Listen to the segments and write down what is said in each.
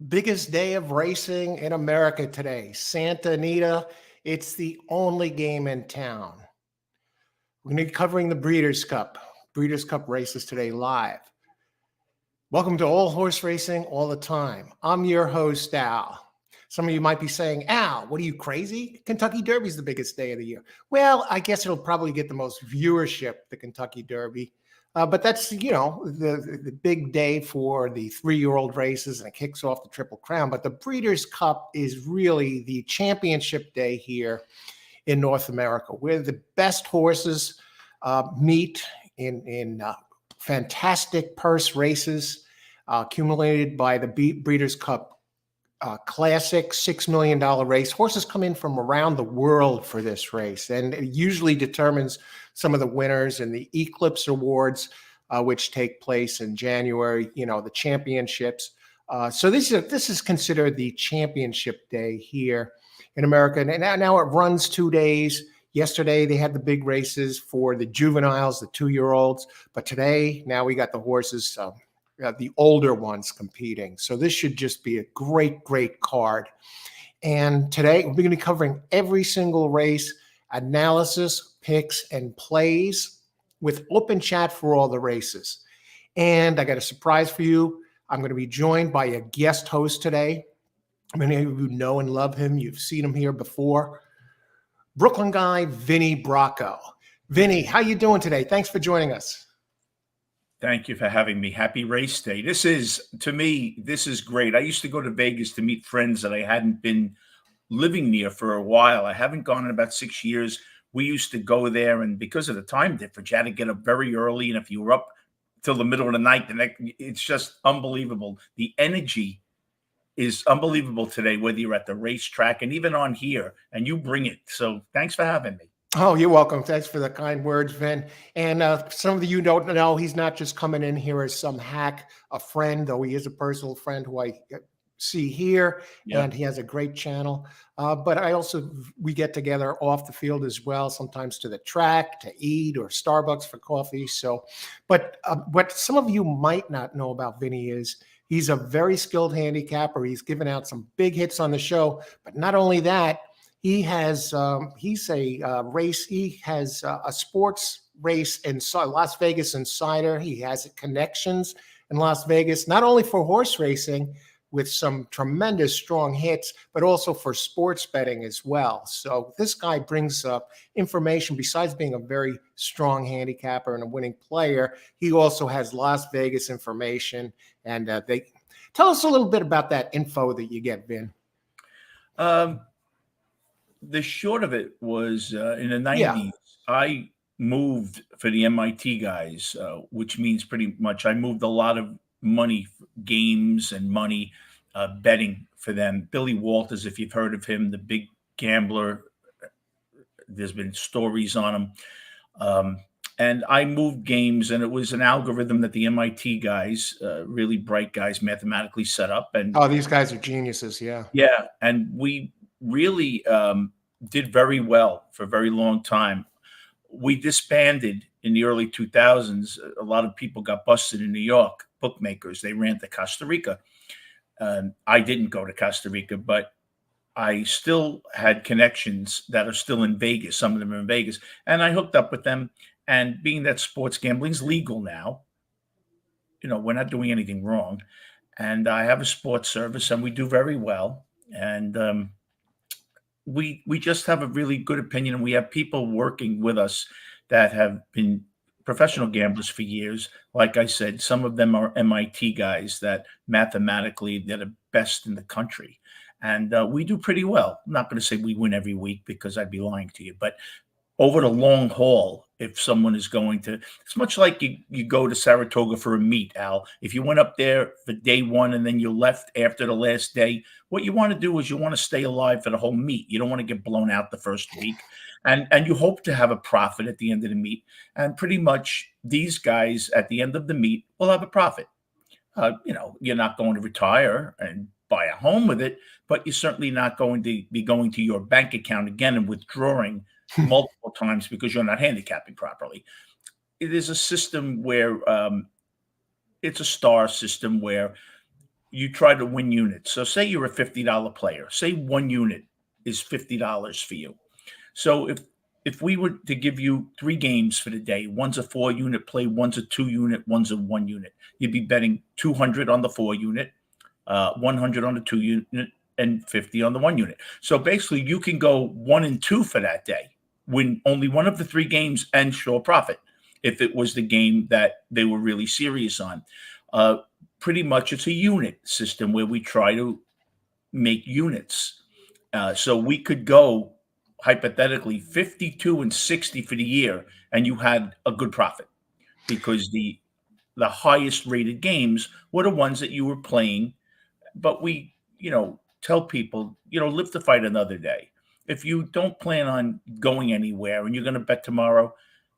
Biggest day of racing in America today. Santa Anita, it's the only game in town. We're going to be covering the Breeders' Cup. Breeders' Cup races today live. Welcome to All Horse Racing All the Time. I'm your host, Al. Some of you might be saying, Al, what are you, crazy? Kentucky Derby's the biggest day of the year. Well, I guess it'll probably get the most viewership, the Kentucky Derby. But that's, the big day for the 3-year-old races, and it kicks off the Triple Crown. But the Breeders' Cup is really the championship day here in North America, where the best horses meet in fantastic purse races accumulated by the Breeders' Cup Classic $6 million race. Horses come in from around the world for this race, and it usually determines some of the winners in the Eclipse Awards, which take place in January, the championships. So this is considered the championship day here in America. And now it runs 2 days. Yesterday, they had the big races for the juveniles, the 2-year-olds. But today, now we got the horses, the older ones competing. So this should just be a great, great card. And today, we're going to be covering every single race, analysis, picks, and plays with open chat for all the races. And I got a surprise for you. I'm going to be joined by a guest host today. Many of you know and love him. You've seen him here before. Brooklyn guy, Vinnie Bracco. Vinnie, how you doing today? Thanks for joining us. Thank you for having me. Happy race day. To me, this is great. I used to go to Vegas to meet friends that I hadn't been living near for a while. I haven't gone in about 6 years. We used to go there, and because of the time difference, you had to get up very early. And if you were up till the middle of the night, it's just unbelievable. The energy is unbelievable today, whether you're at the racetrack and even on here, and you bring it. So thanks for having me. Oh, you're welcome. Thanks for the kind words, Vin. And some of you don't know, he's not just coming in here as some hack, a friend, though he is a personal friend who I see here, and he has a great channel. But we get together off the field as well, sometimes to the track to eat or Starbucks for coffee. So, but what some of you might not know about Vinnie is he's a very skilled handicapper. He's given out some big hits on the show, but not only that, he has a sports race in Las Vegas Insider. He has connections in Las Vegas, not only for horse racing with some tremendous strong hits, but also for sports betting as well. So this guy brings information. Besides being a very strong handicapper and a winning player, he also has Las Vegas information. And they tell us a little bit about that info that you get, Vin. The short of it was in the 90s, I moved for the MIT guys, which means pretty much I moved a lot of money, games and money, betting for them. Billy Walters, if you've heard of him, the big gambler, there's been stories on him. And I moved games, and it was an algorithm that the MIT guys, really bright guys, mathematically set up. And these guys are geniuses, yeah. Yeah, and we really did very well for a very long time. We disbanded in the early 2000s. A lot of people got busted in New York, bookmakers. They ran to Costa Rica. I didn't go to Costa Rica, but I still had connections that are still in Vegas. Some of them are in Vegas. And I hooked up with them. And being that sports gambling is legal now, we're not doing anything wrong. And I have a sports service, and we do very well. And we just have a really good opinion, and we have people working with us that have been professional gamblers for years. Like I said, some of them are MIT guys that mathematically they're the best in the country, and we do pretty well. I'm not going to say we win every week because I'd be lying to you, but over the long haul, if someone is going to, it's much like you go to Saratoga for a meet, Al. If you went up there for day one and then you left after the last day, what you want to do is you want to stay alive for the whole meet. You don't want to get blown out the first week. And you hope to have a profit at the end of the meet. And pretty much these guys at the end of the meet will have a profit. You're not going to retire and buy a home with it, but you're certainly not going to be going to your bank account again and withdrawing multiple times because you're not handicapping properly. It is a system where it's a star system where you try to win units. So say you're a $50 player. Say one unit is $50 for you. So if we were to give you 3 games for the day, one's a 4 unit play, one's a 2 unit, one's a 1 unit, you'd be betting 200 on the 4 unit, 100 on the 2 unit, and 50 on the 1 unit. So basically, you can go 1 and 2 for that day, win only one of the 3 games, and show a profit if it was the game that they were really serious on. Pretty much, it's a unit system where we try to make units. So we could go hypothetically 52 and 60 for the year, and you had a good profit because the highest rated games were the ones that you were playing. But we, tell people, live to fight another day. If you don't plan on going anywhere and you're going to bet tomorrow,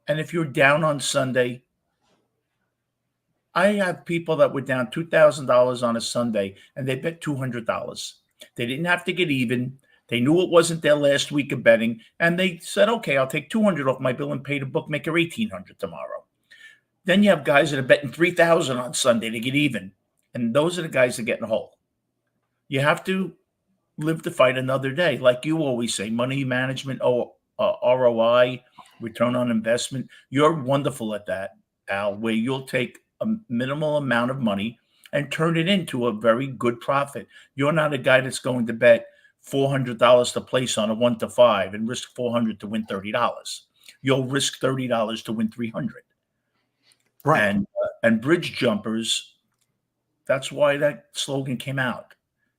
and if you're down on Sunday, I have people that were down $2,000 on a Sunday and they bet $200. They didn't have to get even. They knew it wasn't their last week of betting, and they said, "Okay, I'll take 200 off my bill and pay the bookmaker 1,800 tomorrow." Then you have guys that are betting 3,000 on Sunday to get even, and those are the guys that get in a hole. You have to live to fight another day, like you always say. Money management, ROI, return on investment. You're wonderful at that, Al. Where you'll take a minimal amount of money and turn it into a very good profit. You're not a guy that's going to bet $400 to place on a 1 to 5 and risk 400 to win $30. You'll risk $30 to win 300. Right. And bridge jumpers, that's why that slogan came out.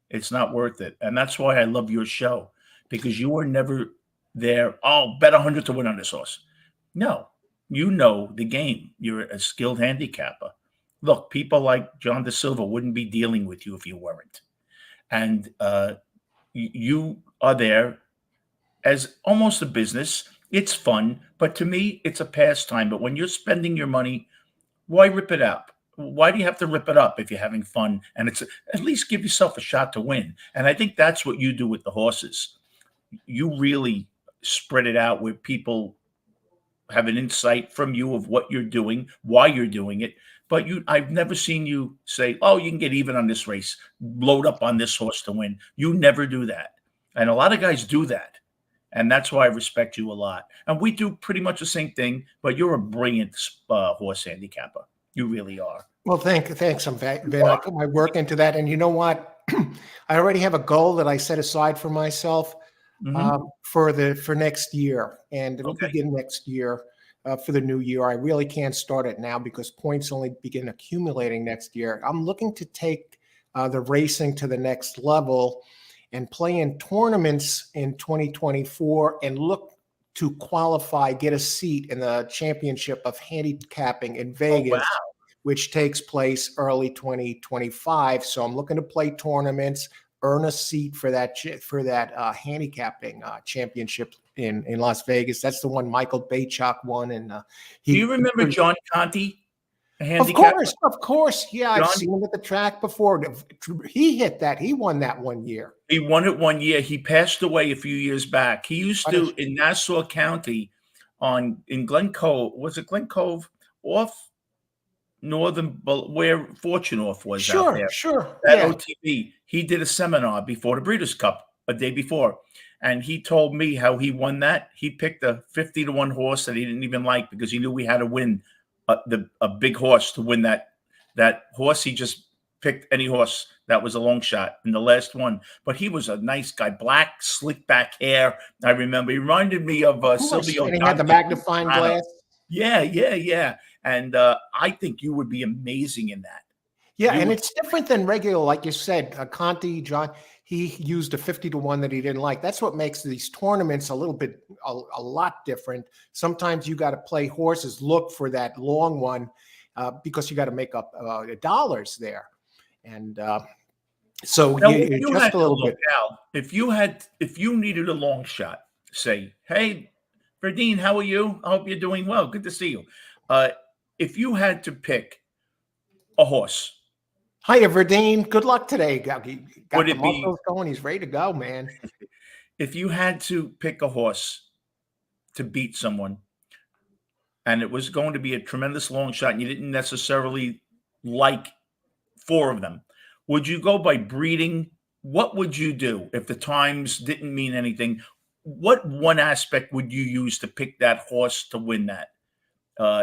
It's not worth it. And that's why I love your show, because you were never there. Oh, bet 100 to win on this horse. No, you know the game. You're a skilled handicapper. Look, people like John Da Silva wouldn't be dealing with you if you weren't. And you are there as almost a business. It's fun, but to me, it's a pastime. But when you're spending your money, why rip it up? Why do you have to rip it up if you're having fun? And it's at least give yourself a shot to win. And I think that's what you do with the horses. You really spread it out where people have an insight from you of what you're doing, why you're doing it. But I've never seen you say, "Oh, you can get even on this race, load up on this horse to win." You never do that. And a lot of guys do that. And that's why I respect you a lot. And we do pretty much the same thing, but you're a brilliant horse handicapper. You really are. Well, thanks, Vin. I put my work into that, and you know what? I already have a goal that I set aside for myself for next year, and it'll Okay. begin next year for the new year. I really can't start it now because points only begin accumulating next year. I'm looking to take the racing to the next level and play in tournaments in 2024 and look to qualify, get a seat in the championship of handicapping in Oh, Vegas, wow. which takes place early 2025. So I'm looking to play tournaments, earn a seat for that handicapping championship in Las Vegas. That's the one Michael Bachak won, and Do you remember John Conti, a Of handicapper? course, yeah, I've John, seen him at the track before. He hit that. He won that one year. he won it one year. He passed away a few years back. He used to in Nassau County in Glen Cove. Was it Glen Cove off Northern where Fortune Off was out there? Sure, That yeah. OTB. He did a seminar before the Breeders' Cup a day before. And he told me how he won that. He picked a 50 to 1 horse that he didn't even like because he knew we had to win a big horse to win that horse. He just picked any horse that was a long shot in the last one. But he was a nice guy, black, slick back hair. I remember he reminded me of Silvio. And he had the magnifying glass. Yeah. And I think you would be amazing in that. Yeah, and it's different than regular, like you said. Conti, John, he used a 50 to 1 that he didn't like. That's what makes these tournaments a lot different. Sometimes you got to play horses, look for that long one because you got to make up dollars there. And so now, you just a little bit. Al, if you needed a long shot, say, "Hey, Verdine, how are you? I hope you're doing well. Good to see you." If you had to pick a horse, Hiya, Verdine. Good luck today. Got the it be- muscles going. He's ready to go, man. if you had to pick a horse to beat someone, and it was going to be a tremendous long shot, and you didn't necessarily like 4 of them, Would you go by breeding? What would you do if the times didn't mean anything? What one aspect would you use to pick that horse to win that?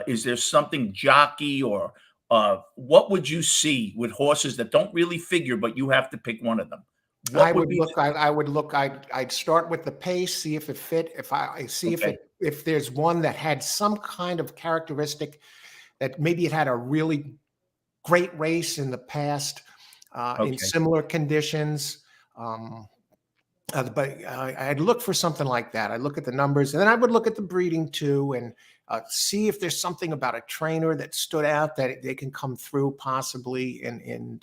Is there something jockey or what would you see with horses that don't really figure, but you have to pick one of them? I What would would be look. I would look. I'd start with the pace, see if it fit. If I see okay? if there's one that had some kind of characteristic that maybe it had a really great race in the past in Okay. similar conditions. But I'd look for something like that. I'd look at the numbers, and then I would look at the breeding too, and see if there's something about a trainer that stood out that they can come through possibly in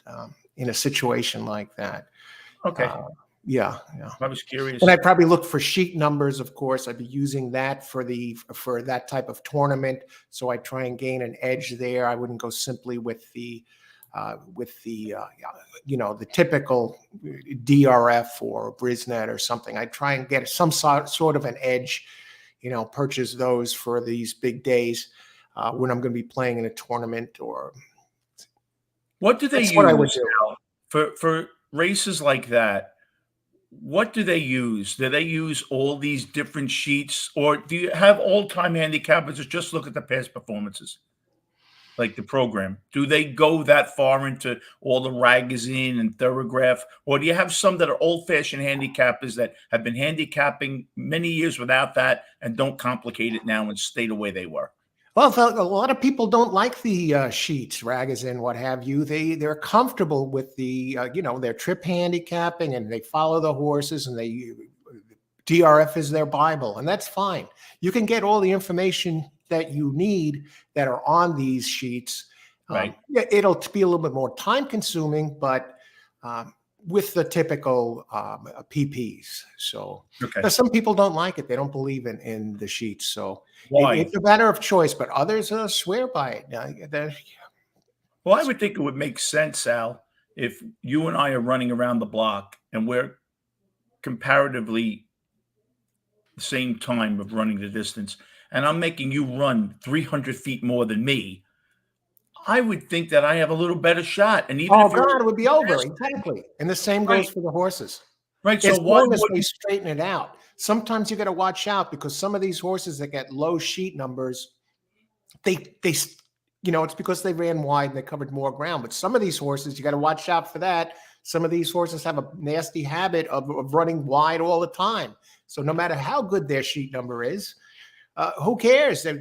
a situation like that. Okay. Uh, yeah, yeah. I was And curious. I'd probably look for sheet numbers, of course. I'd be using that for that type of tournament. So I try and gain an edge there. I wouldn't go simply with the the typical DRF or Brisnet or something. I try and get some sort of an edge, purchase those for these big days when I'm going to be playing in a tournament. Or What do they that's what I would use do. now for races like that? What do they use? Do they use all these different sheets, or do you have all-time handicappers that just look at the past performances, like the program? Do they go that far into all the magazine and thoroughgraph, or do you have some that are old-fashioned handicappers that have been handicapping many years without that and don't complicate it now and stay the way they were? Well, a lot of people don't like the sheets, ragas, and what have you. They're comfortable with the their trip handicapping, and they follow the horses, and they DRF is their Bible, and that's fine. You can get all the information that you need that are on these sheets. Right. Yeah, it'll be a little bit more time consuming, but with the typical PPs. So Okay. some people don't like it. They don't believe in the sheets. So Why? it's a matter of choice, but others swear by it. Well, I would think it would make sense, Al, if you and I are running around the block and we're comparatively the same time of running the distance, and I'm making you run 300 feet more than me, I would think that I have a little better shot. And even Oh if you're God, it would be over. faster, Exactly. And the same right, goes for the horses. right. So As why long as they wouldn't straighten it out. Sometimes you got to watch out because some of these horses that get low sheet numbers, they it's because they ran wide and they covered more ground. But some of these horses, you got to watch out for that. Some of these horses have a nasty habit of running wide all the time. So no matter how good their sheet number is, who cares? They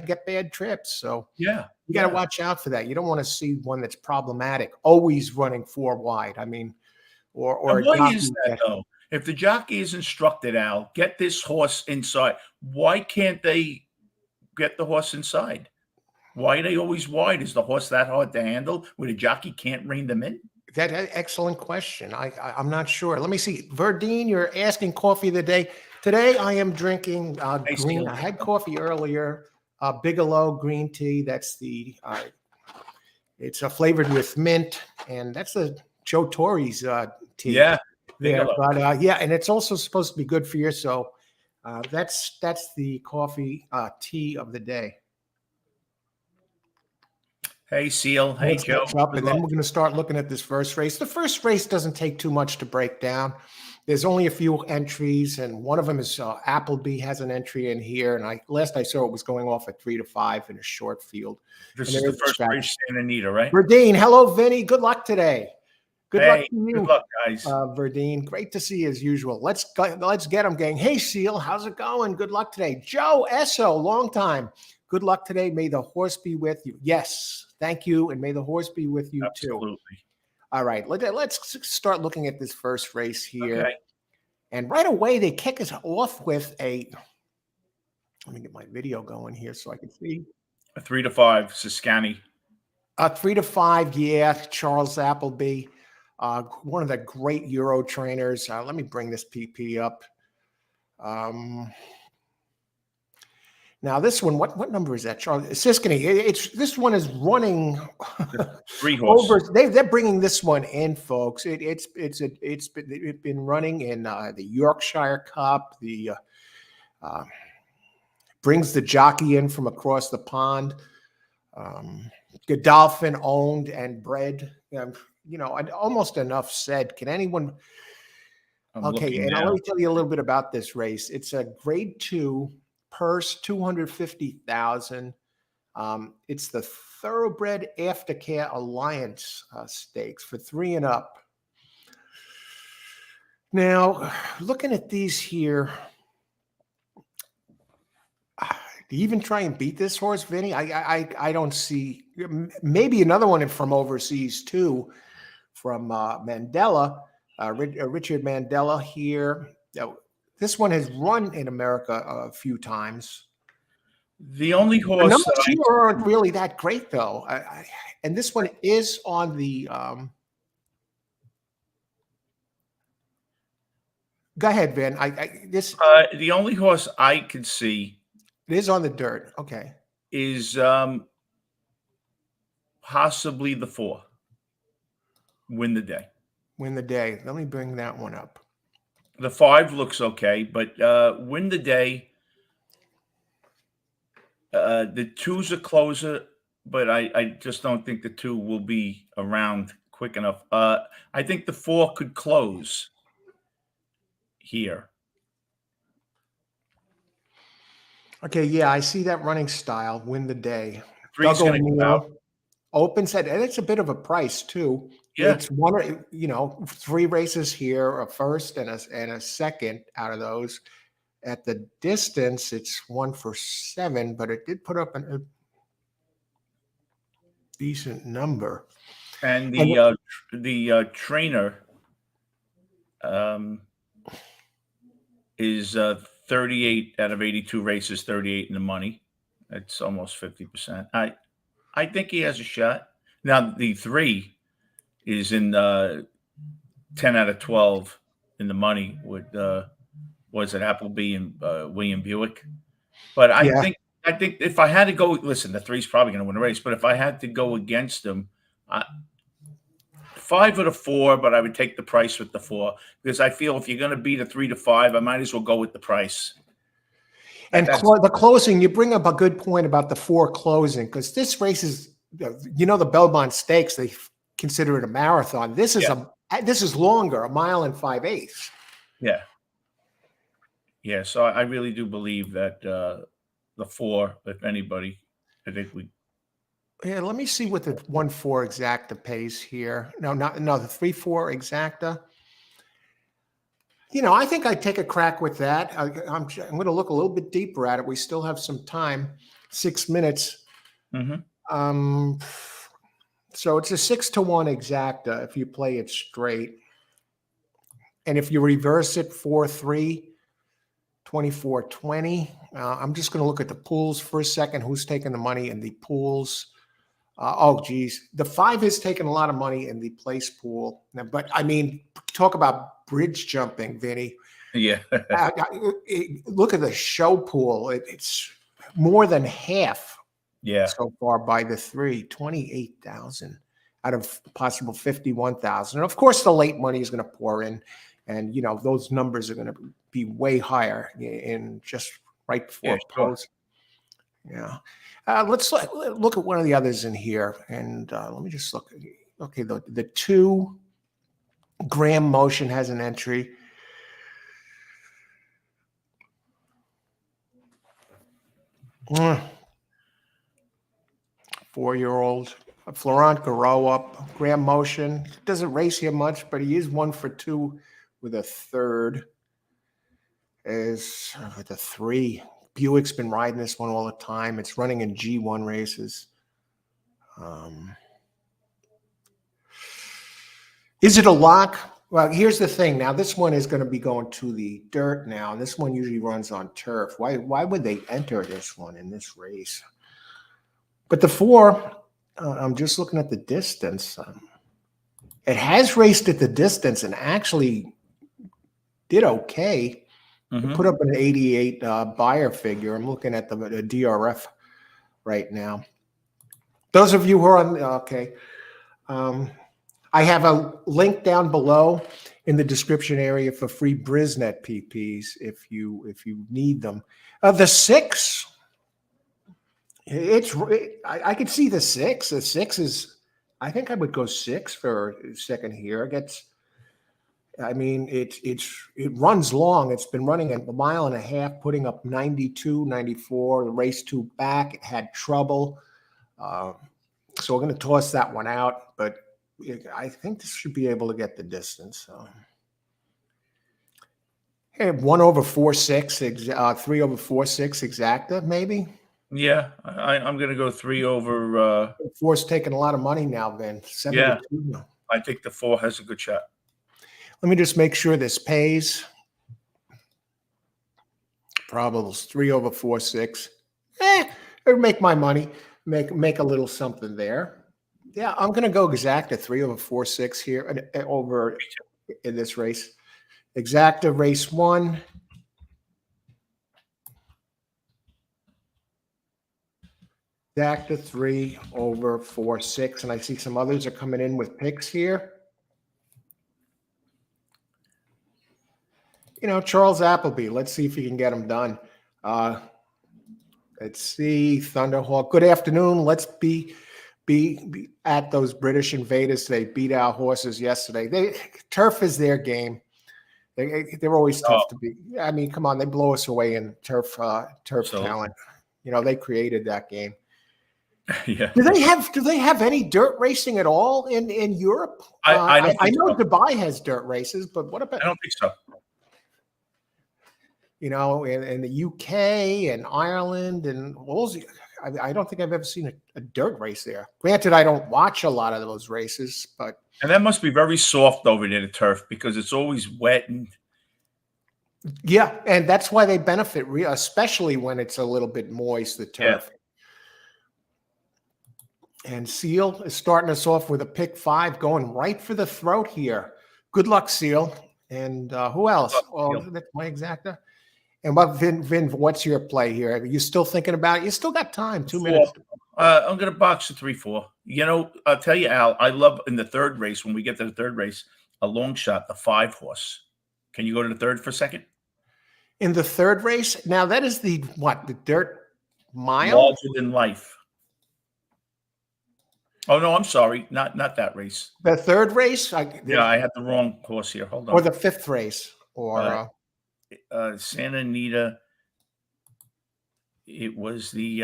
get bad trips. So yeah, you got to yeah. watch out for that. You don't want to see one that's problematic, always running 4 wide. I mean, or And a why is jockey that that though? If the jockey is instructed, Al, get this horse inside, why can't they get the horse inside? Why are they always wide? Is the horse that hard to handle where the jockey can't rein them in? excellent question. I'm not sure. Let me see. Verdine, you're asking coffee of the day. Today I am drinking I see. green. I had coffee earlier. Bigelow green tea. That's it's flavored with mint, and that's a Joe Torre's tea Yeah, there. Bigelow. But yeah, and it's also supposed to be good for you. So that's the coffee tea of the day. Hey, Seal. Hey, Let's Joe. catch up, Good and then luck. we're going to start looking at this first race. The first race doesn't take too much to break down. There's only a few entries, and one of them is Appleby has an entry in here. And last I saw it was going off at 3-5 in a short field. This And is there the is a first scratch. race in Anita, right? Verdine, hello, Vinnie. Good luck today. Good luck Hey, to you, good luck, guys. Verdine. Great to see you as usual. Let's get them, gang. Hey, Seal, how's it going? Good luck today. Joe Esso, long time. Good luck today. May the horse be with you. Yes, thank you, and may the horse be with you too. Absolutely. All right, let's start looking at this first race here. Okay. And right away, they kick us off with let me get my video going here so I can see. A 3-5, Siskany. 3-5, yeah, Charles Appleby, one of the great Euro trainers. Let me bring this PP up. Now this one, what number is that, Charles? Siskany. This one is running 3 horse. over. They're bringing this one in, folks. It's been running in the Yorkshire Cup. The brings the jockey in from across the pond. Godolphin owned and bred almost enough said. Can anyone? I'm Okay, looking and let now. me tell you a little bit about this race. It's a Grade 2 purse, 250,000. It's the Thoroughbred Aftercare Alliance stakes for 3 and up. Now, looking at these here, do you even try and beat this horse, Vinny? I don't see. Maybe another one from overseas too, from Mandela, Richard Mandela here. This one has run in America a few times. The only The horse that numbers here aren't really that great, though. And this one is on the. Go ahead, Vin. the only horse I could see It is on the dirt. Okay. is possibly the 4. Win the Day. Win the Day. Let me bring that one up. The 5 looks okay, but Win the Day. The 2's a closer, but I just don't think the 2 will be around quick enough. I think the 4 could close here. Okay, yeah, I see that running style. Win the Day. 3's going to go out. Opens at, and it's a bit of a price too. Yeah. It's 3 races here, a first and a second out of those. At the distance, it's 1 for 7, but it did put up a decent number. And the trainer is 38 out of 82 races, 38 in the money. That's almost 50%. I think he has a shot. Now the 3 is in 10 out of 12 in the money with was it Appleby and William Buick. But I think if I had to go, listen, the 3's probably going to win a race. But if I had to go against them, 5 or the 4, but I would take the price with the 4 because I feel if you're going to beat a 3 to 5, I might as well go with the price. And the closing, you bring up a good point about the 4 closing because this race is, the Belmont Stakes, they consider it a marathon. This is longer, 1 mile and 5/8. Yeah. Yeah. So I really do believe that the 4, if anybody, I think we. Yeah, let me see what the 1-4 exacta pays here. No, the 3-4 exacta. I think I'd take a crack with that. I'm going to look a little bit deeper at it. We still have some time, 6 minutes. Mm-hmm. So it's a 6-1 exacta if you play it straight. And if you reverse it 4-3, 24-20. I'm just going to look at the pools for a second. Who's taking the money in the pools? The 5 has taken a lot of money in the place pool. But I mean, talk about bridge jumping, Vinny. Yeah. Look at the show pool. It's more than half. Yeah. So far by the 3, 28,000 out of possible 51,000. And of course, the late money is going to pour in, and those numbers are going to be way higher in just right before post. Yeah. Let's look at one of the others in here, and let me just look. Okay, the 2 Graham Motion has an entry. Four-year-old Florent Garreau up. Graham Motion doesn't race here much, but he is 1 for 2 with a 3rd. Is with a 3. Buick's been riding this one all the time. It's running in G1 races. Is it a lock? Well, here's the thing. Now, this one is going to be going to the dirt now. This one usually runs on turf. Why would they enter this one in this race? But the 4, I'm just looking at the distance. It has raced at the distance and actually did okay. Mm-hmm. Put up an 88 buyer figure. I'm looking at the DRF right now. Those of you who are on, okay. I have a link down below in the description area for free Brisnet PPs if you need them. The 6, I could see the 6. The 6 is I think I would go 6 for a second here. I mean, it runs long. It's been running a mile and a half, putting up 92, 94. The race 2 back, it had trouble. So we're going to toss that one out, but I think this should be able to get the distance. So. Hey, 1/4 6, 3/4 6 exacta, maybe. Yeah, I'm going to go 3 over. 4's taking a lot of money now, Vin. 72 now. I think the 4 has a good shot. Let me just make sure this pays. Probables 3/4 6. It'll make my money. Make a little something there. Yeah, I'm going to go exacta 3/4 6 here over in this race. Exacta race 1. Exacta 3/4 6. And I see some others are coming in with picks here. Charles Appleby. Let's see if he can get them done. Let's see. Thunderhawk. Good afternoon. Let's be at those British invaders. They beat our horses yesterday. Turf is their game. They're always tough to beat. I mean, come on. They blow us away in turf talent. They created that game. Yeah. Do they have any dirt racing at all in Europe? I don't think I know so. Dubai has dirt races, but what about I don't think so. in the UK and Ireland and Wolsey? I don't think I've ever seen a dirt race there. Granted, I don't watch a lot of those races, but And that must be very soft over there, the turf, because it's always wet and yeah, and that's why they benefit, especially when it's a little bit moist, the turf. And Seal is starting us off with a pick 5, going right for the throat here. Good luck, Seal. And who else? Oh, that's my exacta. And what, Vin, what's your play here? Are you still thinking about it? You still got time, 2 minutes. I'm going to box the 3-4. I'll tell you, Al, I love in the third race, when we get to the third race, a long shot, the 5 horse. Can you go to the third for a second? In the third race? Now, that is the dirt mile? Larger than life. Oh, no, I'm sorry. Not that race. The third race? I had the wrong horse here. Hold on. Or the 5th race? Or Santa Anita. It was the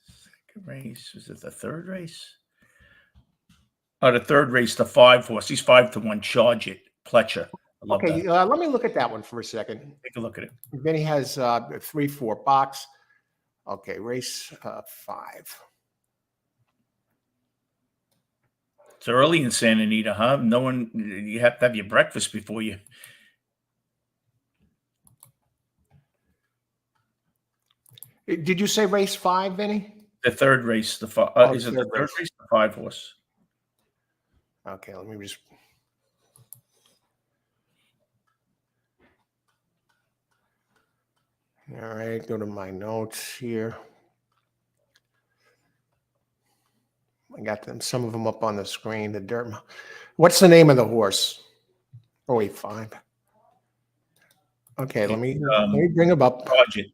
second race. Was it the third race? Oh, the third race, the 5 horse. He's 5-1. Charge it. Pletcher. I love okay, that. let me look at that one for a second. Take a look at it. Vinnie has 3-4 box. Okay, race 5. It's early in Santa Anita, huh? You have to have your breakfast before you. Did you say race 5, Vinnie? The third race, is it the third race? The 5 horse. Okay, let me just. All right, go to my notes here. I got some of them up on the screen. The dirt. What's the name of the horse? Oh, wait, 5. Okay, let me bring them up. Project.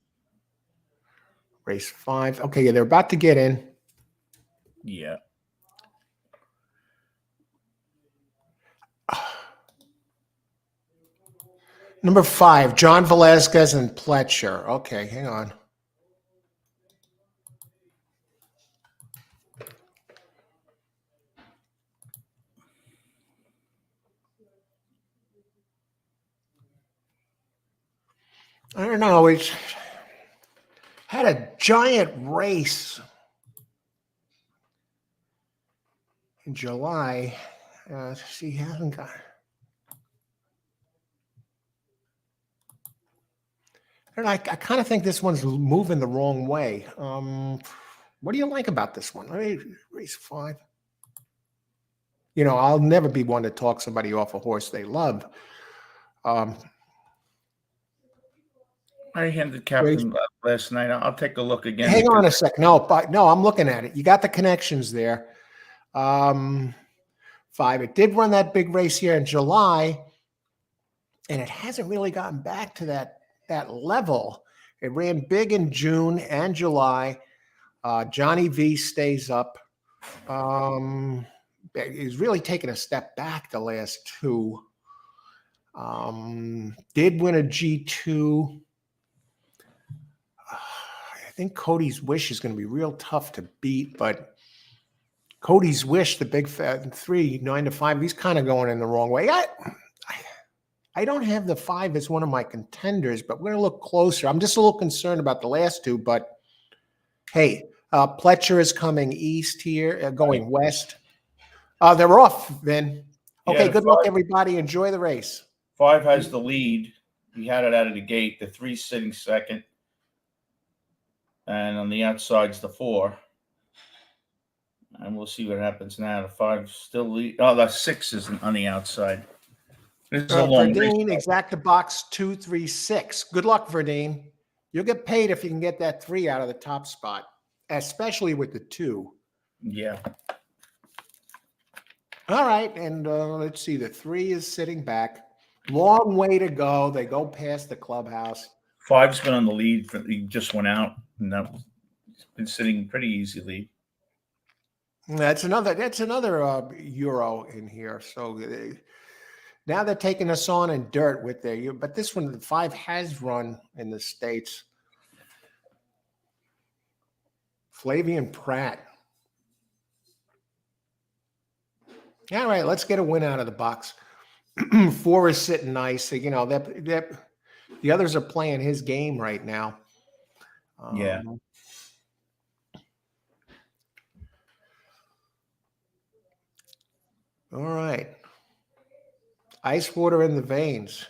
Race 5. Okay, yeah, they're about to get in. Yeah. Number 5, John Velasquez and Pletcher. Okay, hang on. I don't know. It's had a giant race in July. He hasn't got. And I kind of think this one's moving the wrong way. What do you like about this one? Race 5. I'll never be one to talk somebody off a horse they love. I handicapped him last night. I'll take a look again. Hang on a sec. No, I'm looking at it. You got the connections there. 5. It did run that big race here in July, and it hasn't really gotten back to that level. It ran big in June and July. Johnny V stays up. He's really taken a step back the last two. Did win a G2. I think Cody's Wish is going to be real tough to beat, but Cody's Wish, the big fat 3, 9-5, he's kind of going in the wrong way. I don't have the 5 as one of my contenders, but we're going to look closer. I'm just a little concerned about the last two, but hey, Pletcher is coming east here, going west. They're off, Vin. Okay, good luck, everybody. Enjoy the race. 5 has the lead. He had it out of the gate. The 3 sitting second. And on the outside's the 4. And we'll see what happens now. The 5 still lead. Oh, the 6 isn't on the outside. This is a long Verdine, exacta box 236. Good luck, Verdine. You'll get paid if you can get that 3 out of the top spot, especially with the 2. Yeah. All right, and let's see. The 3 is sitting back. Long way to go. They go past the clubhouse. 5's been on the lead. He just went out, and he's been sitting pretty easily. That's another Euro in here. So now they're taking us on in dirt with their. But this one, the 5 has run in the States. Flavian Pratt. All right, let's get a win out of the box. 4 is sitting nice. You know, that the others are playing his game right now. Yeah. All right. Ice water in the veins.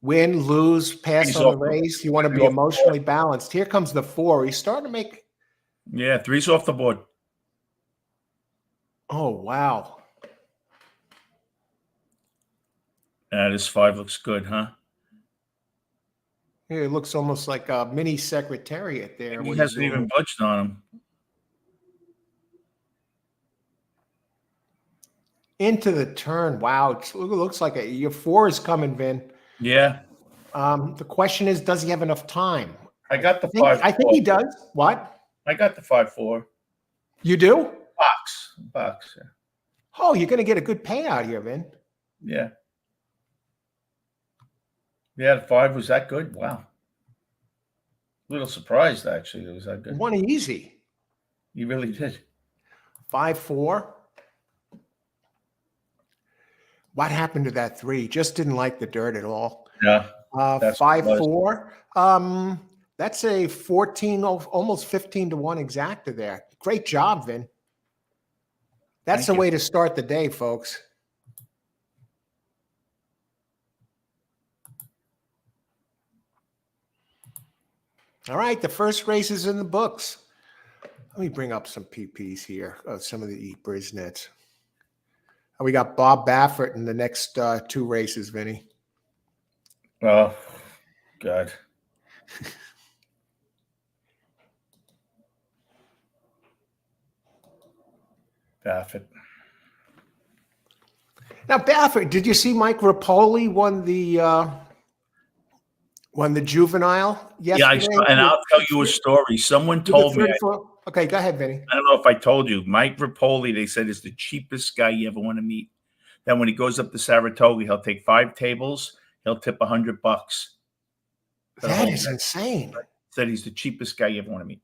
Win, lose, pass on the race. You want to be emotionally balanced. Here comes the 4. He's starting to make. Yeah, 3's off the board. Oh, wow. This 5 looks good, huh? It looks almost like a mini secretariat there. He hasn't even budged on him. Into the turn. Wow. It looks like your 4 is coming, Vin. Yeah. The question is, does he have enough time? I got the 5. I think he does. What? I got the 5-4. You do? Box. Yeah. Oh, you're going to get a good payout here, Vin. Yeah. Yeah, the 5 was that good. Wow. A little surprised, actually. It was that good. Won easy. You really did. 5-4. What happened to that 3? Just didn't like the dirt at all. Yeah. 5-4. That's a 14, almost 15 to 1 exacta there. Great job, Vin. That's the way to start the day, folks. All right, the first race is in the books. Let me bring up some PPs here, some of the Brisnets. We got Bob Baffert in the next 2 races, Vinny. Oh, God. Baffert. Now, Baffert, did you see Mike Rapoli won the juvenile yesterday? Yeah, and I'll tell you a story. Someone told me. Okay, go ahead, Vinny. I don't know if I told you. Mike Rapoli, they said, is the cheapest guy you ever want to meet. Then when he goes up to Saratoga, he'll take 5 tables. He'll tip $100. That is insane. Said he's the cheapest guy you ever want to meet.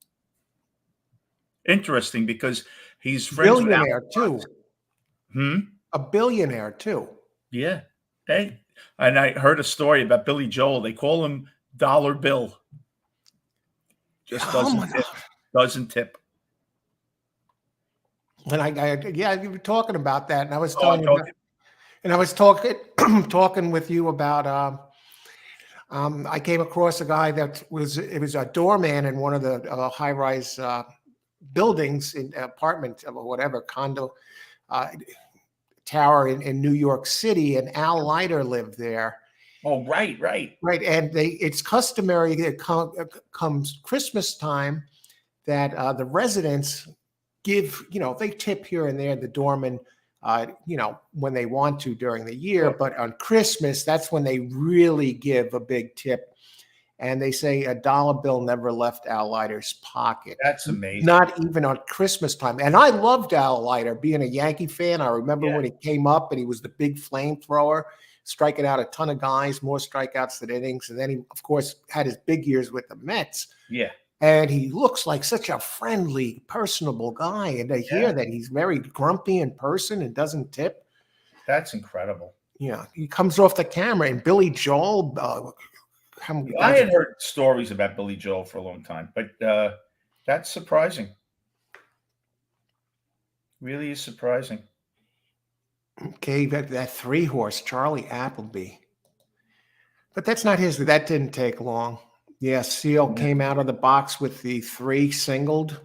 Interesting, because he's friends with billionaire too. A billionaire too. Yeah. Hey, and I heard a story about Billy Joel. They call him Dollar Bill. Just doesn't tip. And you were talking about that, and I was telling you, and I was talking with you about. I came across a guy that was a doorman in one of the high-rise buildings, in apartment or whatever condo tower in New York City, and Al Leiter lived there. Oh, right. And it's customary that comes Christmas time that the residents give, they tip here and there, the doorman, when they want to during the year, but on Christmas, that's when they really give a big tip. And they say a dollar bill never left Al Leiter's pocket. That's amazing. Not even on Christmas time. And I loved Al Leiter, being a Yankee fan. I remember when he came up and he was the big flamethrower, striking out a ton of guys, more strikeouts than innings. And then he, of course, had his big years with the Mets. Yeah. And he looks like such a friendly, personable guy. And to hear that he's very grumpy in person and doesn't tip. That's incredible. Yeah. He comes off the camera. And Billy Joel, I had heard stories about Billy Joel for a long time, but that's surprising. Really is surprising. Okay, that 3-horse, Charlie Appleby. But that's not his. That didn't take long. Yeah, Seal came out of the box with the 3 singled.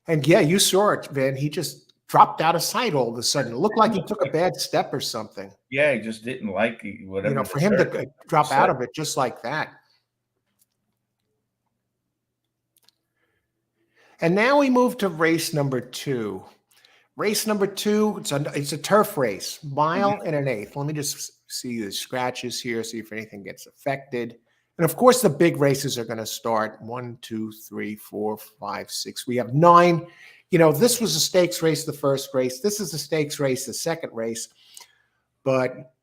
And yeah, you saw it, Vin. He just dropped out of sight all of a sudden. It looked like he took a bad step or something. Yeah, he just didn't like whatever. For him to drop out of it just like that. And now we move to race number 2. Race number 2, it's a turf race, mile and an eighth. Let me just see the scratches here, see if anything gets affected. And of course, the big races are going to start 1, 2, 3, 4, 5, 6. We have 9. This was a stakes race, the first race. This is a stakes race, the second race. But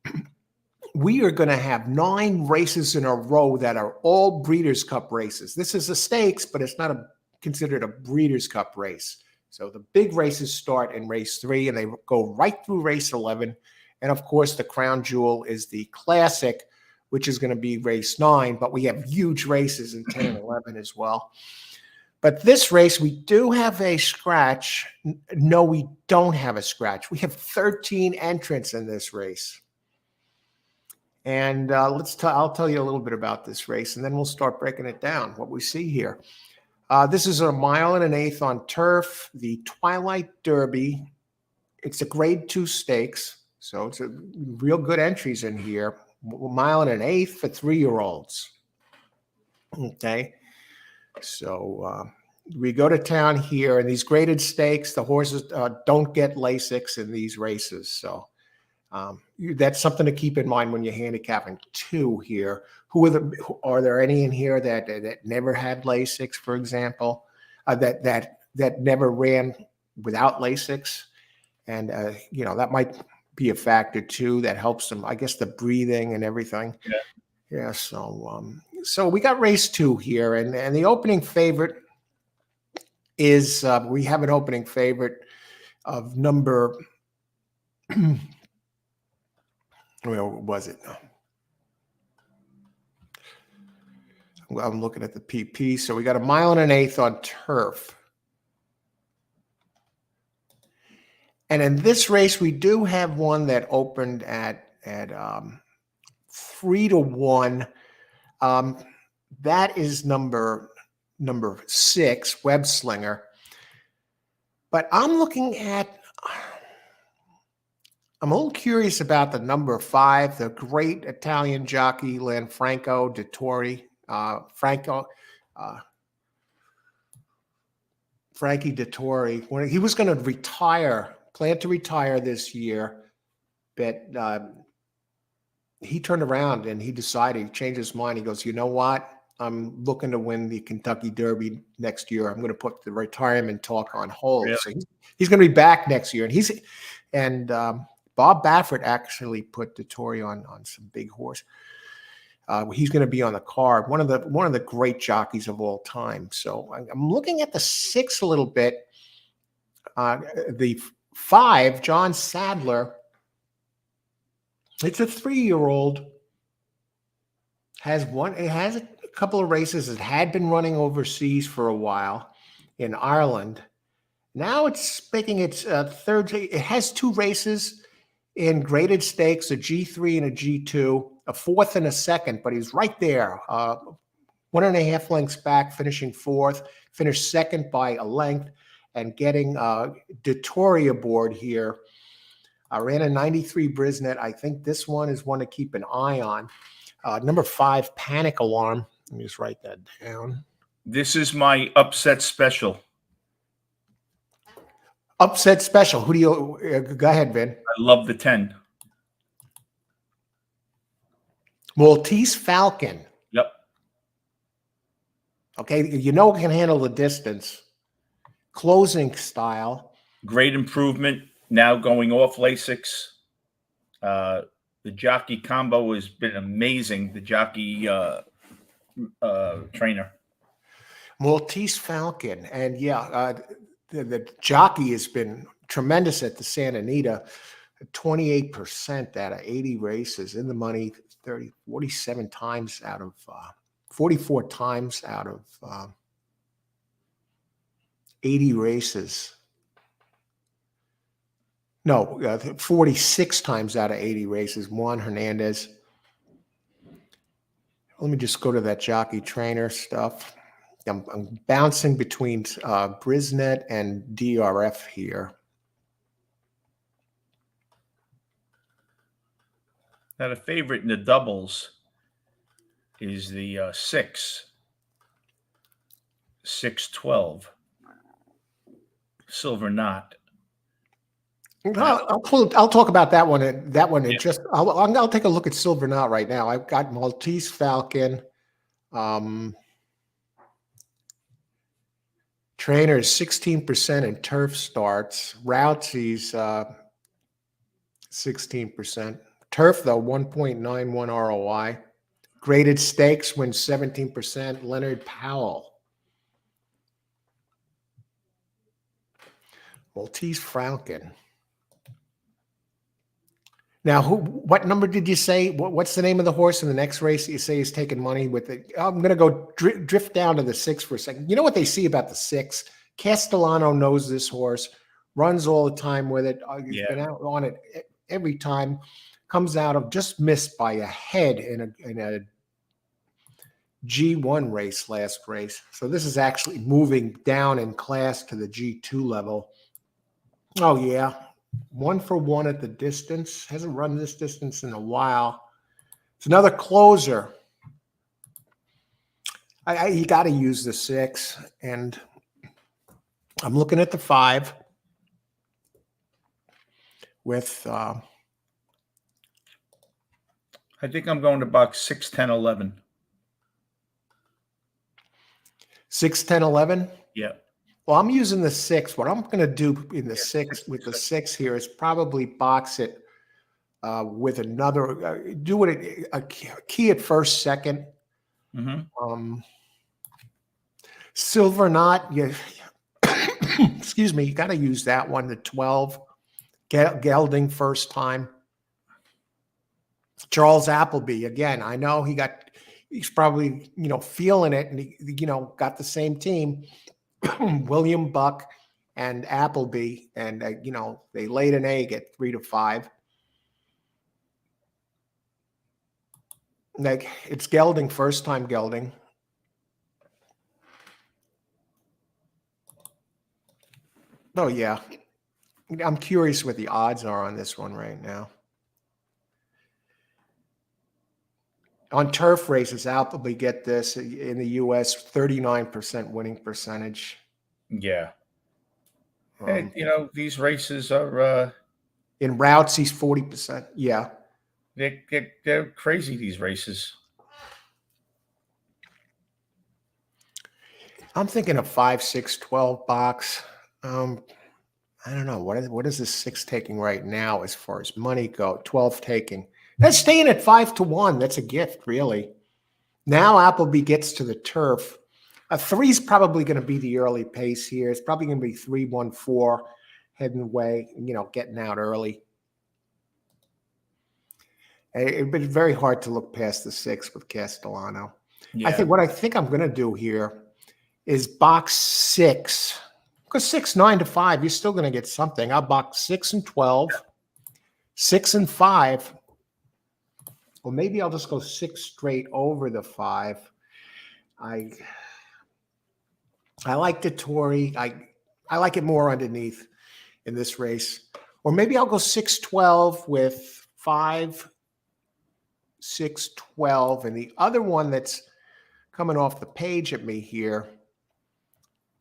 we are going to have 9 races in a row that are all Breeders' Cup races. This is a stakes, but it's not considered a Breeders' Cup race. So the big races start in race 3, and they go right through race 11. And of course, the crown jewel is the Classic, which is going to be race 9. But we have huge races in 10 and 11 as well. But this race, we do have a scratch. No, we don't have a scratch. We have 13 entrants in this race. And I'll tell you a little bit about this race, and then we'll start breaking it down, what we see here. This is a mile and an eighth on turf, the Twilight Derby. It's a grade 2 stakes, so it's a real good entries in here. Mile and an eighth for 3-year-olds. Okay, so we go to town here, and these graded stakes, the horses don't get Lasix in these races. So that's something to keep in mind when you're handicapping 2 here. Are there any in here that never had Lasix, for example, that never ran without Lasix? And that might be a factor too that helps them, I guess, the breathing and everything. Yeah. So we got race 2 here, and the opening favorite is we have an opening favorite of number. Where was it? I'm looking at the PP. So we got a mile and an eighth on turf. And in this race, we do have one that opened at 3-1. That is number 6, Web Slinger. But I'm a little curious about the number 5, the great Italian jockey Lanfranco Dettori. Frankie Dettori, when he was going to plan to retire this year, but he turned around and he changed his mind. He goes, you know what? I'm looking to win the Kentucky Derby next year. I'm going to put the retirement talk on hold. Really? So he's going to be back next year. And Bob Baffert actually put Dettori on some big horse. He's going to be on the card. One of the great jockeys of all time. So I'm looking at the 6 a little bit. The 5, John Sadler. It's a 3-year-old. It has a couple of races. It had been running overseas for a while in Ireland. Now it's making its third. It has 2 races in graded stakes, a G3 and a G2, a 4th and a 2nd, but he's right there, 1.5 lengths back, finishing 4th, finished 2nd by a length, and getting Dettori aboard here. I ran a 93 Brisnet. I think this one is one to keep an eye on. Number 5, Panic Alarm. Let me just write that down. This is my upset special. Upset special. Who do you go ahead, Vin? I love the 10. Maltese Falcon. Yep. Okay, you know it can handle the distance. Closing style. Great improvement. Now going off Lasix. The jockey combo has been amazing. The jockey trainer. Maltese Falcon. And yeah, the jockey has been tremendous at the Santa Anita. 28% out of 80 races in the money, 47 times out of 44 times out of 80 races. No, 46 times out of 80 races. Juan Hernandez. Let me just go to that jockey trainer stuff. I'm bouncing between Brisnet and DRF here. Now the favorite in the doubles is the 612 Silver Knot. I'll talk about that one. That one. I'll take a look at Silver Knot right now. I've got Maltese Falcon. Trainers 16% in turf starts. Routes 16%. Turf though 1.91 ROI. Graded stakes wins 17%. Leonard Powell. Maltese Falcon. Now, what number did you say? What's the name of the horse in the next race you say is taking money with it? I'm going to go drift down to the 6 for a second. You know what they see about the 6? Castellano knows this horse, runs all the time with it. He's been out on it every time. Comes out of just missed by a head in a G1 race last race. So this is actually moving down in class to the G2 level. Oh, yeah. 1 for 1 at the distance. Hasn't run this distance in a while. It's another closer. You got to use the 6. And I'm looking at the 5 with... I think I'm going to box 6, 10, 11. 6, 10, 11? Yeah. Well, I'm using the 6. What I'm going to do in the 6 with the 6 here is probably box it with another, do it a key at first, second. Silver Knot, excuse me, you got to use that one, the 12. Gelding first time. Charles Appleby, again, I know he's probably, feeling it, and he, got the same team. William Buck and Appleby, and they laid an egg at 3 to 5. Like, it's gelding, first time gelding. Oh yeah, I'm curious what the odds are on this one right now. On turf races, Appleby, get this, in the U.S., 39% winning percentage. Yeah. And, these races are... in routes, he's 40%. Yeah. They're crazy, these races. I'm thinking a 5, 6, 12 box. I don't know. What is this 6 taking right now as far as money go? 12 taking. That's staying at 5 to 1. That's a gift, really. Now Appleby gets to the turf. A 3 is probably going to be the early pace here. It's probably going to be 3, 1, 4, heading away, getting out early. It'd been very hard to look past the 6 with Castellano. Yeah. I think I'm going to do here is box 6. Because 6, 9 to 5, you're still going to get something. I'll box 6 and 12, 6 and 5. Or maybe I'll just go 6 straight over the 5. I like the Tory. I like it more underneath in this race. Or maybe I'll go 6-12 with 5, 6-12. And the other one that's coming off the page at me here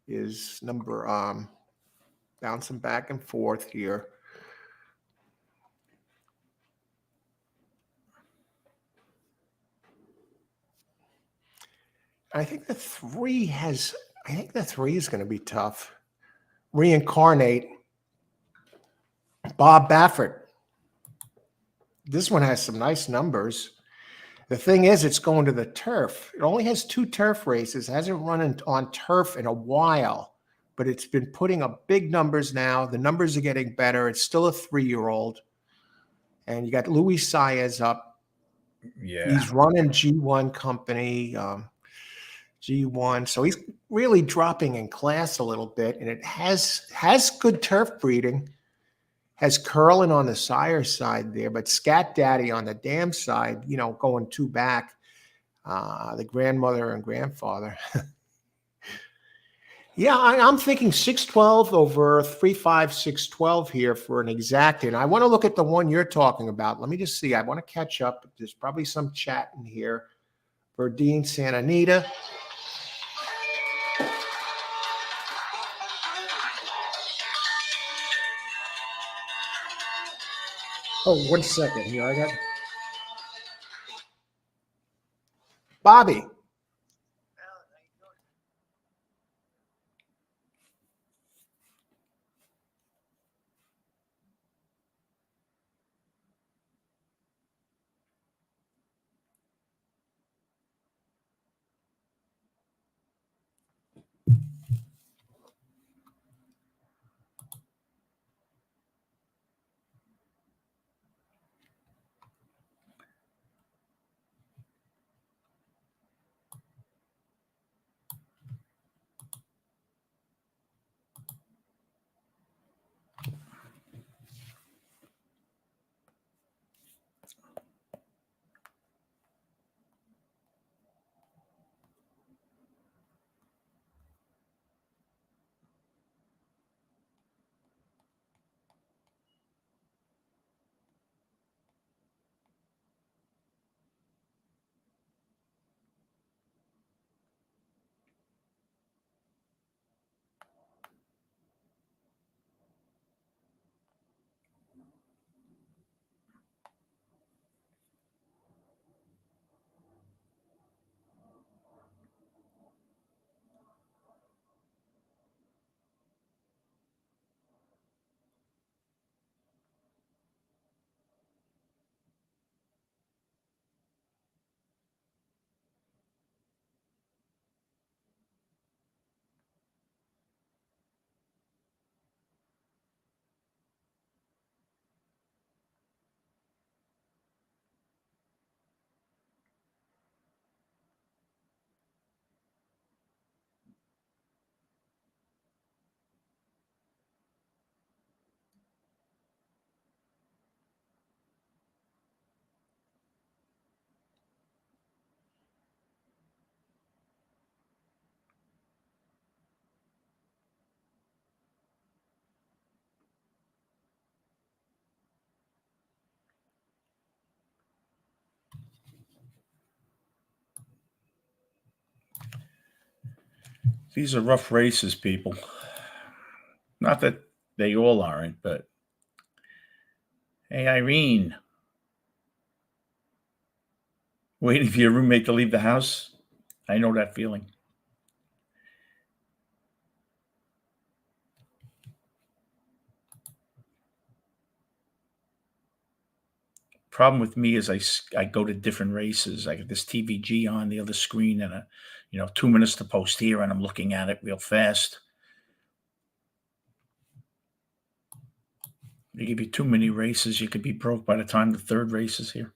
is number bouncing back and forth here. I think the three has. I think the three is going to be tough. Reincarnate Bob Baffert. This one has some nice numbers. The thing is, it's going to the turf. It only has 2 turf races. Hasn't run on turf in a while, but it's been putting up big numbers now. The numbers are getting better. It's still a 3-year-old. And you got Louis Saez up. Yeah. He's running G1 company, G1. So he's really dropping in class a little bit. And it has good turf breeding. Has Curlin on the sire side there, but Scat Daddy on the dam side, going 2 back. The grandmother and grandfather. Yeah, I'm thinking 612 over 35612 here for an exact. And I want to look at the one you're talking about. Let me just see. I want to catch up. There's probably some chat in here. Verdine, Santa Anita. Oh, 1 second here. I got Bobby. These are rough races, people. Not that they all aren't, but hey, Irene, waiting for your roommate to leave the house. I know that feeling. Problem with me is I go to different races. I get this TVG on the other screen and 2 minutes to post here, and I'm looking at it real fast. They give you too many races. You could be broke by the time the 3rd race is here.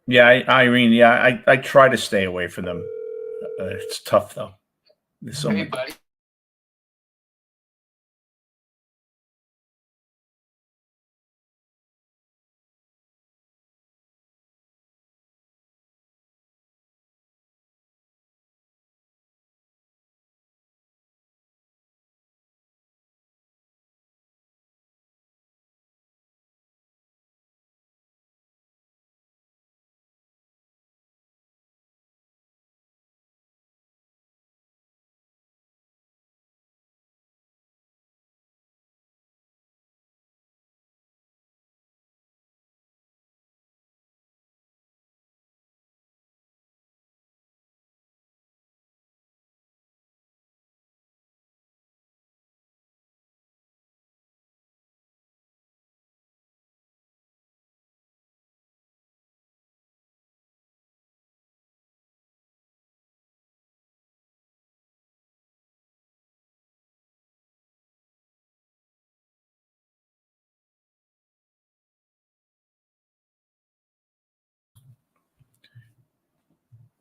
Yeah, Irene. Yeah, I try to stay away from them. It's tough though. There's so Hey, much. buddy.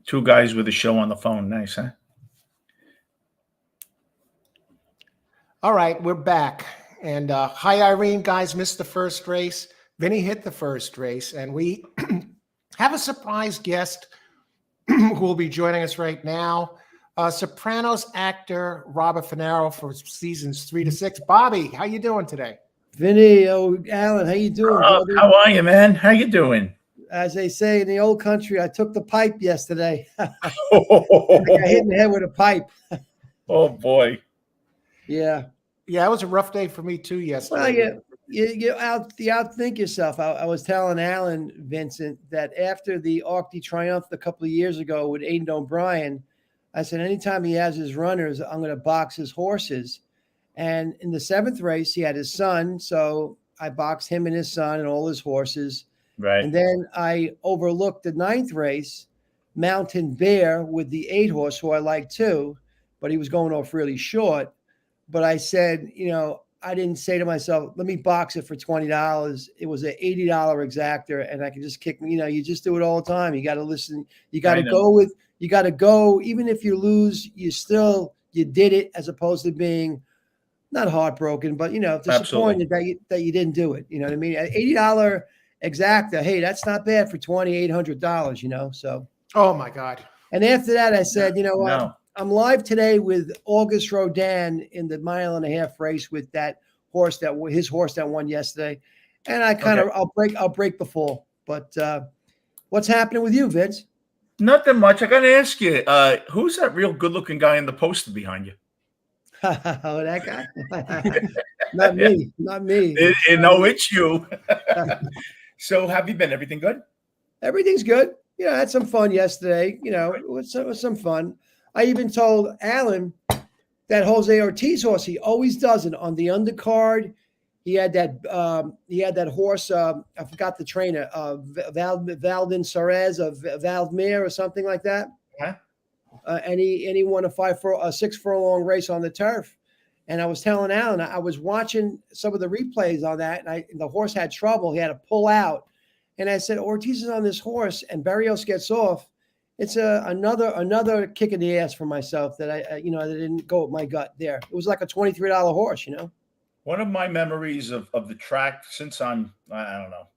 Two guys with a show on the phone. Nice, huh? All right, we're back. And hi, Irene. Guys, missed the first race. Vinnie hit the first race, and we have a surprise guest who will be joining us right now. Sopranos actor Robert Fararo for seasons 3 to 6. Bobby, how you doing today? Vinnie, Alan, how you doing, brother? How are you, man? How you doing? As they say in the old country, I took the pipe yesterday. I got hit in the head with a pipe. Oh boy. Yeah. Yeah, it was a rough day for me too yesterday. Well, you outthink yourself. I was telling Alan, Vincent, that after the Arc de Triomphe a couple of years ago with Aidan O'Brien, I said anytime he has his runners, I'm going to box his horses. And in the 7th race, he had his son, so I boxed him and his son and all his horses. Right. And then I overlooked the 9th race, Mountain Bear with the 8 horse, who I like too, but he was going off really short. But I said, I didn't say to myself, let me box it for $20. It was an $80 exactor, and I could just kick, you just do it all the time. You got to listen. You got to go, even if you lose, you did it, as opposed to being not heartbroken, but, disappointed that you didn't do it. You know what I mean? An $80 exacta, hey, that's not bad for $2,800, so. Oh my God. And after that, I said, what? No. I'm live today with August Rodin in the 1.5-mile race with that horse his horse that won yesterday. And I I'll break the fall. But what's happening with you, Vince? Nothing much. I got to ask you, who's that real good-looking guy in the poster behind you? Oh, that guy? Not me. Not me. No, it's you. So, have you been? Everything good? Everything's good. I had some fun yesterday. It was some fun. I even told Alan that Jose Ortiz horse, he always does it on the undercard. He had that horse. I forgot the trainer, Valdin Sarez of Valdemere or something like that. Huh? And he won a 6 furlong race on the turf. And I was telling Alan, I was watching some of the replays on that, and the horse had trouble. He had to pull out. And I said, Ortiz is on this horse, and Barrios gets off. It's another kick in the ass for myself that I didn't go with my gut there. It was like a $23 horse, One of my memories of the track since I don't know,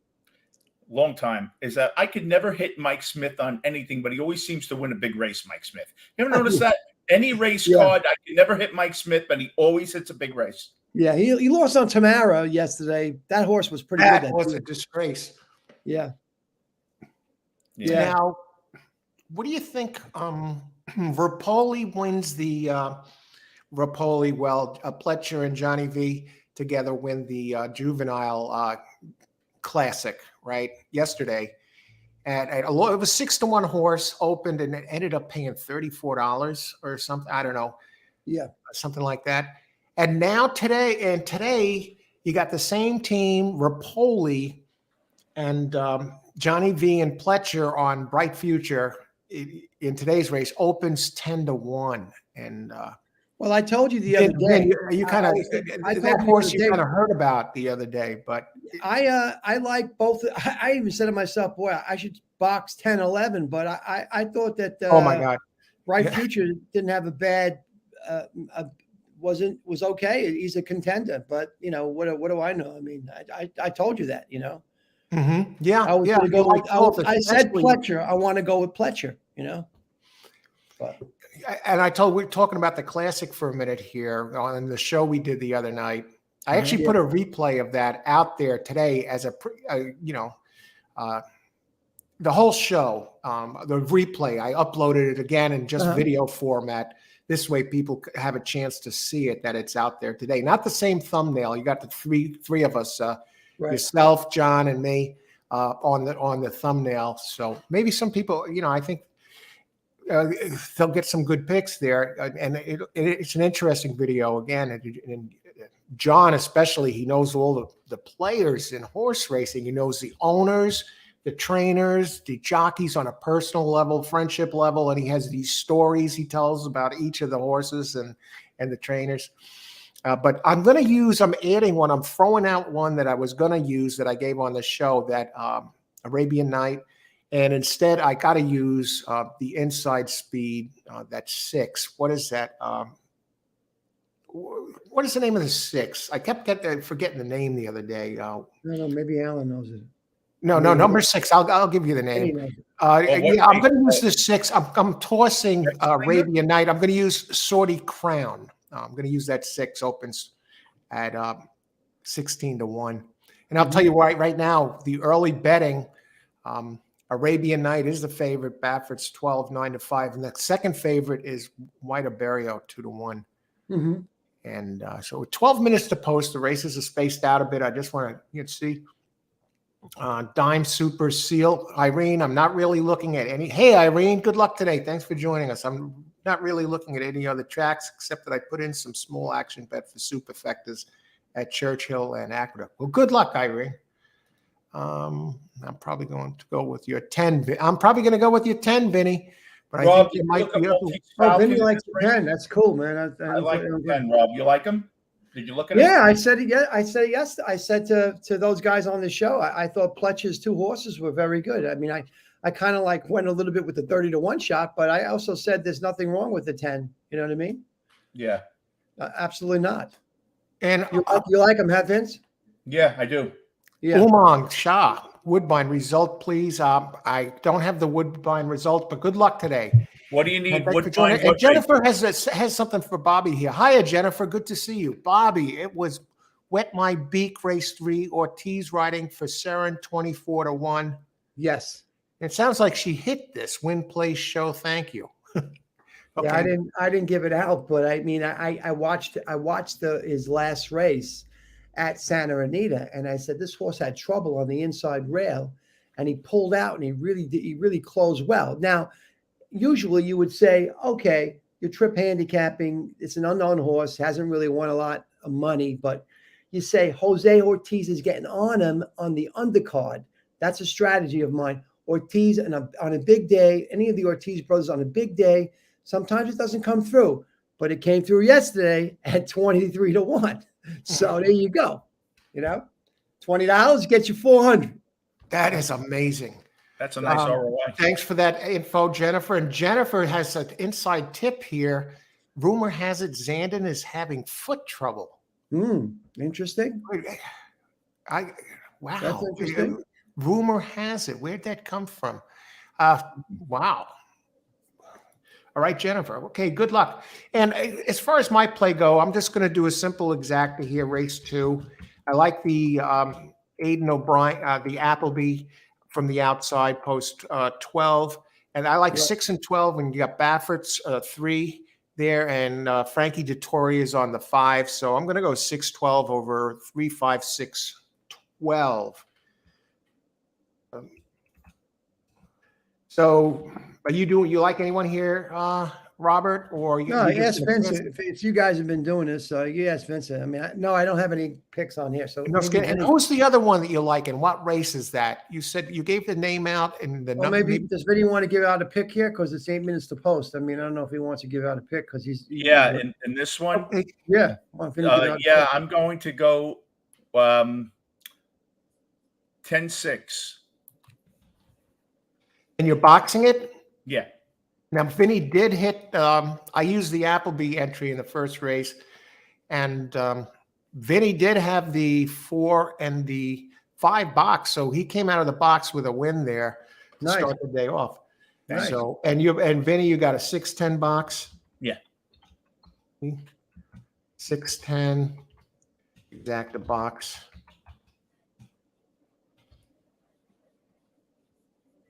long time, is that I could never hit Mike Smith on anything, but he always seems to win a big race, Mike Smith. You ever notice that? Any race card, I could never hit Mike Smith, but he always hits a big race. Yeah, he lost on Tamara yesterday. That horse was pretty good. That was a disgrace. Yeah. Now, what do you think? Rapoli wins the Rapoli. Well, Pletcher and Johnny V together win the juvenile classic, right? Yesterday, and it was 6-1 horse opened, and it ended up paying $34 or something. I don't know. Yeah, something like that. And now today you got the same team, Rapoli and Johnny V and Pletcher on Bright Future in today's race opens 10-1. And well, I told you the other day. You kind of that horse you kind of heard about the other day, but I like both. I even said to myself, boy, I should box 10, 11, but I thought that Oh my God. Bright Yeah. Future didn't have a bad was okay. He's a contender, but what do I know? I mean, I told you that, Yeah, I was yeah. going to You go like with both, I said especially. Pletcher. I want to go with Pletcher, But And we're talking about the classic for a minute here on the show we did the other night. I actually Yeah. put a replay of that out there today as the whole show, the replay. I uploaded it again in just video format. This way people have a chance to see it, that it's out there today. Not the same thumbnail. You got the three of us, Right. yourself, John, and me on the thumbnail. So maybe some people, I think they'll get some good picks there. And it's an interesting video again. And John, especially, he knows all the players in horse racing. He knows the owners, the trainers, the jockeys on a personal level, friendship level, and he has these stories he tells about each of the horses and the trainers. But I'm adding one. I'm throwing out one that I was going to use that I gave on the show, that Arabian Night. And instead, I got to use the inside speed. That's 6. What is that? What is the name of the 6? I kept forgetting the name the other day. No, maybe Alan knows it. No, number 6. I'll give you the name. Yeah, I'm going to use the 6. I'm tossing Arabian Night. I'm going to use Swordy Crown. I'm going to use that 6. Opens at 16-1. And I'll tell you right now, the early betting. Arabian Night is the favorite. Baffert's 12, 9-5. And the second favorite is White Barrio, 2-1. Mm-hmm. And so with 12 minutes to post, the races are spaced out a bit. I just want to see. Dime Super Seal. Irene, I'm not really looking at any. Hey, Irene, good luck today. Thanks for joining us. I'm not really looking at any other tracks, except that I put in some small action bet for Superfectors at Churchill and Aqueduct. Well, good luck, Irene. I'm probably going to go with your 10. I'm probably going to go with your 10, Vinny. But Rob, I think you might be. Vinny likes 10. That's cool, man. I like 10, Rob. You like him? Did you look at it? Yeah, I said yes. I said to those guys on the show, I thought Pletcher's 2 horses were very good. I mean, I kind of went a little bit with the 30-1 shot, but I also said there's nothing wrong with the 10. You know what I mean? Yeah. Absolutely not. And you like him, have Vince? Yeah, I do. Yeah. Umang Shah, Woodbine result, please. I don't have the Woodbine result, but good luck today. What do you need? And Jennifer has something for Bobby here. Hiya, Jennifer. Good to see you. Bobby, it was Wet My Beak, race 3, Ortiz riding for Seren, 24-1. Yes. It sounds like she hit this win place show. Thank you. Okay. Yeah, I didn't give it out, but I mean, I watched his last race at Santa Anita, and I said this horse had trouble on the inside rail, and he pulled out, and he really closed well. Now, usually you would say, okay, your trip handicapping, it's an unknown horse, hasn't really won a lot of money, but you say Jose Ortiz is getting on him on the undercard. That's a strategy of mine. Ortiz on a big day, any of the Ortiz brothers on a big day, sometimes it doesn't come through, but it came through yesterday at 23-1. So there you go. $20 gets you 400. That is amazing. That's a nice ROI. Thanks for that info, Jennifer. And Jennifer has an inside tip here. Rumor has it Zandon is having foot trouble. Interesting. Wow. That's interesting. Rumor has it. Where'd that come from? Wow. All right, Jennifer. Okay, good luck. And as far as my play go, I'm just going to do a simple exacta here, race 2. I like the Aiden O'Brien, the Appleby from the outside, post 12. And I like 6 and 12, and you got Baffert's 3 there, and Frankie Dettori is on the 5. So I'm going to go 6-12 over 3, 5, 6, 12. So are you like anyone here, Robert? Or no, ask Vincent. If you guys have been doing this, you ask Vincent. I mean, no, I don't have any picks on here. So and who's the other one that you like, and what race is that? You said you gave the name out and the number. Maybe does Vinnie want to give out a pick here because it's 8 minutes to post? I mean, I don't know if he wants to give out a pick because he's in this one. Okay. Yeah, I'm going to go 10-6. And you're boxing it? Yeah. Now, Vinny did hit, I used the Appleby entry in the first race, and Vinny did have the 4 and the 5 box, so he came out of the box with a win there to Nice. start the day off. Nice. So, and Vinny, you got a 610 box? Yeah. 610, exacta box.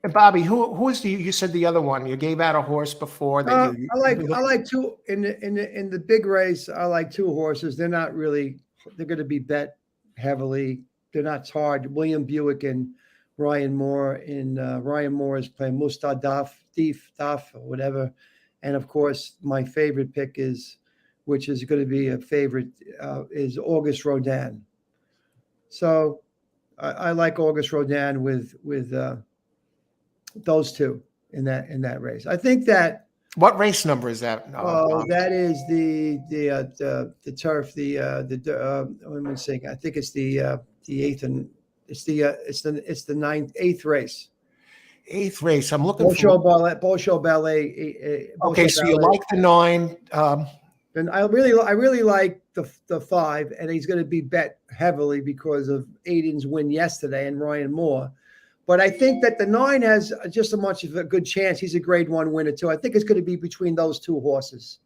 And Bobby, who is you said the other one? You gave out a horse before that you I like two in the big race. I like 2 horses. They're not really. They're going to be bet heavily. They're not hard. William Buick and Ryan Moore. And Ryan Moore is playing Mustadaf, Daf, or whatever. And of course, my favorite pick is, which is going to be a favorite, is August Rodin. So I like August Rodin with those 2 in that race. I think that. What race number is that? That is the turf. Let me see. I think it's the 8th, and it's the 8th race. 8th race. I'm looking Bolshoi Ballet. Okay, so you like the 9. And I really like the 5, and he's going to be bet heavily because of Aiden's win yesterday and Ryan Moore. But I think that the 9 has just as much of a good chance. He's a grade 1 winner too. I think it's going to be between those 2 horses.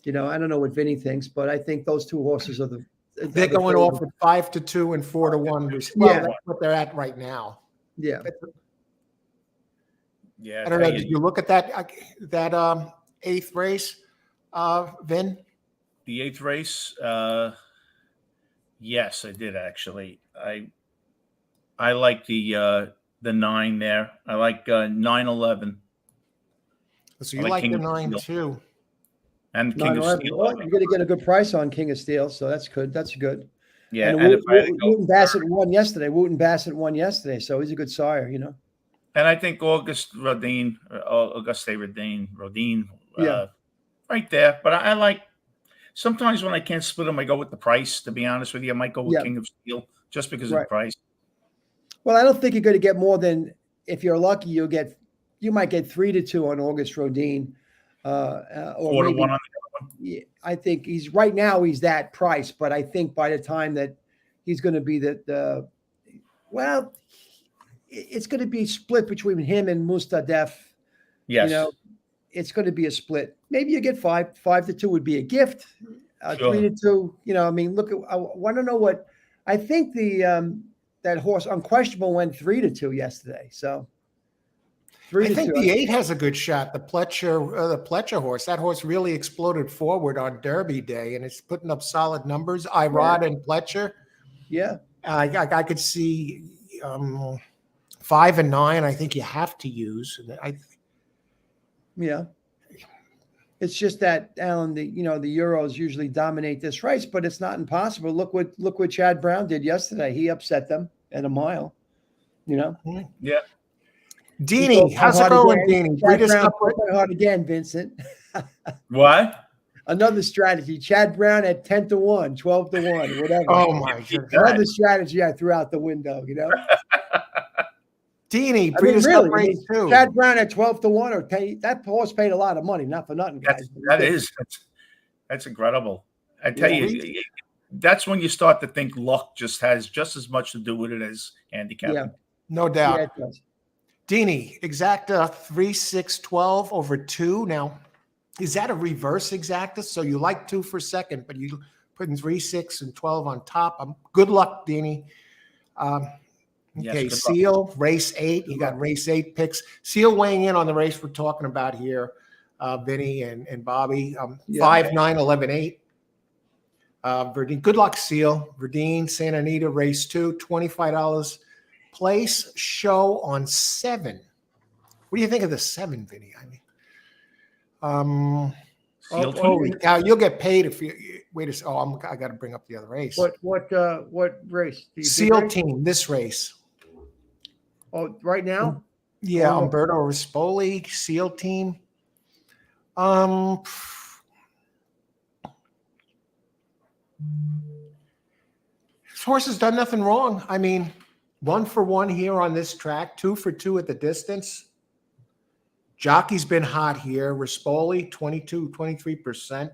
I don't know what Vinny thinks, but I think those 2 horses are they're going off at 5-2 and 4-1. Well, Yeah. that's what they're at right now. Yeah. Yeah. I don't know. Did you look at that 8th race, Vin? The 8th race? Yes, I did actually. I like the 9 there. I like 9-11. So you like the 9 too. And King of Steel. Well, you're going to get a good price on King of Steel, so that's good. That's good. Yeah, and if I had to go Wooten Bassett won yesterday, so he's a good sire, And I think Auguste Rodin, right there. But I like, sometimes when I can't split them, I go with the price. To be honest with you, I might go with King of Steel just because of the price. Well, I don't think you're going to get more than, if you're lucky, you might get 3-2 on August Rodin, or 4-1 on the other one. Yeah, I think he's right now he's that price, but I think by the time that he's going to be it's going to be split between him and Mustadef. Yes. It's going to be a split. Maybe you get 5-2 would be a gift. 3-2, look, I want to know what I think that horse Unquestionable went 3-2 yesterday. So 3-2. I think the 8 has a good shot. The Pletcher horse. That horse really exploded forward on Derby Day, and it's putting up solid numbers. Irod and Pletcher. Yeah, I could see 5 and 9. I think you have to use. Yeah. It's just that, Alan, the Euros usually dominate this race, but it's not impossible. Look what Chad Brown did yesterday. He upset them at a mile. Yeah. Deanie, how's it going, Deanie? Chad Brown put hard again, Vincent. What? Another strategy. Chad Brown at 10-1, 12-1, whatever. Oh my God! Another strategy I threw out the window. Deanie, Breeders' Cup race too. Chad Brown at 12-1 or 10. That horse paid a lot of money, not for nothing, guys. That's incredible. I tell you, that's when you start to think luck just has just as much to do with it as handicapping. Yeah. No doubt. Yeah, it does. Deanie, exacta 3-6-12 over 2. Now, is that a reverse exacta? So you like 2 for second, but you putting 3, 6, and 12 on top. Good luck, Deanie. Okay, Seal, race 8. You got race 8 picks. Seal weighing in on the race we're talking about here, Vinny and Bobby. 5, 9, 11, 8. Verdine. Good luck, Seal. Verdine, Santa Anita, race 2, $25. Place show on 7. What do you think of the 7, Vinny? Holy cow! You'll get paid if you wait a second. I got to bring up the other race. What race? Seal team. This race. Oh, right now? Yeah, Umberto Rispoli, Seal team. This horse has done nothing wrong. 1 for 1 here on this track, 2 for 2 at the distance. Jockey's been hot here. Rispoli, 22, 23%.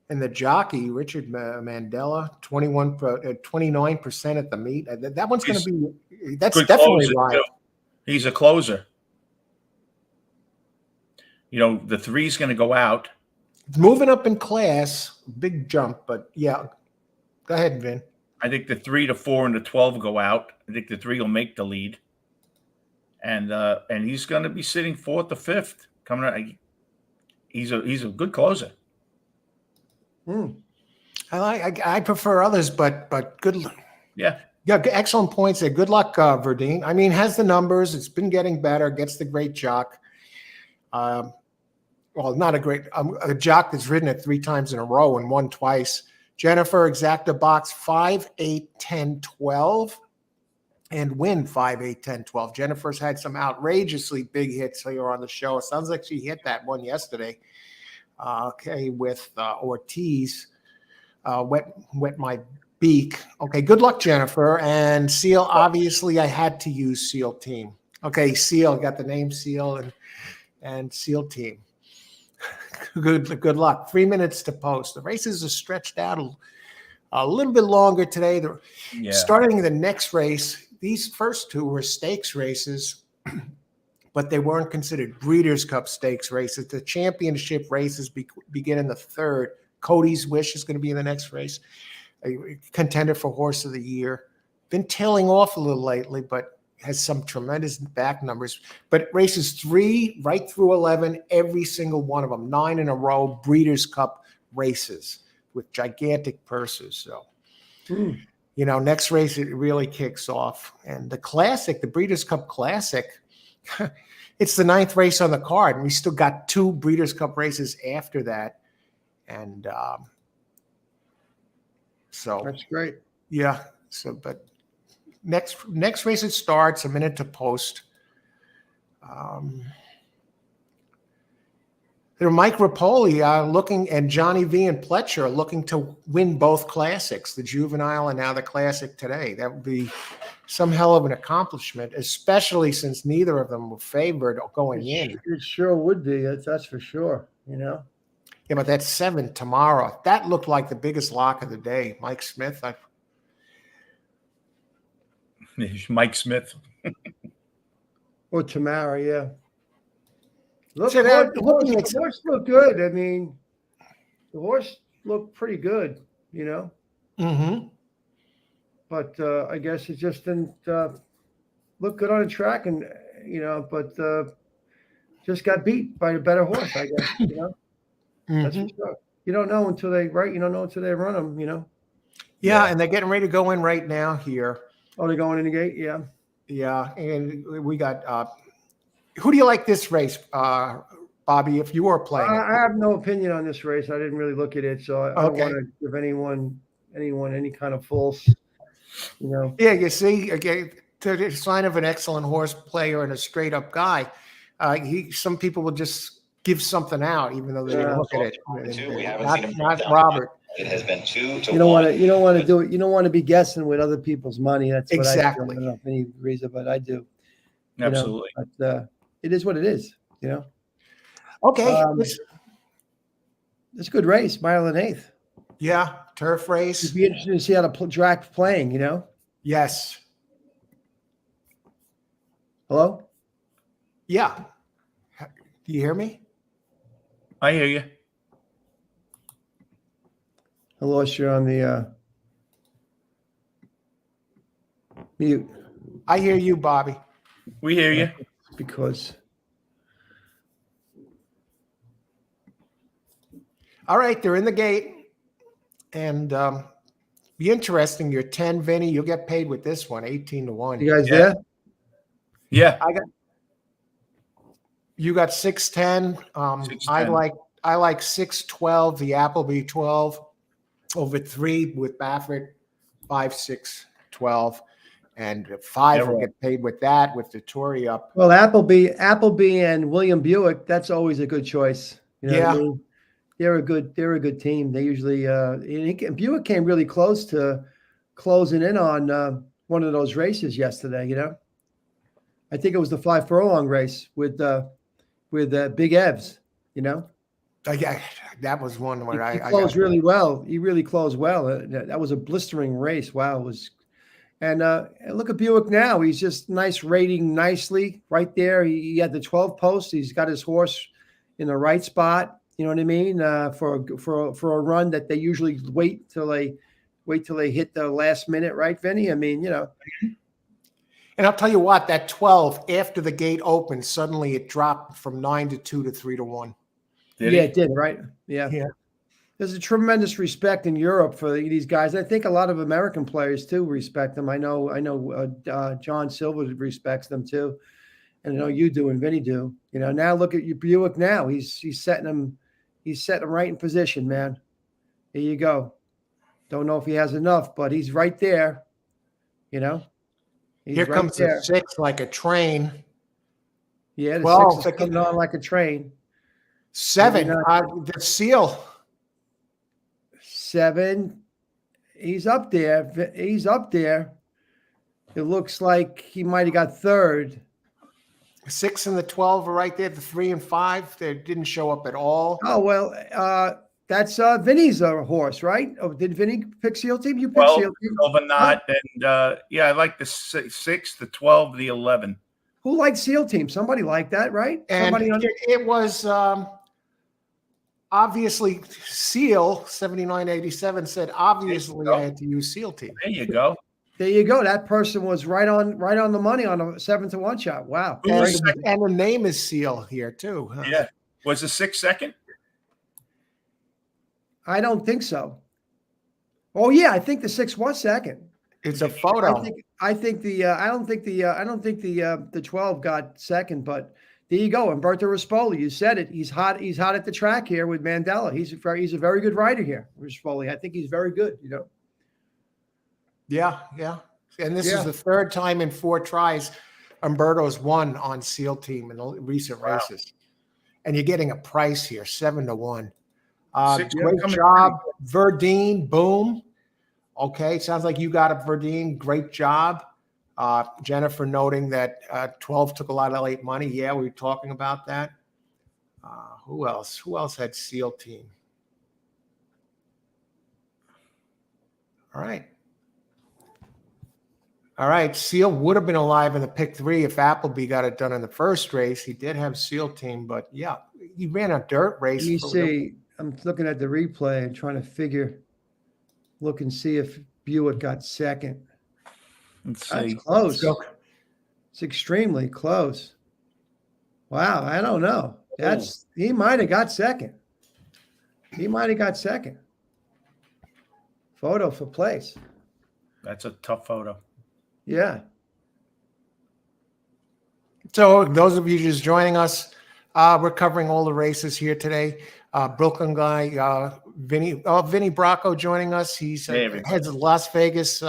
And the jockey, Richard Mandela, 29% at the meet. That one's going to be, that's Good definitely closer, right. too. He's a closer. You know, the 3's going to go out. Moving up in class, big jump, but yeah. Go ahead, Vin. I think the 3, the 4, and the 12 go out. I think the 3 will make the lead. And he's going to be sitting 4th or 5th. Coming out. He's a good closer. I prefer others, but good. Yeah. Yeah, excellent points there. Good luck, Verdine. I mean, has the numbers. It's been getting better. Gets the great jock. Well, not a great a jock that's ridden it 3 times in a row and won twice. Jennifer exacta box 5, 8, 10, 12, and win 5, 8, 10, 12. Jennifer's had some outrageously big hits here on the show. It sounds like she hit that one yesterday. Okay, with Ortiz. Wet my beak. Okay, good luck, Jennifer. And Seal, obviously I had to use Seal team. Okay, Seal, got the name Seal and Seal team. Good luck. 3 minutes to post. The races are stretched out a little bit longer today. Starting the next race, these first 2 were stakes races, but they weren't considered Breeders' Cup stakes races. The championship races begin in the 3rd. Cody's Wish is going to be in the next race, a contender for Horse of the Year. Been tailing off a little lately, but has some tremendous back numbers. But races 3 right through 11, every single one of them, 9 in a row, Breeders' Cup races with gigantic purses. So, you know, next race, it really kicks off. And the Classic, the Breeders' Cup Classic, it's the 9th race on the card. And we still got 2 Breeders' Cup races after that. And so That's great. Yeah. So, but next race it starts, a minute to post. Mike Rapoli looking, and Johnny V and Pletcher are looking to win both classics, the juvenile and now the classic today. That would be some hell of an accomplishment, especially since neither of them were favored going in. It sure would be. That's for sure. You know. Yeah, but that's 7 tomorrow. That looked like the biggest lock of the day. Mike Smith. Mike Smith. Or Tamara, yeah. Look, So the horse looked good. I mean, the horse looked pretty good, you know. Mm-hmm. But I guess it just didn't look good on the track, and you know, but just got beat by a better horse, I guess. You know, that's for sure. You don't know until they You don't know until they run them. You know. Yeah, and they're getting ready to go in right now here. Oh, they're going in the gate. Yeah. Yeah, and we got. Who do you like this race, Bobby? If you were playing, I have no opinion on this race. I didn't really look at it, so I don't want to give anyone any kind of false, you know. Yeah, you see, again, to the sign of an excellent horse player and a straight up guy. Some people will just give something out, even though they didn't look at it. We haven't seen him not Robert. It has been 2 to 1. You don't want to do it. You don't want to be guessing with other people's money. That's what Exactly. I don't know if any reason, but I do. Absolutely. You know, but it is what it is. You know. Okay. It's a good race, mile and eighth. Yeah, turf race. It'd be interesting to see how the track playing. You know. Yes. Hello. Yeah. Do you hear me? I hear you. I lost you on the mute. I hear you, Bobby. We hear you. Because. All right, they're in the gate. And be interesting. You're 10, Vinnie. You'll get paid with this one, 18 to 1. You guys there? Yeah. You got 610. 610. I like 612, the Appleby 12 over 3 with Baffert, 5, 6, 12. And 5 will get paid with that, with the Tory up. Well, Appleby and William Buick, that's always a good choice. You know what I mean? They're a good team. They usually Buick came really close to closing in on one of those races yesterday, you know. I think it was the 5 furlong race with with Big Evs. You know, Yeah, that was one where he I closed got. really well. He really closed well. That was a blistering race. Wow, it was. And look at Buick now. He's just nice rating nicely right there. He had the 12 post. He's got his horse in the right spot. You know what I mean? For a run that they usually wait till they hit the last minute, right, Vinny? I mean, you know. And I'll tell you what, that 12 after the gate opened, suddenly it dropped from 9 to 2 to 3 to 1. Yeah, it did, right? Yeah. Yeah. There's a tremendous respect in Europe for these guys. I think a lot of American players too respect them. I know John Silver respects them too, and I know you do and Vinny do. You know, now look at your Buick. Now he's setting them right in position, man. Here you go. Don't know if he has enough, but he's right there. You know, he's Here right comes there. the 6 like a train. Yeah, the 12, 6 is coming on like a train. 7, Maybe the seal. 7. He's up there. He's up there. It looks like he might have got third. 6 and the 12 are right there. The 3 and 5, they didn't show up at all. Oh, well, that's Vinny's horse, right? Oh, did Vinny pick Seal Team? You picked Well, Seal Team. Silver Knot, and yeah, I like the 6, the 12, the 11. Who liked Seal Team? Somebody liked that, right? And Somebody on it was obviously Seal 7987 said obviously I had to use Seal Team. There you go. There you go. That person was right on the money on a 7-1 shot. Wow. Who was second? And the name is Seal here too. Huh? Yeah. Was the 6 second? I don't think so. Oh yeah, I think the 6 was second. It's a photo. I think the 12 got second, but there you go. Umberto Rispoli, you said it. He's hot at the track here with Mandela. He's a very good rider here, Rispoli. I think he's very good, you know. Yeah. And this is the third time in 4 tries Umberto's won on Seal Team in the recent races. And you're getting a price here, 7 to 1. Great job, Verdine. Boom. Okay, sounds like you got a Verdine. Great job. Jennifer noting that 12 took a lot of late money. Yeah, we were talking about that. Who else? Who else had Seal Team? All right. Seal would have been alive in the pick 3 if Appleby got it done in the first race. He did have Seal Team, but yeah, he ran a dirt race. You see, I'm looking at the replay and trying to look and see if Buick got second. Let's see. That's close. It's extremely close. Wow, I don't know. He might have got second. Photo for place. That's a tough photo. Yeah. So those of you just joining us, we're covering all the races here today. Brooklyn guy, Vinnie Bracco joining us. He's heads of Las Vegas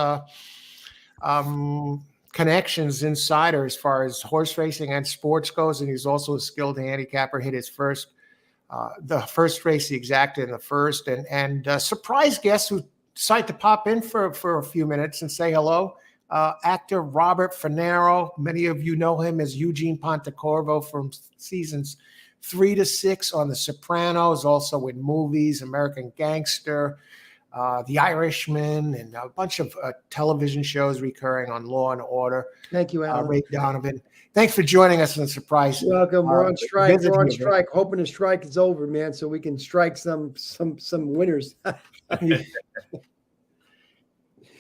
connections insider as far as horse racing and sports goes, and he's also a skilled handicapper. Hit his the first race he exacted in the first, and surprise guest who decided to pop in for a few minutes and say hello. Actor Robert Fararo. Many of you know him as Eugene Pontecorvo from seasons 3 to 6 on The Sopranos, also in movies, American Gangster, The Irishman, and a bunch of television shows recurring on Law and Order. Thank you, Alan. Ray Donovan. Thanks for joining us in the surprise. Welcome. We're on strike. Hoping the strike is over, man, so we can strike some winners.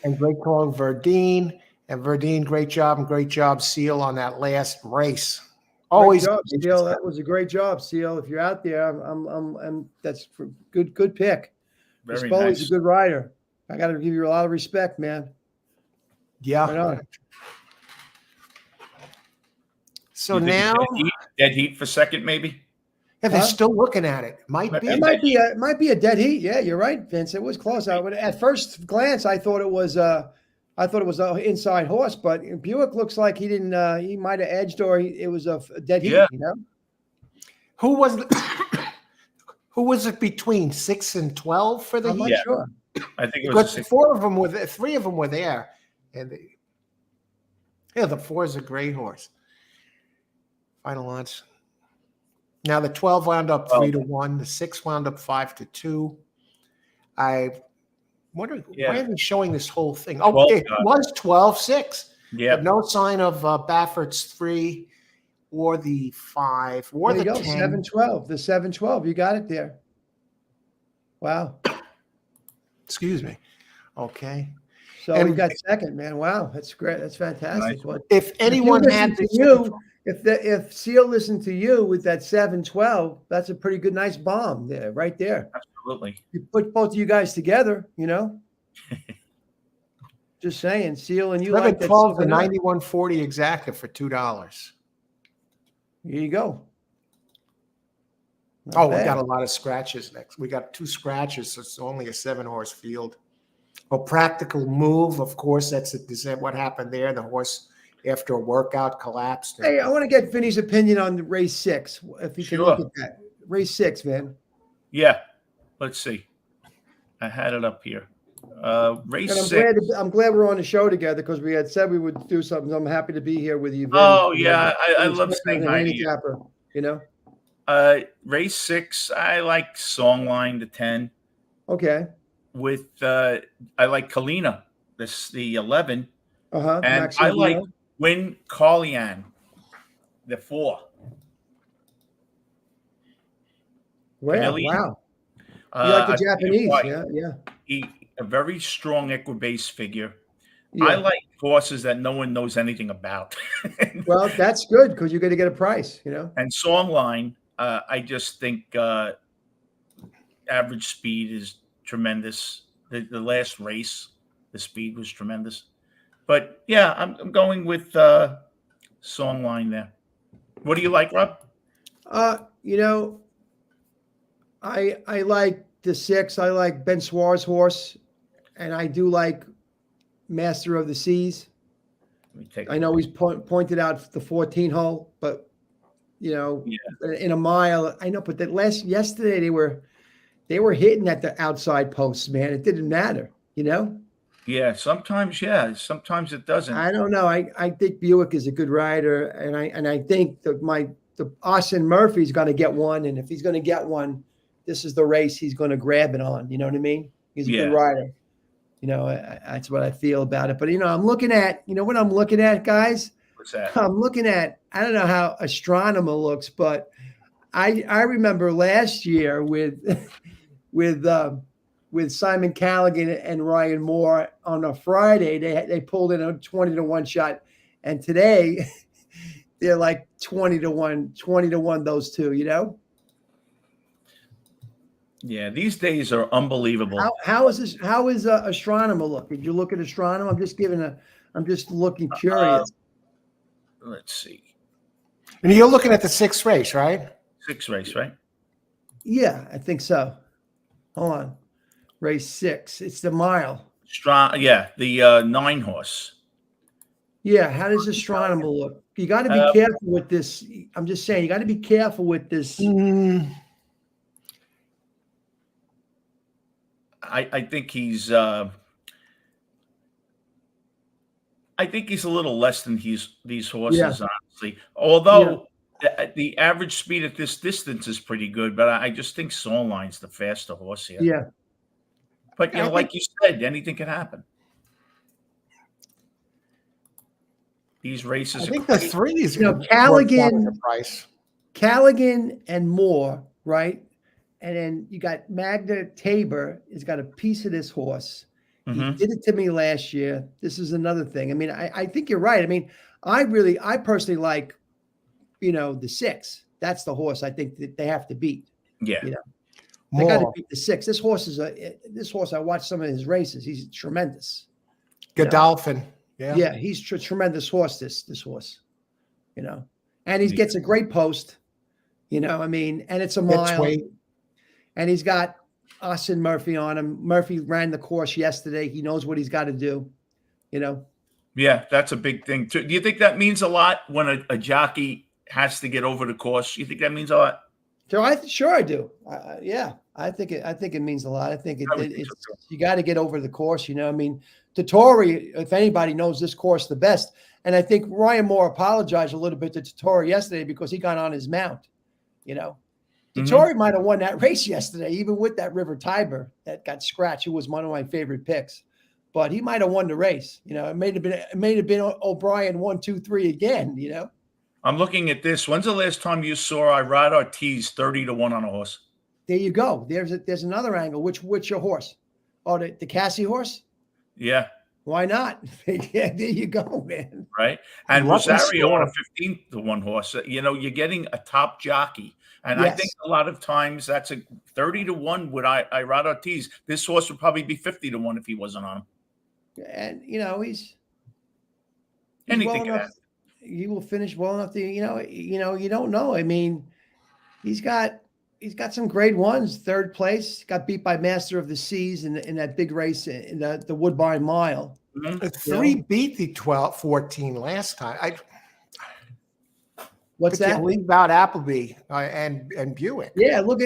And great call, Verdine. And Verdine, great job, Seal, on that last race. Always great job, Seal. That was a great job, Seal. If you're out there, I'm that's good pick. Very Spoli's nice. a good rider. I got to give you a lot of respect, man. Yeah. Right on. So now, dead heat for second, maybe. yeah, they're still looking at it. Might be. It might be a dead heat. Yeah, you're right, Vince. It was close. At first glance, I thought it was an inside horse, but Buick looks like he didn't. He might have edged, or it was a dead heat. Yeah. You know. Who was who was it between 6 and 12 for the I'm heat? not sure. I think it was Because 4 of them were there, 3 of them were there, and the 4 is a great horse. Final odds. Now the 12 wound up Oh. 3-1. The 6 wound up 5-2. I wonder why are they showing this whole thing? Oh, 12 it was 12-6. Yeah. But no sign of Baffert's 3 or the 5 or There you the go. 10. 7-12. The 7-12. You got it there. Wow. Excuse me. Okay. So And- we got second, man. Wow, that's great. That's fantastic. Nice. Well, If anyone had to this you, if Seal listened to you with that 7-12, that's a pretty good, nice bomb there, right there. Absolutely. You put both of you guys together, Just saying, Seal and you like that 12 to 7-up. 91.40 exacta for $2. Here you go. Not Oh, we bad. got a lot of scratches next. We got 2 scratches, so it's only a 7-horse field. Well, practical move, of course, that's what happened there. The horse, after a workout, collapsed. Hey, I want to get Vinnie's opinion on race 6. If you can look at that. Race 6, man. Yeah. Let's see. I had it up here. Race And 6. I'm glad we're on the show together because we had said we would do something. I'm happy to be here with you, Vinny. Oh, yeah. I love saying hi to you. Handicapper, Race 6, I like Songline, the 10. Okay. With I like Kalina, the 11. Uh-huh. And Maxine I like Dino. Win Carlian, the 4. Wow. Chameleon. Wow. You like the I think Japanese, why. yeah. A very strong equibase figure. Yeah. I like horses that no one knows anything about. Well, that's good because you're going to get a price, And Songline, I just think average speed is tremendous. The last race, the speed was tremendous. But yeah, I'm going with Songline there. What do you like, Rob? I like the 6. I like Ben Suar's horse, and I do like Master of the Seas. I know he's pointed out the 14 hole, but in a mile, I know. But yesterday they were hitting at the outside posts, man. It didn't matter, Yeah, sometimes it doesn't. I don't know. I think Buick is a good rider, and I think the Austin Murphy's going to get one, and if he's going to get one, this is the race he's going to grab it on. You know what I mean? He's a good rider. That's what I feel about it. But I'm looking at, what I'm looking at, guys. What's that? I'm looking at. I don't know how Astronomer looks, but I remember last year with Simon Callaghan and Ryan Moore on a Friday, they pulled in a 20-1 shot, and today they're like 20-1, those two. Yeah, these days are unbelievable. How is this? How is Astronomer look? Did you look at Astronomer? I'm just looking curious. Let's see. And you're looking at the 6th race, right? 6 race, right? Yeah, I think so. Hold on. Race 6. It's the mile. Strong, yeah, the 9 horse. Yeah, how does Astronomer look? You got to be careful with this. I'm just saying, you got to be careful with this. I think he's a little less than these horses, honestly. Although the average speed at this distance is pretty good, but I just think Songline's the faster horse here. Yeah. But like you said, anything can happen. These races. I think the 3 is Callaghan and Moore, right? And then you got Magna Tabor has got a piece of this horse. He did it to me last year. This is another thing. I mean, I think you're right. I mean, I personally like, the 6. That's the horse I think that they have to beat. Yeah. They got to beat the 6. This horse I watched some of his races. He's tremendous. Godolphin. Yeah. Yeah, he's a tremendous horse, this horse. And he gets a great post. I mean, and it's a mile. And he's got Austin Murphy on him. Murphy ran the course yesterday. He knows what he's got to do, Yeah, that's a big thing too. Do you think that means a lot when a jockey has to get over the course? You think that means a lot? Sure I do. Yeah, I think it means a lot. I think it's you got to get over the course. I mean, Tottori, if anybody knows this course the best, and I think Ryan Moore apologized a little bit to Tottori yesterday because he got on his mount. You know, Mhm. Dettori might have won that race yesterday, even with that River Tiber that got scratched, who was one of my favorite picks. But he might have won the race. You know, it may have been O'Brien 1, 2, 3 again. You know, I'm looking at this. When's the last time you saw Irad Ortiz 30-1 on a horse? there you go. There's another angle. Which your horse? Oh, the Cassie horse. Yeah, Why not? Yeah, there you go, man. right. And Lucky Rosario on a score. 15-1 horse. You know, you're getting a top jockey, and I think Yes. a lot of times that's a 30-1 with Irad Ortiz. This horse would probably be 50-1 if he wasn't on him. And you know he's Anything well can enough. happen. He will finish well enough to you don't know. I mean, he's got some grade ones. Third place, got beat by Master of the Seas in that big race in the Woodbine Mile. Mhm. 3 beat the 14 last time. What's But you that? leave out Appleby and Buick. Yeah, I With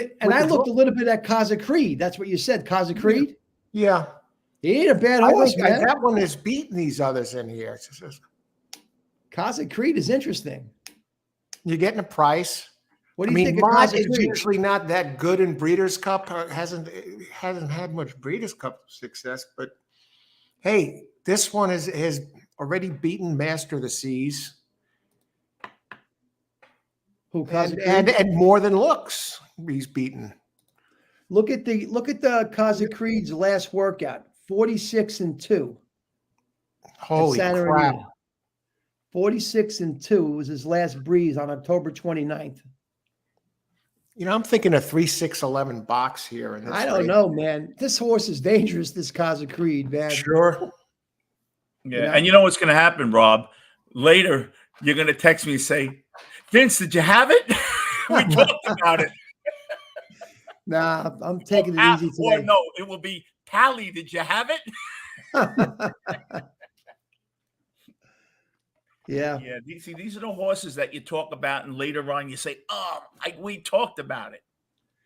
looked the a little bit at Kaza Creed. That's what you said, Kaza Creed. Yeah. He ain't a bad I horse, think man. that one is beating these others in here. Kaza Creed is interesting. You're getting a price. What I do you mean, think of Mott Kaza is Creed? usually not that good in Breeders' Cup. Hasn't had much Breeders' Cup success. But hey, this one has already beaten Master of the Seas Who Kaza and Creed? more than looks. He's beaten. Look at the Kaza Creed's last workout, 46-2. Holy Santa crap! Anita. 46-2 was his last breeze on October 29th. You know, I'm thinking a 3-6-11 box here. In this I don't race. know, man. This horse is dangerous, this Kaza Creed, man. Sure. Yeah, You know? and you know what's going to happen, Rob? Later, you're going to text me and say, "Vince, did you have it? We talked about it." Nah, I'm taking it easy Or today. no, it will be Pally. Did you have it? Yeah. Yeah, these are the horses that you talk about, and later on you say, we talked about it.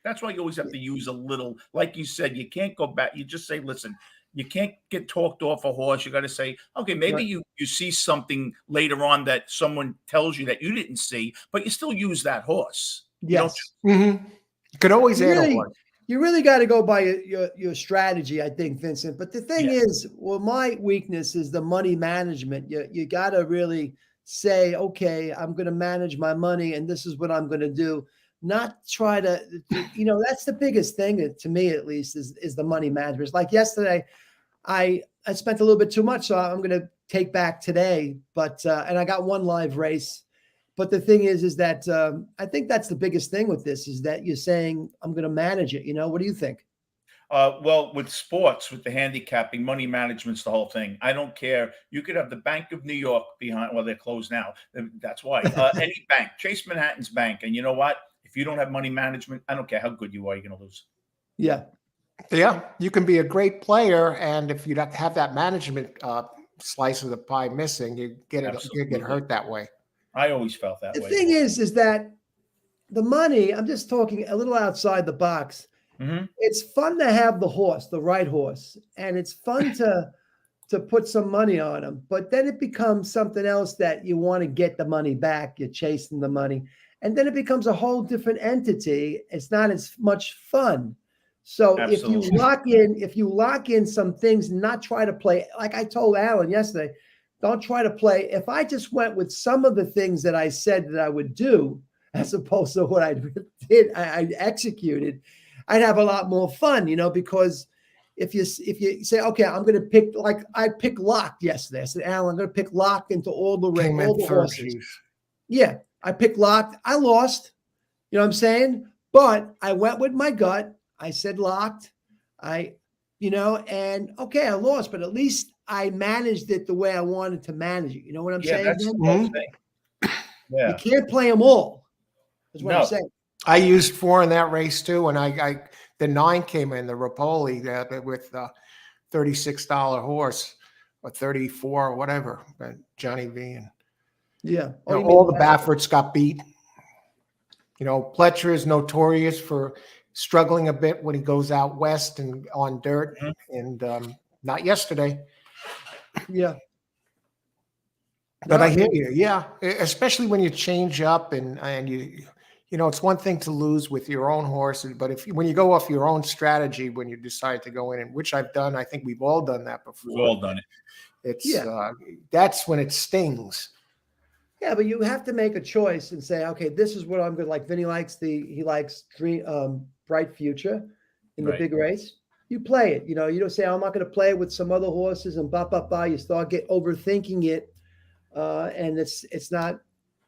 That's why you always have to use a little, like you said, you can't go back. You just say, listen, you can't get talked off a horse. You got to say, okay, maybe Right. you see something later on that someone tells you that you didn't see, but you still use that horse. You don't Yes. Mm-hmm. You could always You add a really, horse. you really got to go by your strategy, I think, Vincent. But the thing Yeah. is, well, my weakness is the money management. You got to really say, okay, I'm going to manage my money, and this is what I'm going to do. Not try to, that's the biggest thing to me, at least, is the money management. It's like yesterday, I spent a little bit too much, so I'm going to take back today. But and I got one live race. But the thing is that I think that's the biggest thing with this is that you're saying I'm going to manage it. What do you think? Well, with sports, with the handicapping, money management's the whole thing. I don't care. You could have the Bank of New York behind. Well, they're closed now. That's why. Any bank, Chase Manhattan's bank, and you know what? If you don't have money management, I don't care how good you are, you're going to lose. Yeah. Yeah, you can be a great player, and if you don't have that management slice of the pie missing, you get hurt that way. I always felt that The way. thing is that the money, I'm just talking a little outside the box. Mm-hmm. It's fun to have the horse, the right horse, and it's fun to put some money on him. But then it becomes something else that you want to get the money back. You're chasing the money, and then it becomes a whole different entity. It's not as much fun. So Absolutely. if you lock in some things, not try to play like I told Alan yesterday. Don't try to play. If I just went with some of the things that I said that I would do, as opposed to what I did, I executed, I'd have a lot more fun, because if you say, okay, I'm going to pick, like I picked locked yesterday. I said, Alan, I'm going to pick locked into all the horses. Yeah, I picked locked. I lost. You know what I'm saying? But I went with my gut. I said locked. And okay, I lost, but at least I managed it the way I wanted to manage it. You know what I'm saying? That's the whole thing. Yeah. You can't play them all. That's what I'm saying. I used 4 in that race too, and the 9 came in the Rapoli with the $36 horse or 34 or whatever. Johnny V and Yeah, all the Baffords got beat. Pletcher is notorious for struggling a bit when he goes out west and on dirt, and not yesterday. Yeah. But I hear you. Yeah. Especially when you change up and It's one thing to lose with your own horses, but when you go off your own strategy, when you decide to go in, and which I've done, I think we've all done that before. We've all done it. It's that's when it stings. Yeah, but you have to make a choice and say, okay, this is what I'm good. Like Vinnie likes Bright Future in the big race. You play it. You don't say, I'm not going to play it with some other horses and blah, blah, blah. You start overthinking it. And it's not,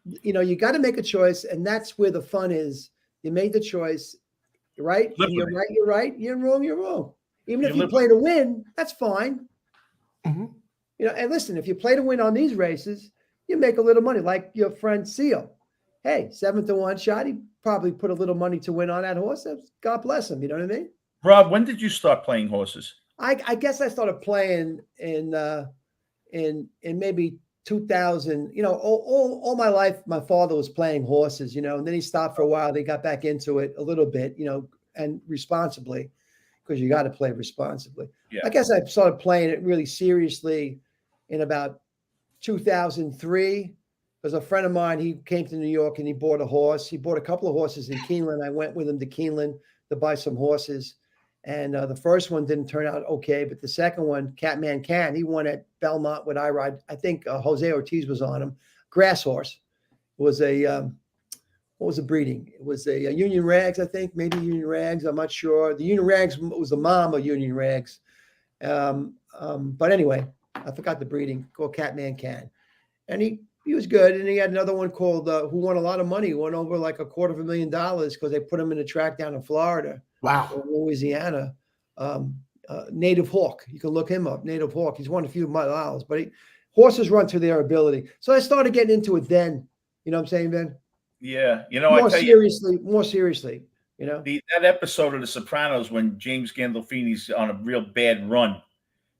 you got to make a choice. And that's where the fun is. You made the choice, right? And you're right, you're right. You're wrong, you're wrong. Even if you play to win, that's fine. Mm-hmm. And listen, if you play to win on these races, you make a little money, like your friend Seal. Hey, 7-1 shot. He probably put a little money to win on that horse. God bless him. You know what I mean? Rob, when did you start playing horses? I guess I started playing in maybe 2000. All my life, my father was playing horses. And then he stopped for a while. They got back into it a little bit. And responsibly, because you got to play responsibly. Yeah. I guess I started playing it really seriously in about 2003. Because a friend of mine, he came to New York and he bought a horse. He bought a couple of horses in Keeneland. I went with him to Keeneland to buy some horses. And the first one didn't turn out okay, but the second one, Catman Can, he won at Belmont with I Ride. I think Jose Ortiz was on him. Grass horse. It was what was the breeding? It was a Union Rags, I think, maybe Union Rags. I'm not sure. The Union Rags was the mom of Union Rags. But anyway, I forgot the breeding, called Catman Can. And he was good. And he had another one called, who won a lot of money, won over like $250,000 because they put him in a track down in Florida. Wow. Or Louisiana. Native Hawk. You can look him up. Native Hawk. He's won a few miles, but horses run to their ability. So I started getting into it then. You know what I'm saying, Ben? Yeah. More seriously. That episode of The Sopranos when James Gandolfini's on a real bad run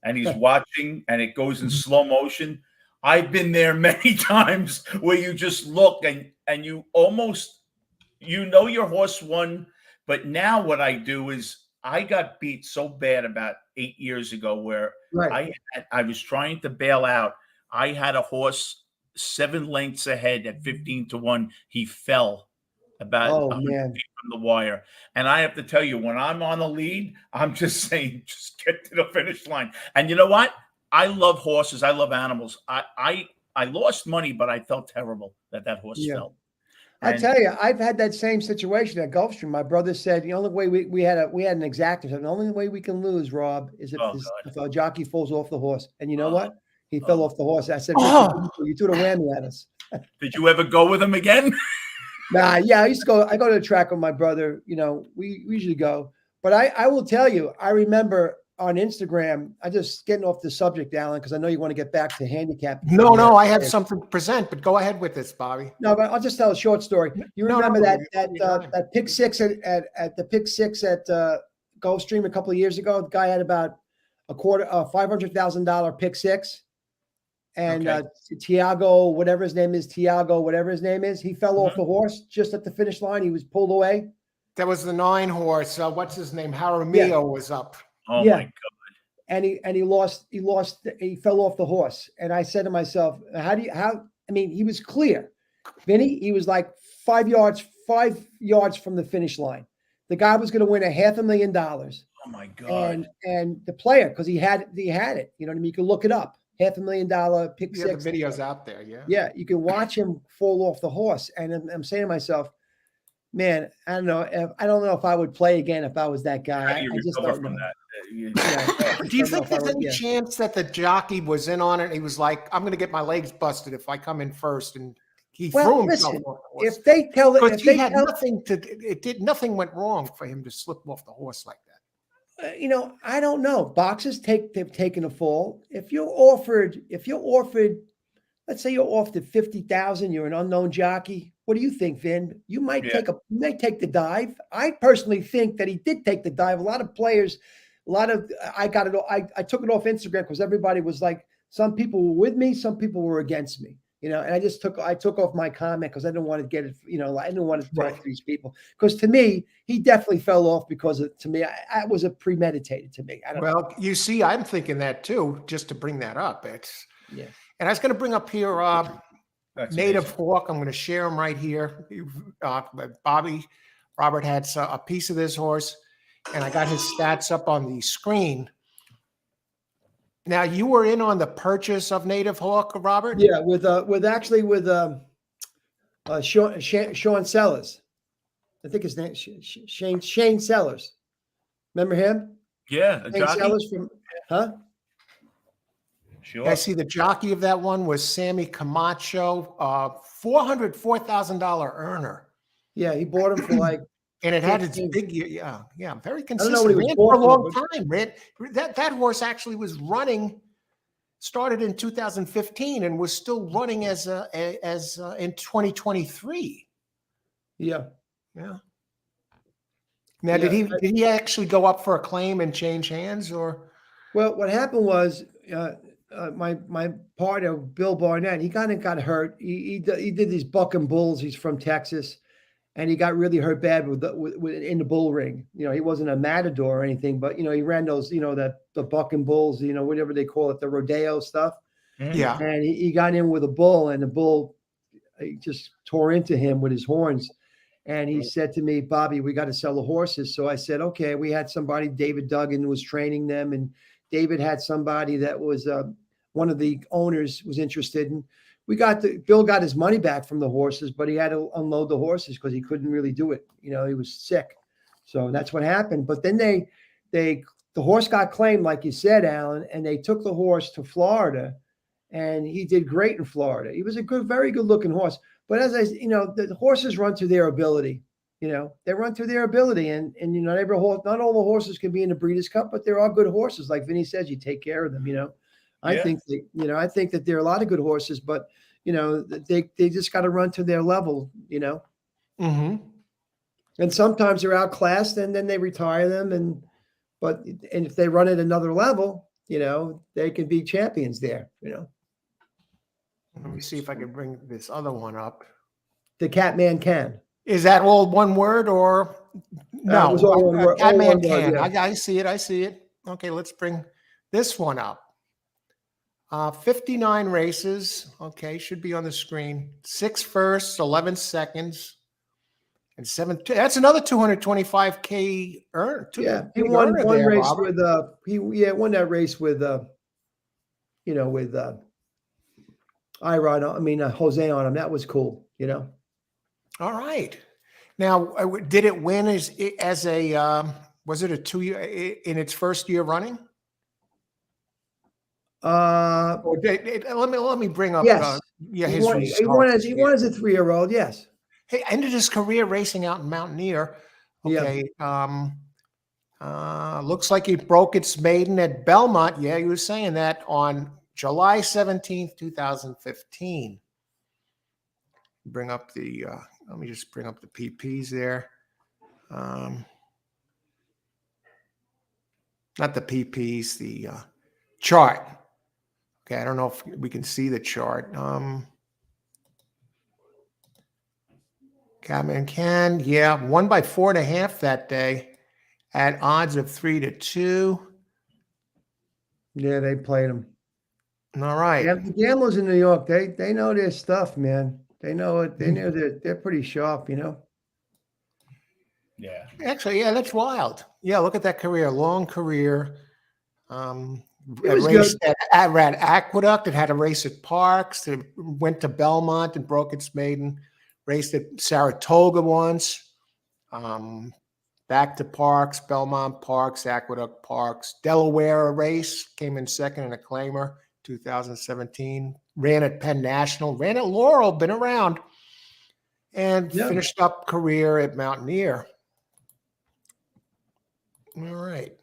and he's watching and it goes in slow motion. I've been there many times where you just look and you almost, your horse won. But now what I do is I got beat so bad about 8 years ago where I was trying to bail out. I had a horse 7 lengths ahead at 15-1. He fell about 100 feet from the wire. And I have to tell you, when I'm on the lead, I'm just saying, just get to the finish line. And you know what? I love horses. I love animals. I lost money, but I felt terrible that horse fell. I tell you, I've had that same situation at Gulfstream. My brother said the only way we had an exactor. The only way we can lose, Rob, is if a jockey falls off the horse. And you know what? He fell off the horse. I said, you threw the whammy at us. Did you ever go with him again? Nah, yeah, I used to go. I go to the track with my brother. We usually go. But I will tell you, I remember on Instagram, I just getting off the subject, Alan, because I know you want to get back to handicapping. No, I have something to present, but go ahead with this, Bobby. No, but I'll just tell a short story. You remember that pick six at the pick six at Gulfstream a couple of years ago? The guy had about $500,000 pick six, and Tiago, whatever his name is, he fell off the horse just at the finish line. He was pulled away. That was the 9 horse. What's his name? Jaramillo was up. Oh my God. And he fell off the horse. And I said to myself, he was clear. Vinnie, he was like 5 yards from the finish line. The guy was going to win $500,000. Oh my God. And the player, because he had it, you know what I mean? You can look it up. $500,000 pick six. The video's out there. Yeah. You can watch him fall off the horse. And I'm saying to myself, man, I don't know if I would play again if I was that guy. How do you recover from that? Do you think there's any chance that the jockey was in on it? He was like, "I'm going to get my legs busted if I come in first," and he threw himself off the horse. If they tell it, because he had nothing went wrong for him to slip off the horse like that. I don't know. Boxers they've taken a fall. If you're offered, let's say you're offered 50,000, you're an unknown jockey. What do you think, Vin? You might take the dive. I personally think that he did take the dive. A lot of players, I took it off Instagram because everybody was like, some people were with me, some people were against me. And I took off my comment because I didn't want to get it. I didn't want to talk to these people because to me, he definitely fell off because to me, I was a premeditated to me. I don't know. You see, I'm thinking that too, just to bring that up. And I was going to bring up here, That's Native amazing. Hawk. I'm going to share him right here. Robert had a piece of this horse, and I got his stats up on the screen. Now, you were in on the purchase of Native Hawk, Robert? Yeah, with Sean Sellers. I think his name Shane Sellers. Remember him? Yeah, a Shane jockey. Sellers from Sure. I see the jockey of that one was Sammy Camacho, $404,000 earner. Yeah, he bought him for like, And it had its 15. big, yeah, very I don't know what consistent. he was Ran for a bought long for, time. That horse actually was running, started in 2015 and was still running as in 2023. yeah. Yeah. Now, did he actually go up for a claim and change hands, or? Well, what happened was my partner Bill Barnett. He kind of got hurt. He did these buck and bulls. He's from Texas, and he got really hurt bad in the bull ring. You know, he wasn't a matador or anything, but you know, he ran those. You know, the buck and bulls. You know, whatever they call it, the rodeo stuff. Yeah. And he got in with a bull, and the bull he just tore into him with his horns. And he said to me, Bobby, we got to sell the horses. So I said, okay. We had somebody, David Duggan, was training them. And David had somebody that was one of the owners was interested. And Bill got his money back from the horses, but he had to unload the horses because he couldn't really do it. You know, he was sick. So that's what happened. But then the horse got claimed, like you said, Alan, and they took the horse to Florida. And he did great in Florida. He was a very good looking horse. But as the horses run to their ability. You know, they run to their ability, and you know, not all the horses can be in the Breeders' Cup, but there are good horses. Like Vinnie says, you take care of them. You know, I think that there are a lot of good horses, but you know, they just got to run to their level. You know, and sometimes they're outclassed, and then they retire them, and if they run at another level, you know, they can be champions there. You know. Let me see if I can bring this other one up. The Catman Can. Is that all one word or no? It was all one word. Catman Can. Yeah. I see it. I see it. Okay, let's bring this one up. 59 races. Okay, should be on the screen. 6 firsts, 11 seconds, and 7. That's another 225K earn. Yeah, he won one race Robert. Won that race with with Jose on him. That was cool, you know. All right. Now, did it win as a was it a 2-year in its first year running? Let me bring up. Yes. His results. He won as a 3-year-old. Yes. He ended his career racing out in Mountaineer. Okay. Yeah. Looks like he broke its maiden at Belmont. Yeah, he was saying that on July 17th, 2015. Bring up the, let me just bring up the PPs there. Not the PPs, the chart. Okay, I don't know if we can see the chart. Catman Can, yeah, won by 4.5 that day at odds of 3-2. Yeah, they played him. All right. Yeah, the gamblers in New York, they know their stuff, man. They know it. They know they're pretty sharp, you know. Yeah. Actually, yeah, that's wild. Yeah, look at that career, long career. It was raced good. at Aqueduct. It had a race at Parks. It went to Belmont and broke its maiden. Raced at Saratoga once. Back to Parks, Belmont, Parks, Aqueduct, Parks. Delaware a race, came in second in a claimer, 2017. Ran at Penn National, ran at Laurel, been around, and finished up career at Mountaineer. All right.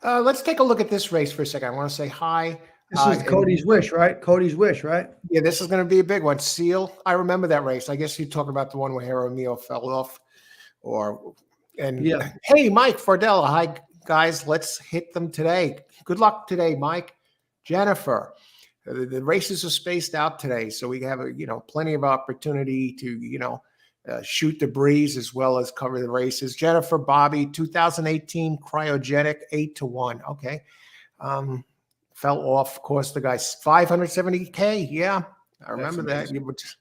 Let's take a look at this race for a second. I want to say hi. This is Cody's Wish, right? Cody's Wish, right? Yeah, this is going to be a big one. Seal. I remember that race. I guess you're talking about the one where Jaramillo fell off. Hey, Mike Fardella. Hi, guys. Let's hit them today. Good luck today, Mike. Jennifer. The races are spaced out today, so we have plenty of opportunity to shoot the breeze as well as cover the races. Jennifer, Bobby, 2018 cryogenic 8-1. Okay. fell off. Of course, the guy's 570K. Yeah, I remember that. amazing. You would just,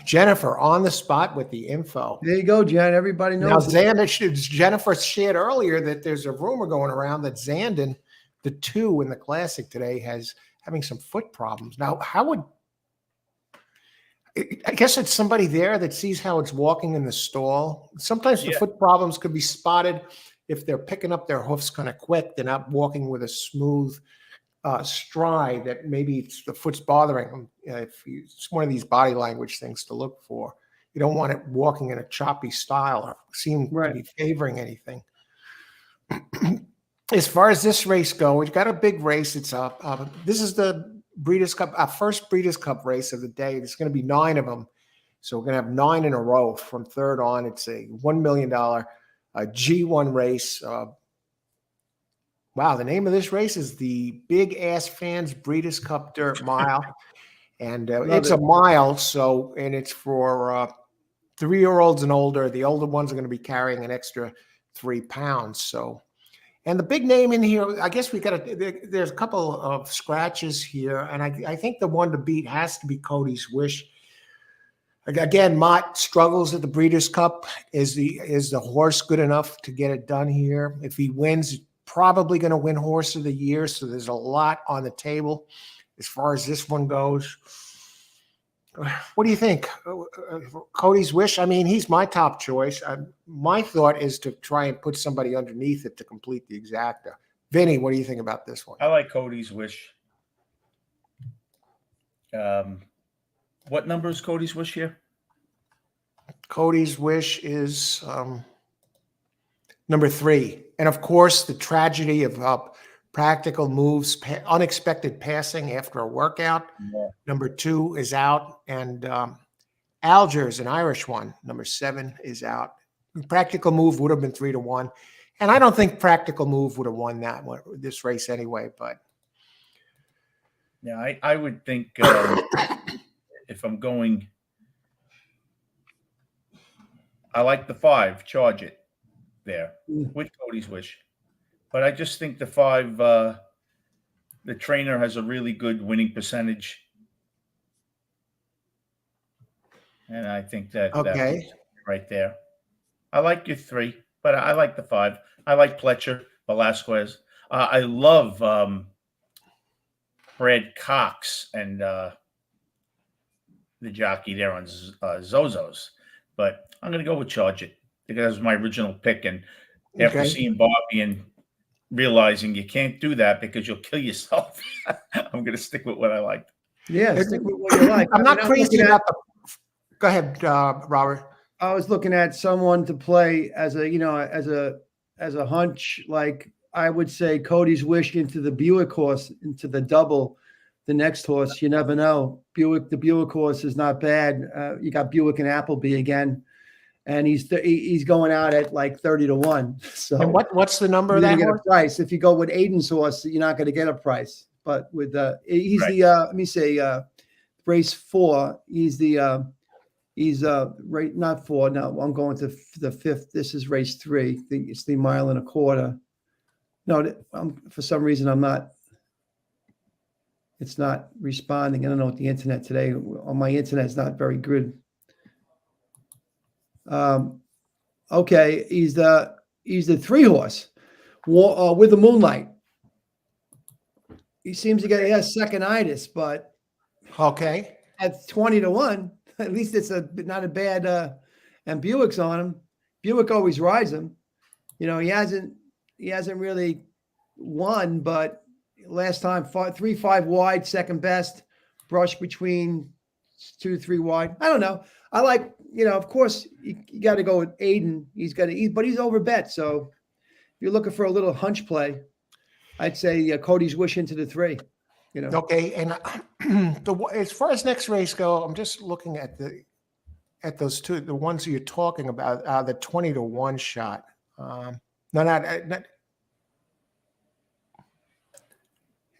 Jennifer on the spot with the info. There you go, Jen. Everybody Now, knows. Jennifer shared earlier that there's a rumor going around that Zandon, the 2 in the Classic today, having some foot problems. Now, I guess it's somebody there that sees how it's walking in the stall. Sometimes the Yeah. foot problems could be spotted if they're picking up their hoofs kind of quick. They're not walking with a smooth stride, that maybe the foot's bothering them. It's one of these body language things to look for. You don't want it walking in a choppy style or seem to be favoring anything. As far as this race goes, we've got a big race. It's up. This is the Breeders' Cup, our first Breeders' Cup race of the day. There's going to be 9 of them. So we're going to have 9 in a row from third on. It's a $1 million G1 race. Wow, the name of this race is the Big Ass Fans Breeders' Cup Dirt Mile. And it's a mile, and it's for 3-year-olds and older. The older ones are going to be carrying an extra 3 pounds. So, and the big name in here, I guess there's a couple of scratches here. And I think the one to beat has to be Cody's Wish. Again, Mott struggles at the Breeders' Cup. Is the horse good enough to get it done here? If he wins, probably going to win Horse of the Year. So there's a lot on the table as far as this one goes. What do you think? Cody's Wish? I mean, he's my top choice. My thought is to try and put somebody underneath it to complete the exacta. Vinnie, what do you think about this one? I like Cody's Wish. What number is Cody's Wish here? Cody's Wish is number 3. And of course, the tragedy of Practical Moves, unexpected passing after a workout. Yeah. Number 2 is out. And Algiers, an Irish one, number 7 is out. Practical Move would have been 3-1. And I don't think Practical Move would have won this race anyway. But yeah, I would think if I'm going, I like the 5, Charge It there with Cody's Wish. But I just think the 5, the trainer has a really good winning percentage. And I think that right there. I like your 3, but I like the 5. I like Pletcher, Velasquez. I love Brad Cox and the jockey there on Zozos. But I'm going to go with Charge It because that was my original pick. And after seeing Bobby and realizing you can't do that because you'll kill yourself, I'm going to stick with what I like. Yeah, stick with what you like. I'm not crazy about the. Go ahead, Robert. I was looking at someone to play as a hunch. Like I would say, Cody's Wish into the Buick horse, into the double. The next horse, you never know. The Buick horse is not bad. You got Buick and Appleby again, and he's going out at like 30-1. So and what's the number of that horse? Price. If you go with Aiden's horse, you're not going to get a price. But with he's right. Let me say race 4. He's right, not 4. No, I'm going to the 5th. This is race 3. It's the 1.25 miles. No, for some reason I'm not. It's not responding. I don't know what the internet today on my internet is not very good. Okay, he's the 3 horse with the Moonlight. He seems to he has second-itis, but okay, at 20-1, at least it's not a bad. And Buick's on him. Buick always rides him. You know, he hasn't really won, but last time 3-5 wide, second best, brush between 2-3 wide. I don't know. I like, of course you got to go with Aiden. But he's over bet. So if you're looking for a little hunch play, I'd say Cody's Wish into the 3. Okay, and as far as next race go, I'm just looking at those 2, the ones you're talking about, the 20-1 shot. Not.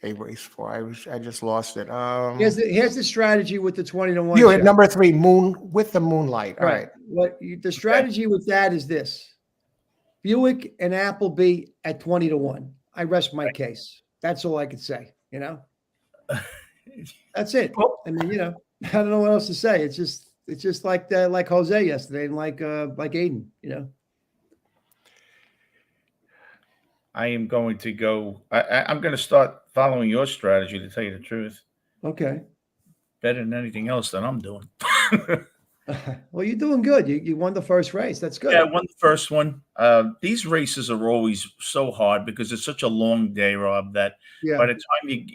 Hey, race 4. I just lost it. Here's the strategy with the 20-1. You at number 3, with the Moonlight. All right. The strategy with that is this: Buick and Appleby at 20-1. I rest my case. That's all I could say. That's it. Well, I mean, I don't know what else to say. It's just like like Jose yesterday and like Aiden. I am going to go. I'm going to start following your strategy, to tell you the truth. Okay. Better than anything else that I'm doing. Well, you're doing good. You won the first race. That's good. Yeah, I won the first one. These races are always so hard because it's such a long day, Rob, that Yeah. by the time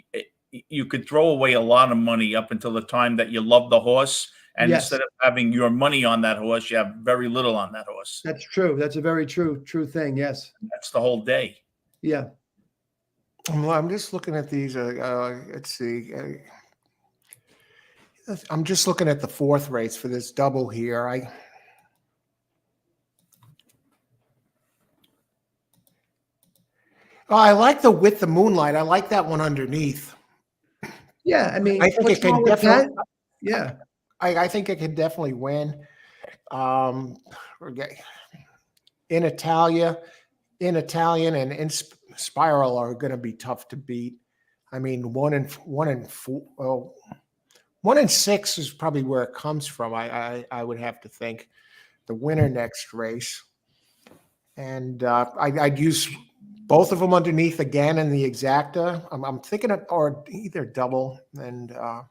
you could throw away a lot of money up until the time that you love the horse. And Yes. instead of having your money on that horse, you have very little on that horse. That's true. That's a very true thing. Yes. That's the whole day. Yeah. I'm just looking at these. Let's see. I'm just looking at the fourth race for this double here. I like the With the Moonlight. I like that one underneath. Yeah. I mean, I think what's it can wrong with definitely. that? Yeah. I think it could definitely win. Okay. In Italian and in Spiral are going to be tough to beat. I mean, 1 and 4. Well, 1 and 6 is probably where it comes from. I would have to think the winner next race, and I'd use both of them underneath again in the exacta. I'm thinking of or either double, and I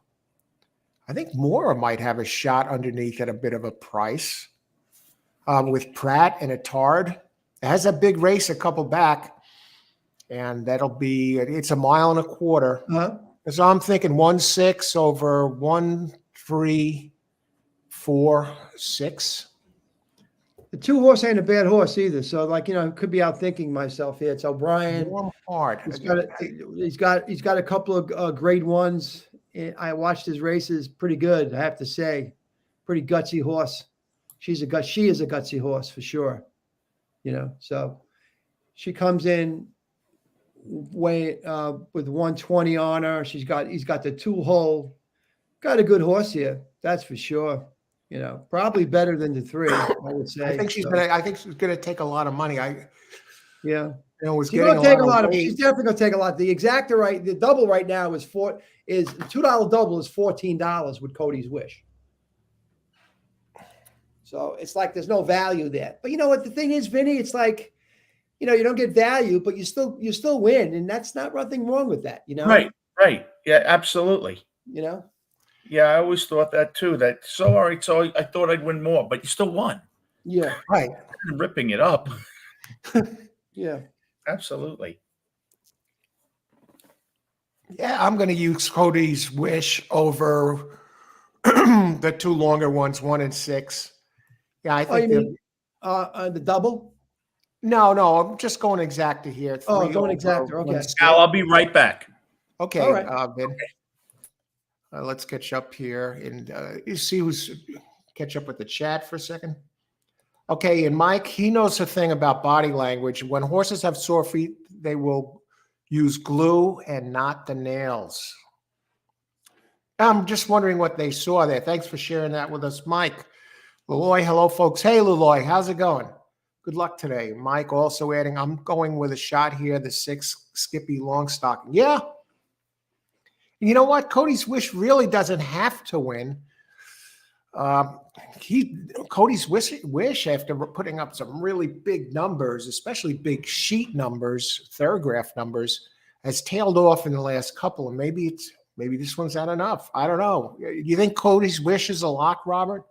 think Mora might have a shot underneath at a bit of a price with Pratt and Attard. It has a big race a couple back, and it's a mile and a quarter. Uh-huh. So I'm thinking 1-6 over 1, 3, 4, 6. The 2 horse ain't a bad horse either. So could be outthinking myself here. It's O'Brien. Warm hard. He's got a couple of grade ones. I watched his races. Pretty good, I have to say. Pretty gutsy horse. She is a gutsy horse for sure. So she comes in with 120 on her. He's got the 2-hole. Got a good horse here. That's for sure. Probably better than the 3, I would say. I think she's gonna take a lot of money. Yeah. Was She's getting gonna take a lot of. weight. She's definitely gonna take a lot. The exacta the double right now is $2 double is $14 with Cody's Wish. So it's like there's no value there. But you know what the thing is, Vinny? It's like, you don't get value, but you still win, and that's not nothing wrong with that. Right. Yeah, absolutely. Yeah, I always thought that too. All right, so I thought I'd win more, but you still won. Yeah. Right. Ripping it up. Yeah. Absolutely. Yeah, I'm going to use Cody's Wish over the 2 longer ones, 1 and 6. Yeah, I think. The double? No, I'm just going exacta here. 3 going over exacta. Okay. 1 6. Al, I'll be right back. Okay, All right. Ben. Let's catch up here and you see catch up with the chat for a second. Okay, and Mike, he knows a thing about body language. When horses have sore feet, they will use glue and not the nails. I'm just wondering what they saw there. Thanks for sharing that with us, Mike. Luloy, hello, folks. Hey, Luloy, how's it going? Good luck today. Mike also adding, I'm going with a shot here, the 6 Skippy Longstocking. Yeah. You know what? Cody's Wish really doesn't have to win. Cody's Wish, after putting up some really big numbers, especially big sheet numbers, Theragraph numbers, has tailed off in the last couple. And maybe this one's not enough. I don't know. You think Cody's Wish is a lock, Robert?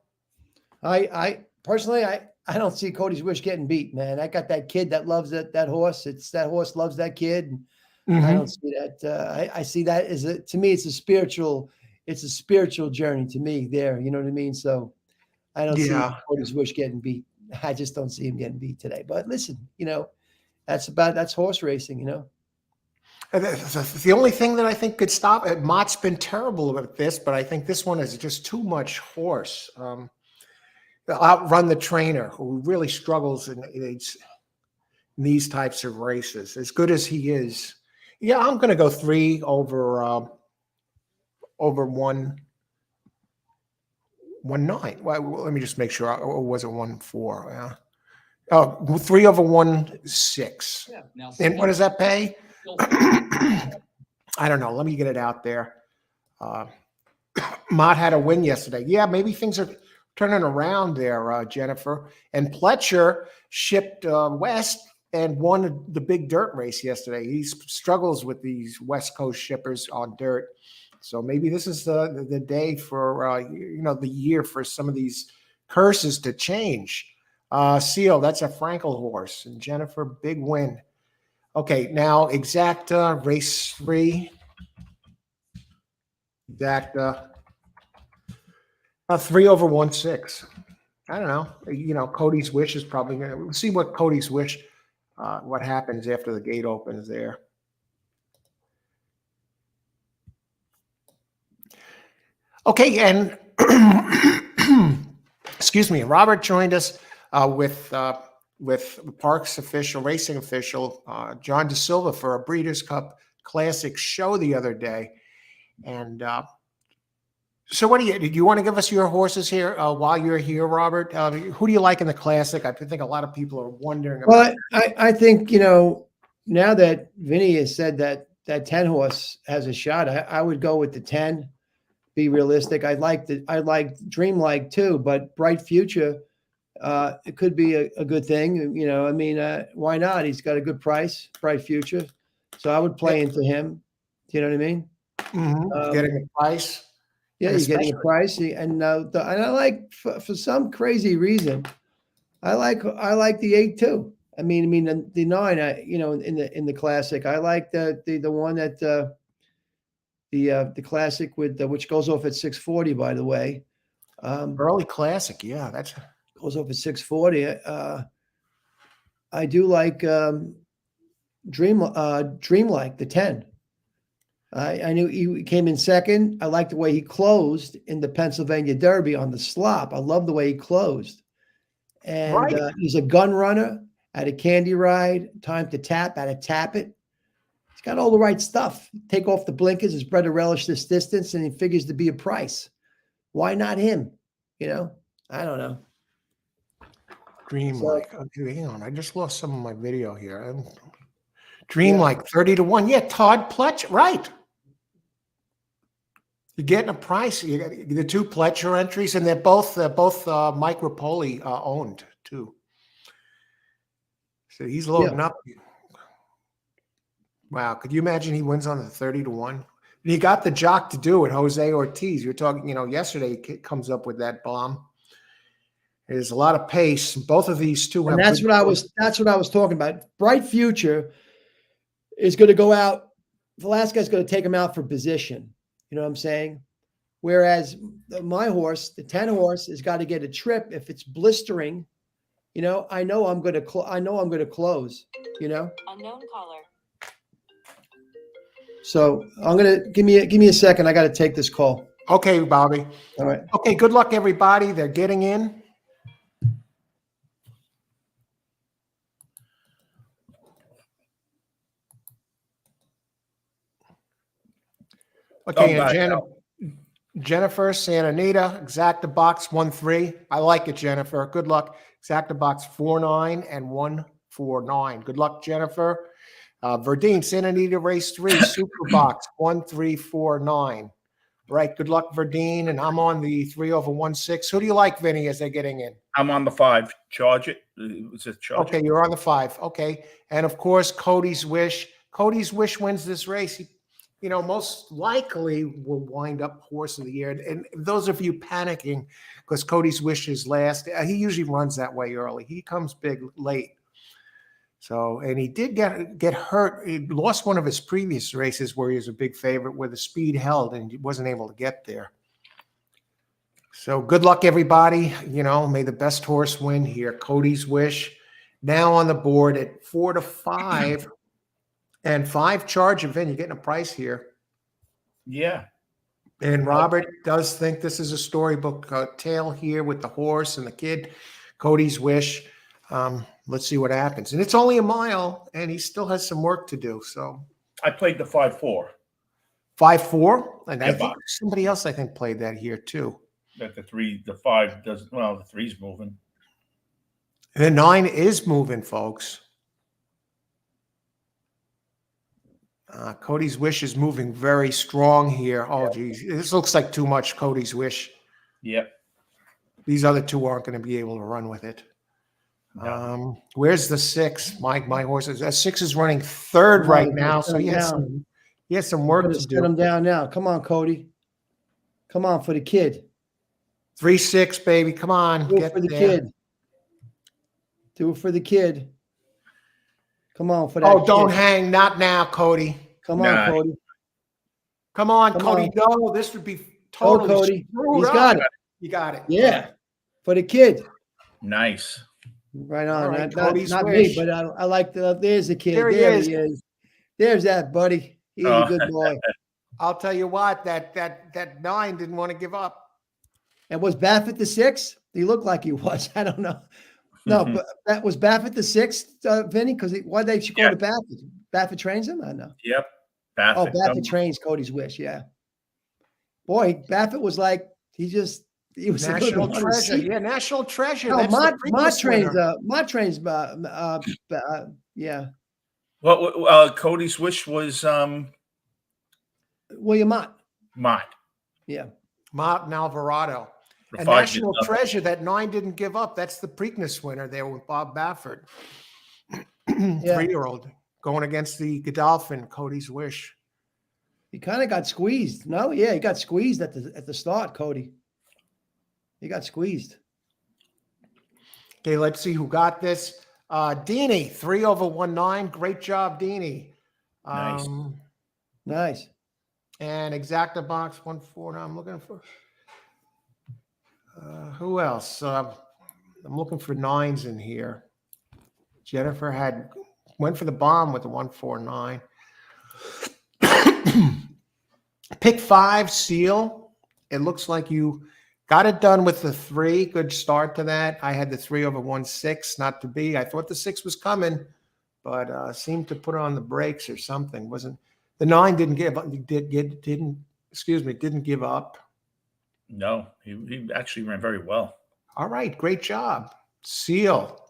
I personally, I don't see Cody's Wish getting beat, man. I got that kid that loves that horse. That horse loves that kid. Mm-hmm. I don't see that. I see that to me, it's a spiritual journey to me there. You know what I mean? So I don't see Cody's Wish getting beat. I just don't see him getting beat today. But listen, that's horse racing, The only thing that I think could stop it, Mott's been terrible at this, but I think this one is just too much horse. Outrun the trainer, who really struggles in these types of races, as good as he is. Yeah, I'm going to go 3 over 1 9. Well, let me just make sure. Or was it 1 4? Yeah. 3 over 1 6. Yeah. Now, And what does that pay? I don't know. Let me get it out there. Mott had a win yesterday. Yeah, maybe things are turning around there, Jennifer. And Pletcher shipped west and won the big dirt race yesterday. He struggles with these West Coast shippers on dirt. So maybe this is the day for, the year for some of these curses to change. Seal, that's a Frankel horse. And Jennifer, big win. Okay, now exacta, race 3. Exacta. 3 over 1/6. I don't know. Cody's Wish is probably going to. We'll see what Cody's Wish, what happens after the gate opens there. Okay, and excuse me, Robert joined us with Parks official, racing official, John De Silva for a Breeders' Cup Classic show the other day. And so do you want to give us your horses here while you're here, Robert? Who do you like in the Classic? I think a lot of people are wondering about. Well, I think, now that Vinnie has said that 10 horse has a shot, I would go with the 10, be realistic. I like Dreamlike too, but Bright Future, it could be a good thing. Why not? He's got a good price, Bright Future. So I would play into him. Do you know what I mean? Mm-hmm. Getting a price. Yeah, you're getting a price, and I like for some crazy reason, I like the 8 too. I mean the 9, in the Classic, I like the one that the Classic with which goes off at 640. By the way, early Classic, yeah, that goes off at 640. I do like Dreamlike, the 10. I knew he came in second. I like the way he closed in the Pennsylvania Derby on the slop. I love the way he closed. And right. He's a gun runner at a Candy Ride, time to tap, at a Tap It. He's got all the right stuff. Take off the blinkers. His bred to relish this distance, and he figures to be a price. Why not him? I don't know. Dreamlike. Okay, hang on. I just lost some of my video here. Dreamlike, 30 to 1. Yeah, Todd Pletcher, right. You're getting a price. You got the 2 Pletcher entries, and they're both Mike Rapoli owned too. So he's loading up. Wow, could you imagine he wins on the 30 to 1? And he got the jock to do it, Jose Ortiz. You're talking, yesterday he comes up with that bomb. There's a lot of pace. Both of these two have. And that's what I was talking about. Bright Future is going to go out. Velasquez going to take him out for position. You know what I'm saying? Whereas my horse, the 10 horse, has got to get a trip. If it's blistering, I know I'm going to close. Unknown caller. So I'm going to give me a second. I got to take this call. Okay, Bobby. All right. Okay. Good luck, everybody. They're getting in. Okay, and Jennifer, Santa Anita, exacta box 1-3. I like it, Jennifer. Good luck. Exacta box 4-9 and 1-4-9. Good luck, Jennifer. Verdine, Santa Anita race 3, super box 1-3-4-9. Right. Good luck, Verdine. And I'm on the 3 over 1/6. Who do you like, Vinny, as they're getting in? I'm on the 5. Charge it. Okay, you're on the 5. Okay. And of course, Cody's Wish. Cody's Wish wins this race. He, most likely will wind up horse of the year. And those of you panicking because Cody's Wish is last, he usually runs that way early. He comes big late. So, and he did get hurt. He lost one of his previous races where he was a big favorite, where the speed held and he wasn't able to get there. So good luck, everybody. May the best horse win here. Cody's Wish now on the board at 4 to 5. And 5 charge of Vin. You're getting a price here. Yeah. And Robert does think this is a storybook tale here with the horse and the kid. Cody's Wish. Let's see what happens. And it's only a mile, and he still has some work to do. So I played the 5-4. 5-4? And Yeah, I think somebody else, played that here too. That the 5 doesn't. Well, the 3's moving. And the 9 is moving, folks. Cody's Wish is moving very strong here. Oh, geez. This looks like too much Cody's Wish. Yep. These other two aren't going to be able to run with it. No. Where's the 6? My horses. That 6 is running third Come on, right let's now, set so him he has down. some work Gonna to set do. him down now. Come on, Cody. Come on for the kid. 3-6, baby. Come on. Do it Get for the there. kid. Do it for the kid. Come on for that. Oh, don't kid. hang. Not now, Cody. Come on, Nah. Cody. Come on, Come Cody. on. No, this would be Go, totally Cody. screwed He's up. got it. You got it. Yeah. For the kid. Nice. Right All on. right, Not Cody's me, Wish. but I like the. There's the kid. There There, he he is. There's that buddy. He's a good boy. I'll tell you what, that 9 didn't want to give up. And was Baffert the 6? He looked like he was. I don't know. No, but that was Baffert the 6, Vinny? Because why they should go to Baffert? Baffert trains him? I know. Yep. Oh, Baffert. Baffert trains Cody's Wish. Yeah. Boy, Baffert was like, he was National treasure. Yeah, national treasure. No, That's the Mott previous trains. winner. Mott trains. Yeah. Well, Cody's Wish was William Mott. Mott. Yeah. Mott and Alvarado. The And 5 did national nothing. treasure, that 9 didn't give up. That's the Preakness winner there with Bob Baffert. 3-year-old going against the Godolphin, Cody's Wish. He kind of got squeezed. No, yeah, he got squeezed at the start, Cody. He got squeezed. Okay, let's see who got this. Deanie, 3/19. Great job, Deanie. Nice. Nice. And Exacta Box 1-4. Now I'm looking for who else? I'm looking for 9s in here. Jennifer went for the bomb with the 149. Pick 5 seal. It looks like you got it done with the 3. Good start to that. I had the 3/16, not to be. I thought the 6 was coming, but seemed to put on the brakes or something. Wasn't the 9 didn't give up? Didn't give up. No, he actually ran very well. All right, great job. Seal.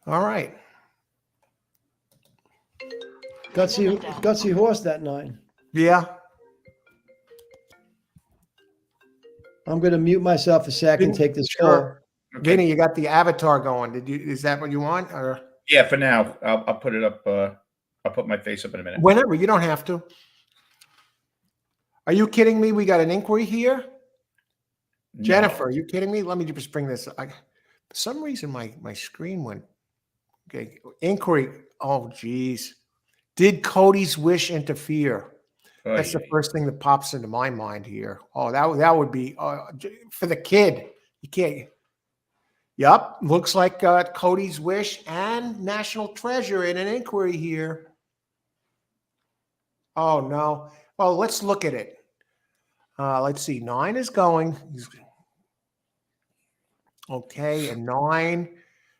All right. Gutsy horse, that 9. Yeah. I'm going to mute myself a second, take this call. Sure. Vinny, you got the avatar going. Is that what you want? Or Yeah, for now. I'll put it up. I'll put my face up in a minute. whenever, you don't have to. Are you kidding me? We got an inquiry here. No. Jennifer, are you kidding me? Let me just bring this. For some reason, my screen went. Okay, inquiry. Oh, geez. Did Cody's Wish interfere? That's the first thing that pops into my mind here. Oh, that would be for the kid. You can't. Yup, looks like Cody's Wish and National Treasure in an inquiry here. Oh no. Well, let's look at it. Let's see. 9 is going. Okay, and 9,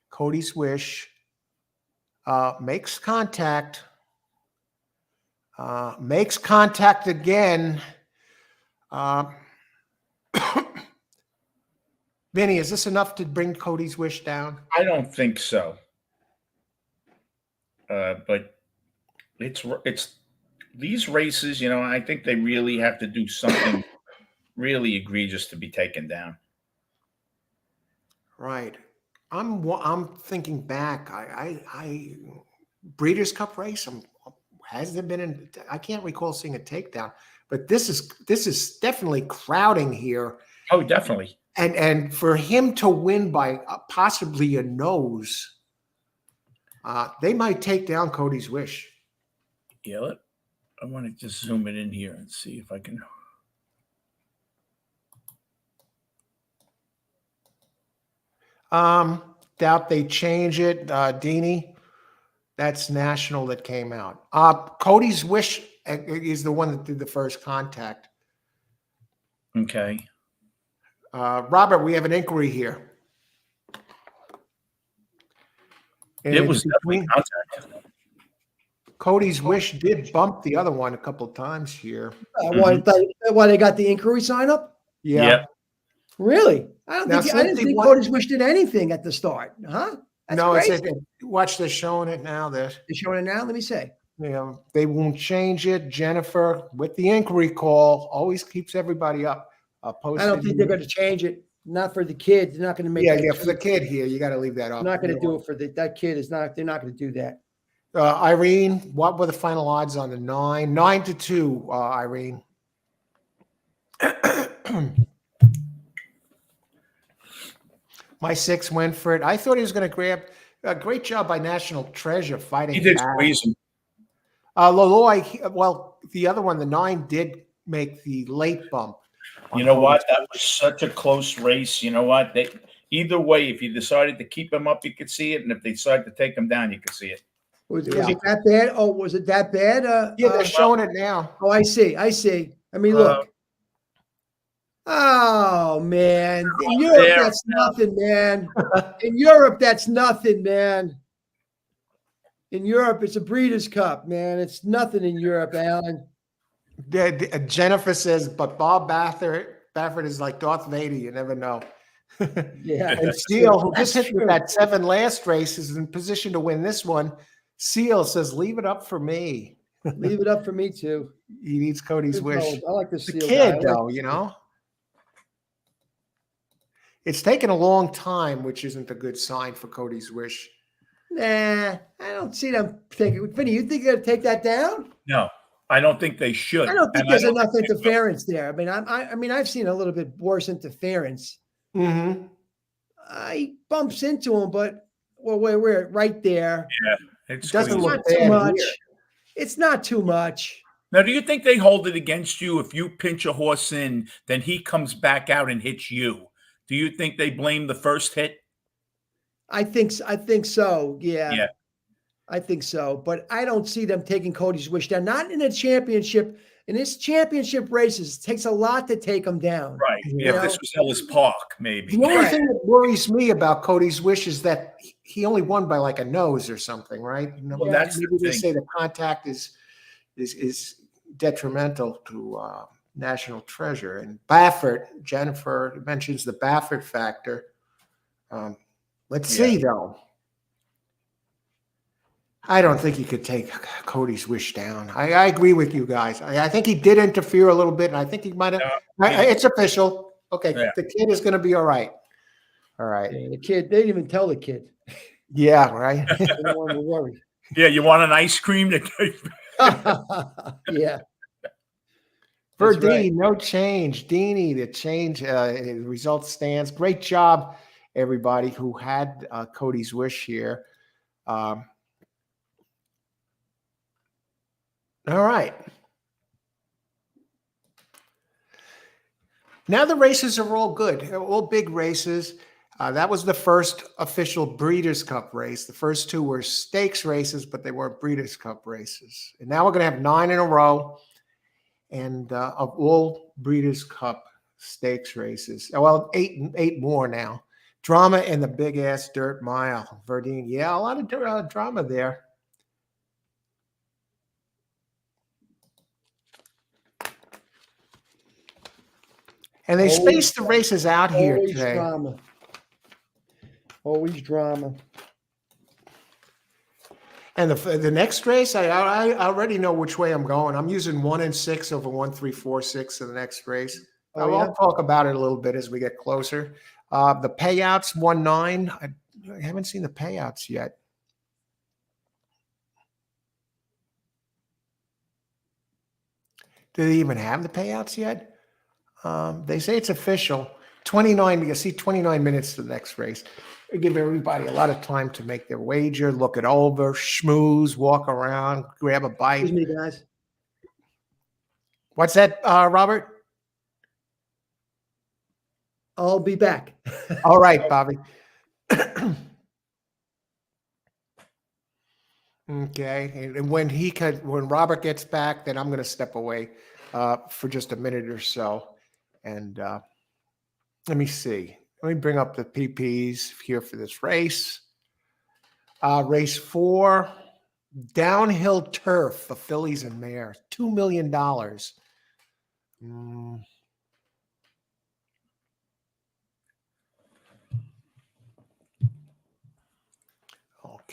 Cody's Wish makes contact. Makes contact again. Vinny, is this enough to bring Cody's Wish down? I don't think so. But it's these races, I think they really have to do something really egregious to be taken down. Right. I'm thinking back. I Breeders' Cup race. Has there been I can't recall seeing a takedown, but this is definitely crowding here. Oh, definitely. And for him to win by possibly a nose, they might take down Cody's Wish. Yeah, I want to just zoom it in here and see if I can. Doubt they change it. Deanie, that's national that came out. Cody's Wish is the one that did the first contact. Okay. Robert, we have an inquiry here. It was definitely contact. Cody's Wish did bump the other one a couple of times here. Why they got the inquiry sign up? Yeah. Really? I didn't think Now, Cody's Wish did anything at the start, huh? That's No, it's crazy. watch, they're showing it now. They're showing it now. Let me see. They won't change it. Jennifer, with the inquiry call, always keeps everybody up. I Posted. don't think they're going to change it. Not for the kid. They're not going to make that. Yeah, for the kid here, you got to leave that up. Not going to do it for that kid. Is not. They're not going to do that. Irene, what were the final odds on the 9? 9-2, Irene. My 6 went for it. I thought he was going to grab. A great job by National Treasure fighting. He did back. squeeze him. Loloy, well, the other one, the 9, did make the late bump. You know what? That was such a close race. You know what? Either way, if you decided to keep him up, you could see it, and if they decided to take him down, you could see it. Was it that bad? Oh, was it that bad? Yeah, they're showing it now. Oh, I see. I mean, look. Oh, man. In Europe, that's nothing, man. In Europe, that's nothing, man. In Europe, it's a Breeders' Cup, man. It's nothing in Europe, Alan. Jennifer says, but Bob Baffert is like Darth Vader. You never know. Yeah. And Steele, who just hit with that 7 last race, is in position to win this one. Seal says, leave it up for me. Leave it up for me, too. He needs Cody's wish. I like the Seal kid, guy. though, you know. It's taken a long time, which isn't a good sign for Cody's wish. Nah, I don't see them taking it. Vinnie, you think they're going to take that down? No, I don't think they should. I don't think there's enough interference there. I mean, I've seen a little bit worse interference. Mm-hmm. He bumps into him, but we're right there. Yeah, it doesn't look too much. Here. It's not too much. Now, do you think they hold it against you if you pinch a horse in, then he comes back out and hits you? Do you think they blame the first hit? I think so. Yeah. Yeah. I think so. But I don't see them taking Cody's wish down. Not in a championship. In this championship races, it takes a lot to take them down. Right. Yeah, if this was Ellis Park, maybe. The only thing that worries me about Cody's wish is that he only won by like a nose or something, right? Well, that's maybe they say the contact is detrimental to National Treasure. And Baffert, Jennifer mentions the Baffert factor. Let's see, though. I don't think he could take Cody's wish down. I agree with you guys. I think he did interfere a little bit, and I think he might have. It's official. Okay, the kid is going to be all right. All right. Yeah, the kid, they didn't even tell the kid. Yeah, right. They don't want to worry. Yeah, you want an ice cream? Yeah. For Dean, no change. Deanie, the change result stands. Great job, everybody who had Cody's wish here. All right. Now the races are all good, all big races. That was the first official Breeders' Cup race. The first 2 were stakes races, but they weren't Breeders' Cup races. And now we're going to have 9 in a row, and of all Breeders' Cup stakes races. Well, 8 more now. Drama in the big-ass dirt mile. Verdine, yeah, a lot of drama there. And they spaced the races out here today. Drama. Always drama. And the next race, I already know which way I'm going. I'm using 1 and 6 over 1, 3, 4, 6 in the next race. I'll talk about it a little bit as we get closer. The payouts, 1, 9. I haven't seen the payouts yet. Do they even have the payouts yet? They say it's official. 29, you see 29 minutes to the next race. We give everybody a lot of time to make their wager, look it over, schmooze, walk around, grab a bite. Excuse me, guys. What's that, Robert? I'll be back. All right, Bobby. Okay, and when Robert gets back, then I'm going to step away for just a minute or so. And let me see. Let me bring up the PPs here for this race. Race 4, downhill turf for fillies and mares, $2 million.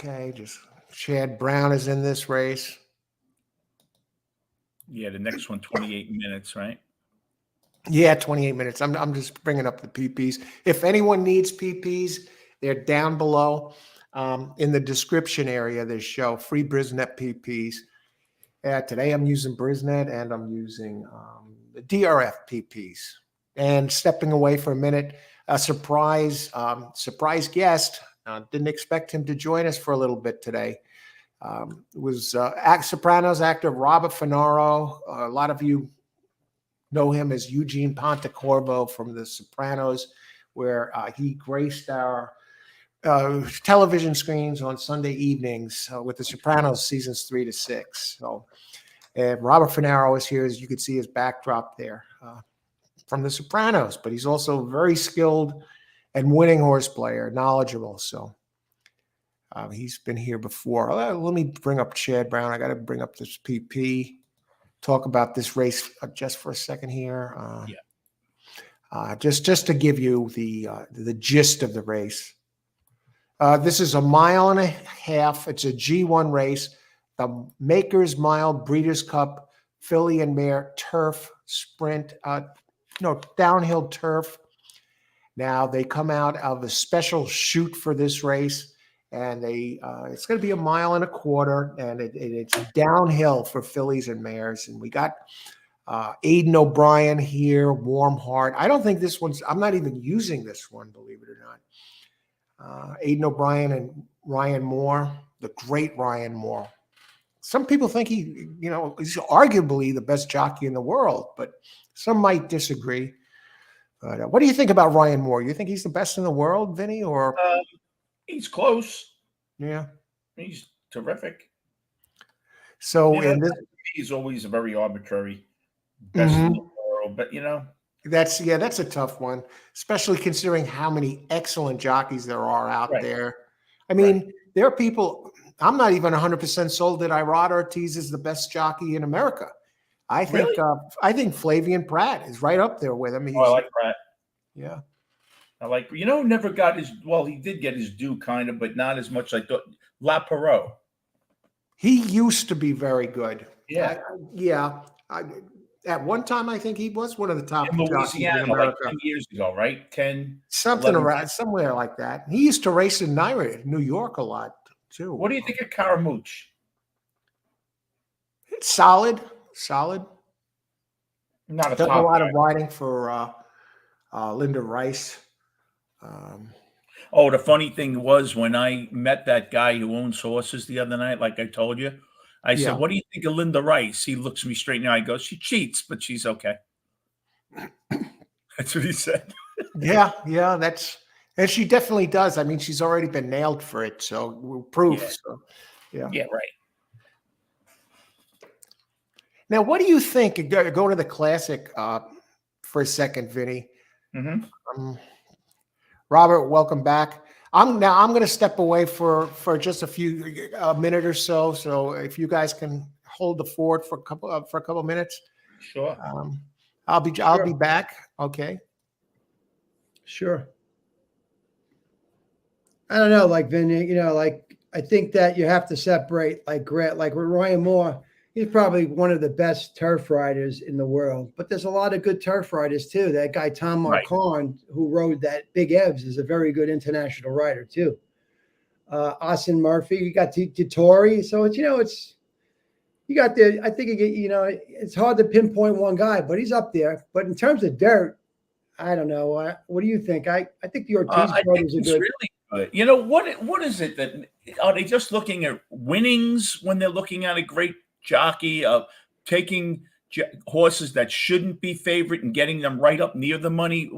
Okay, just Chad Brown is in this race. Yeah, the next one, 28 minutes, right? Yeah, 28 minutes. I'm just bringing up the PPs. If anyone needs PPs, they're down below in the description area of this show. Free Brisnet PPs. Today I'm using Brisnet and I'm using the DRF PPs. And stepping away for a minute, a surprise guest. Didn't expect him to join us for a little bit today. It was Sopranos actor Robert Fararo. A lot of you know him as Eugene Pontecorvo from The Sopranos, where he graced our television screens on Sunday evenings with The Sopranos seasons 3 to 6. So Robert Fararo is here, as you can see his backdrop there from The Sopranos, but he's also a very skilled and winning horse player, knowledgeable. So he's been here before. Let me bring up Chad Brown. I got to bring up this PP. Talk about this race just for a second here. Just to give you the gist of the race. This is a 1.5 miles. It's a G1 race. The Makers Mile Breeders' Cup Filly and Mare Turf Sprint. Downhill turf. Now they come out of a special shoot for this race. And it's going to be 1.25 miles, and it's downhill for fillies and mares. And we got Aidan O'Brien here, Warm Heart. I don't think this one's. I'm not even using this one, believe it or not. Aidan O'Brien and Ryan Moore, the great Ryan Moore. Some people think he's arguably the best jockey in the world, but some might disagree. But what do you think about Ryan Moore? You think he's the best in the world, Vinnie, or? He's close. Yeah. He's terrific. So he's always a very arbitrary best in the world, but that's a tough one, especially considering how many excellent jockeys there are out there. I mean, there are people. I'm not even 100% sold that Irad Ortiz is the best jockey in America. I think Flavian Pratt is right up there with him. I like Pratt. Yeah. I like, never got he did get his due kind of, but not as much like La Perot. He used to be very good. Yeah. At one time, I think he was one of the top in Louisiana, in America. like 10 years ago, right? 10. Something 11, around, somewhere like that. He used to race in New York a lot, too. What do you think of Caramouche? It's solid. Not a Done top a lot guy. of riding for Linda Rice. The funny thing was when I met that guy who owns horses the other night, like I told you, I said, "What do you think of Linda Rice?" He looks me straight in the eye. He goes, "She cheats, but she's okay." That's what he said. Yeah, and she definitely does. I mean, she's already been nailed for it, so proof. Yeah. So, yeah, right. Now, what do you think? Go to the classic for a second, Vinnie. Robert, welcome back. I'm going to step away for just a minute or so. So if you guys can hold the fort for a couple minutes, sure. I'll be back. Okay. Sure. I don't know, like Vinny, I think that you have to separate like with Ryan Moore. He's probably one of the best turf riders in the world, but there's a lot of good turf riders too. That guy, Tom Marquand, who rode that Big Evs, is a very good international rider too. Austin Murphy, you got Tittori. So it's you got the, I think, it's hard to pinpoint one guy, but he's up there. But in terms of dirt, I don't know. What do you think? I think the Ortiz brothers are good. Really good. What is it that, are they just looking at winnings when they're looking at a great jockey of taking horses that shouldn't be favorite and getting them right up near the money?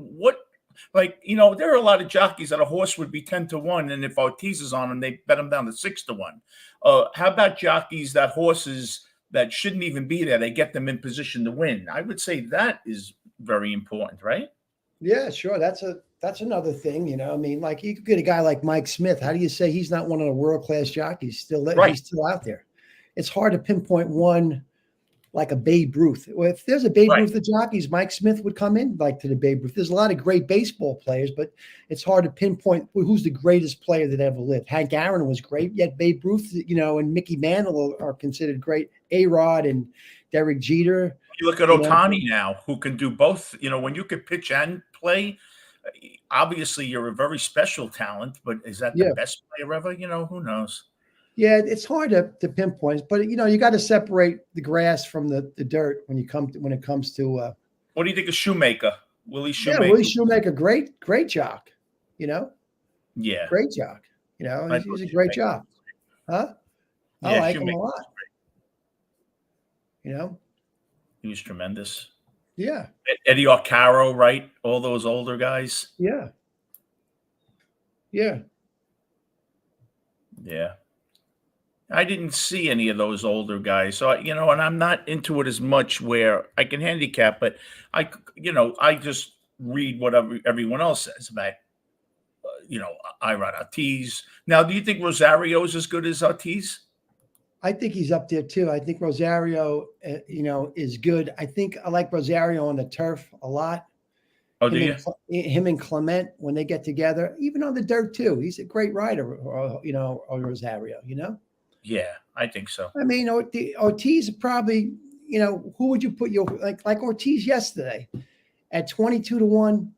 There are a lot of jockeys that a horse would be 10 to 1, and if Ortiz is on him, they bet him down to 6 to 1. How about jockeys that horses that shouldn't even be there, they get them in position to win? I would say that is very important, right? Yeah, sure. That's another thing, I mean, like you could get a guy like Mike Smith. How do you say he's not one of the world-class jockeys? He's still out there. It's hard to pinpoint one like a Babe Ruth. Well, if there's a Babe Right. Ruth of jockeys, Mike Smith would come in like to the Babe Ruth. There's a lot of great baseball players, but it's hard to pinpoint who's the greatest player that ever lived. Hank Aaron was great, yet Babe Ruth, and Mickey Mantle are considered great. A-Rod and Derek Jeter. You look at You know? Ohtani now, who can do both. When you could pitch and play, obviously you're a very special talent, but is that the best player ever? Who knows? Yeah, it's hard to pinpoint, but you got to separate the grass from the dirt when it comes to. What do you think of Shoemaker? Willie Shoemaker. Yeah, Willie Shoemaker, great jock. Yeah, great jock. He's a great jock, huh? I Yeah, like him a Shoemaker lot. he was tremendous. Yeah, Eddie Arcaro, right? All those older guys. yeah. Yeah. I didn't see any of those older guys. So, and I'm not into it as much where I can handicap, but I just read whatever everyone else says about, Irod Ortiz. Now, do you think Rosario is as good as Ortiz? I think he's up there too. I think Rosario, is good. I think I like Rosario on the turf a lot. Oh, do you? Him and Clement, when they get together, even on the dirt too. He's a great rider, Rosario, Yeah, I think so. I mean, Ortiz probably, who would you put like Ortiz yesterday at 22-1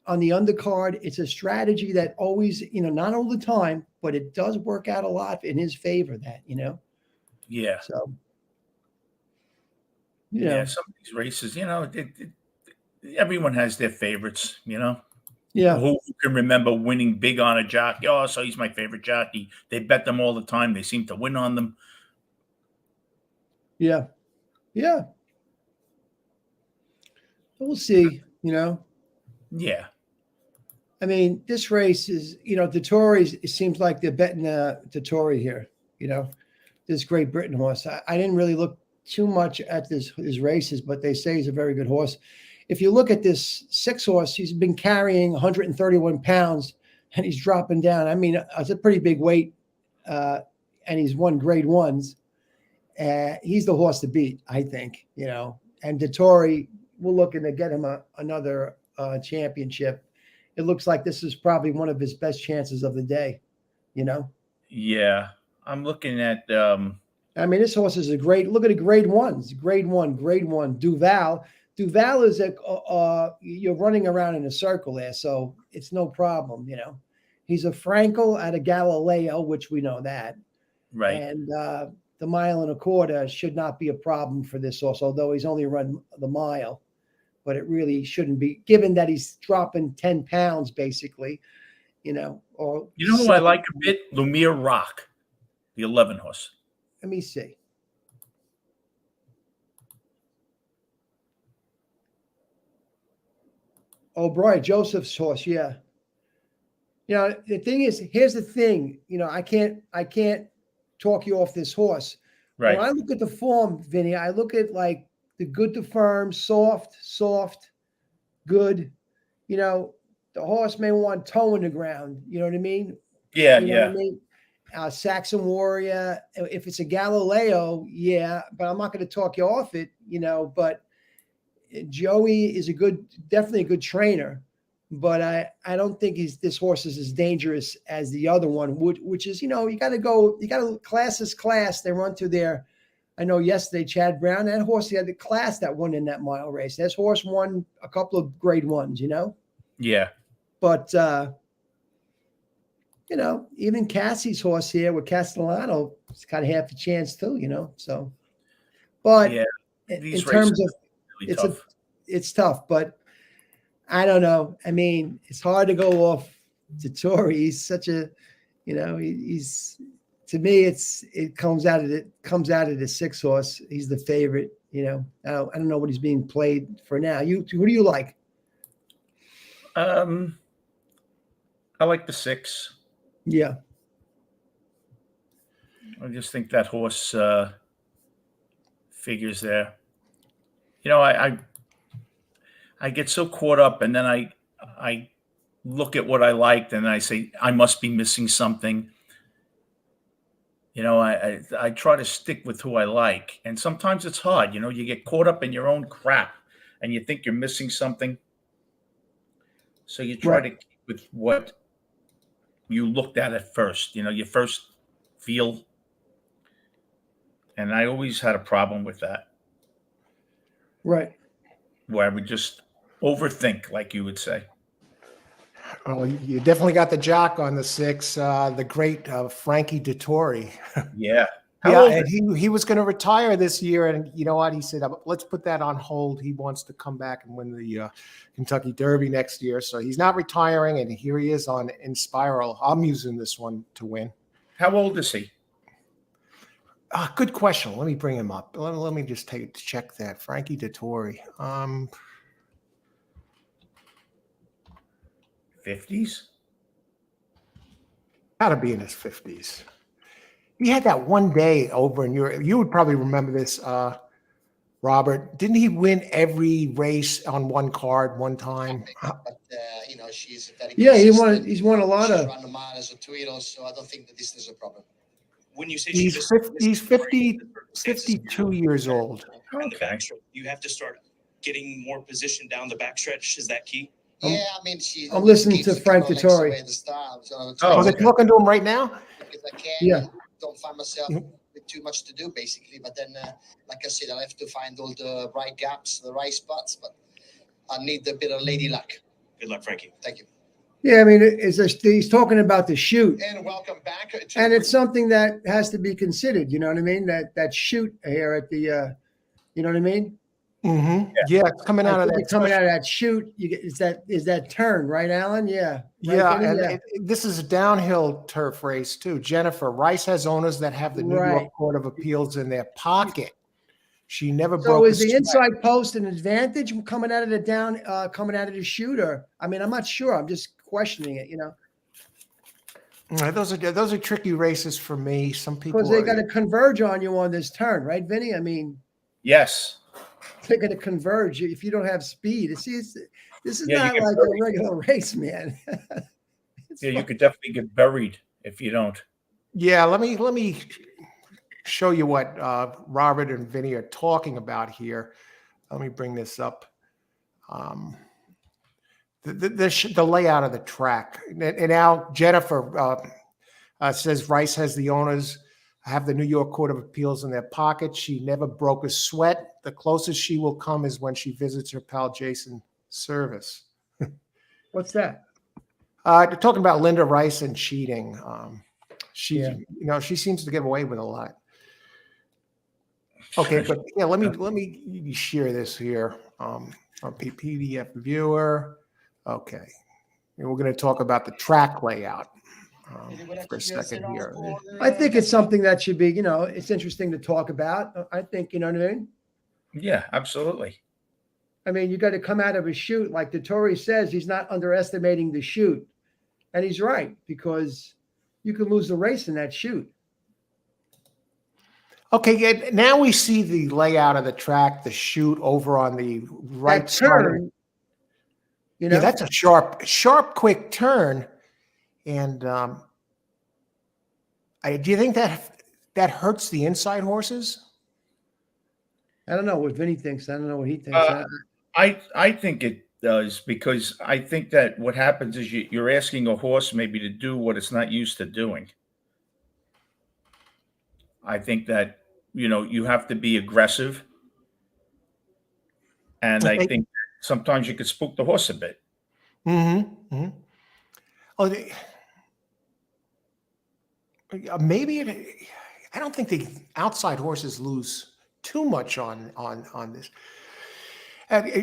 on the undercard? It's a strategy that always, not all the time, but it does work out a lot in his favor. Yeah. So, Yeah, some of these races, everyone has their favorites, yeah. Who can remember winning big on a jockey? Oh, so he's my favorite jockey. They bet them all the time. They seem to win on them. Yeah. Yeah. We'll see, Yeah. I mean, this race is, the Tories, it seems like they're betting the Tory here, this Great Britain horse. I didn't really look too much at his races, but they say he's a very good horse. If you look at this 6 horse, he's been carrying 131 pounds and he's dropping down. I mean, it's a pretty big weight, and he's won grade 1s. He's the horse to beat, I think, and Dettori, we're looking to get him another championship. It looks like this is probably one of his best chances of the day, Yeah. I'm looking at I mean, this horse is look at the grade 1s, grade 1. Duval is you're running around in a circle there, so it's no problem, He's a Frankel at a Galileo, which we know that. right. And the 1.25 miles should not be a problem for this horse, although he's only run the mile. But it really shouldn't be, given that he's dropping 10 pounds, basically, or. Who I like a bit? Lumiere Rock, the 11 horse. Let me see. Oh, Brian Joseph's horse, yeah. The thing is, here's the thing. I can't talk you off this horse. Right. When I look at the form, Vinny, I look at like the good to firm, soft, good. The horse may want toe in the ground. You know what I mean? Yeah, You know what I mean? Saxon Warrior. If it's a Galileo, yeah, but I'm not going to talk you off it. But Joey is definitely a good trainer. But I don't think this horse is as dangerous as the other one, which is, you got to class is class. They run through there. I know yesterday, Chad Brown, that horse, he had the class that won in that mile race. This horse won a couple of grade 1s, Yeah. But, even Cassie's horse here with Castellano, it's got half a chance too, so. But Yeah, in terms of, really tough. It's tough, but I don't know. I mean, it's hard to go off Dettori. He's such a, he's to me. It comes out of the 6 horse. He's the favorite. I don't know what he's being played for now. Who do you like? I like the 6. Yeah. I just think that horse figures there. I get so caught up, and then I look at what I liked, and I say I must be missing something. You know, I try to stick with who I like, and sometimes it's hard. You know, you get caught up in your own crap, and you think you're missing something, so you try Right. to keep with what you looked at first. You know, your first feel, and I always had a problem with that, Right. where I would just overthink, like you would say. Oh, you definitely got the jock on the 6, the great Frankie Dettori. Yeah. How Yeah, old and is he was going to retire this year, and you know what? He said, "Let's put that on hold." He wants to come back and win the Kentucky Derby next year, so he's not retiring. And here he is on in Spiral. I'm using this one to win. How old is he? Good question. Let me bring him up. Let me just check that. Frankie Dettori. 50s? Got to be in his 50s. He had that one day over in Europe. You would probably remember this, Robert. Didn't he win every race on one card one time? But you know, she's very Yeah, consistent. he's won a lot She's of. run the mile as a two-year-old, so I don't think that this is a problem. When you say He's she's 52 years old. Okay. you have to start getting more position down the backstretch. Is that key? Yeah, I mean, she. I'm listening keeps to Frank a couple of lengths Dettori. away at the start, so I'm Oh, trying They're to talking to him right now. if I can. Yeah. Don't find myself with too much to do, basically. But then, like I said, I have to find all the right gaps, the right spots. But I need a bit of lady luck. Good luck, Frankie. Thank you. Yeah, I mean, he's talking about the shoot, And welcome back. and it's something that has to be considered. You know what I mean? That shoot here at the, you know what I mean? Mm-hmm. Yeah, it's coming out I of think that. it's coming out of that shoot. You get is that turn, right, Alan? Yeah. Right, Yeah, Vinnie? and Yeah. this is a downhill turf race too. Jennifer Rice has owners that have the New York Right. Court of Appeals in their pocket. She never So broke. is a the sweat. inside post an advantage coming out of the down, coming out of the shooter? I mean, I'm not sure. I'm just questioning it. You know, Those are tricky races for me. Some people because they got to converge on you on this turn, right, Vinny? I mean, Yes. they're going to converge if you don't have speed. This is Yeah, not you get like a buried. regular race, man. It's Yeah, you fun. could definitely get buried if you don't. Yeah, let me show you what Robert and Vinny are talking about here. Let me bring this up. The layout of the track, and now Jennifer says Rice has the owners have the New York Court of Appeals in their pocket. She never broke a sweat. The closest she will come is when she visits her pal Jason Service. What's that? They're talking about Linda Rice and cheating. Yeah. She seems to get away with a lot. Okay, but yeah, let me share this here on PDF viewer. Okay, and we're going to talk about the track layout for a second here. I think it's something that should be, it's interesting to talk about. I think, you know what I mean? Yeah, absolutely. I mean, you got to come out of a shoot. Like the Tory says, he's not underestimating the shoot. And he's right, because you can lose the race in that shoot. Okay, yeah, now we see the layout of the track, the shoot over on the right That side. turn, Yeah, that's a sharp, quick turn. And do you think that hurts the inside horses? I don't know what Vinny thinks. I don't know what he thinks. I think it does, because I think that what happens is you're asking a horse maybe to do what it's not used to doing. I think that, you have to be aggressive. And I think sometimes you could spook the horse a bit. Mm-hmm. Mm-hmm. Oh, maybe I don't think the outside horses lose too much on this.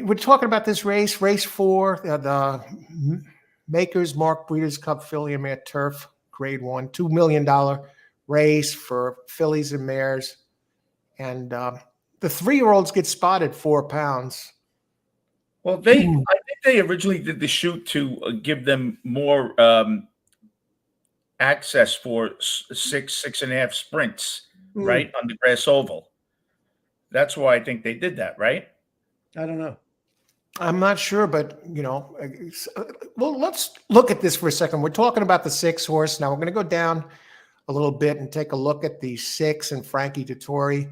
We're talking about this race 4, the Makers Mark Breeders' Cup Filly and Mare Turf, Grade 1, $2 million race for fillies and mares, and the 3-year-olds get spotted 4 pounds. Well, I think they originally did the shoot to give them more access for 6.5 sprints, right, on the grass oval. That's why I think they did that, right? I don't know. I'm not sure, but well, let's look at this for a second. We're talking about the 6 horse. Now we're going to go down a little bit and take a look at the 6 and Frankie Dettori.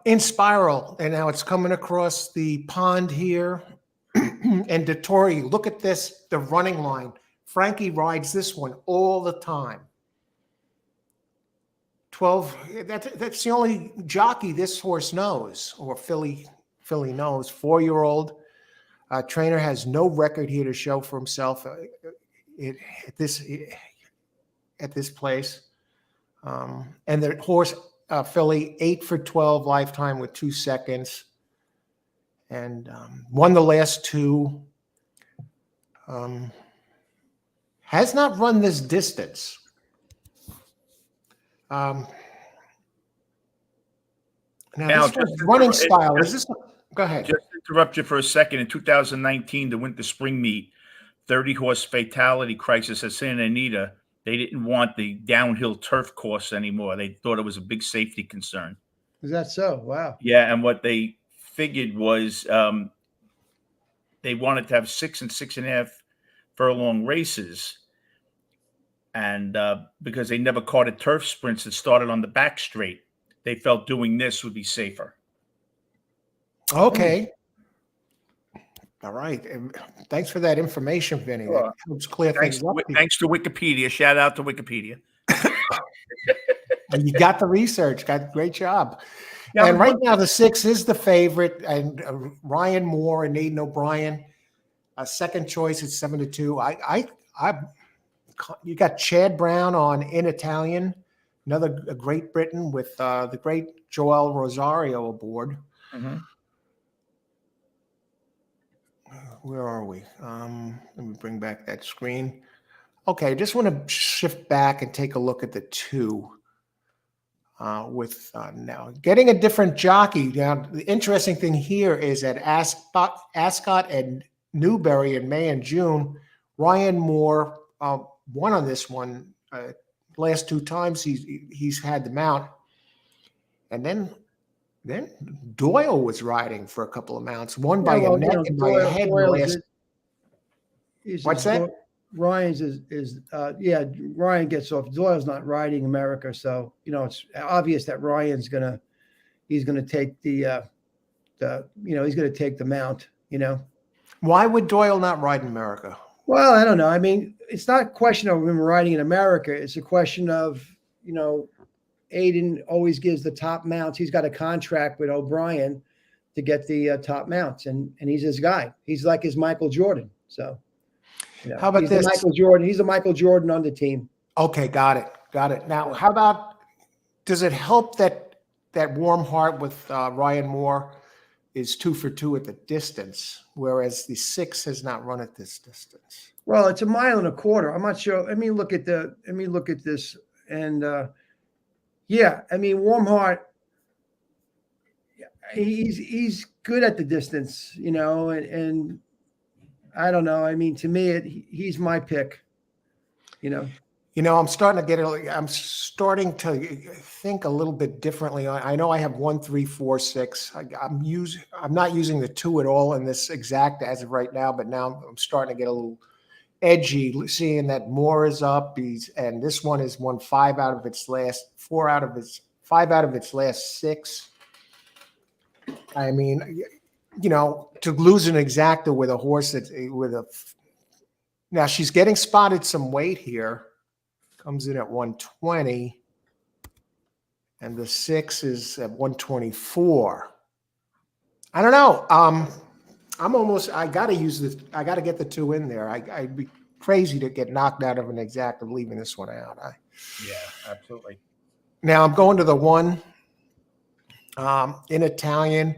In spiral, and now it's coming across the pond here. And Dettori, look at this, the running line. Frankie rides this one all the time. 12, that's the only jockey this horse knows, or filly knows. 4-year-old trainer has no record here to show for himself at this place. And the horse filly 8 for 12 lifetime with 2 seconds, and won the last 2. Has not run this distance. Now this just running to- style, just- is this? Go ahead. Just to interrupt you for a second. In 2019, the Winter Spring Meet, 30-horse fatality crisis at Santa Anita, they didn't want the downhill turf course anymore. They thought it was a big safety concern. Is that so? Wow. Yeah, and what they figured was they wanted to have 6 and 6.5 furlong races, and because they never caught turf sprints that started on the back straight, they felt doing this would be safer. Okay. All right. Thanks for that information, Vinnie. That Sure. helps clear Thanks, things up. thanks to Wikipedia. Shout out to Wikipedia. And you got the research. Great job. Yeah, And right now, the 6 is the favorite, and Ryan Moore and Aidan O'Brien. Second choice at 7-2. You got Chad Brown on In Italian, another Great Britain with the great Joel Rosario aboard. Mhm. Where are we? Let me bring back that screen. Okay, just want to shift back and take a look at the 2. With now getting a different jockey. Now, the interesting thing here is that Ascot and Newberry in May and June, Ryan Moore won on this one. Last 2 times he's had the mount, and then Doyle was riding for a couple of mounts, won by a neck and by a head in the last. What's that? Ryan's is Ryan gets off. Doyle's not riding America, so it's obvious that Ryan's gonna take the he's gonna take the mount. Why would Doyle not ride in America? Well, I don't know. I mean, it's not a question of him riding in America. It's a question of Aiden always gives the top mounts. He's got a contract with O'Brien to get the top mounts, and he's his guy. He's like his Michael Jordan. So. How about he's this? Michael Jordan. He's a Michael Jordan on the team. Okay, got it. Now, how about, does it help that Warm Heart with Ryan Moore is 2 for 2 at the distance, whereas the 6 has not run at this distance? Well, it's 1.25 miles. I'm not sure. Let me look at this. And Warm Heart, he's good at the distance, and I don't know. I mean, to me, he's my pick. I'm starting to think a little bit differently. I know I have 1, 3, 4, 6. I'm not using the 2 at all in this exact as of right now, but now I'm starting to get a little edgy, seeing that Moore is up. And this one has won 5 out of its last 6. I mean, to lose an exacta with a horse now she's getting spotted some weight here, comes in at 120, and the 6 is at 124. I don't know. I got to get the 2 in there. I'd be crazy to get knocked out of an exacta leaving this one out. Yeah, absolutely. Now I'm going to the 1 in Italian.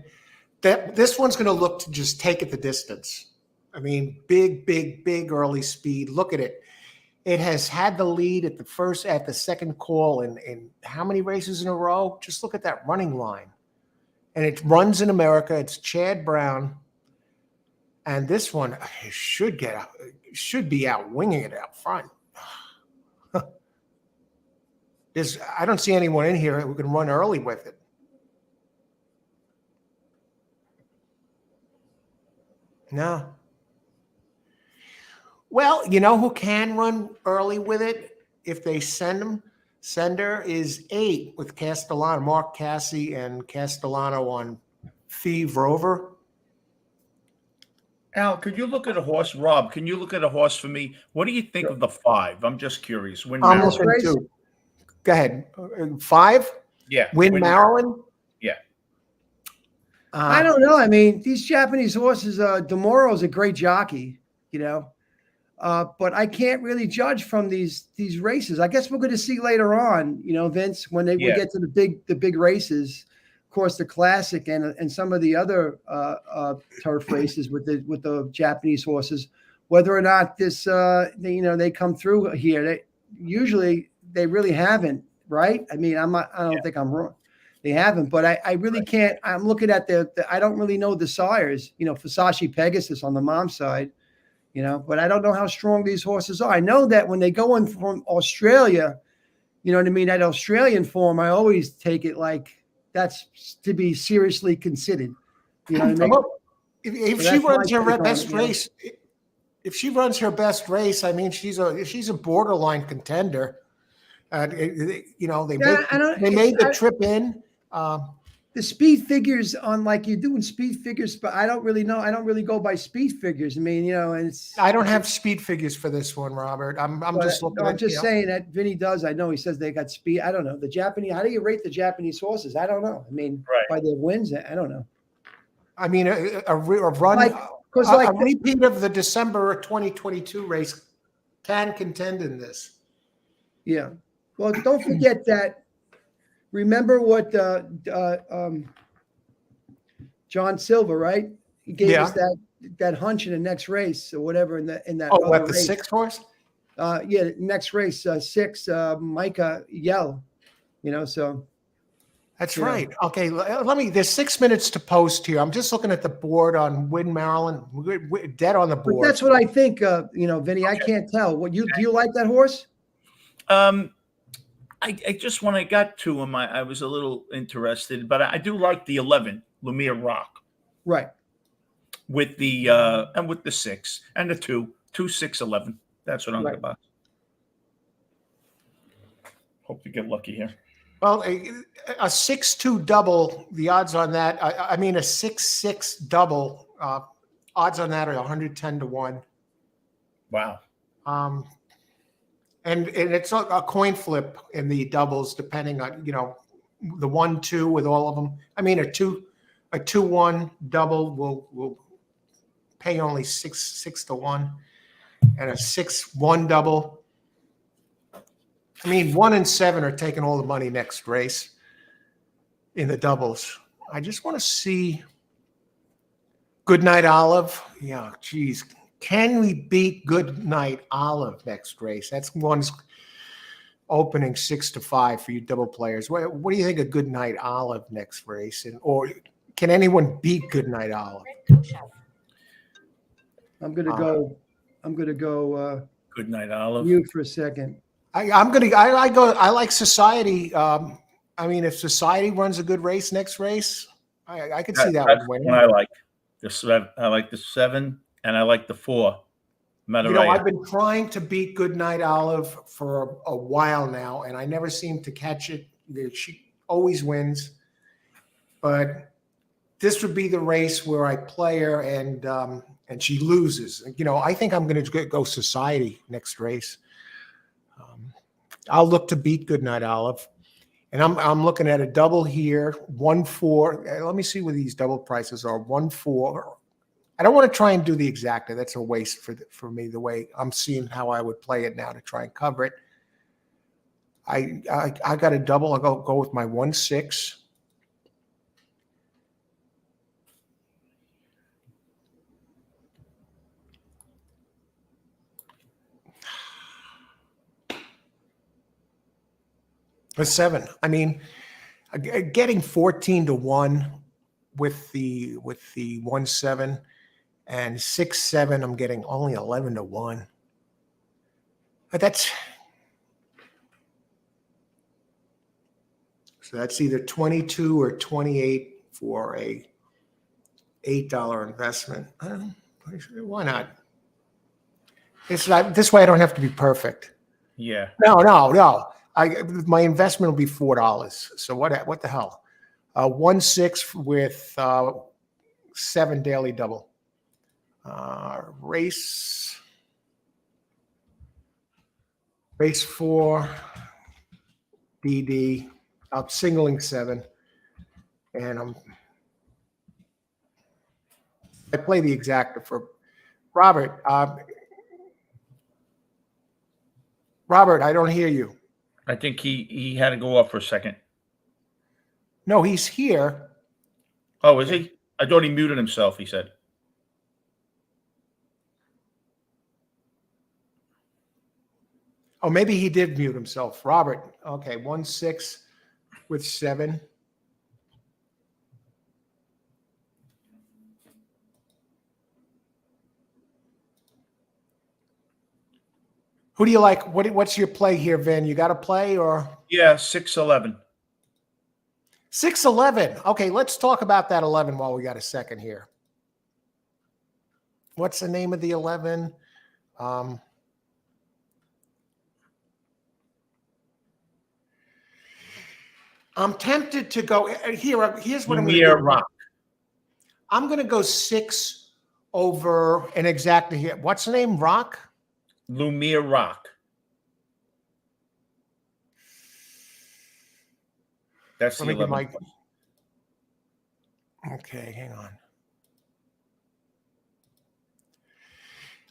This one's going to look to just take it the distance. I mean, big early speed. Look at it. It has had the lead at the second call in how many races in a row? Just look at that running line. And it runs in America. It's Chad Brown. And this one should be out winging it out front. I don't see anyone in here who can run early with it. No. Well, you know who can run early with it if they send him? Sender is 8 with Castellano, Mark Cassie and Castellano on Thieve Rover. Al, could you look at a horse? Rob, can you look at a horse for me? What do you think of the 5? I'm just curious. Win I'm Maryland. looking too. Go ahead. 5? Yeah. Win Maryland? Yeah. I don't know. I mean, these Japanese horses, Demoro's a great jockey, you know, but I can't really judge from these races. I guess we're going to see later on, you know, Vince, when we get to the big races. Of course, the Classic and some of the other turf races with the Japanese horses, whether or not this they come through here. Usually they really haven't, right? I mean, I don't think I'm wrong. They haven't, but I really can't. I'm looking at I don't really know the sires, you know, Fasashi Pegasus on the mom's side, you know, but I don't know how strong these horses are. I know that when they go in from Australia, you know what I mean? That Australian form, I always take it like that's to be seriously considered. You know what I mean? Well, if she runs her best race, if she runs her best race, I mean, she's a borderline contender. You know, they made the trip in. The speed figures on like you're doing speed figures, but I don't really know. I don't really go by speed figures. I mean, you know, and I don't have speed figures for this one, Robert. I'm just looking. I'm just saying that Vinnie does. I know he says they got speed. I don't know the Japanese. How do you rate the Japanese horses? I don't know. I mean, by their wins, I don't know. I mean, a run, a repeat of the December 2022 race can contend in this. Yeah. Well, don't forget that. Remember what John Silver, right? He gave us that hunch in the next race or whatever in that. Oh, what, the 6th horse? Yeah, next race 6, Micah Yell. You know, so that's right. Okay, there's 6 minutes to post here. I'm just looking at the board on Win Maryland. We're dead on the board. But that's what I think. You know, Vinnie, I can't tell. Do you like that horse? I just when I got to him, I was a little interested, but I do like the 11, Lumiere Rock. Right. With the and with the 6 and the 2, 6, 11. That's what I'm about. Hope to get lucky here. Well, a 6-2 double, the odds on that, I mean, a 6-6 double, odds on that are 110 to 1. Wow. And it's a coin flip in the doubles, depending on, you know, the 1-2 with all of them. I mean, a 2-1 double will pay only 6 to 1, and a 6-1 double. I mean, 1 and 7 are taking all the money next race in the doubles. I just want to see Goodnight Olive. Yeah, geez. Can we beat Goodnight Olive next race? That's one's opening 6 to 5 for you double players. What do you think of Goodnight Olive next race? Or can anyone beat Goodnight Olive? I'm gonna go. Goodnight Olive. You for a second. I like Society. I mean, if Society runs a good race next race, I could see that one winning. I like I like the 7 and I like the 4. You know, I've been trying to beat Goodnight Olive for a while now, and I never seem to catch it. She always wins, but this would be the race where I play her and she loses. You know, I think I'm going to go Society next race. I'll look to beat Goodnight Olive, and I'm looking at a double here, 1-4. Let me see what these double prices are. 1-4. I don't want to try and do the exacta. That's a waste for me. The way I'm seeing how I would play it now to try and cover it. I got a double. I'll go with my 1-6. A 7. I mean, getting 14 to 1 with the 1-7 and 6-7. I'm getting only 11 to 1. But that's either 22 or 28 for a $8 investment. Why not? It's not this way. I don't have to be perfect. Yeah. No. My investment will be $4. So what the hell? 1-6 with 7 daily double. Race 4 DD. I'm singling 7, and I play the exacta for Robert. Robert, I don't hear you. I think he had to go off for a second. No, he's here. Oh, is he? I thought he muted himself, he said. Oh, maybe he did mute himself. Robert, okay, 1-6 with 7. Who do you like? What's your play here, Vin? You got a play or? Yeah, 6-11. 6-11. Okay, let's talk about that 11 while we got a second here. What's the name of the 11? I'm tempted to go here. Here's what I'm going to do. Rock. I'm going to go 6 over an exacta here. What's the name? Rock? Lumiere Rock. That's the 11. Okay, hang on.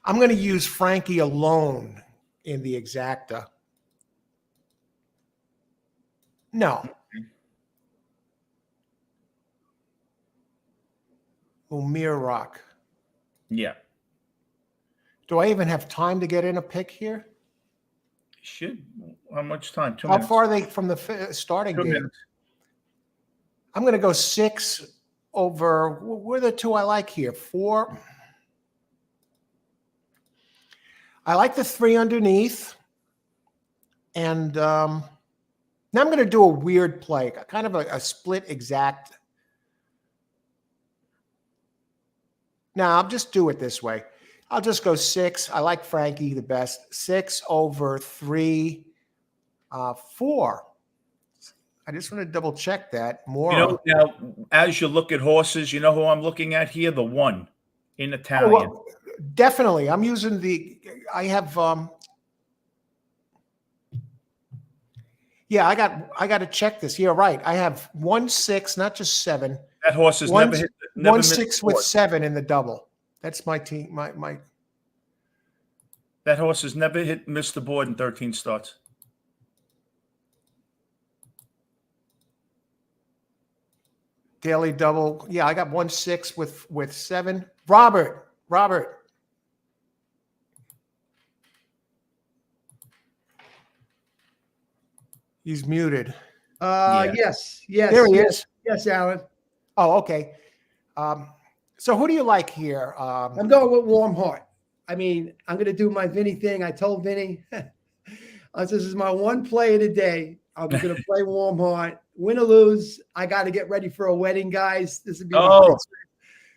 I'm going to use Frankie alone in the exacta. No. Lumiere Rock. Yeah. Do I even have time to get in a pick here? Should. How much time? 2 How minutes. far are they from the starting 2 game? minutes. I'm going to go 6 over. What are the two I like here? 4. I like the 3 underneath. And now I'm going to do a weird play, kind of a split exact. Now I'll just do it this way. I'll just go 6. I like Frankie the best. 6 over 3, 4. I just want to double check that more. You know, now, as you look at horses, you know who I'm looking at here? The 1 in Italian. Well, definitely. I'm using I have, yeah, I got to check this. You're right. I have 1-6, not just 7. That horse has never hit. 1-6 with 7 in the double. That's my team. My. That horse has never missed the board in 13 starts. Daily double. Yeah, I got 1-6 with 7. Robert. He's muted. Yes. There he is. Yes, Alan. Oh, okay. So who do you like here? I'm going with warm heart. I mean, I'm going to do my Vinnie thing. I told Vinnie, this is my one play of the day. I'm going to play warm heart. Win or lose, I got to get ready for a wedding, guys. This would be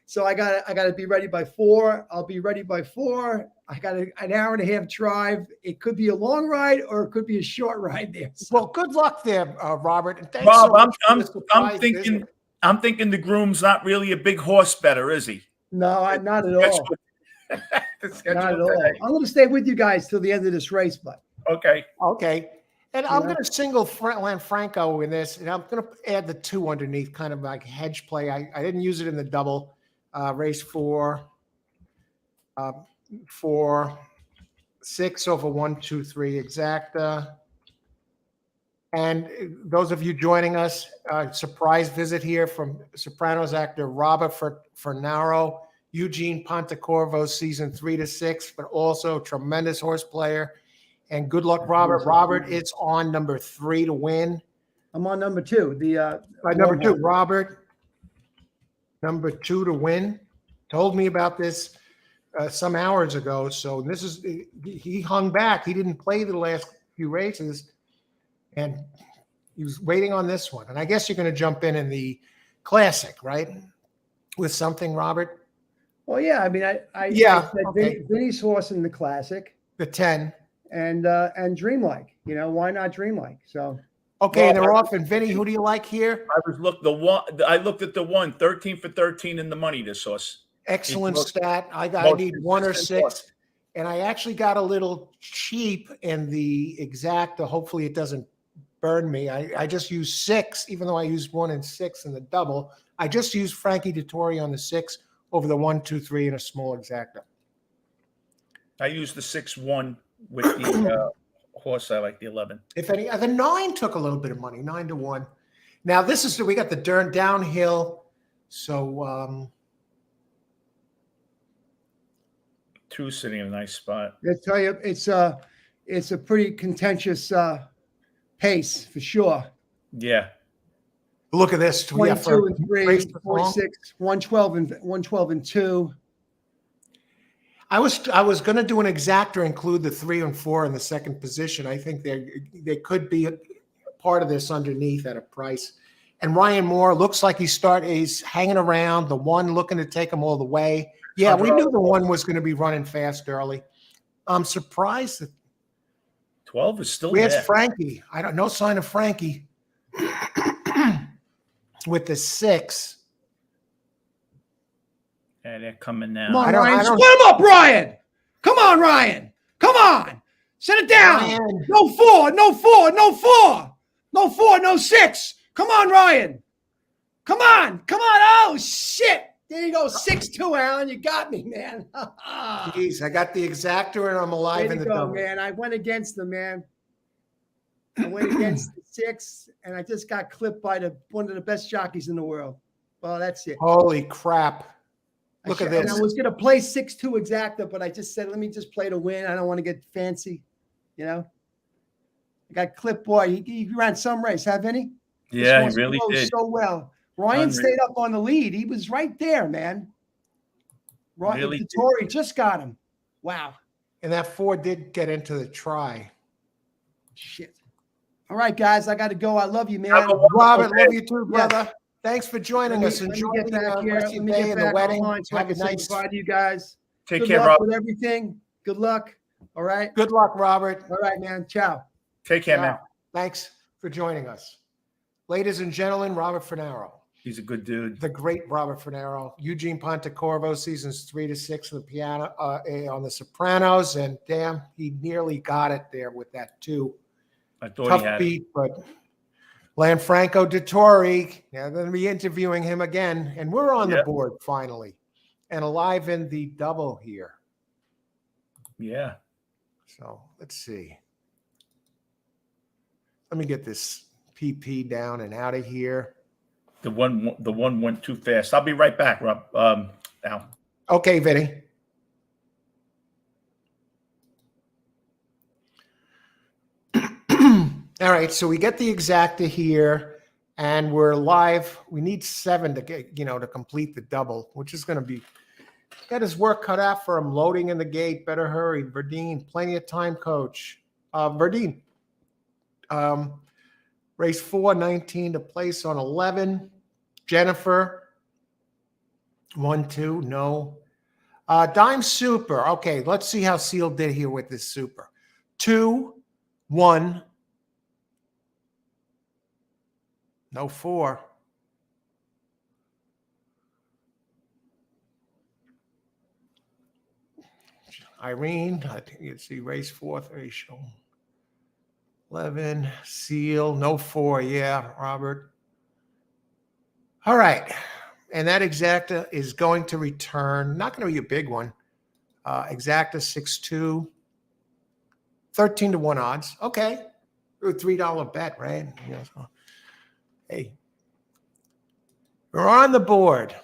so I got to be ready by 4. I'll be ready by 4. I got an hour and a half drive. It could be a long ride or it could be a short ride there. So. Well, good luck there, Robert. And thanks Rob, so much for the I'm surprise thinking. visit. I'm thinking the groom's not really a big horse better, is he? No, not at all. Not at all. I'm going to stay with you guys till the end of this race, but okay. And I'm going to single Lanfranco in this, and I'm going to add the 2 underneath, kind of like hedge play. I didn't use it in the double. Race 4, 6 over 1, 2, 3 exacta. And those of you joining us, surprise visit here from Sopranos actor Robert Fararo, Eugene Pontecorvo, season 3 to 6, but also tremendous horse player. And good luck, Robert. Robert is on number 3 to win. I'm on number 2. Number 2, Robert. Number 2 to win. Told me about this some hours ago. So he hung back. He didn't play the last few races, and he was waiting on this one. And I guess you're going to jump in the classic, right? With something, Robert. Well, yeah. I mean, I Yeah, said okay. Vinnie's horse in the classic The 10. and Dreamlike. You know, why not Dreamlike? So Okay, Well, and they're off. And Vinny, who do you like here? I looked at the one 13 for 13 in the money. This horse. Excellent most- stat. I most need 1 or consistent 6. horse. And I actually got a little cheap in the exacta. Hopefully it doesn't burn me. I just used 6, even though I used 1 and 6 in the double. I just used Frankie Dettori on the 6 over the 1, 2, 3 and a small exacta. I used the 6-1 with the horse. I like the 11. If any, the 9 took a little bit of money, 9 to 1. Now this is we got the downhill. So 2 sitting in a nice spot. I tell you, it's a pretty contentious pace for sure. Yeah. look at this. 22 and 3, race to 46, 112 and 2. I was going to do an exacta, include the 3 and 4 in the second position. I think they could be a part of this underneath at a price. And Ryan Moore looks like he's hanging around. The 1 looking to take him all the way. Yeah, we knew the 1 was going to be running fast early. I'm surprised that 12 is still where's there. Frankie? No sign of Frankie with the 6. Yeah, they're coming now. Come on, I don't- Ryan. I don't- Split him up, Ryan. Come on, Ryan. Come on. Set it down. Ryan. No 4, no 4, no 4. No 4, no 6. Come on, Ryan. Come on. Come on. Oh, shit. There you go. 6-2, Alan. You got me, man. Jeez, I got the exacta and I'm alive There in you the go, double. man. I went against them, man. I went against the 6, and I just got clipped by one of the best jockeys in the world. Well, that's it. Holy crap. Look at And this. I was going to play 6-2 exacta, but I just said, let me just play to win. I don't want to get fancy, you know. I got clipped, boy. He ran some race, huh, Vinny? Yeah, he This really horse goes did. so well. Ryan Unreal. stayed up on the lead. He was right there, man. Ryan Really did. Dettori just got him. Wow. And that 4 did get into the try. Shit. All right, guys, I got to go. I love you, man. Have a wonderful Robert, day. love you too, brother. Thanks for joining us. Let me Enjoy get the back here. rest of Let your me day get and the back wedding. online so I Have a can say nice. goodbye to you guys. Take Good care, luck Rob. with everything. Good luck. All right. Good luck, Robert. All right, man. Ciao. Take care, man. Thanks for joining us. Ladies and gentlemen, Robert Fararo, He's a good dude. the great Robert Fararo, Eugene Pontecorvo, seasons 3 to 6 of the piano on The Sopranos, and damn, he nearly got it there with that 2. I thought he Tough had it. beat, but Lanfranco Dettori, yeah, they're going to be interviewing him again, and we're on the Yep. board finally, and alive in the double here. Yeah. So let's see. Let me get this PP down and out of here. The one went too fast. I'll be right back, Rob. Al. Okay, Vinny. All right, so we get the exacta here, and we're live. We need 7 to get, to complete the double, which is going to be got his work cut out for him. Loading in the gate. Better hurry, Verdine. Plenty of time, coach. Verdine. Race 4, 19 to place on 11. Jennifer. 1, 2, no. Dime Super. Okay, let's see how Seal did here with this Super. 2, 1. No 4. Irene, I think you see race 4th ratio. 11, Seal, no 4. Yeah, Robert. All right. And that exacta is going to return, not going to be a big one. Exacta 6-2, 13 to 1 odds. Okay. A $3 bet, right? So, hey, we're on the board.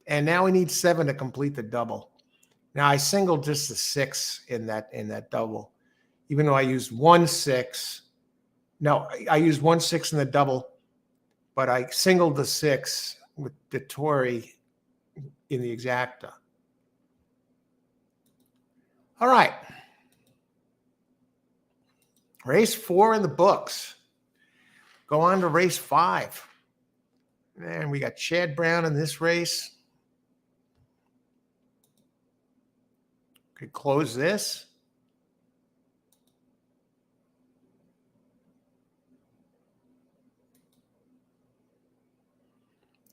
And now we need 7 to complete the double. Now I singled just the 6 in that double, even though I used 1 6. No, I used 1 6 in the double, but I singled the 6 with Dettori in the exacta. All right. Race 4 in the books. Go on to race 5. And we got Chad Brown in this race. Could close this.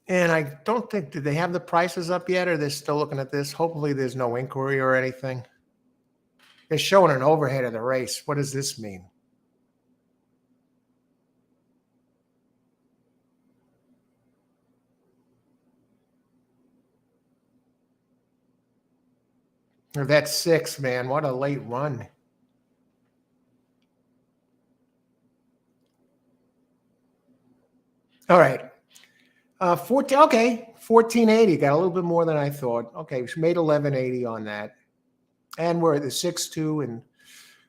And I don't think, did they have the prices up yet, or they're still looking at this? Hopefully there's no inquiry or anything. They're showing an overhead of the race. What does this mean? That's 6, man. What a late run. All right. 14, okay. 1480. Got a little bit more than I thought. Okay, we made 1180 on that. And we're at the 6-2, and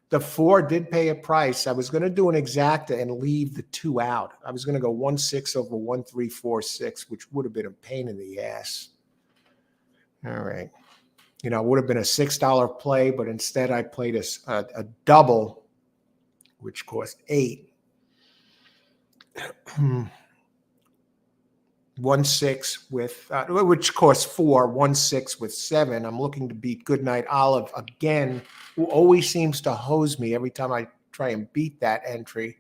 the 4 did pay a price. I was going to do an exacta and leave the 2 out. I was going to go 1-6 over 1-3-4-6, which would have been a pain in the ass. All right. You know, it would have been a $6 play, but instead I played a double, which cost 8. 1-6 with, which costs 4, 1-6 with 7. I'm looking to beat Goodnight Olive again, who always seems to hose me every time I try and beat that entry.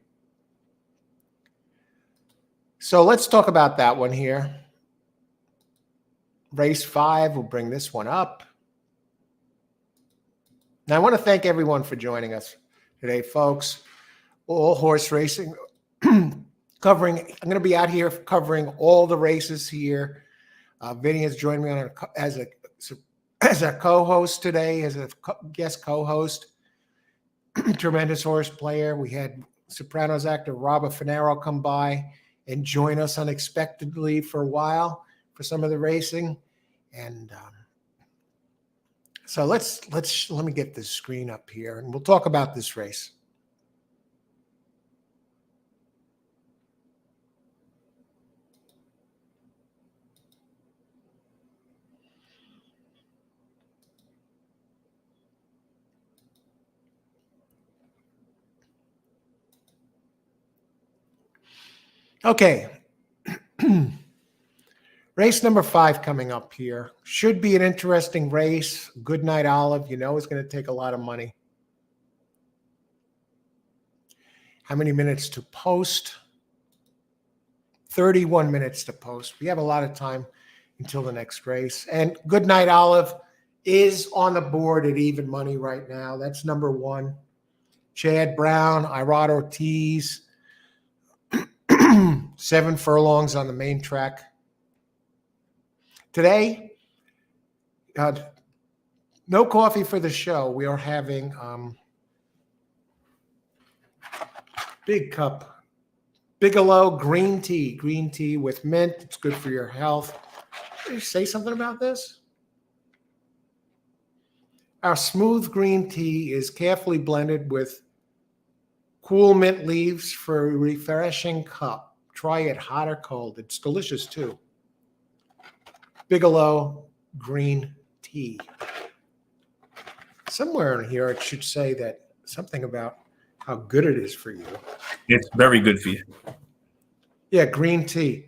So let's talk about that one here. Race 5, we'll bring this one up. Now, I want to thank everyone for joining us today, folks. All horse racing. I'm going to be out here covering all the races here. Vinnie has joined me on as a co-host today, as a guest co-host. Tremendous horse player. We had Sopranos actor Robert Fararo come by and join us unexpectedly for a while for some of the racing. And so let me get this screen up here, and we'll talk about this race. Okay. Race number 5 coming up here. Should be an interesting race. Goodnight Olive, you know, is going to take a lot of money. How many minutes to post? 31 minutes to post. We have a lot of time until the next race. And Goodnight Olive is on the board at even money right now. That's number 1. Chad Brown, Irad Ortiz, 7 furlongs on the main track. Today, no coffee for the show. We are having big cup, Bigelow green tea with mint. It's good for your health. Did you say something about this? Our smooth green tea is carefully blended with cool mint leaves for a refreshing cup. Try it hot or cold. It's delicious too. Bigelow green tea. Somewhere in here it should say that something about how good it is for you. It's very good for you. Yeah, green tea.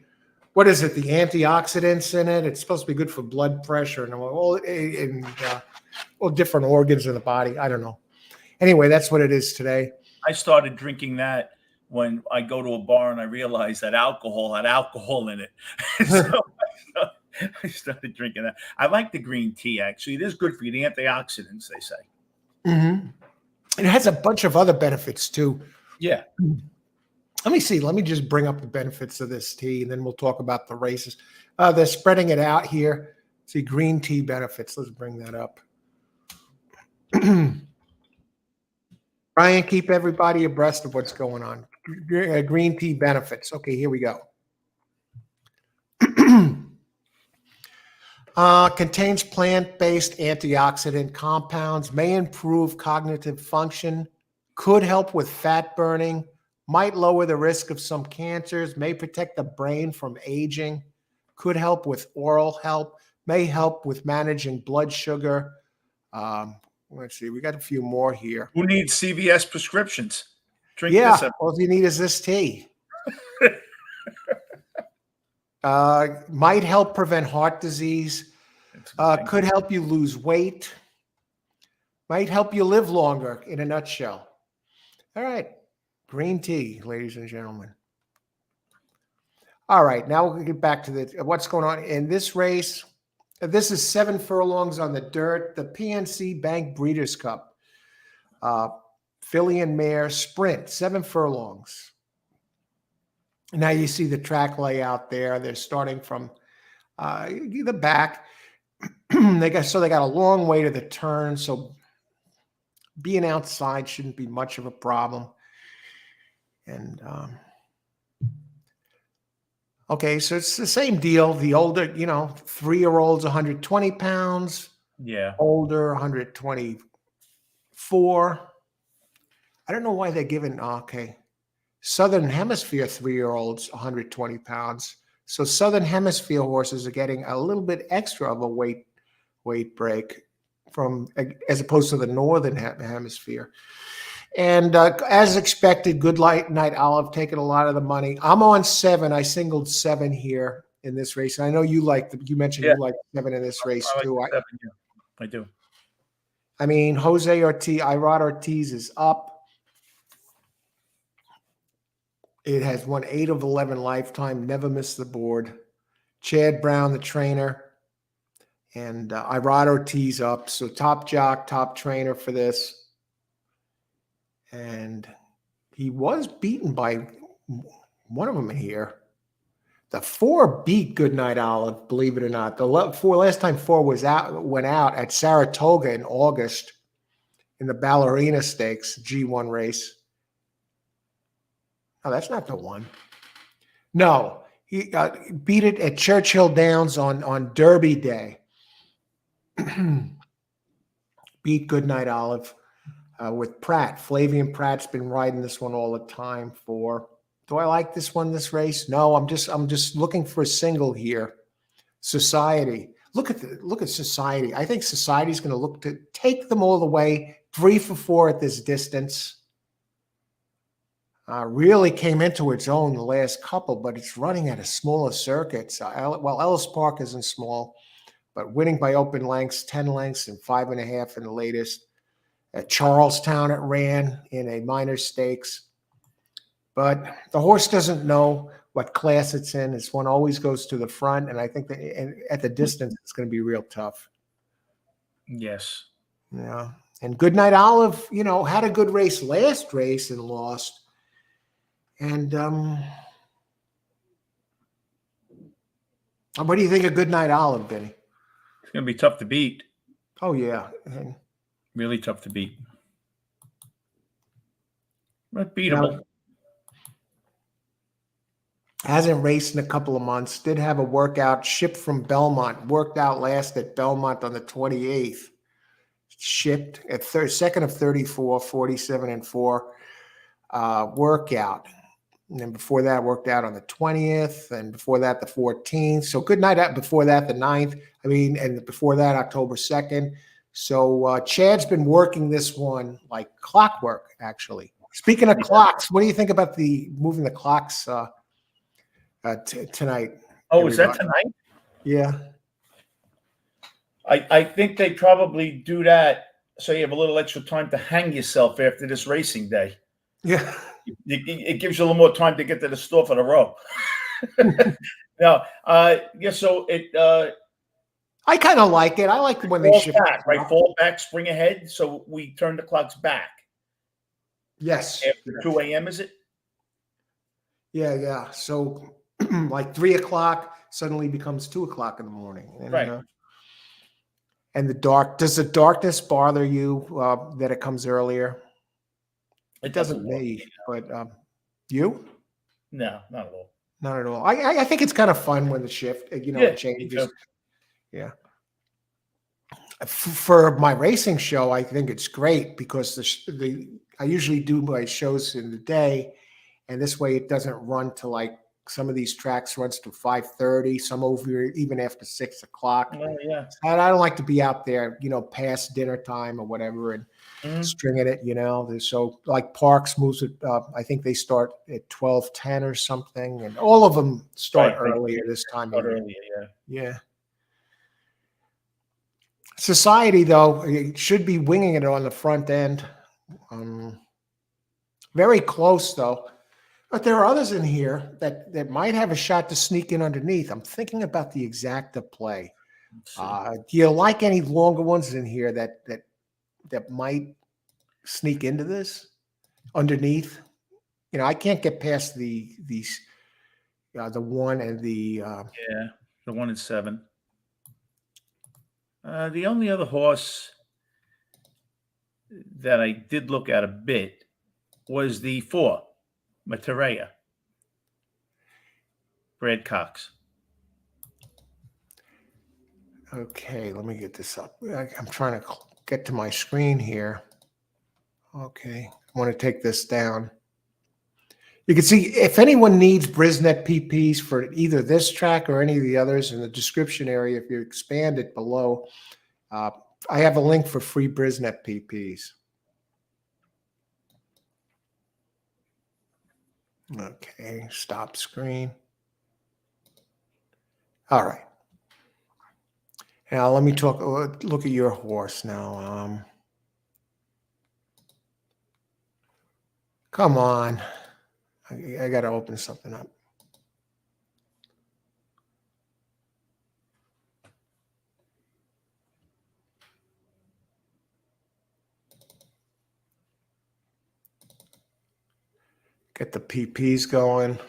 What is it? The antioxidants in it. It's supposed to be good for blood pressure and all different organs in the body. I don't know. Anyway, that's what it is today. I started drinking that when I go to a bar and I realized that alcohol had alcohol in it. So I started drinking that. I like the green tea, actually. It is good for you. The antioxidants, they say. Mm-hmm. It has a bunch of other benefits, too. Yeah. Let me see. Let me just bring up the benefits of this tea, and then we'll talk about the races. They're spreading it out here. See, green tea benefits. Let's bring that up. Brian, keep everybody abreast of what's going on. Green tea benefits. Okay, here we go. Contains plant-based antioxidant compounds, may improve cognitive function, could help with fat burning, might lower the risk of some cancers, may protect the brain from aging, could help with oral health, may help with managing blood sugar. Let's see, we got a few more here. Who needs CVS prescriptions? Drink Yeah, this. all you need is this tea. Might help prevent heart disease. Could help you lose weight. Might help you live longer in a nutshell. All right. Green tea, ladies and gentlemen. All right. Now we'll get back to what's going on in this race. This is 7 furlongs on the dirt. The PNC Bank Breeders' Cup. Filly and Mare Sprint, 7 furlongs. Now you see the track layout there. They're starting from the back. They got a long way to the turn, so being outside shouldn't be much of a problem. And okay, so it's the same deal. The older, 3-year-olds, 120 pounds. Yeah. Older, 124. I don't know why they're giving, Southern Hemisphere 3-year-olds, 120 pounds. So Southern Hemisphere horses are getting a little bit extra of a weight break as opposed to the Northern Hemisphere. And as expected, Good Night Olive taking a lot of the money. I'm on 7. I singled 7 here in this race. And I know you mentioned you like 7 in this race too. I do. I mean, Irad Ortiz is up. It has won 8 of 11 lifetime, never missed the board. Chad Brown, the trainer, and Irad Ortiz up. So top jock, top trainer for this. And he was beaten by one of them here. The 4 beat Goodnight Olive, believe it or not. The last time 4 went out at Saratoga in August in the Ballerina Stakes G1 race. Oh, that's not the one. No, he beat it at Churchill Downs on Derby Day. Beat Goodnight Olive with Pratt. Flavian Pratt's been riding this one all the time. Do I like this one, this race? No, I'm just looking for a single here. Society. Look at Society. I think Society's going to look to take them all the way. 3 for 4 at this distance. Really came into its own the last couple, but it's running at a smaller circuit. Ellis Park isn't small, but winning by open lengths, 10 lengths and 5.5 in the latest. At Charlestown, it ran in a minor stakes. But the horse doesn't know what class it's in. This one always goes to the front, and I think that at the distance, it's going to be real tough. Yes. Yeah. And Goodnight Olive, had a good race last race and lost. And what do you think of Goodnight Olive, Vinnie? It's going to be tough to beat. Oh, yeah. Really tough to beat. But beatable. Hasn't raced in a couple of months. Did have a workout shipped from Belmont. Worked out last at Belmont on the 28th. Shipped at second of 34, 47-4 workout. And then before that, worked out on the 20th, and before that, the 14th. So good night out before that, the 9th. And before that, October 2nd. So Chad's been working this one like clockwork, actually. Speaking of clocks, what do you think about moving the clocks tonight? Oh, everybody? Is that tonight? Yeah. I think they probably do that so you have a little extra time to hang yourself after this racing day. Yeah. It gives you a little more time to get to the store for the row. So I kind of like it. I like when they shift back, right? Fall back, spring ahead. So we turn the clocks back. Yes. After 2 a.m., is it? Yeah. So like 3 o'clock suddenly becomes 2 o'clock in the morning. And, right. And does the darkness bother you that it comes earlier? It doesn't me, but you? No, not at all. Not at all. I think it's kind of fun when the shift, it changes. Yeah. For my racing show, I think it's great because I usually do my shows in the day, and this way it doesn't run to like some of these tracks runs to 5:30, some over even after 6 o'clock. Oh, yeah. And I don't like to be out there, past dinner time or whatever and stringing it, So like Parks moves it. I think they start at 12:10 or something, and all of them start earlier this time. Earlier, yeah. Yeah. Society, though, it should be winging it on the front end. Very close, though. But there are others in here that might have a shot to sneak in underneath. I'm thinking about the exacta play. Let's see. Do you like any longer ones in here that might sneak into this underneath? You know, I can't get past the 1 and the Yeah, the 1 and 7. The only other horse that I did look at a bit was the 4, Materea, Brad Cox. Okay, let me get this up. I'm trying to get to my screen here. Okay, I want to take this down. You can see if anyone needs Brisnet PPs for either this track or any of the others in the description area, if you expand it below, I have a link for free Brisnet PPs. Okay, stop screen. All right. Now let me look at your horse now. Come on. I got to open something up. Get the PPs going.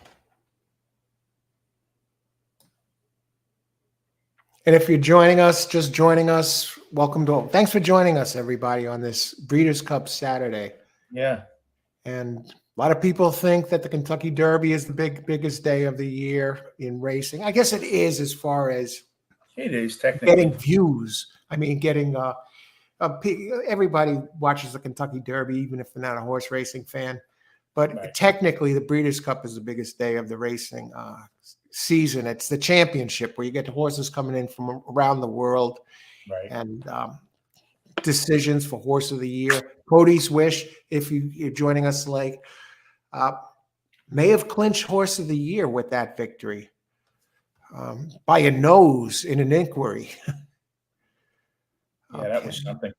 And if you're joining us, just joining us, welcome to. Thanks for joining us, everybody, on this Breeders' Cup Saturday. Yeah. And a lot of people think that the Kentucky Derby is the biggest day of the year in racing. I guess it is, as far as It is technically getting views. I mean, getting everybody watches the Kentucky Derby, even if they're not a horse racing fan. But Right. technically, the Breeders' Cup is the biggest day of the racing season. It's the championship where you get the horses coming in from around the world, right. and decisions for Horse of the Year. Cody's Wish, if you're joining us late, may have clinched Horse of the Year with that victory by a nose in an inquiry. Yeah, that was something.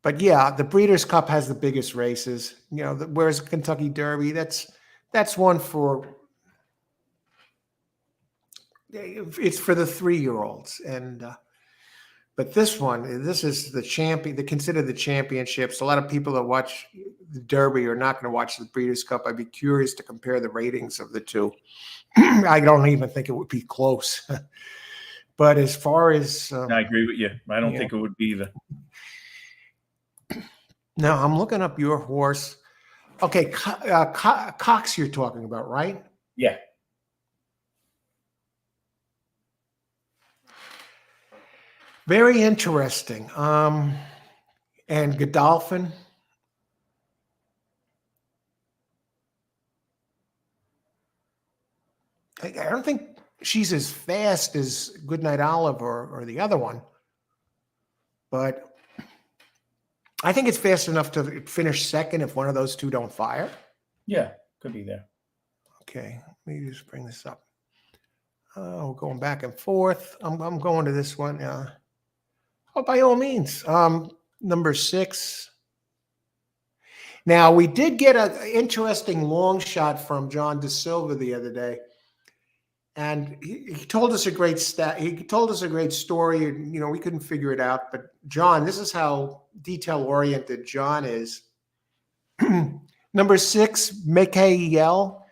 But yeah, the Breeders' Cup has the biggest races. You know, whereas Kentucky Derby, that's one for it's for the 3-year-olds, and but this is the champion. They consider the championships. A lot of people that watch the Derby are not going to watch the Breeders' Cup. I'd be curious to compare the ratings of the two. I don't even think it would be close. But as far as I agree with you. I don't think it would be either. now, I'm looking up your horse. Okay, Cox, you're talking about, right? Yeah. Very interesting. And Godolphin. I don't think she's as fast as Goodnight Olive or the other one, but I think it's fast enough to finish second if one of those two don't fire. Yeah, could be there. Okay, let me just bring this up. We're going back and forth. I'm going to this one. Oh, by all means. Number 6. Now, we did get an interesting long shot from John De Silva the other day. And he told us a great He told us a great story. You know, we couldn't figure it out. But John, this is how detail-oriented John is. Number 6, Mikael,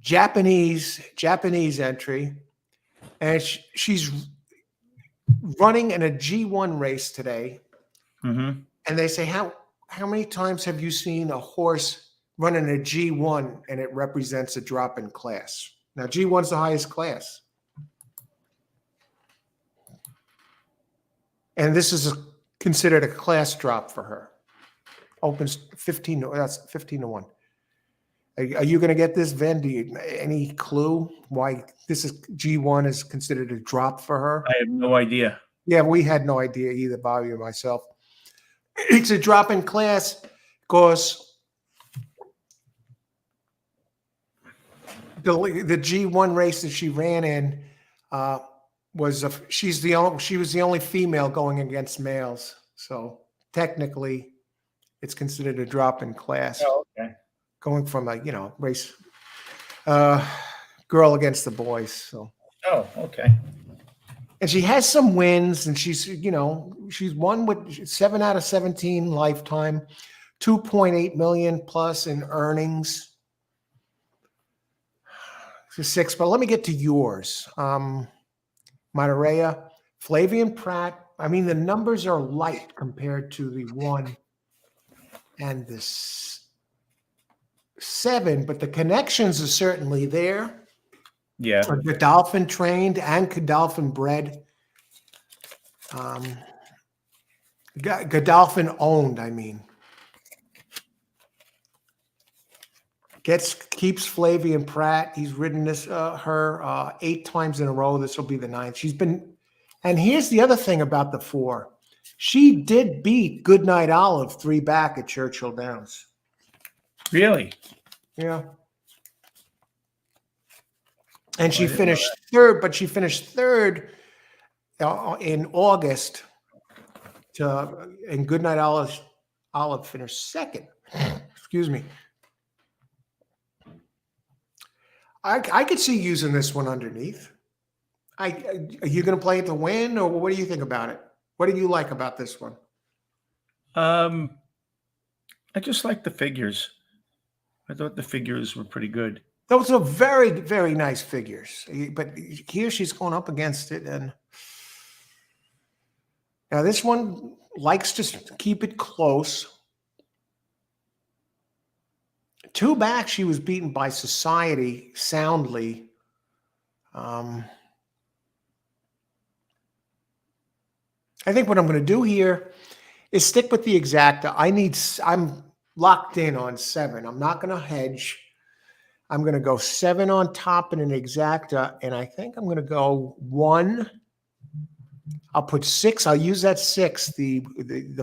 Japanese entry, and she's running in a G1 race today. Mm-hmm. And they say, how many times have you seen a horse running a G1 and it represents a drop in class? Now, G1 is the highest class. And this is considered a class drop for her. Opens 15 to 1. Are you going to get this, Vin? Any clue why this is G1 is considered a drop for her? I have no idea. Yeah, we had no idea either, Bobby or myself. It's a drop in class because the G1 race that she ran in, she was the only female going against males. So technically it's considered a drop in class. Oh, okay. Going from a, race girl against the boys. So Oh, okay. and she has some wins, and she's won with 7 out of 17 lifetime, 2.8 million plus in earnings. For 6, but let me get to yours. Monterey, Flavian Pratt. I mean, the numbers are light compared to the 1 and the 7, but the connections are certainly there. Yeah. Godolphin trained and Godolphin bred. Godolphin owned, I mean. Keeps Flavian Pratt. He's ridden her 8 times in a row. This will be the 9th. She's been, and here's the other thing about the 4. She did beat Goodnight Olive 3 back at Churchill Downs. Really? Yeah. And she I didn't know finished third, but she finished third in August. And Goodnight Olive finished second. Excuse me. I could see using this one underneath. Are you going to play it to win, or what do you think about it? What do you like about this one? I just like the figures. I thought the figures were pretty good. Those are very, very nice figures. But here she's going up against it. And now this one likes to keep it close. 2 back, she was beaten by Society soundly. I think what I'm going to do here is stick with the exacta. I'm locked in on 7. I'm not going to hedge. I'm going to go 7 on top in an exacta, and I think I'm going to go 1. I'll put 6. I'll use that 6, the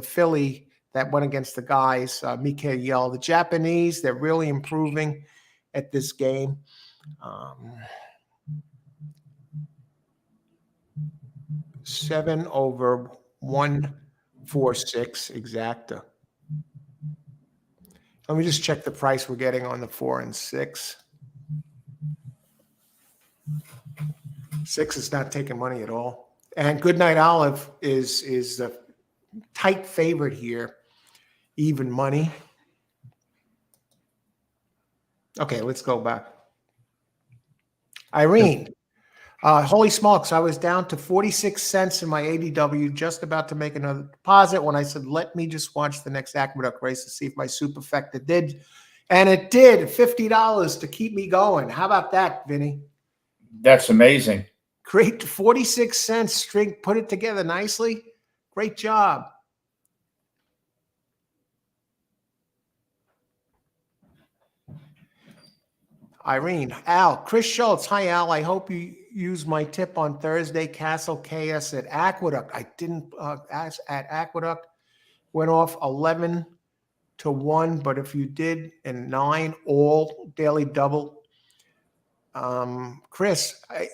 filly that went against the guys, Mikael. The Japanese, they're really improving at this game. 7 over 146 exacta. Let me just check the price we're getting on the 4 and 6. 6 is not taking money at all. And Goodnight Olive is the tight favorite here. Even money. Okay, let's go back. Irene. Holy smokes, I was down to 46 cents in my ADW, just about to make another deposit when I said, let me just watch the next Aqueduct race to see if my superfecta did. And it did, $50 to keep me going. How about that, Vinny? That's amazing. Great, 46 cents string, put it together nicely. Great job. Irene, Al, Chris Schultz. Hi, Al. I hope you use my tip on Thursday. Castle KS at Aqueduct. I didn't ask at Aqueduct. Went off 11 to 1, but if you did, and 9 all daily double. Chris, I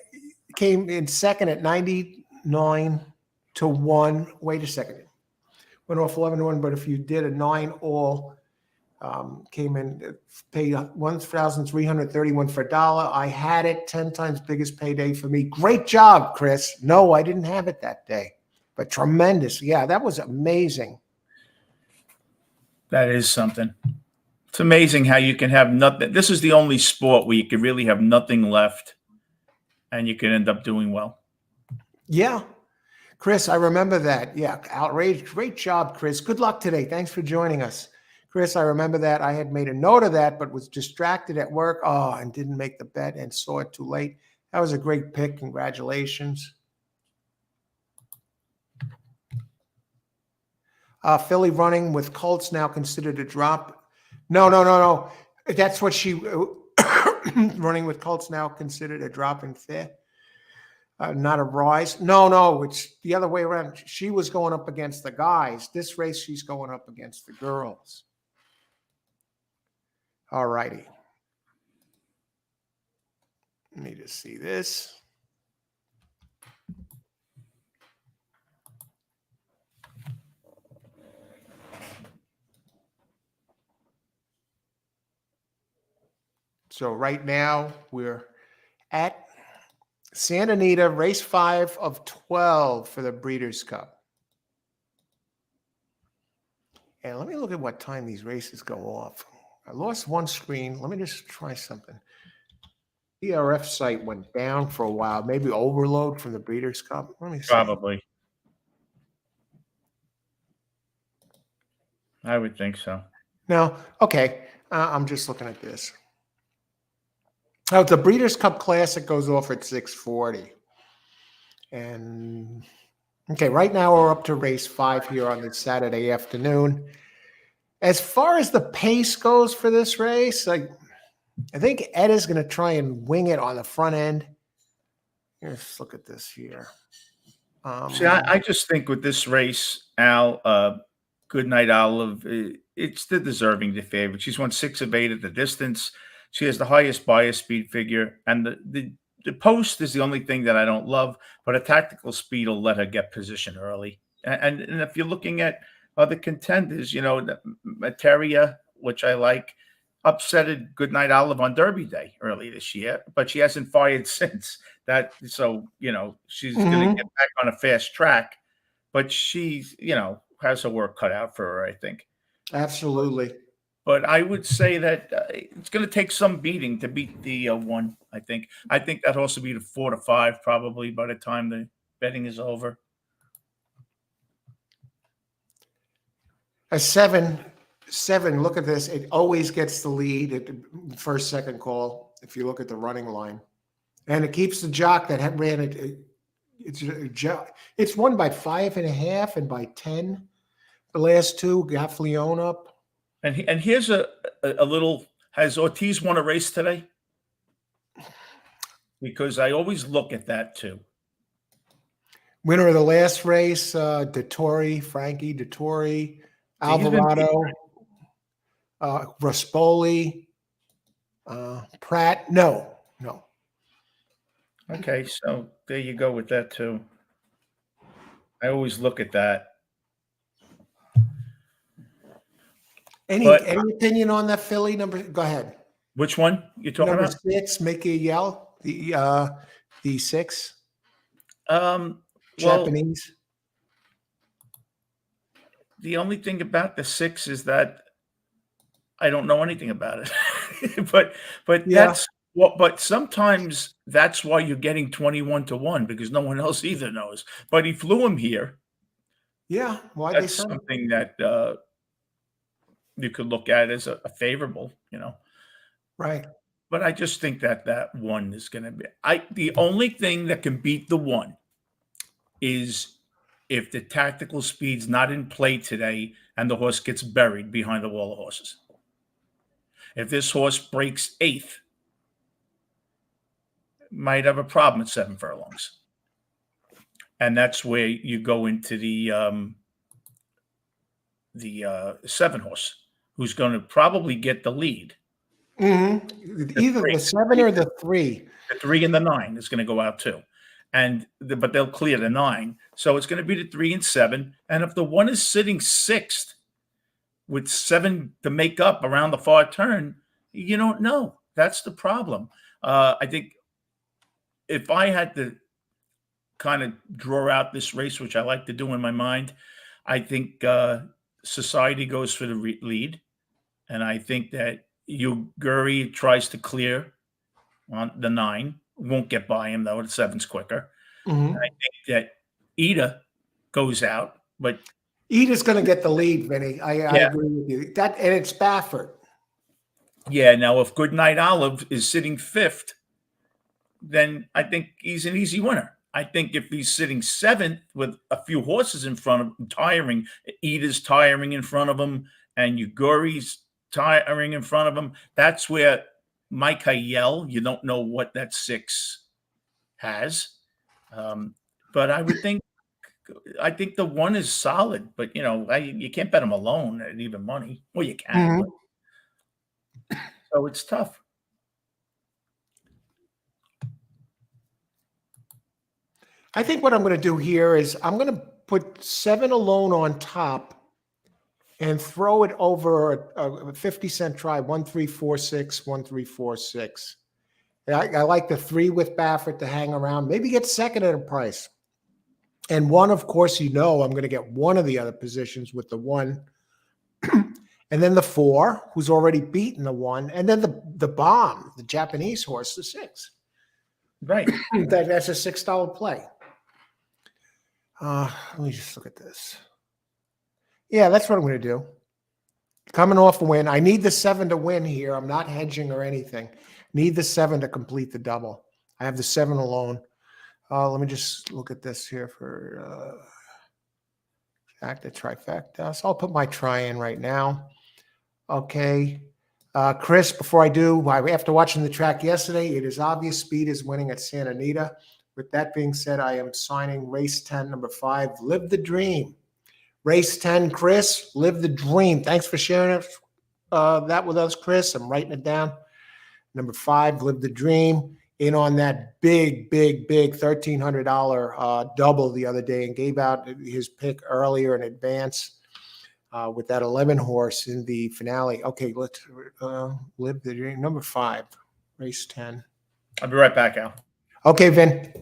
came in second at 99 to 1. Wait a second. Went off 11 to 1, but if you did a 9 all. Came in, paid $1,331 for $1. I had it 10 times biggest payday for me. Great job, Chris. No, I didn't have it that day, but tremendous. Yeah, that was amazing. That is something. It's amazing how you can have nothing. This is the only sport where you can really have nothing left and you can end up doing well. Yeah. Chris, I remember that. Yeah, outraged. Great job, Chris. Good luck today. Thanks for joining us. Chris, I remember that. I had made a note of that, but was distracted at work. Oh, and didn't make the bet and saw it too late. That was a great pick. Congratulations. Philly running with Colts now considered a drop. No. That's what she running with Colts now considered a drop in fair. Not a rise. No. It's the other way around. She was going up against the guys. This race, she's going up against the girls. All righty. Let me just see this. So right now we're at Santa Anita, race 5 of 12 for the Breeders' Cup. And let me look at what time these races go off. I lost one screen. Let me just try something. ERF site went down for a while, maybe overload from the Breeders' Cup. Let me see. Probably. I would think so. No, okay. I'm just looking at this. Oh, the Breeders' Cup Classic goes off at 6:40. And okay, right now we're up to race 5 here on this Saturday afternoon. As far as the pace goes for this race, I think Ed is going to try and wing it on the front end. Let's look at this here. See, I just think with this race, Al, Goodnight Olive, it's the deserving favorite. She's won 6 of 8 at the distance. She has the highest bias speed figure, and the post is the only thing that I don't love, but a tactical speed will let her get position early. And if you're looking at other contenders, the Materia, which I like, upsetted Goodnight Olive on Derby Day early this year, but she hasn't fired since that. So, she's going to get back on a fast track, but she's, has her work cut out for her, I think. Absolutely. But I would say that it's going to take some beating to beat the 1, I think. I think that also be the 4 to 5 probably by the time the betting is over. A 7, look at this. It always gets the lead at the first, second call if you look at the running line. And it keeps the jock that ran it. It's won by 5.5 and by 10. The last 2 got Fleon up. And here's a little, has Ortiz won a race today? Because I always look at that too. Winner of the last race, Frankie Dettori, Alvarado, Raspoli, Pratt. No. Okay, so there you go with that too. I always look at that. Any opinion on that filly number? Go ahead. Which one you talking Number about? 6, Mickey Yell, the 6. Japanese. The only thing about the 6 is that I don't know anything about it. but Yeah. that's what. But sometimes that's why you're getting 21 to 1 because no one else either knows. But he flew him here. Yeah, why That's something that you could look at as a favorable, right. But I just think that 1 is going to be. The only thing that can beat the 1 is if the tactical speed's not in play today and the horse gets buried behind the wall of horses. If this horse breaks 8th, might have a problem at 7 furlongs. And that's where you go into the 7 horse, who's going to probably get the lead. Mm-hmm. Either the 7 or the 3. The 3 and the 9 is going to go out too. But they'll clear the 9. So it's going to be the 3 and 7. And if the 1 is sitting 6th with 7 to make up around the far turn, you don't know. That's the problem. I think if I had to kind of draw out this race, which I like to do in my mind, I think Society goes for the lead. And I think that Uguri tries to clear on the 9. Won't get by him, though. The 7's quicker. Mm-hmm. I think that Ida goes out, but Ida's going to get the lead, Vinny. I agree with you. And it's Baffert. Yeah, now if Goodnight Olive is sitting 5th, then I think he's an easy winner. I think if he's sitting 7th with a few horses in front of him, tiring, Ida's tiring in front of him, and Uguri's tiring in front of him, that's where Mike Hayel, you don't know what that 6 has. But I think the 1 is solid, but you can't bet him alone at even money. Well, you can, but so it's tough. I think what I'm going to do here is I'm going to put 7 alone on top and throw it over a 50-cent try, 1346, 1346. I like the 3 with Baffert to hang around, maybe get second at a price. And 1, of course, I'm going to get one of the other positions with the 1. And then the 4, who's already beaten the 1. And then the bomb, the Japanese horse, the 6. Right. That's a $6 play. Let me just look at this. Yeah, that's what I'm going to do. Coming off a win. I need the 7 to win here. I'm not hedging or anything. Need the 7 to complete the double. I have the 7 alone. Let me just look at this here for Jack the trifecta. So I'll put my try in right now. Okay. Chris, before I do, after watching the track yesterday, it is obvious Speed is winning at Santa Anita. With that being said, I am signing race 10, number 5, Live the Dream. Race 10, Chris, Live the Dream. Thanks for sharing that with us, Chris. I'm writing it down. Number 5, Live the Dream. In on that big $1,300 double the other day and gave out his pick earlier in advance with that 11 horse in the finale. Okay, let's Live the Dream. Number 5, race 10. I'll be right back, Al. Okay, Vin.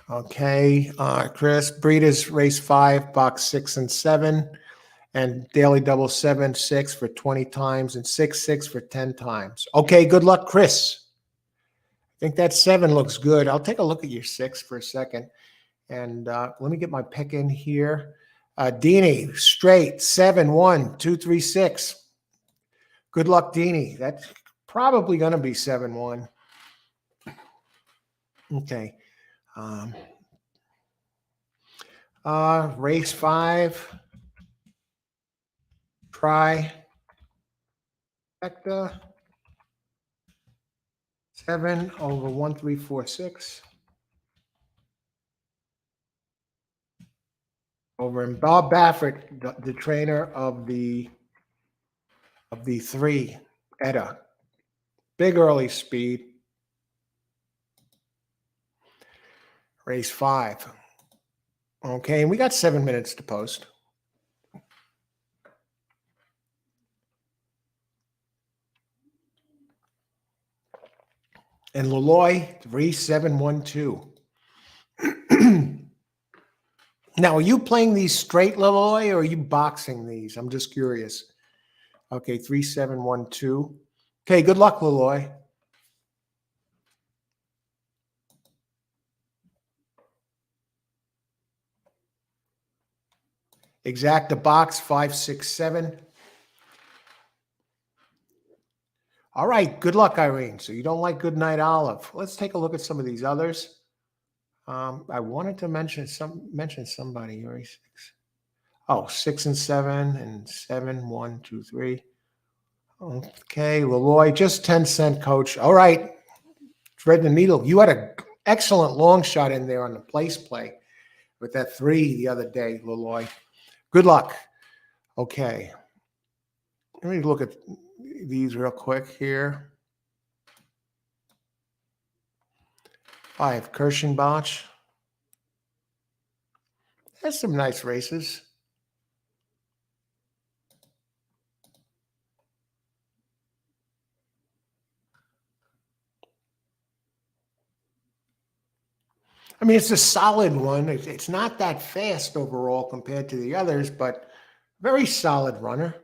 Okay, Chris, Breeders race 5, box 6 and 7, and daily double 7, 6 for 20 times, and 6, 6 for 10 times. Okay, good luck, Chris. I think that 7 looks good. I'll take a look at your 6 for a second. And let me get my pick in here. Deanie, straight, 7, 1, 2, 3, 6. Good luck, Deanie. That's probably going to be 7, 1. Okay. Race 5. Try. Vector. 7 over 1, 3, 4, 6. Over in Bob Baffert, the trainer of the 3, Etta. Big early Speed. Race 5. Okay, and we got 7 minutes to post. And Leloy, 3712. Now, are you playing these straight, Leloy, or are you boxing these? I'm just curious. Okay, 3712. Okay, good luck, Leloy. Exacta box 567. All right, good luck, Irene. So you don't like Goodnight Olive. Let's take a look at some of these others. I wanted to mention somebody here. 6. Oh, 6 and 7 and 7, 1, 2, 3. Okay, Leloy, just 10-cent, coach. All right, thread the needle. You had an excellent long shot in there on the place play with that 3 the other day, Leloy. Good luck. Okay. Let me look at these real quick here. 5, Kirschenbach. There's some nice races. I mean, it's a solid one. It's not that fast overall compared to the others, but very solid runner.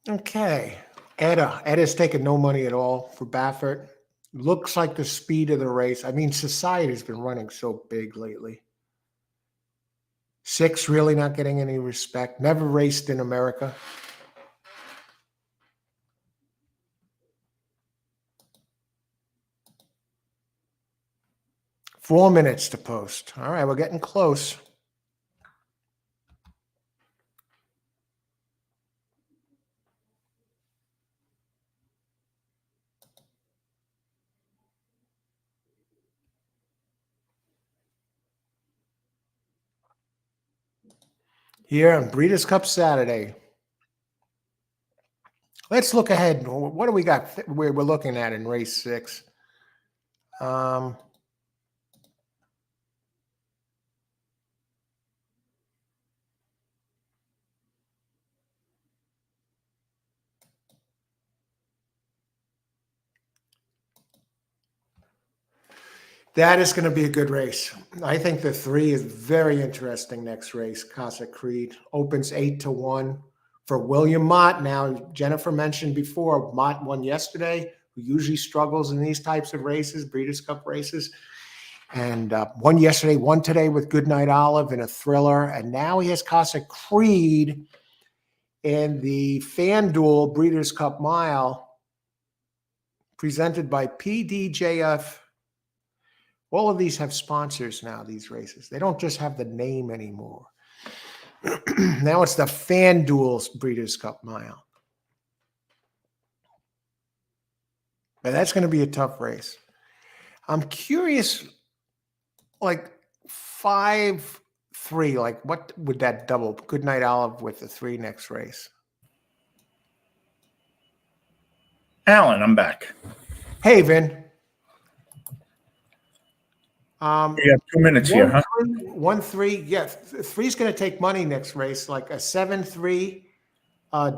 Okay. Etta's taking no money at all for Baffert. Looks like the speed of the race. I mean, Society's been running so big lately. 6 really not getting any respect. Never raced in America. Four minutes to post. All right, we're getting close. Here on Breeders' Cup Saturday. Let's look ahead. What do we got? We're looking at in race 6. That is going to be a good race. I think the 3 is very interesting next race. Casa Creed opens 8-1 for William Mott. Now, Jennifer mentioned before, Mott won yesterday, who usually struggles in these types of races, Breeders' Cup races. And won yesterday, won today with Goodnight Olive in a thriller. And now he has Casa Creed in the FanDuel Breeders' Cup Mile presented by PDJF. All of these have sponsors now, these races. They don't just have the name anymore. Now it's the FanDuel's Breeders' Cup Mile. But that's going to be a tough race. I'm curious, like 5-3, like what would that double? Goodnight Olive with the 3 next race. Alan, I'm back. Hey, Vin. You got 2 minutes here, huh? 1-3. Yeah, 3's going to take money next race. Like a 7-3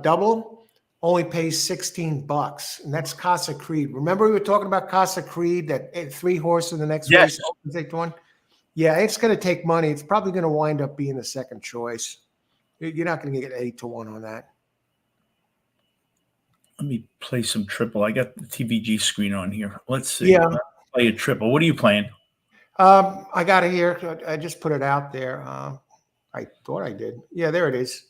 double only pays $16, and that's Casa Creed. Remember we were talking about Casa Creed, that 3 horse in the next Yes. race. Take one. Yeah, it's going to take money. It's probably going to wind up being the second choice. You're not going to get 8-1 on that. Let me play some triple. I got the TVG screen on here. Let's see. Yeah. Play a triple. What are you playing? I got it here. I just put it out there. I thought I did. Yeah, there it is.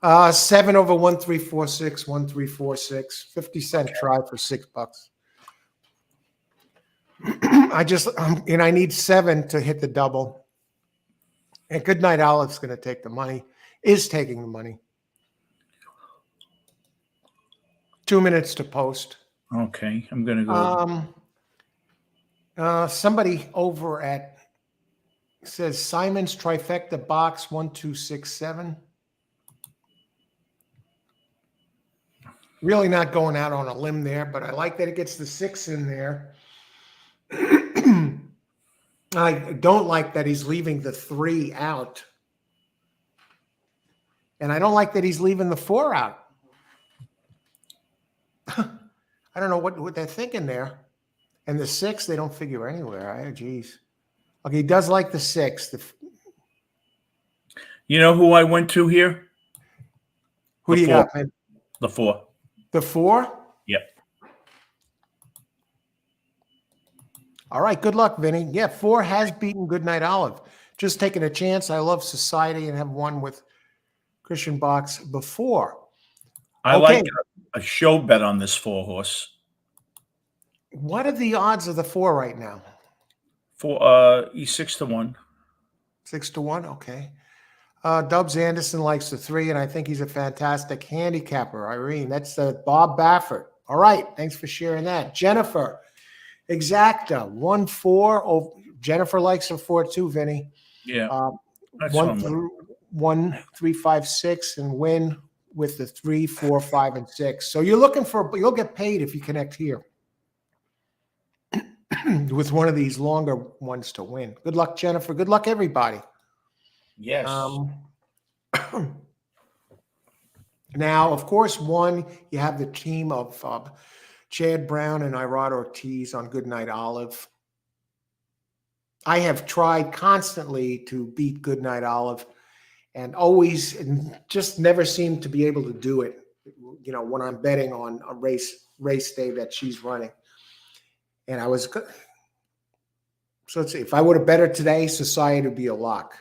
7 over 1346, 1346, 50-cent try for $6. I need 7 to hit the double. And Goodnight Olive's going to take the money. Is taking the money. 2 minutes to post. Okay, I'm going to go. Somebody over at says Simon's trifecta box 1267. Really not going out on a limb there, but I like that it gets the 6 in there. I don't like that he's leaving the 3 out. And I don't like that he's leaving the 4 out. I don't know what they're thinking there. And the 6, they don't figure anywhere. Geez. Okay, he does like the 6. You know who I went to here? Who do you got, man? The 4. The 4? Yep. All right, good luck, Vinny. Yeah, 4 has beaten Goodnight Olive. Just taking a chance. I love Society and have won with Christian Box before. I like a show bet on this 4 horse. What are the odds of the 4 right now? He's 6-1. 6-1, okay. Dubs Anderson likes the 3, and I think he's a fantastic handicapper. Irene, that's Bob Baffert. All right, thanks for sharing that. Jennifer, Exacta, 1-4. Oh, Jennifer likes her 4 too, Vinny. Yeah. 1-3-5-6, and win with the 3, 4, 5, and 6. So you'll get paid if you connect here with one of these longer ones to win. Good luck, Jennifer. Good luck, everybody. Yes. Now, of course, you have the team of Chad Brown and Irad Ortiz on Goodnight Olive. I have tried constantly to beat Goodnight Olive and just never seem to be able to do it, when I'm betting on a race day that she's running. And so let's see, if I would have bet her today, Society would be a lock.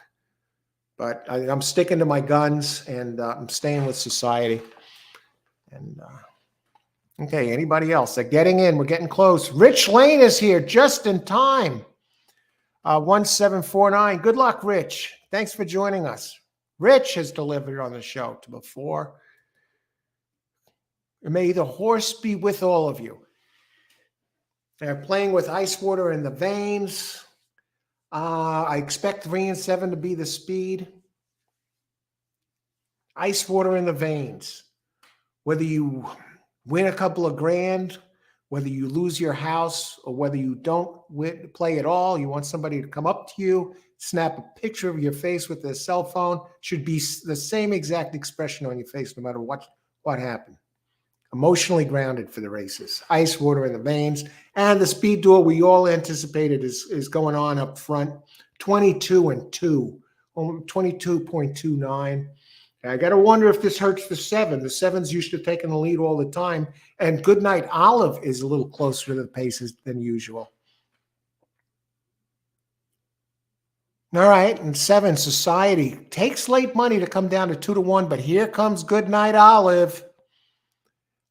But I'm sticking to my guns, and I'm staying with Society. And okay, anybody else? They're getting in. We're getting close. Rich Lane is here just in time. 1749. Good luck, Rich. Thanks for joining us. Rich has delivered on the show to before. May the horse be with all of you. They're playing with ice water in the veins. I expect 3 and 7 to be the speed. Ice water in the veins. Whether you win a couple of grand, whether you lose your house or whether you don't play at all. You want somebody to come up to you, snap a picture of your face with their cell phone. Should be the same exact expression on your face, no matter what happened. Emotionally grounded for the races. Ice water in the veins. And the speed duel we all anticipated is going on up front. 22-2, 22.29. I got to wonder if this hurts the 7. The 7's used to taking the lead all the time. And Goodnight Olive is a little closer to the paces than usual. All right, and 7, Society. Takes late money to come down to 2-1, but here comes Goodnight Olive.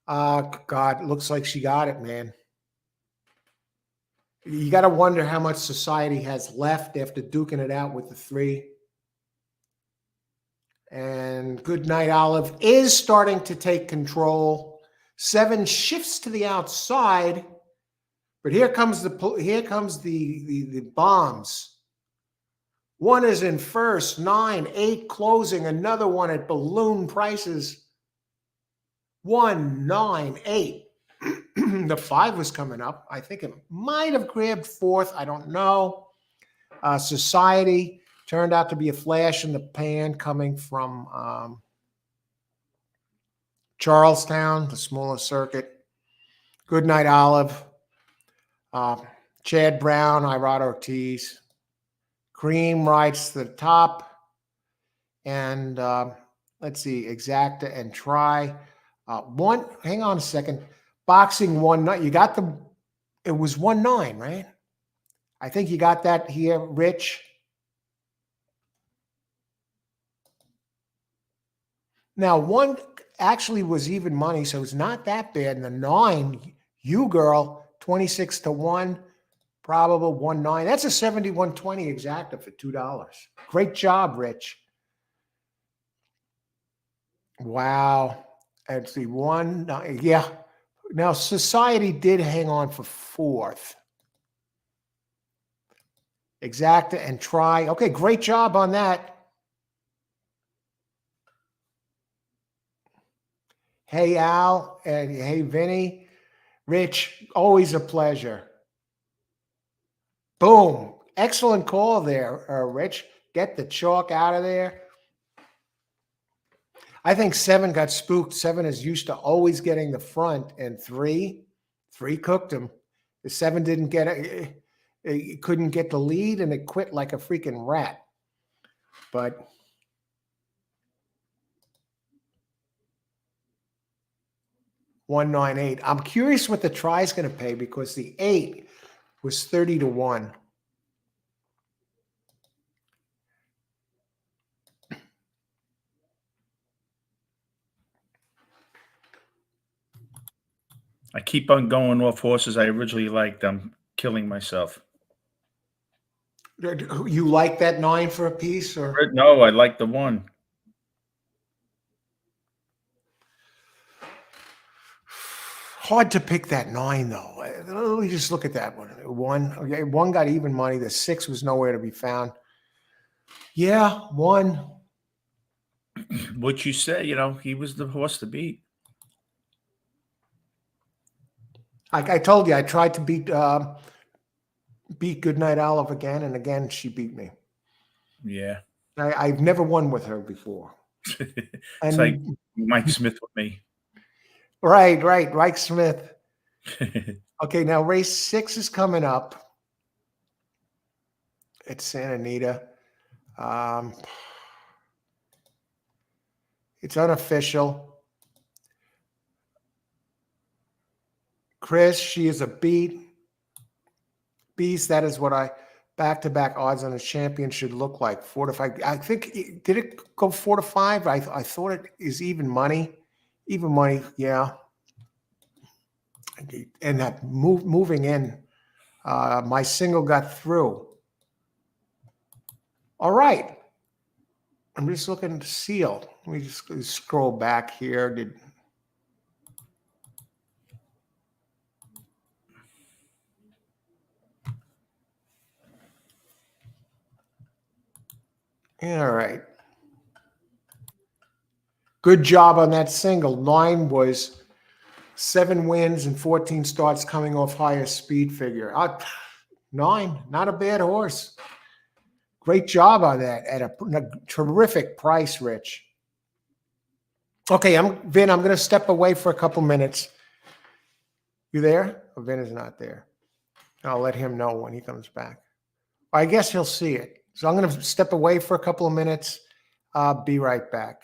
God, it looks like she got it, man. You got to wonder how much Society has left after duking it out with the 3. And Goodnight Olive is starting to take control. 7 shifts to the outside, but here comes the bombs. 1 is in first, 9, 8 closing, another one at balloon prices. 1, 9, 8. The 5 was coming up. I think it might have grabbed 4th. I don't know. Society turned out to be a flash in the pan coming from Charlestown, the smaller circuit. Goodnight Olive. Chad Brown, Irad Ortiz. Cream rides to the top. And let's see, Exacta and Try. Hang on a second. Boxing 1-9. You got it was 1-9, right? I think you got that here, Rich. Now, 1 actually was even money, so it's not that bad. And the 9, you girl, 26-1, probable 1-9. That's a 71.20 Exacta for $2. Great job, Rich. Wow. Let's see, 1, 9, yeah. Now, Society did hang on for 4th. Exacta and Try. Okay, great job on that. Hey, Al, and hey, Vinnie. Rich, always a pleasure. Boom. Excellent call there, Rich. Get the chalk out of there. I think 7 got spooked. 7 is used to always getting the front, and 3 cooked him. The 7 didn't get it. It couldn't get the lead, and it quit like a freaking rat. But $198. I'm curious what the try is going to pay because the 8 was 30-1. I keep on going off horses I originally liked. I'm killing myself. You like that 9 for a piece, or No, I like the 1. hard to pick that 9 though. Let me just look at that one. 1, okay, 1 got even money. The 6 was nowhere to be found. Yeah, 1. What you say, he was the horse to beat. I told you I tried to beat Goodnight Olive again, and again she beat me. Yeah. I've never won with her before. It's like Mike Smith with me. Right, Mike Smith. Okay, now race 6 is coming up. It's Santa Anita. It's unofficial. Chris, she is a beast. That is what back-to-back odds on a champion should look like. 4 to 5. I think, did it go 4 to 5? I thought it is even money. Even money, yeah. And that moving in, my single got through. All right. I'm just looking to seal. Let me just scroll back here. All right. Good job on that single. 9 was 7 wins and 14 starts coming off higher speed figure. 9, not a bad horse. Great job on that at a terrific price, Rich. Okay, Vin, I'm going to step away for a couple minutes. You there? Oh, Vin is not there. I'll let him know when he comes back. I guess he'll see it. So I'm going to step away for a couple of minutes. Be right back.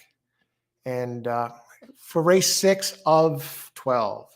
And for race 6 of 12.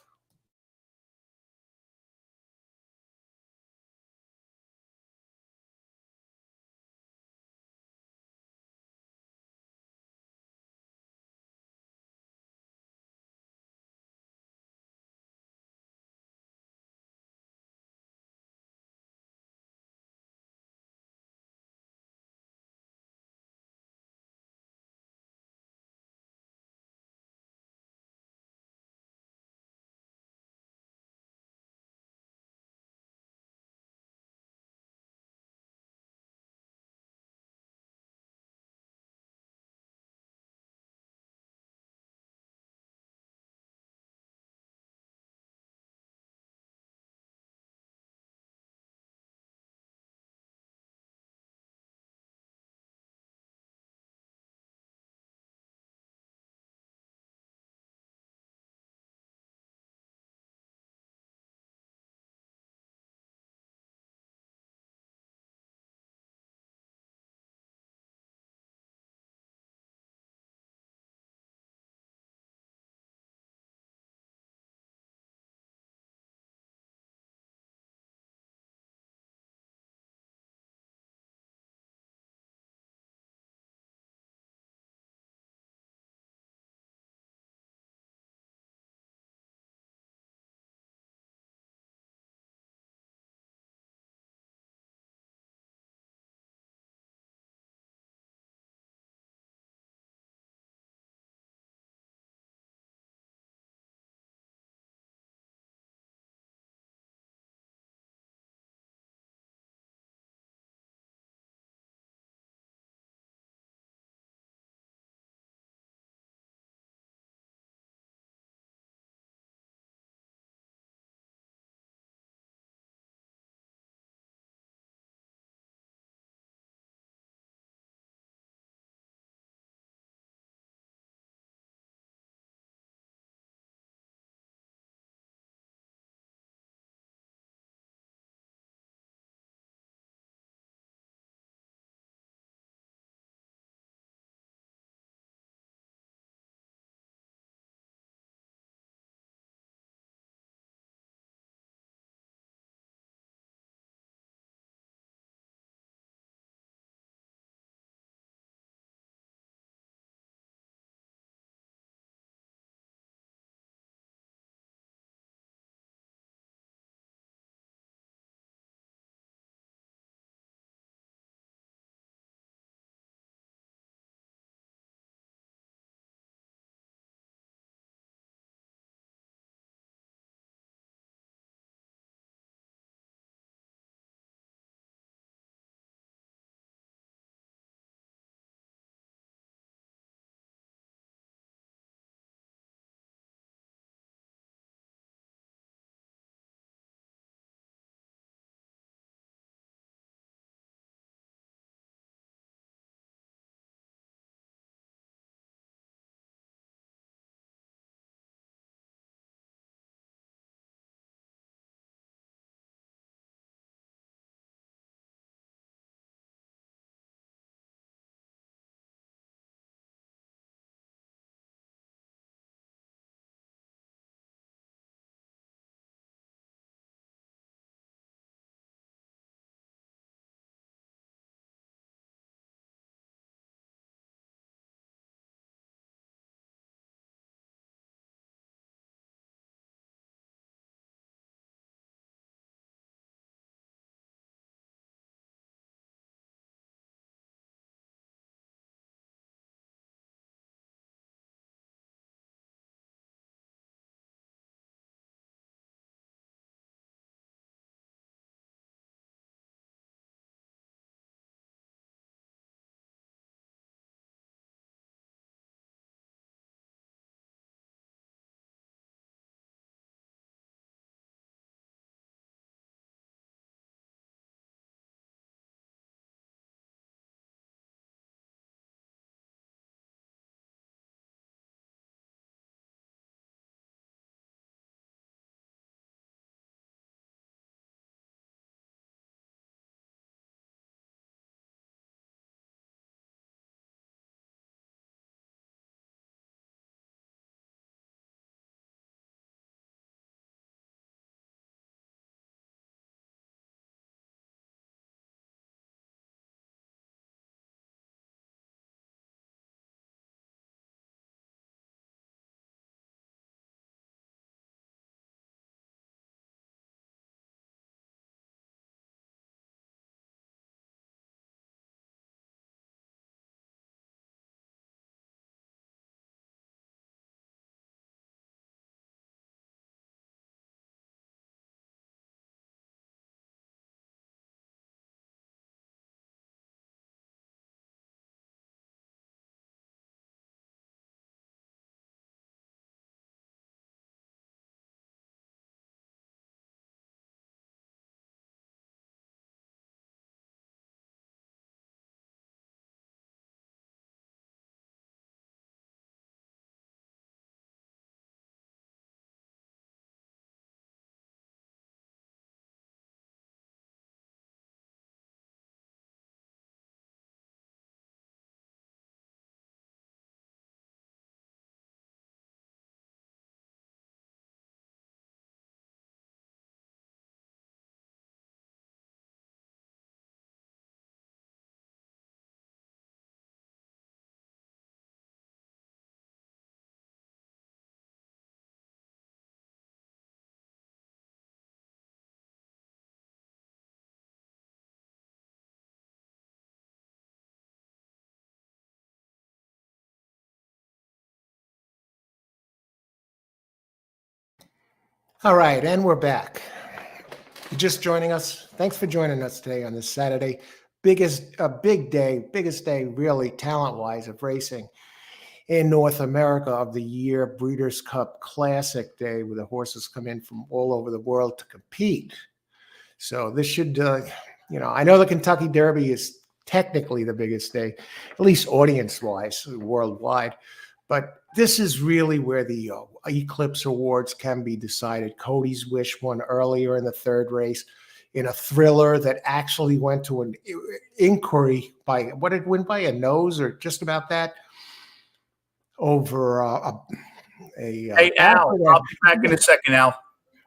All right, and we're back. You're just joining us. Thanks for joining us today on this Saturday. Big day, biggest day really talent-wise of racing in North America of the year, Breeders' Cup Classic Day, where the horses come in from all over the world to compete. So this should, I know the Kentucky Derby is technically the biggest day, at least audience-wise, worldwide. But this is really where the Eclipse Awards can be decided. Cody's Wish won earlier in the third race in a thriller that actually went to an inquiry by, what did it win by, a nose or just about that? Over Hey, Al, I'll be back in a second, Al.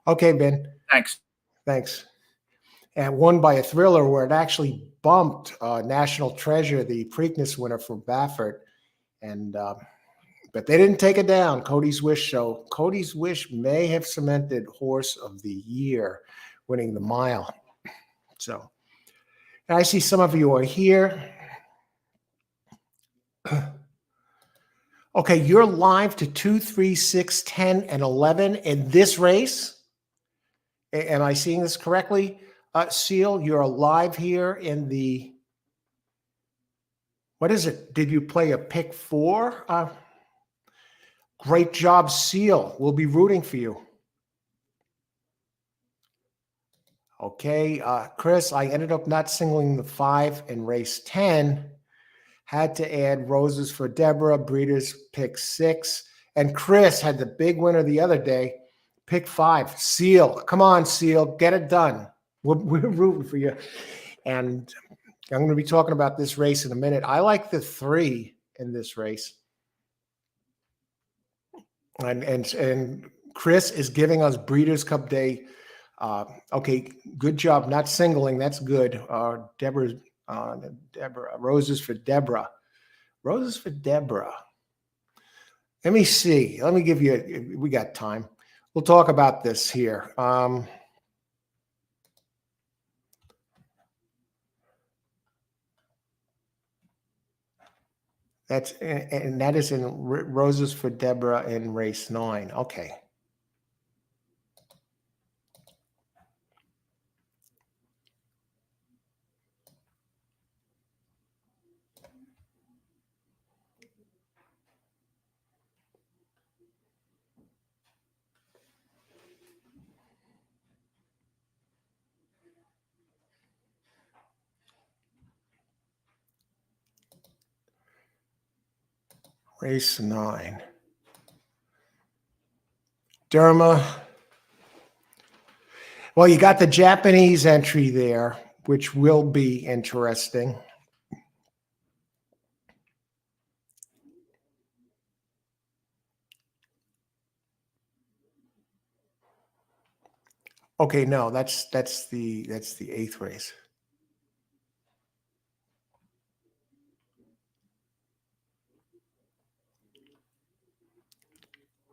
Okay, Ben. Thanks. And won by a thriller where it actually bumped National Treasure, the Preakness winner from Baffert. And but they didn't take it down, Cody's Wish. So Cody's Wish may have cemented Horse of the Year, winning the mile. So, and I see some of you are here. Okay, you're live to 2, 3, 6, 10, and 11 in this race. Am I seeing this correctly? Seal, you're live here in the, what is it? Did you play a pick 4? Great job, Seal. We'll be rooting for you. Okay, Chris, I ended up not singling the 5 in race 10. Had to add Roses for Deborah, Breeders pick 6. And Chris had the big winner the other day, pick 5. Seal, come on, Seal, get it done. We're rooting for you. And I'm going to be talking about this race in a minute. I like the 3 in this race. And Chris is giving us Breeders' Cup Day. Okay, good job not singling. That's good. Deborah, Roses for Deborah. Roses for Deborah. Let me see. Let me give you, we got time. We'll talk about this here. That is in Roses for Deborah in race 9. Okay. Race 9. Derma. Well, you got the Japanese entry there, which will be interesting. Okay, no, that's the 8th race.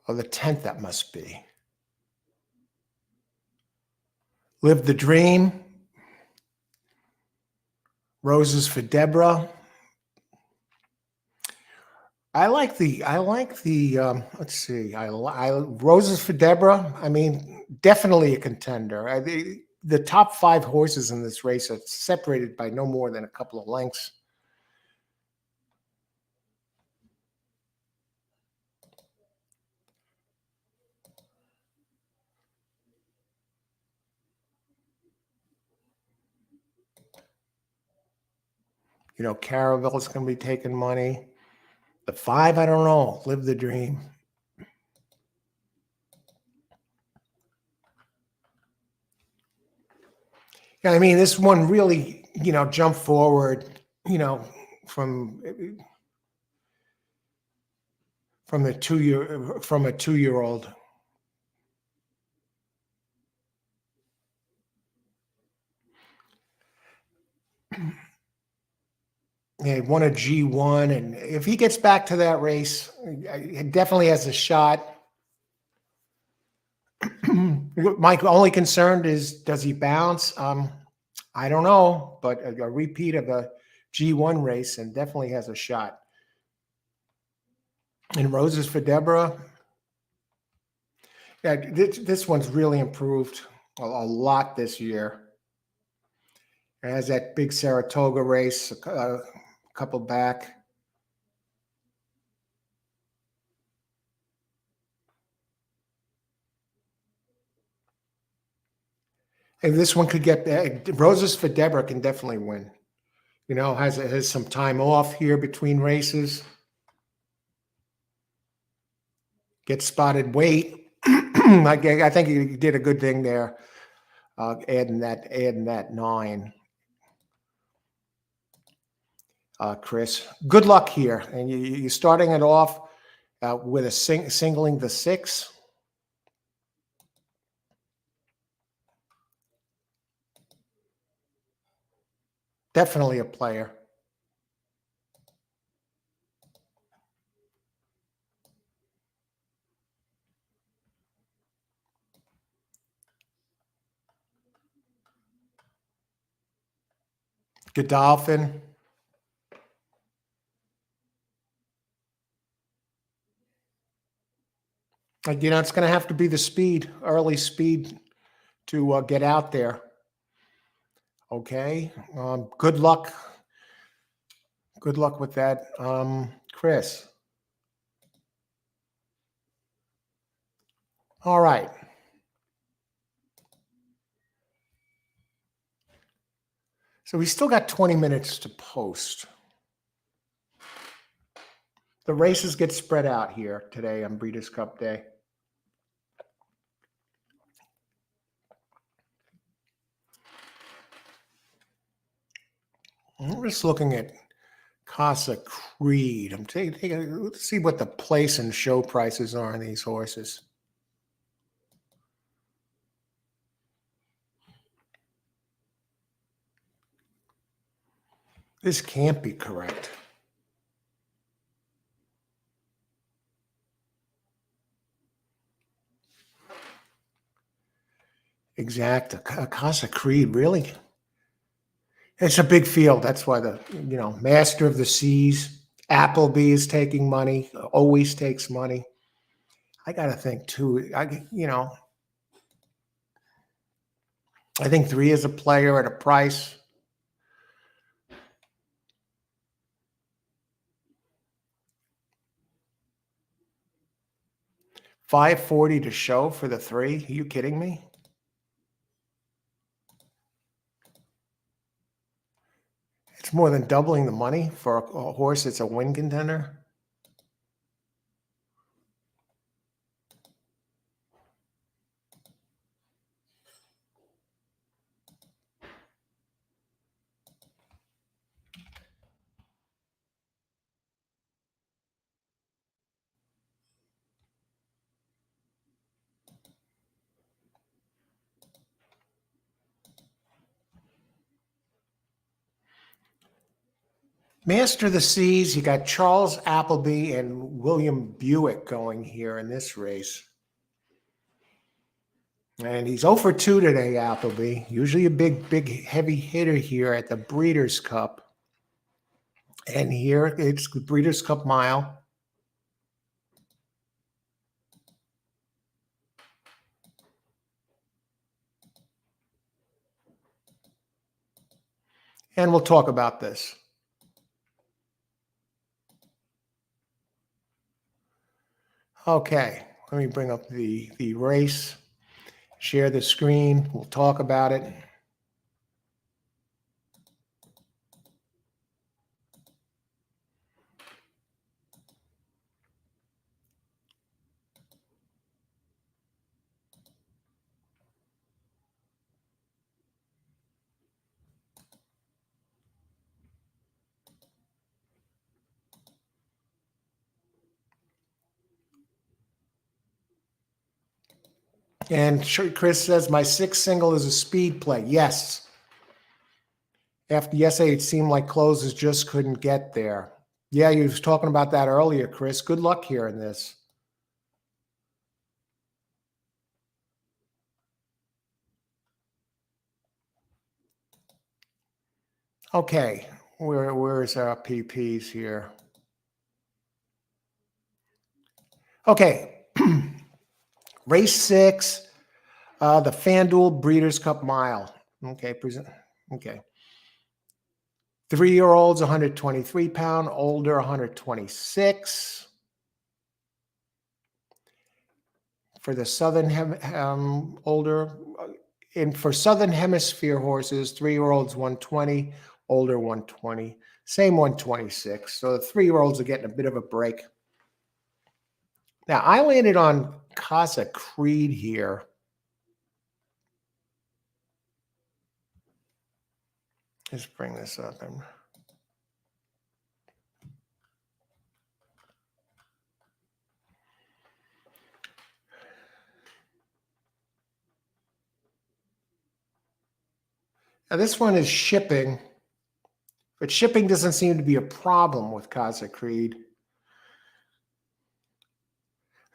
Oh, the 10th that must be. Live the Dream. Roses for Deborah. I like the let's see. Roses for Deborah. I mean, definitely a contender. The top 5 horses in this race are separated by no more than a couple of lengths. You know, Caravel's going to be taking money. The 5, I don't know. Live the Dream. Yeah, I mean, this one really, jumped forward, from a 2-year-old. Yeah, he won a G1, and if he gets back to that race, he definitely has a shot. My only concern is, does he bounce? I don't know, but a repeat of a G1 race and definitely has a shot. And Roses for Deborah. Yeah, this one's really improved a lot this year. It has that big Saratoga race, a couple back. And this one could get Roses for Deborah can definitely win. You know, has some time off here between races. Get spotted weight. I think he did a good thing there, adding that 9. Chris, good luck here, and you're starting it off with a singling the 6. Definitely a player. Godolphin. You know, it's going to have to be the speed, early speed to get out there. Okay. Good luck. Good luck with that, Chris. All right. So we still got 20 minutes to post. The races get spread out here today on Breeders' Cup Day. I'm just looking at Casa Creed. I'm taking let's see what the place and show prices are on these horses. This can't be correct. Exact. Casa Creed, really? It's a big field. That's why Master of the Seas, Appleby is taking money, always takes money. I got to think too. I think 3 is a player at a price. $540 to show for the 3. Are you kidding me? It's more than doubling the money for a horse that's a win contender. Master of the Seas, you got Charles Appleby and William Buick going here in this race. And he's 0 for 2 today, Appleby. Usually a big, heavy hitter here at the Breeders' Cup. And here it's the Breeders' Cup Mile. And we'll talk about this. Okay, let me bring up the race. Share the screen. We'll talk about it. And Chris says, my 6 single is a speed play. Yes. After yesterday, it seemed like closes just couldn't get there. Yeah, you was talking about that earlier, Chris. Good luck here in this. Okay, where's our PPs here? Okay, Race 6, the FanDuel Breeders' Cup Mile. Okay, okay. 3-year-olds, 123 pound, older, 126. For the older, and for Southern Hemisphere horses, 3-year-olds, 120, older, 120, same 126. So the 3-year-olds are getting a bit of a break. Now, I landed on Casa Creed here. Let's bring this up. Now, this one is shipping, but shipping doesn't seem to be a problem with Casa Creed.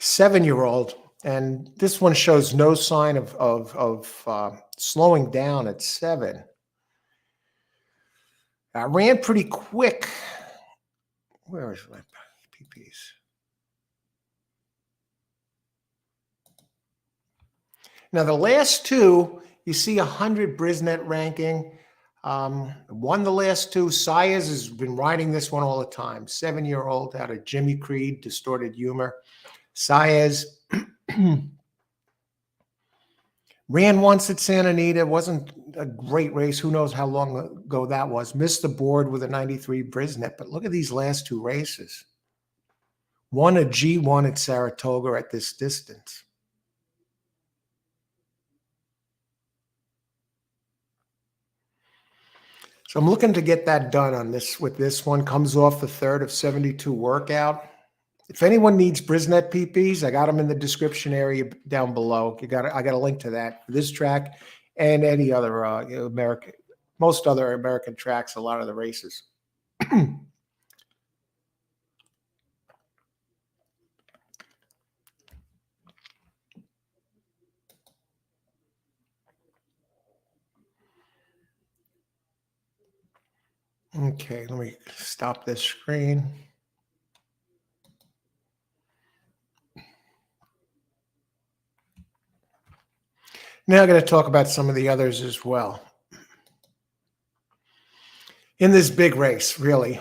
7-year-old, and this one shows no sign of slowing down at 7. I ran pretty quick. Where is my PPs? Now, the last two, you see 100 Brisnet ranking. Won the last two. Sayers has been riding this one all the time. 7-year-old out of Jimmy Creed, Distorted Humor. Sayers ran once at Santa Anita. Wasn't a great race. Who knows how long ago that was. Missed the board with a 93 Brisnet. But look at these last two races. Won a G1 at Saratoga at this distance. So I'm looking to get that done on this with this one. Comes off the 3rd of 72 workout. If anyone needs Brisnet PPs, I got them in the description area down below. I got a link to that for this track and any other most other American tracks, a lot of the races. Okay, let me stop this screen. Now I'm going to talk about some of the others as well. In this big race, really.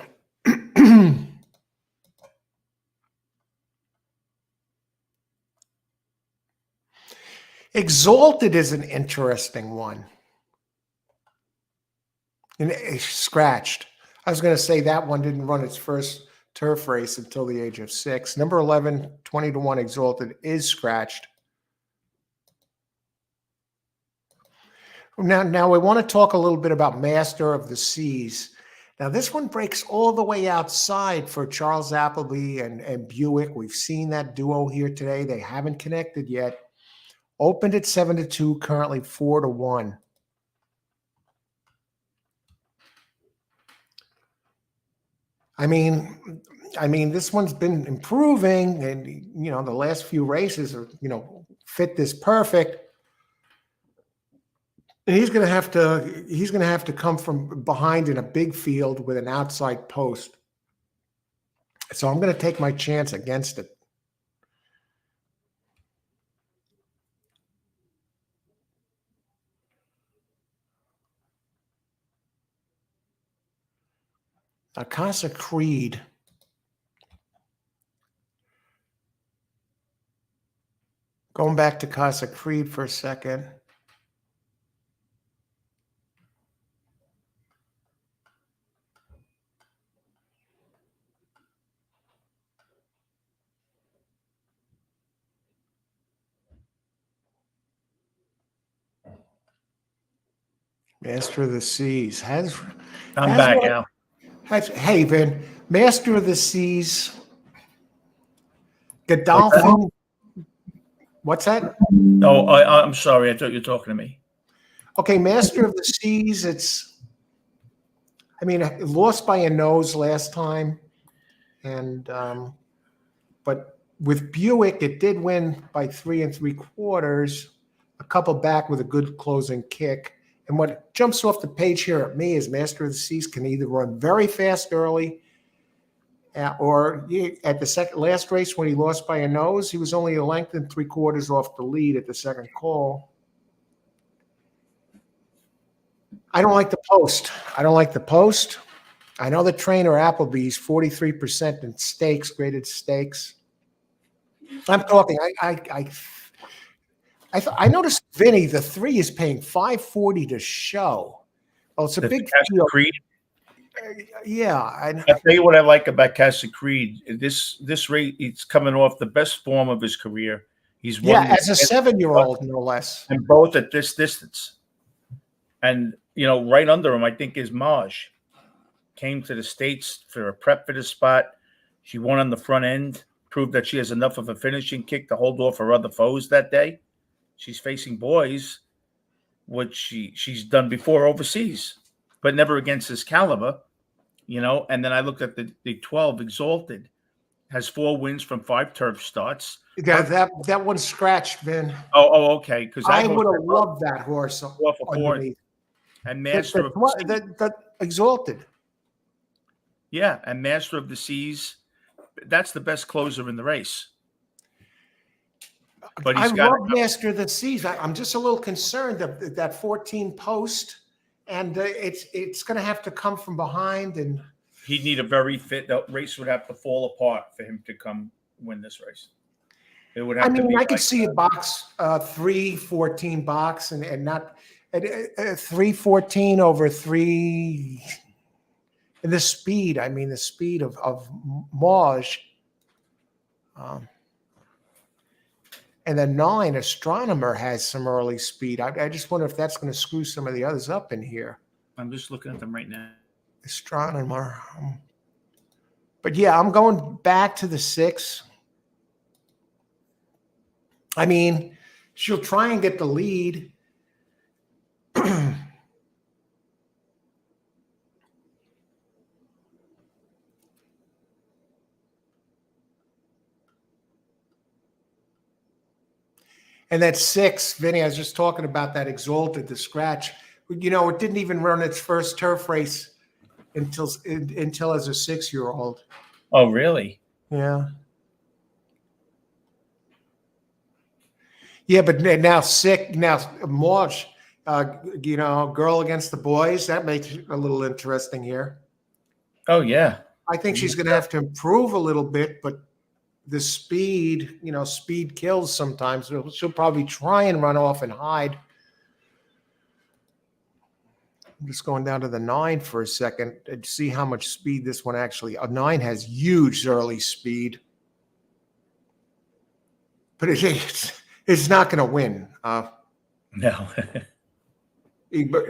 Exalted is an interesting one. And it scratched. I was going to say that one didn't run its first turf race until the age of 6. Number 11, 20-1 Exalted is scratched. Now we want to talk a little bit about Master of the Seas. Now, this one breaks all the way outside for Charles Appleby and Buick. We've seen that duo here today. They haven't connected yet. Opened at 7-2, currently 4-1. I mean, this one's been improving, and the last few races are fit this perfect. And he's going to have to come from behind in a big field with an outside post. So I'm going to take my chance against it. Casa Creed. Going back to Casa Creed for a second. Master of the Seas I'm back now. Hey, Vin, Master of the Seas, Godolphin. What's that? No, I'm sorry. I thought you were talking to me. Okay, Master of the Seas. It lost by a nose last time, and but with Buick, it did win by 3 3/4. A couple back with a good closing kick. And what jumps off the page here at me is Master of the Seas can either run very fast early Or at the last race when he lost by a nose, he was only a length and 3/4 off the lead at the second call. I don't like the post. I don't like the post. I know the trainer Applebee's 43% in stakes, graded stakes. I'm talking. I noticed Vinnie, the 3 is paying $540 to show. Oh, it's a The big Casa field. Creed. Yeah, I'll tell you what I like about Casa Creed. This rate, he's coming off the best form of his career. He's won as a 7-year-old, no less. and both at this distance. And right under him, I think is Maj. Came to the States for a prep for the spot. She won on the front end, proved that she has enough of a finishing kick to hold off her other foes that day. She's facing boys, which she's done before overseas, but never against this caliber, And then I looked at the 12 Exalted, has 4 wins from 5 turf starts. Yeah, that one's scratched, Vin. Oh, okay. Because I would have loved that horse off a underneath. and Master of The Exalted. Yeah, and Master of the Seas. That's the best closer in the race. But I love Master of the Seas. I'm just a little concerned that 14 post, and it's going to have to come from behind, and he'd need a very fit. The race would have to fall apart for him to come win this race. It would have to be. I could see a box 3-14 box, and not 3-14 over 3. And the speed, the speed of Maj. And then 9, Astronomer has some early speed. I just wonder if that's going to screw some of the others up in here. I'm just looking at them right now. Astronomer. But yeah, I'm going back to the 6. She'll try and get the lead. And that 6, Vinny, I was just talking about that Exalted, the scratch. It didn't even run its first turf race until as a 6-year-old. Oh, really? Yeah. Yeah, but now March, girl against the boys. That makes it a little interesting here. Oh, yeah. I think she's going to have to improve a little bit, but the speed, speed kills sometimes. She'll probably try and run off and hide. I'm just going down to the 9 for a second and see how much speed this one actually. A 9 has huge early speed, but it's not going to win. No.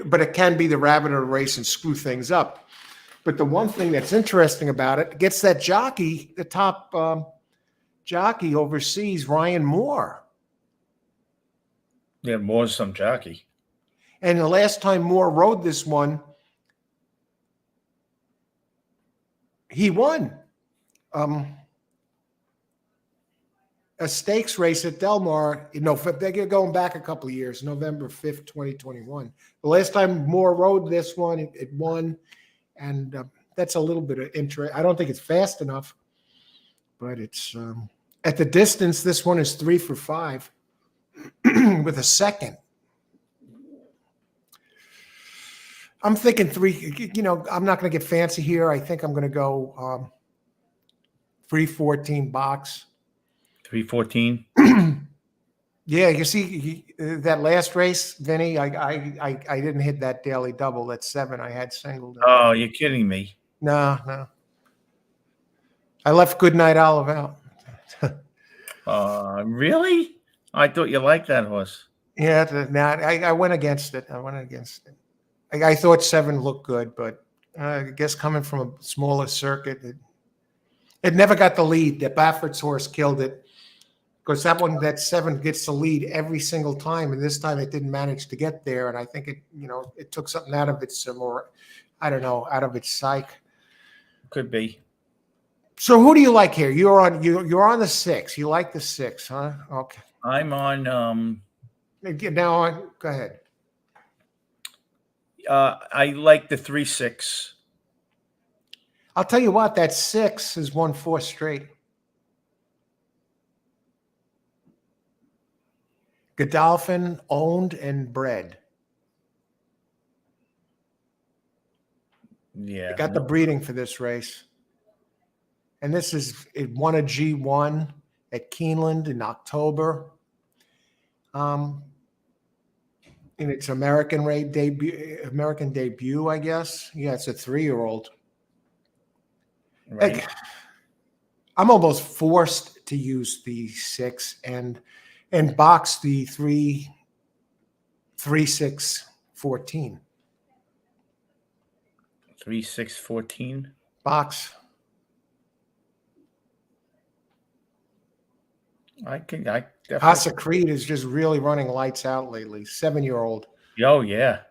but it can be the rabbit of the race and screw things up. But the one thing that's interesting about it gets that jockey, the top jockey overseas, Ryan Moore. Yeah, Moore's some jockey. And the last time Moore rode this one, he won a stakes race at Del Mar. They're going back a couple of years, November 5th, 2021. The last time Moore rode this one, it won. And that's a little bit of interest. I don't think it's fast enough, but it's at the distance. This one is 3 for 5 with a second. I'm thinking 3. I'm not going to get fancy here. I think I'm going to go 3-14 box. 3-14. Yeah, you see that last race, Vinny. I didn't hit that daily double. That 7 I had singled. Oh, you're kidding me. No. I left Goodnight Olive out. Really? I thought you liked that horse. Yeah, I went against it. I thought 7 looked good, but I guess coming from a smaller circuit, it never got the lead. The Baffert's horse killed it. Because that 7 gets the lead every single time, and this time it didn't manage to get there. And I think it took something out of its out of its psyche. Could be. So who do you like here? You're on the 6. You like the 6, huh? Okay. I'm on. Now go ahead. I like the 3-6. I'll tell you what, that 6 has won 4 straight. Godolphin owned and bred. Yeah. They got the breeding for this race. And it won a G1 at Keeneland in October. In its American debut, I guess. Yeah, it's a 3-year-old. Right. Like, I'm almost forced to use the 6 and box the 3-6-14 3-6-14. box. I definitely. Casa Creed is just really running lights out lately. 7-year-old. Oh yeah.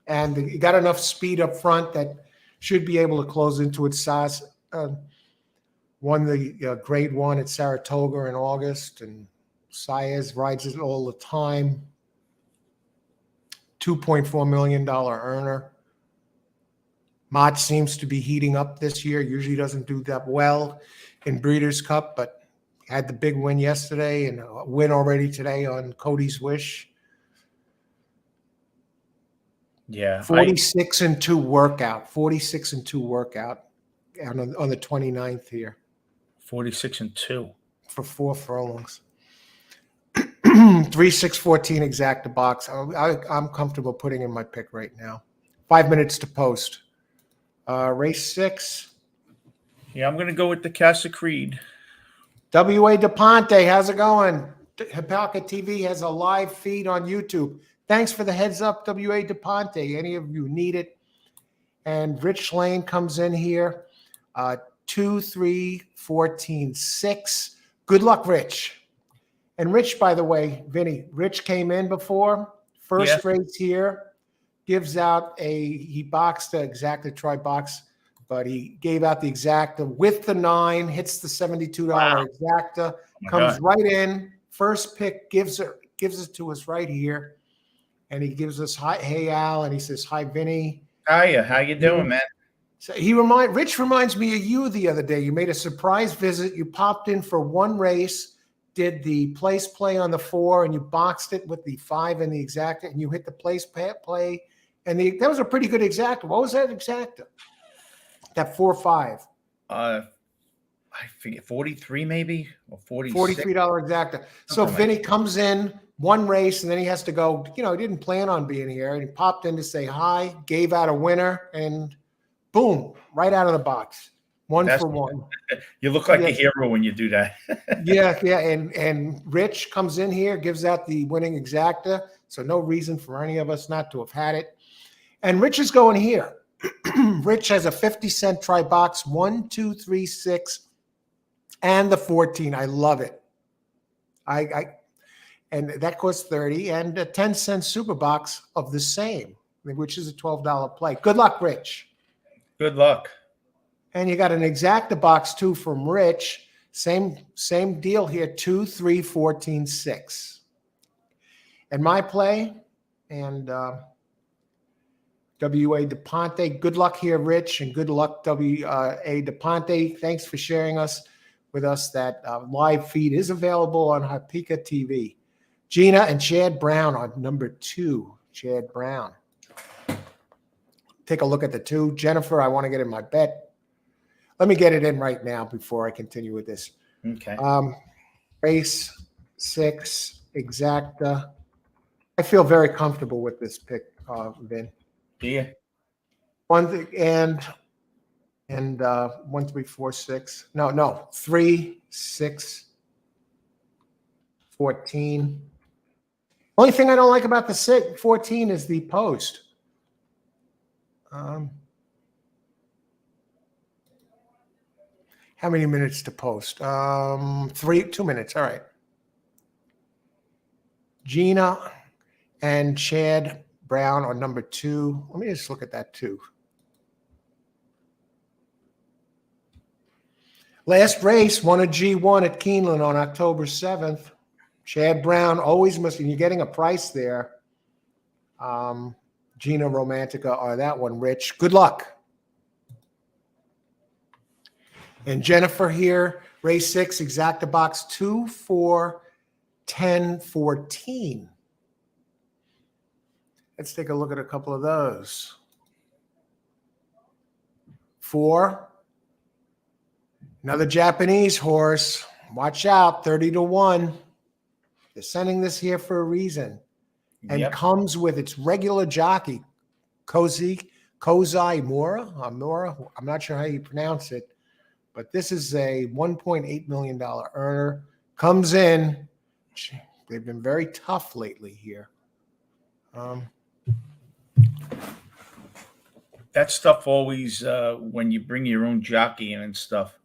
And you got enough speed up front that should be able to close into its size. Won the grade 1 at Saratoga in August, and Saez rides it all the time. $2.4 million earner. Mott seems to be heating up this year. Usually doesn't do that well in Breeders' Cup, but had the big win yesterday and a win already today on Cody's Wish. Yeah. 46-2 workout. 46-2 workout on the 29th here 46-2 for 4 furlongs. 3-6-14 exacta box. I'm comfortable putting in my pick right now. 5 minutes to post. Race 6. Yeah, I'm gonna go with the Casa Creed. W.A. DePonte, how's it going? Hipalca TV has a live feed on YouTube. Thanks for the heads up, W.A. DePonte. Any of you need it? And Rich Lane comes in here. 2-3-14-6. Good luck, Rich. And Rich, by the way, Vinnie, Rich came in before. First race here. Gives out he boxed the exacta try box, but he gave out the exacta with the 9, hits the $72 exacta, comes right in. First pick gives it to us right here. And he gives us hi, hey Al, and he says, hi, Vinnie. Hiya, how you doing, man? So Rich reminds me of you the other day. You made a surprise visit. You popped in for one race, did the place play on the 4, and you boxed it with the 5 and the exacta, and you hit the place play. And that was a pretty good exacta. What was that exacta? That 4-5. I forget, 43 maybe, or 46. $43 exacta. So Vinny comes in one race, and then he has to go. He didn't plan on being here, and he popped in to say hi, gave out a winner, and boom, right out of the box. One for one. You look like a hero when you do that. Yeah. And Rich comes in here, gives out the winning exacta. So no reason for any of us not to have had it. And Rich is going here. Rich has a 50-cent try box, 1, 2, 3, 6, and the 14. I love it. And that costs 30, and a 10-cent super box of the same, which is a $12 play. Good luck, Rich. Good luck. And you got an exacta box too from Rich. Same deal here. 2, 3, 14, 6. And my play and W.A. DePonte. Good luck here, Rich, and good luck, W.A. DePonte. Thanks for sharing with us. That live feed is available on Hipalca TV. Gina and Chad Brown on number 2. Chad Brown. Take a look at the 2. Jennifer, I want to get in my bet. Let me get it in right now before I continue with this. Okay. Race 6, exacta. I feel very comfortable with this pick, Vin. Yeah. 1 and 1, 3, 4, 6. No. 3, 6, 14. Only thing I don't like about the 14 is the post. How many minutes to post? 2 minutes. All right. Gina and Chad Brown on number 2. Let me just look at that too. Last race, won a G1 at Keeneland on October 7th. Chad Brown always must, and you're getting a price there. Gina Romantica or that one, Rich. Good luck. And Jennifer here, race 6, exacta box 2, 4, 10, 14. Let's take a look at a couple of those. 4. Another Japanese horse. Watch out, 30-1. They're sending this here for a reason. And comes with its regular jockey, Kozai Mora. I'm not sure how you pronounce it, but this is a $1.8 million earner. Comes in. They've been very tough lately here. That stuff always, when you bring your own jockey in and stuff.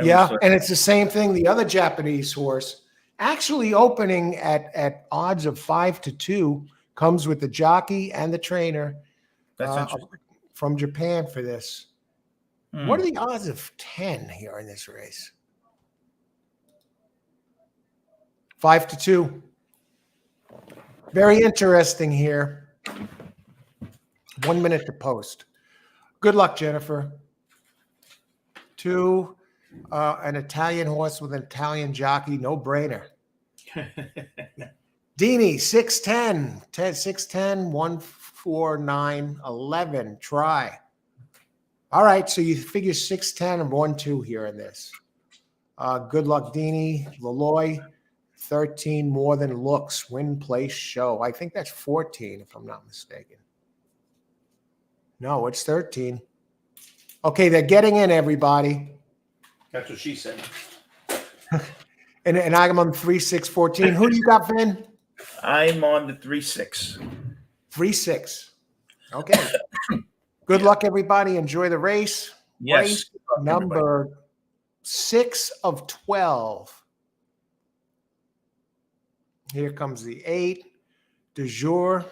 Yeah, and it's the same thing. The other Japanese horse, actually opening at odds of 5-2, comes with the jockey and the trainer. That's interesting. From Japan for this. What are the odds of 10 here in this race? 5-2. Very interesting here. 1 minute to post. Good luck, Jennifer. 2, an Italian horse with an Italian jockey, no brainer. Dini, 6-10, 6-10, 1, 4, 9, 11. Try. All right, so you figure 6-10 and 1-2 here in this. Good luck, Dini. Laloy, 13, more than looks. Win, place, show. I think that's 14, if I'm not mistaken. No, it's 13. Okay, they're getting in, everybody. That's what she said. And I'm on 3, 6, 14. Who do you got, Vin? I'm on the 3-6. 3-6. Okay. Good luck, everybody. Enjoy the race. Yes. Race number 6 of 12. Here comes the 8. De jour.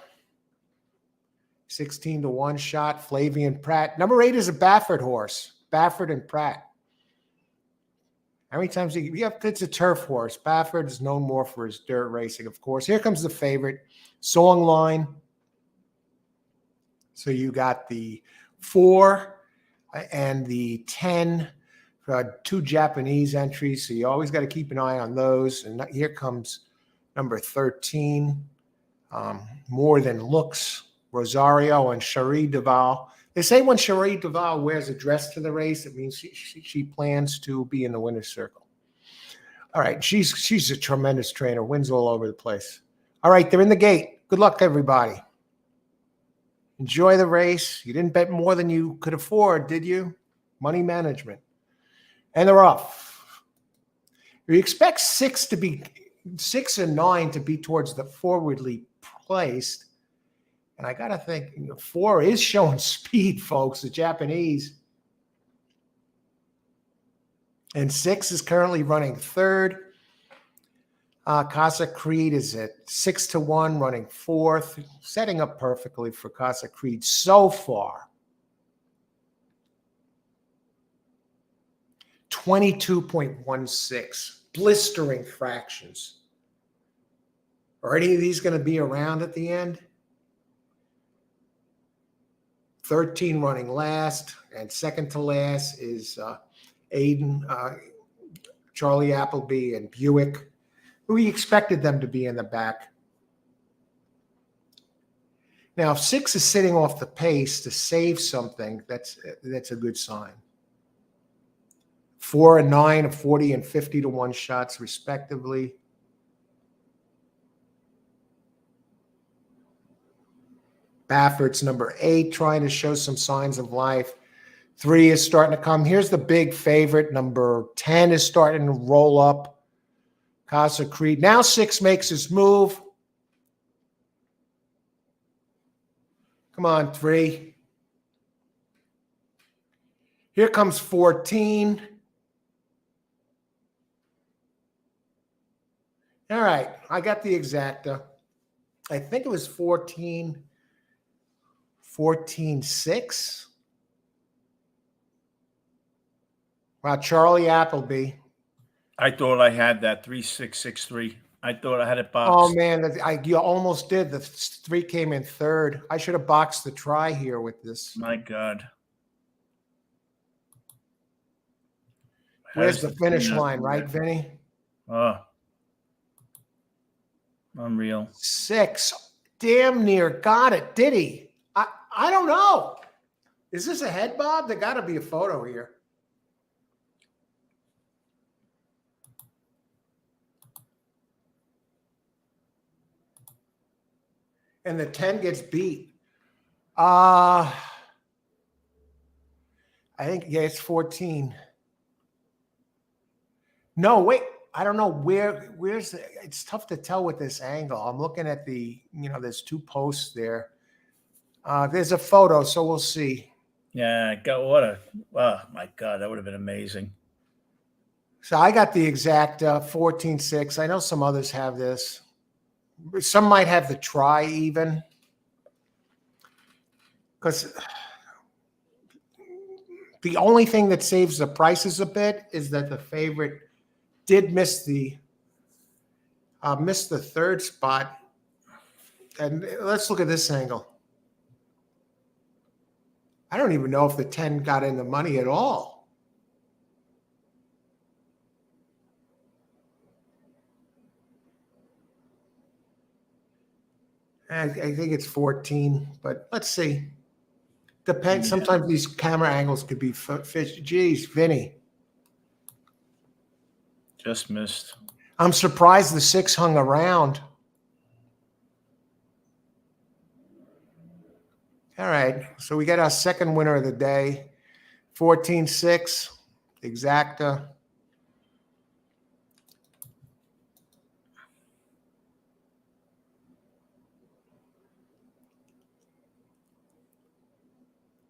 16-1 shot. Flavian Pratt. Number 8 is a Baffert horse. Baffert and Pratt. How many times it's a turf horse. Baffert is known more for his dirt racing, of course. Here comes the favorite, Songline. So you got the 4 and the 10, 2 Japanese entries. So you always got to keep an eye on those. And here comes number 13, More Than Looks, Rosario and Cherie Duval. They say when Cherie Duval wears a dress to the race, it means she plans to be in the winner's circle. All right, she's a tremendous trainer, wins all over the place. All right, they're in the gate. Good luck, everybody. Enjoy the race. You didn't bet more than you could afford, did you? Money management. And they're off. You expect 6 and 9 to be towards the forwardly placed. And I got to think, 4 is showing speed, folks, the Japanese. And 6 is currently running 3rd. Casa Creed is at 6-1, running 4th, setting up perfectly for Casa Creed so far. 22.16, blistering fractions. Are any of these going to be around at the end? 13 running last, and second to last is Aiden, Charlie Appleby, and Buick. We expected them to be in the back. Now, if 6 is sitting off the pace to save something, that's a good sign. 4 and 9 of 40 and 50-1 shots, respectively. Baffert's number 8, trying to show some signs of life. 3 is starting to come. Here's the big favorite. Number 10 is starting to roll up. Casa Creed. Now 6 makes his move. Come on, 3. Here comes 14. All right, I got the exacta. I think it was 14-6. Wow, Charlie Appleby. I thought I had that 3-6-6-3. I thought I had it boxed. Oh, man, you almost did. The 3 came in 3rd. I should have boxed the try here with this. My God. Where's the Has finish not line, right, yet. Vinny? Oh, unreal. 6. Damn near got it. Did he? I don't know. Is this a head bob? There got to be a photo here. And the 10 gets beat. I think, yeah, it's 14. No, wait. I don't know where's it's tough to tell with this angle. I'm looking at there's 2 posts there. There's a photo, so we'll see. Yeah, oh my God, that would have been amazing. So I got the exact 14-6. I know some others have this. Some might have the try even. Because the only thing that saves the prices a bit is that the favorite did miss the third spot. And let's look at this angle. I don't even know if the 10 got in the money at all. I think it's 14, but let's see. Depends. Yeah. Sometimes these camera angles could be fish. Geez, Vinny. Just missed. I'm surprised the 6 hung around. All right. So we got our second winner of the day. 14-6. Exacta.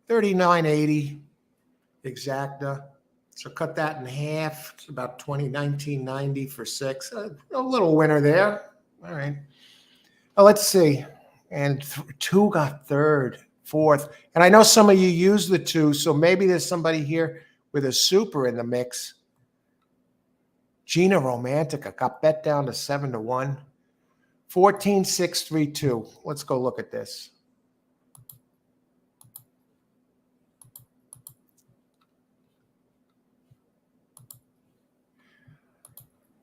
$39.80 exacta. So cut that in half. It's about $19.90 for 6. A little winner there. All right. Well, let's see. And 2 got third, fourth. And I know some of you use the 2, so maybe there's somebody here with a super in the mix. Gina Romantica got bet down to 7-1. 14-6-3-2. Let's go look at this.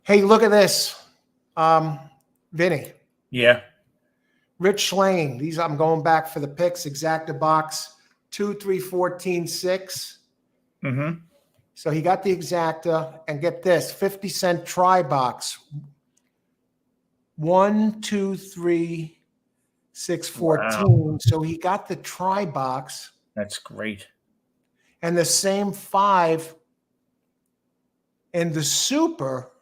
Hey, look at this. Vinny. Yeah. Rich Lane. These I'm going back for the picks. Exacta box 2, 3, 14, 6. Mm-hmm. So he got the exacta, and get this 50-cent try box 1, 2, 3, 6, 14. Wow. So he got the try box That's great. and the same 5 in the super.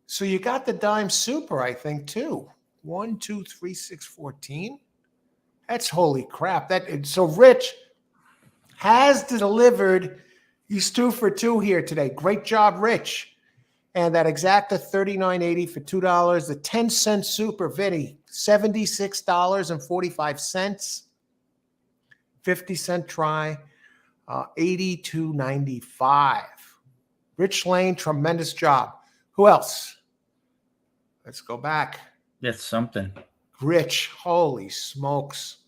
So you got the dime super, I think, too. 1, 2, 3, 6, 14. That's holy crap. So Rich has delivered. He's 2 for 2 here today. Great job, Rich. And that exacta $39.80 for $2. The 10-cent super, Vinny, $76.45. 50-cent try, $82.95. Rich Lane, tremendous job. Who else? Let's go back. That's something. Rich, holy smokes.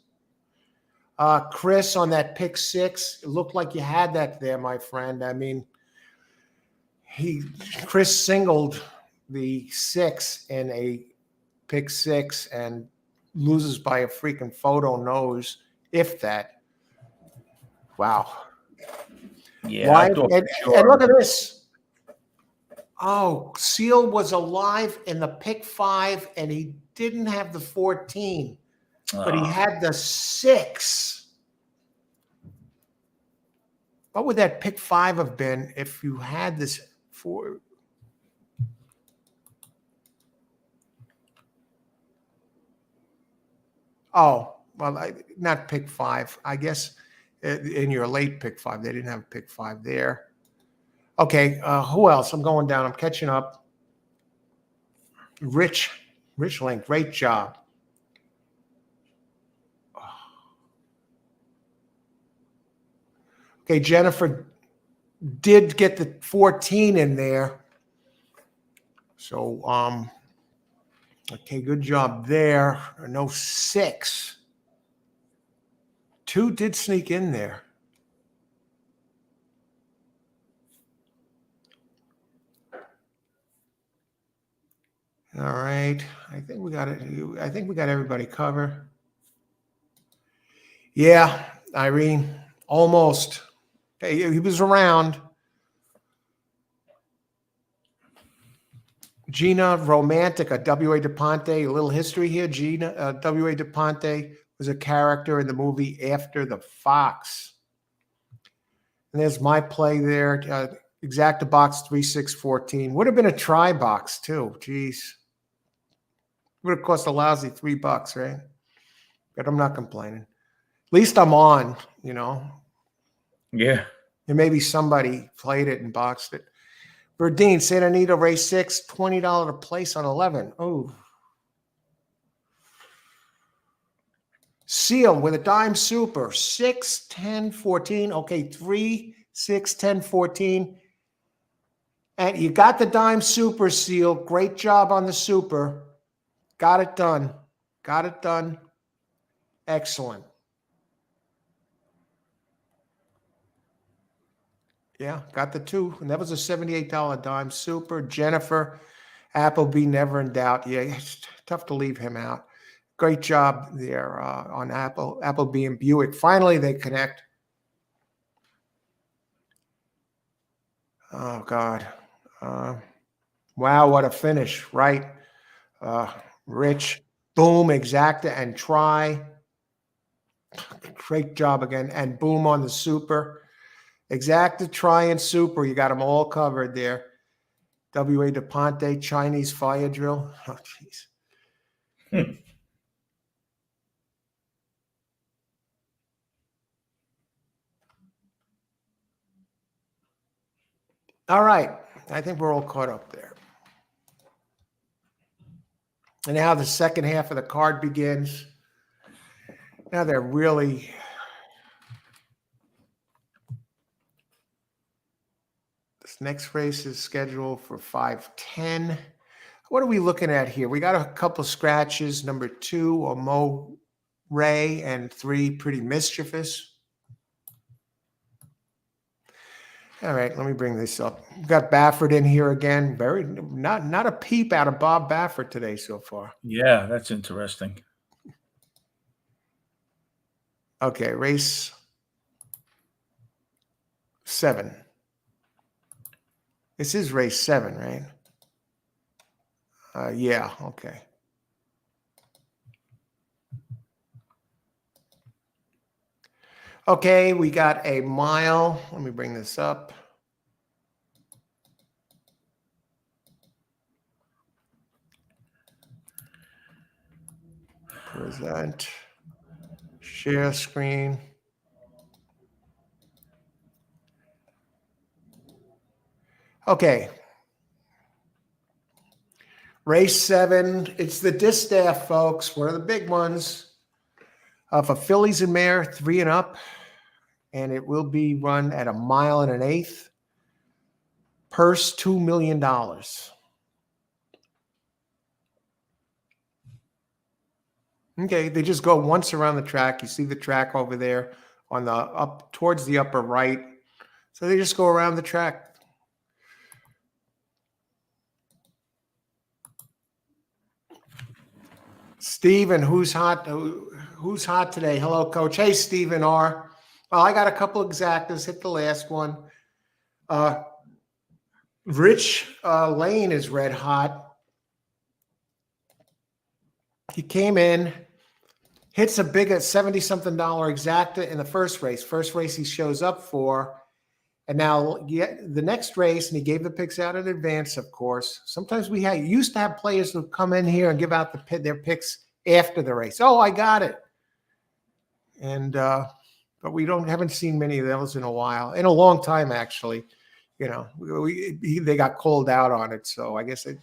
Chris on that pick 6. It looked like you had that there, my friend. I mean, Chris singled the 6 in a pick 6 and loses by a freaking photo nose, if that. Wow. Yeah. Live, I thought and for sure. look at this. Oh, Seal was alive in the pick 5, and he didn't have the 14, but he had the 6. What would that pick 5 have been if you had this 4? Oh, well, not pick 5. I guess in your late pick 5, they didn't have pick 5 there. Okay, who else? I'm going down. I'm catching up. Rich Lane, great job. Okay, Jennifer did get the 14 in there. So, okay, good job there. No 6. 2 did sneak in there. All right. I think we got it. I think we got everybody covered. Yeah, Irene, almost. He was around. Gina Romantica, W.A. DePonte. A little history here. Gina W.A. DePonte was a character in the movie After the Fox. And there's my play there. Exacta box 3614. Would have been a try box too. Jeez. Would have cost a lousy $3, right? But I'm not complaining. At least I'm on, you know. Yeah. And maybe somebody played it and boxed it. Verdine, Santa Anita, race 6, $20 to place on 11. Oh. Seal with a dime super, 6, 10, 14. Okay, 3, 6, 10, 14. And you got the dime super, Seal. Great job on the super. Got it done. Got it done. Excellent. Yeah, got the 2. And that was a $78 dime super. Jennifer, Appleby, never in doubt. Yeah, it's tough to leave him out. Great job there on Appleby and Buick. Finally, they connect. Oh, God. Wow, what a finish, right? Rich, boom, exacta, and try. Great job again. And boom on the super. Exacta, try, and super. You got them all covered there. W.A. DePonte, Chinese fire drill. Oh, jeez. All right. I think we're all caught up there. And now the second half of the card begins. Now they're really this next race is scheduled for 5:10. What are we looking at here? We got a couple scratches. Number 2, Mo Ray, and 3, Pretty Mischievous. All right, let me bring this up. We've got Baffert in here again. Very not a peep out of Bob Baffert today so far. Yeah, that's interesting. Okay, race 7. This is race 7, right? Yeah, okay. Okay, we got a mile. Let me bring this up. Present. Share screen. Okay. Race 7. It's the distaff, folks. One of the big ones. For fillies and mare, 3 and up. And it will be run at 1 1/8 miles. Purse, $2 million. Okay, they just go once around the track. You see the track over there on the up towards the upper right. So they just go around the track. Steven, who's hot? Who's hot today? Hello, Coach. Hey, Steven R. Well, I got a couple exactas. Hit the last one. Rich Lane is red hot. He came in, hits a big $70-something exacta in the first race. First race he shows up for. And now the next race, and he gave the picks out in advance, of course. Sometimes we used to have players who come in here and give out their picks after the race. Oh, I got it. And but we haven't seen many of those in a while, in a long time actually. You know, they got called out on it, so I guess they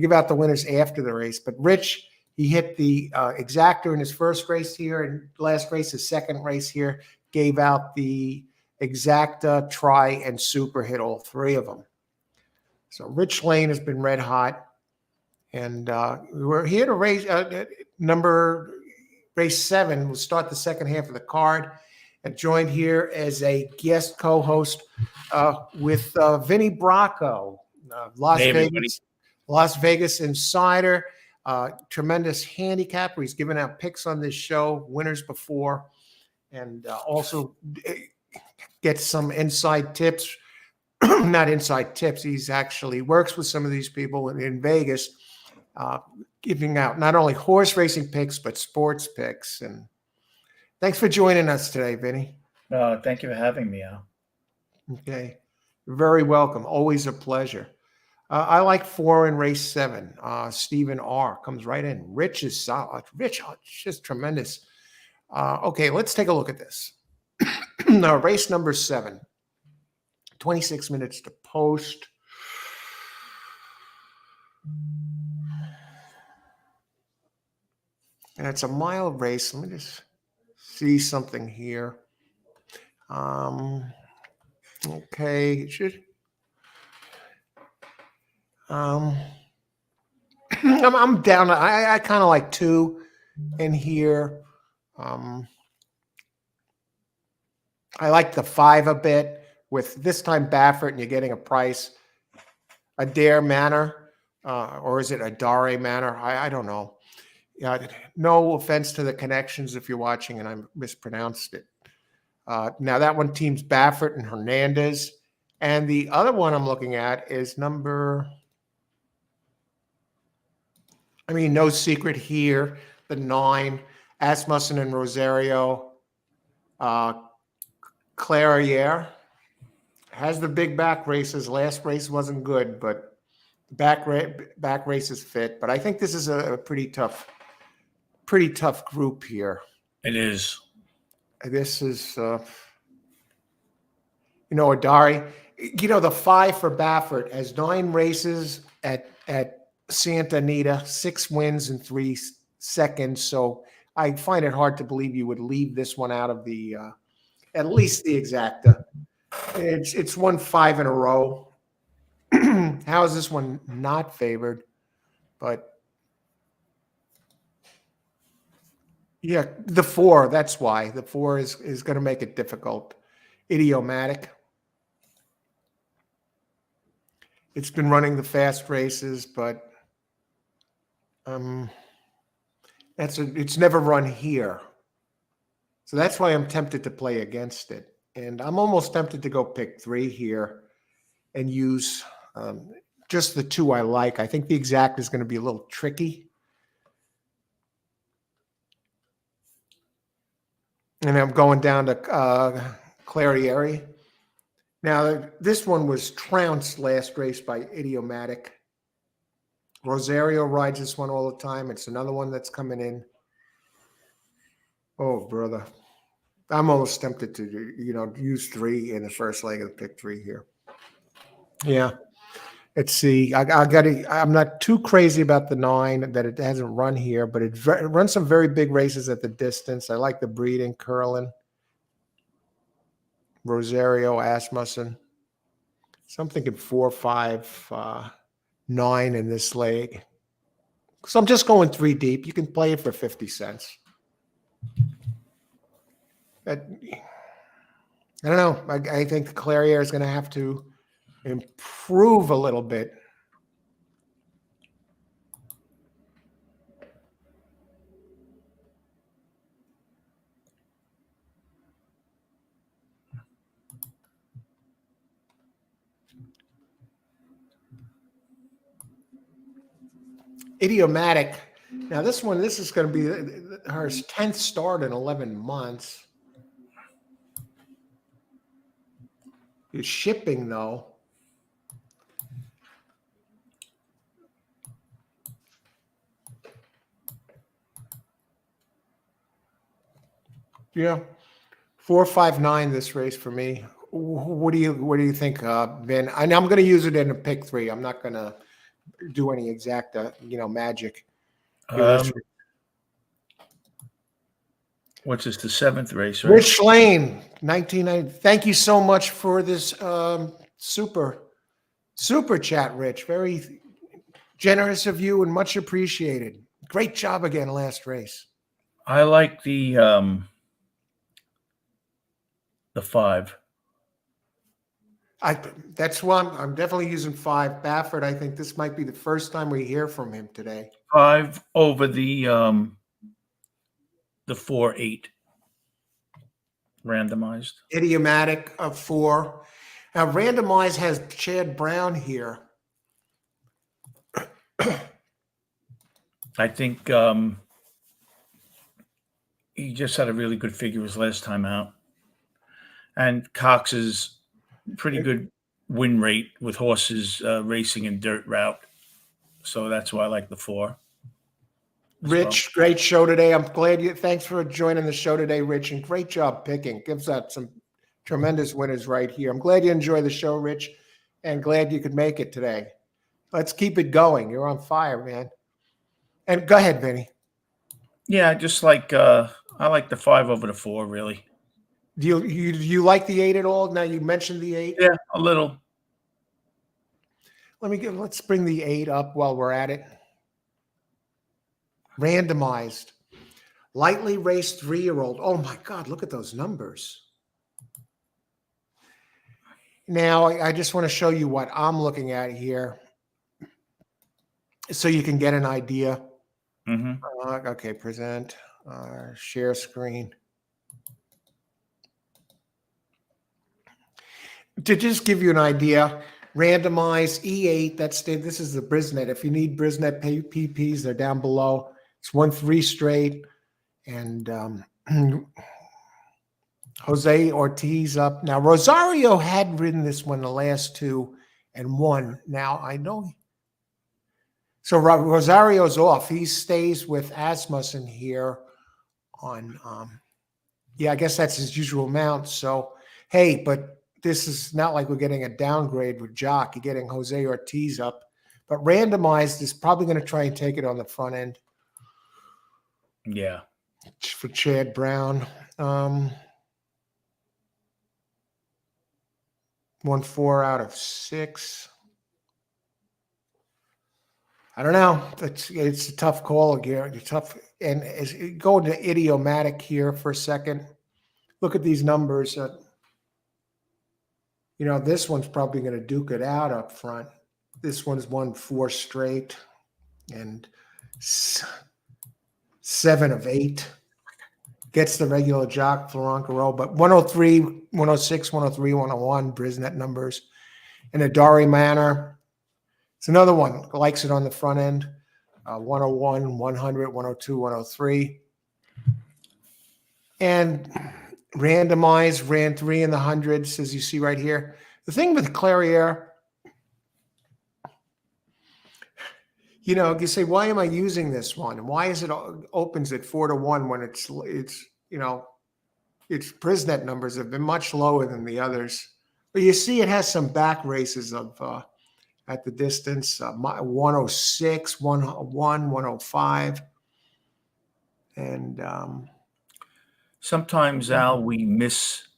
give out the winners after the race. But Rich, he hit the exactor in his first race here, and last race, his second race here, gave out the exacta, try, and super, hit all 3 of them. So Rich Lane has been red hot, and we're here to race race 7. We'll start the second half of the card, and joined here as a guest co-host with Vinnie Bracco, Las Vegas. Las Vegas Insider, tremendous handicapper. He's given out picks on this show, winners before, and also gets some inside tips. Not inside tips. He's actually works with some of these people in Vegas, giving out not only horse racing picks, but sports picks. And thanks for joining us today, Vinnie. Thank you for having me, Al. Okay. You're very welcome. Always a pleasure. I like 4 in race 7. Stephen R. comes right in. Rich is solid. Rich, it's just tremendous. Okay, let's take a look at this. Race number 7. 26 minutes to post. And it's a mile race. Let me just see something here. Okay, it should. I'm down. I kind of like 2 in here. I like the 5 a bit with this time Baffert, and you're getting a price. Adair Manor, or is it Adare Manor? I don't know. No offense to the connections if you're watching and I mispronounced it. Now that one teams Baffert and Hernandez. And the other one I'm looking at is no secret here. The 9, Asmussen and Rosario. Clairiere has the big back races. Last race wasn't good, but back races fit. But I think this is a pretty tough group here. It is. This is, Adari. The 5 for Baffert has 9 races at Santa Anita, 6 wins and 3 seconds. So I find it hard to believe you would leave this one out of the, at least the exacta. It's won 5 in a row. How is this one not favored? But yeah, the 4, that's why. The 4 is going to make it difficult. Idiomatic. It's been running the fast races, but it's never run here. So that's why I'm tempted to play against it. And I'm almost tempted to go pick 3 here and use just the 2 I like. I think the exact is going to be a little tricky. And I'm going down to Clairiere. Now, this one was trounced last race by Idiomatic. Rosario rides this one all the time. It's another one that's coming in. Oh, brother. I'm almost tempted to, use 3 in the first leg of the pick 3 here. Yeah. Let's see. I'm not too crazy about the 9 that it hasn't run here, but it runs some very big races at the distance. I like the breeding, Curlin, Rosario, Asmussen. So I'm thinking 4, 5, 9 in this leg. So I'm just going 3 deep. You can play it for 50 cents. I don't know. I think Clairiere is going to have to improve a little bit. Idiomatic. Now this is going to be her 10th start in 11 months. Is shipping though. Yeah, 4, 5, 9 this race for me. What do you think, Vin? And I'm going to use it in a pick 3. I'm not going to do any exact, magic. What's this? The 7th race, right? Rich Lane, 1990. Thank you so much for this super chat, Rich. Very generous of you and much appreciated. Great job again last race. I like the 5. That's one. I'm definitely using 5. Baffert, I think this might be the first time we hear from him today. 5 over the 4-8 randomized. Idiomatic of 4. Now, randomized has Chad Brown here. I think he just had a really good figure his last time out. And Cox's pretty good win rate with horses racing in dirt route. So that's why I like the 4. Rich, great show today. I'm glad you. Thanks for joining the show today, Rich, and great job picking. Gives out some tremendous winners right here. I'm glad you enjoy the show, Rich, and glad you could make it today. Let's keep it going. You're on fire, man. And go ahead, Vinnie. Yeah, just like I like the 5 over the 4, really. Do you like the 8 at all? Now you mentioned the 8. Yeah, a little. Let's bring the 8 up while we're at it. Randomized. Lightly raced 3-year-old. Oh my God, look at those numbers. Now, I just want to show you what I'm looking at here so you can get an idea. Okay, present, share screen. To just give you an idea, randomize E8, this is the Brisnet. If you need Brisnet PPs, they're down below. It's 1-3 straight. And Jose Ortiz up. Now, Rosario had ridden this one the last 2 and won. Now, I know. So Rosario's off. He stays with Asmussen here on, I guess that's his usual mount. So, hey, but this is not like we're getting a downgrade with Jock. You're getting Jose Ortiz up. But randomized is probably going to try and take it on the front end. Yeah. For Chad Brown. 1-4 out of 6. I don't know. It's a tough call again. It's tough. And go into idiomatic here for a second. Look at these numbers. This one's probably going to duke it out up front. This one's 1-4 straight and 7 of 8. Gets the regular Jock Florent but 103, 106, 103, 101 Brisnet numbers. And Adari Manor. It's another one. Likes it on the front end. 101, 100, 102, 103. And randomized, ran 3 in the hundreds, as you see right here. The thing with Clariere, you say, why am I using this one? And why is it opens at 4-1 when its Brisnet numbers have been much lower than the others? But you see, it has some back races of at the distance, 106, 101, 105. And sometimes, Al, we miss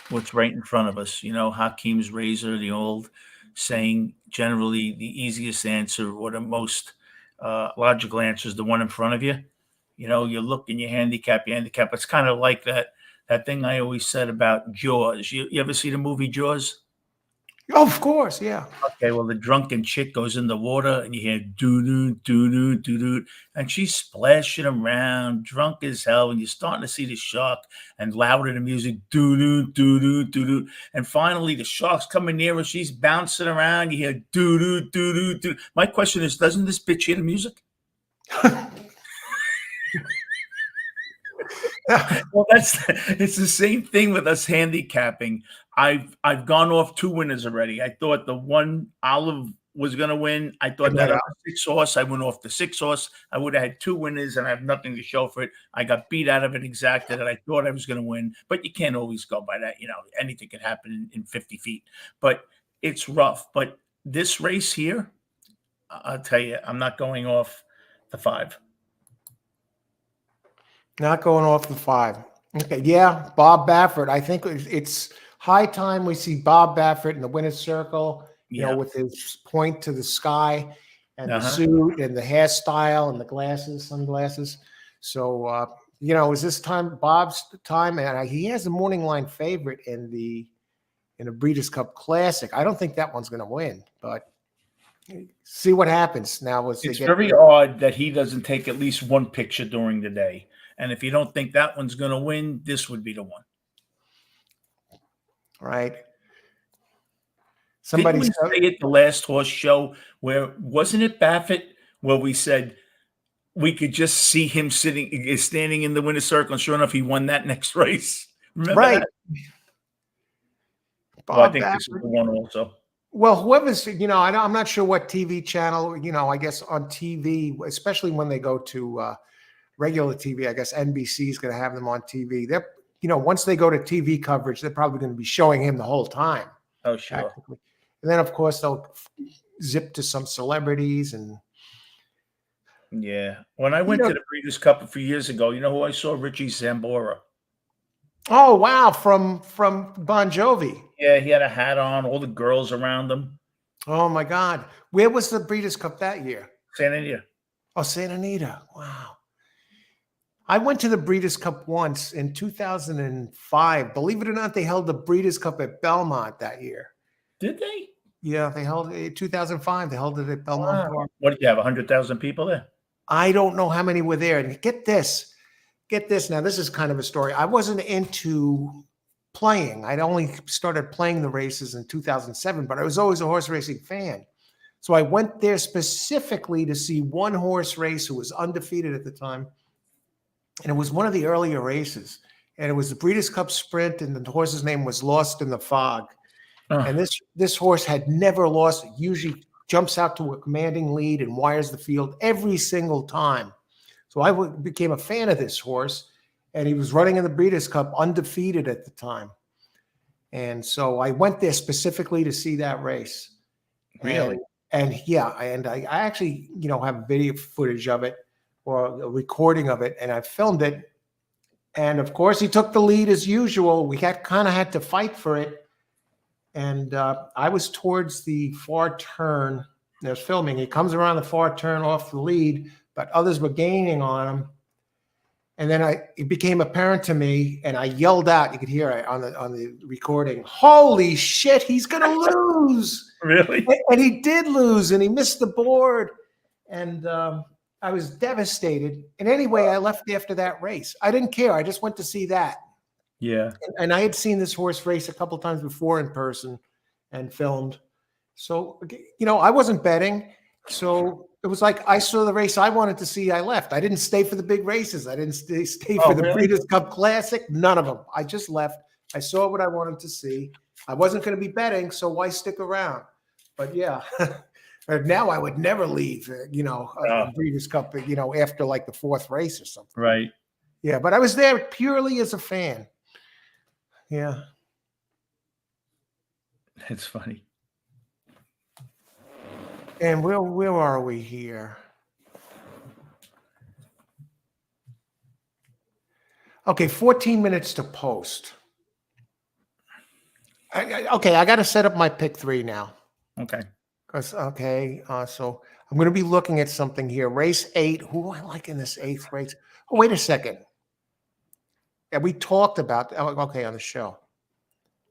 what's right in front of us. Hakeem's razor, the old saying, generally the easiest answer or the most logical answer is the one in front of you. You look and you handicap. It's kind of like that thing I always said about Jaws. You ever see the movie Jaws? Oh, of course, yeah. Okay, well, the drunken chick goes in the water and you hear doo-doo, doo-doo, doo-doo, and she's splashing around, drunk as hell, and you're starting to see the shark, and louder the music, doo-doo, doo-doo, doo-doo, and finally the shark's coming near her, she's bouncing around, you hear doo-doo, doo-doo, doo. My question is, doesn't this bitch hear the music? Well, it's the same thing with us handicapping. I've gone off 2 winners already. I thought the one Olive was going to win. I thought that on the 6 horse, I went off the 6 horse. I would have had 2 winners and I have nothing to show for it. I got beat out of an exacted and I thought I was going to win, but you can't always go by that. Anything can happen in 50 feet, but it's rough. But this race here, I'll tell you, I'm not going off the 5. Not going off the 5. Okay, yeah, Bob Baffert. I think it's high time we see Bob Baffert in the winner's circle, with his point to the sky and the suit and the hairstyle and the sunglasses. So, is this time Bob's time? And he has a morning line favorite in the in a Breeders' Cup Classic. I don't think that one's going to win, but see what happens now as they It's get very odd that he doesn't take at least one picture during the day. And if you don't think that one's going to win, this would be the one. right. Didn't Somebody we said, say at the last horse show where wasn't it Baffert where we said we could just see him standing in the winner's circle, and sure enough, he won that next race. Remember right. that? Well, I Bob think this is Baffert. the one also. Well, whoever's, I'm not sure what TV channel, I guess on TV, especially when they go to regular TV, I guess NBC is going to have them on TV. They're, once they go to TV coverage, they're probably going to be showing him the whole time. Oh, sure. Practically. And then, of course, they'll zip to some celebrities and. Yeah. When I went to the Breeders' Cup a few years ago, you know who I saw? Richie Zambora. Oh, wow. From Bon Jovi. Yeah, he had a hat on, all the girls around him. Oh, my God. Where was the Breeders' Cup that year? Santa Anita. Oh, Santa Anita. Wow. I went to the Breeders' Cup once in 2005. Believe it or not, they held the Breeders' Cup at Belmont that year. Did they? Yeah, they held it in 2005. They held it at Belmont Park. What did you have? 100,000 people there? I don't know how many were there. And get this. Now, this is kind of a story. I wasn't into playing. I'd only started playing the races in 2007, but I was always a horse racing fan. So I went there specifically to see one horse race who was undefeated at the time. And it was one of the earlier races. And it was the Breeders' Cup Sprint, and the horse's name was Lost in the Fog. And this horse had never lost. It usually jumps out to a commanding lead and wires the field every single time. So I became a fan of this horse, and he was running in the Breeders' Cup undefeated at the time. And so I went there specifically to see that race. Really? And I actually, have video footage of it or a recording of it, and I filmed it. And of course, he took the lead as usual. We kind of had to fight for it. And I was towards the far turn. There's filming. He comes around the far turn off the lead, but others were gaining on him. And then it became apparent to me, and I yelled out. You could hear it on the recording. Holy shit! He's gonna lose. Really? And he did lose, and he missed the board. And I was devastated. And anyway, I left after that race. I didn't care. I just went to see that. Yeah. And I had seen this horse race a couple of times before in person and filmed. So, I wasn't betting. So it was like I saw the race I wanted to see. I left. I didn't stay for the big races. I didn't stay for the Breeders' Cup Classic. None of them. I just left. I saw what I wanted to see. I wasn't going to be betting, so why stick around? But yeah, now I would never leave, a Breeders' Cup, after like the fourth race or something. Right. Yeah, but I was there purely as a fan. Yeah. It's funny. And where are we here? Okay, 14 minutes to post. I got to set up my pick 3 now. Okay. So I'm going to be looking at something here. Race 8. Who do I like in this 8th race? Oh, wait a second. Yeah, we talked about, on the show.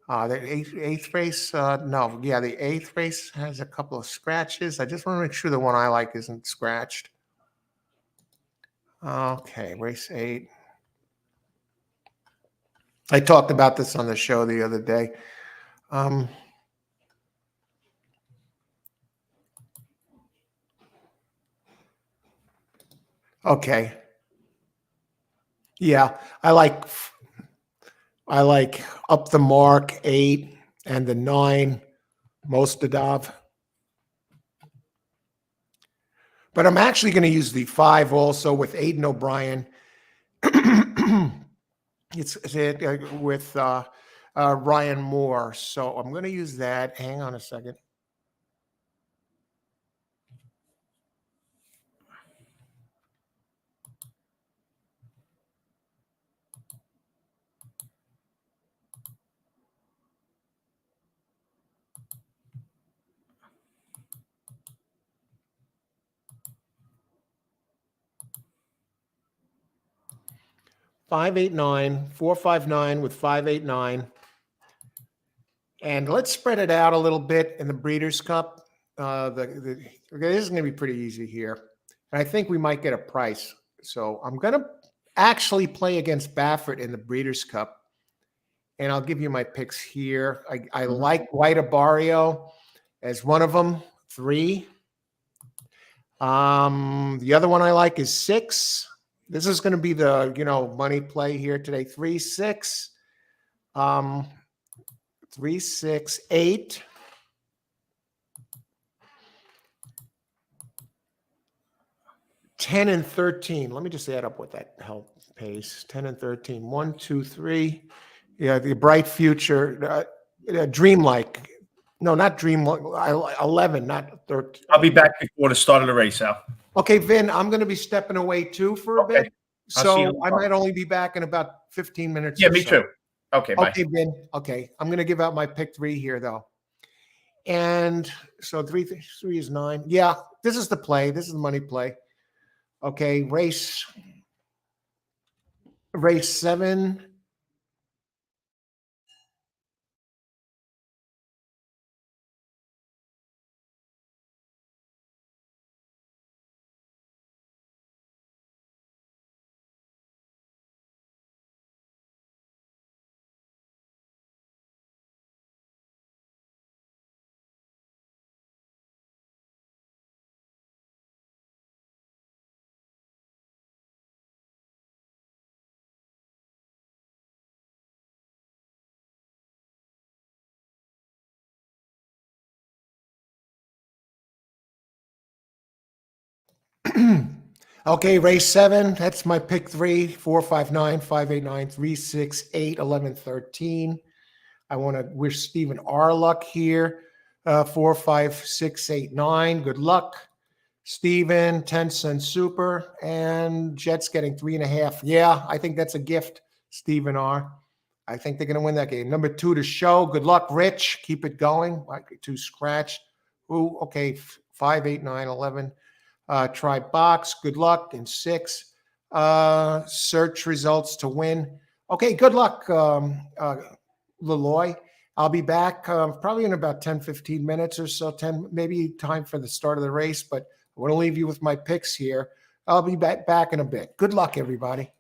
The eighth race, no. Yeah, the 8th race has a couple of scratches. I just want to make sure the one I like isn't scratched. Okay, race 8. I talked about this on the show the other day. Okay. Yeah, I like Up the Mark 8 and the 9 Mostadov. But I'm actually going to use the 5 also with Aidan O'Brien. It's with Ryan Moore. So I'm going to use that. Hang on a second. $589, $459 with $589. And let's spread it out a little bit in the Breeders' Cup. Okay, this is going to be pretty easy here. And I think we might get a price. So I'm going to actually play against Baffert in the Breeders' Cup. And I'll give you my picks here. I like White Abario as one of them, 3. The other one I like is 6. This is going to be the, money play here today. 3, 6. 3, 6, 8. 10 and 13. Let me just add up what that help pays. 10 and 13. 1, 2, 3. Yeah, the bright future. Dreamlike. No, not dreamlike. 11, not 13. I'll be back before the start of the race, Al. Okay, Vin, I'm going to be stepping away too for a Okay. bit. I'll see you So I might only be back in about 15 minutes. Yeah, or me so. too. Okay, bye. Okay, Vin. Okay. I'm going to give out my pick 3 here, though. And so 3 is 9. Yeah, this is the play. This is the money play. Okay, race 7. Okay, race 7. That's my pick 3, 4, 5, 9, 5, 8, 9, 3, 6, 8, 11, 13. I want to wish Stephen R. luck here. 4, 5, 6, 8, 9. Good luck. Stephen, 10 cents super. And Jets getting 3.5. Yeah, I think that's a gift, Stephen R. I think they're going to win that game. Number 2 to show. Good luck, Rich. Keep it going. 2 scratch. Ooh, okay. 5, 8, 9, 11. Try box. Good luck. And 6. Search results to win. Okay, good luck, Leloy. I'll be back probably in about 10, 15 minutes or so, 10, maybe time for the start of the race, but I want to leave you with my picks here. I'll be back in a bit. Good luck, everybody.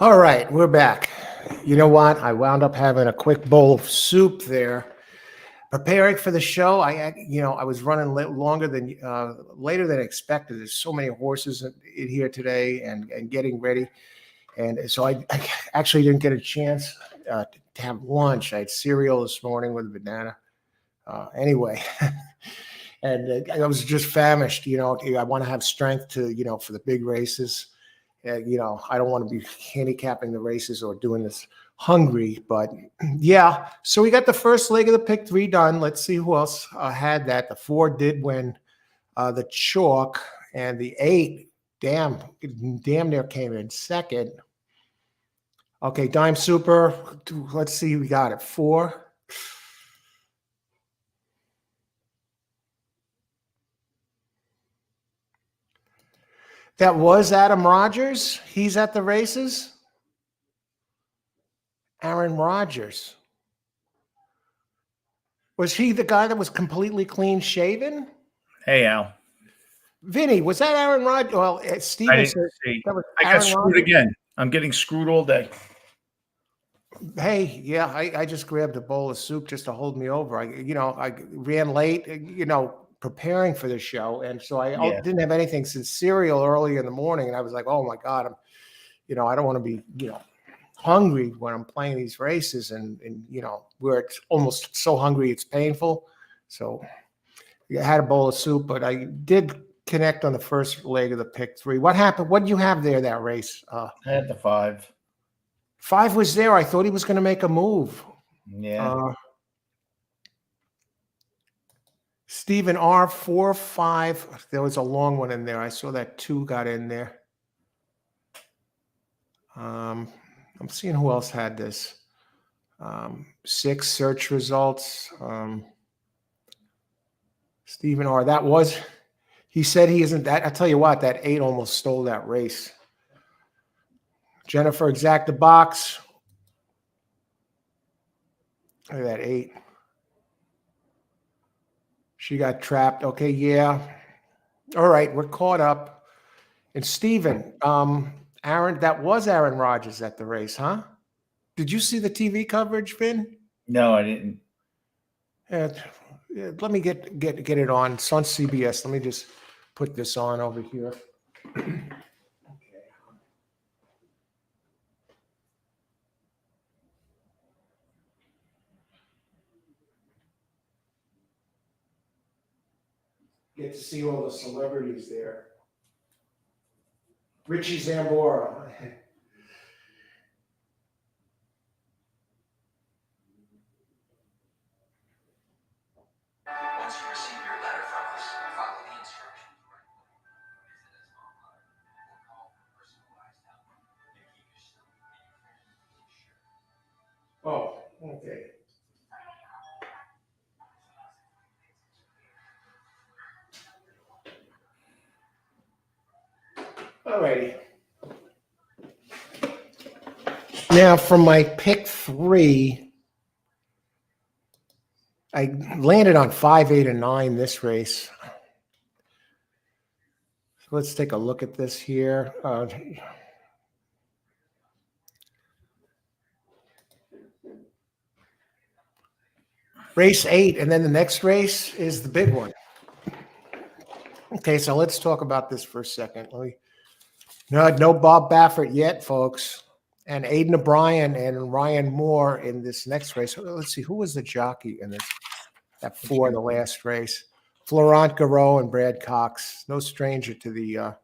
All right, we're back. You know what? I wound up having a quick bowl of soup there, preparing for the show. I was running later than expected. There's so many horses in here today, and getting ready, and so I actually didn't get a chance to have lunch. I had cereal this morning with a banana. Anyway, and I was just famished. I want to have strength for the big races. I don't want to be handicapping the races or doing this hungry, but yeah. So we got the first leg of the pick 3 done. Let's see who else had that. The 4 did win the chalk, and the 8, damn near came in second. Okay, Dime Super. Let's see, we got it 4. That was Adam Rogers. He's at the races. Aaron Rodgers. Was he the guy that was completely clean shaven? Hey, Al. Vinny, was that Aaron Rodgers? Well, I Steven didn't said see. that was I got Aaron screwed Rodgers. again. I'm getting screwed all day. Hey, yeah, I just grabbed a bowl of soup just to hold me over. I ran late, preparing for the show, and so I Yeah. didn't have anything since cereal early in the morning, and I was like, oh my God, I don't want to be, hungry when I'm playing these races, and where it's almost so hungry it's painful. So I had a bowl of soup, but I did connect on the first leg of the pick 3. What happened? What did you have there that race? I had the 5. 5 was there. I thought he was going to make a move. Yeah. Stephen R 4-5. There was a long one in there. I saw that 2 got in there. I'm seeing who else had this. 6 search results. Stephen R. He said he isn't that. I tell you what, that 8 almost stole that race. Jennifer Exact the box. Look at that 8. She got trapped. Okay, yeah. All right, we're caught up. And Steven, Aaron, that was Aaron Rodgers at the race, huh? Did you see the TV coverage, Vin? No, I didn't. Let me get it on. It's on CBS. Let me just put this on over here. Get to see all the celebrities there. Richie Zambora. Once you receive your letter from us, follow the instructions. Oh, okay. All righty. Now, from my pick 3, I landed on 5, 8, and 9 this race. So let's take a look at this here. Race 8, and then the next race is the big one. Okay, so let's talk about this for a second. No Bob Baffert yet, folks. And Aiden O'Brien and Ryan Moore in this next race. Let's see, who was the jockey in this? That 4 in the last race. Florent Garreau and Brad Cox. No stranger to the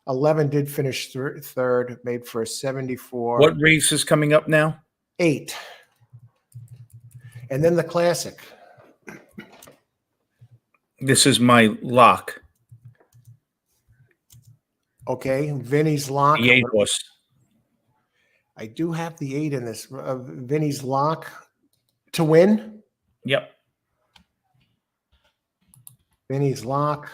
11 did finish third, made for a 74. What race is coming up now? 8. And then the Classic. This is my lock. Okay, Vinny's lock. The 8 horse. I do have the 8 in this. Vinny's lock to win. Yep. Vinny's lock.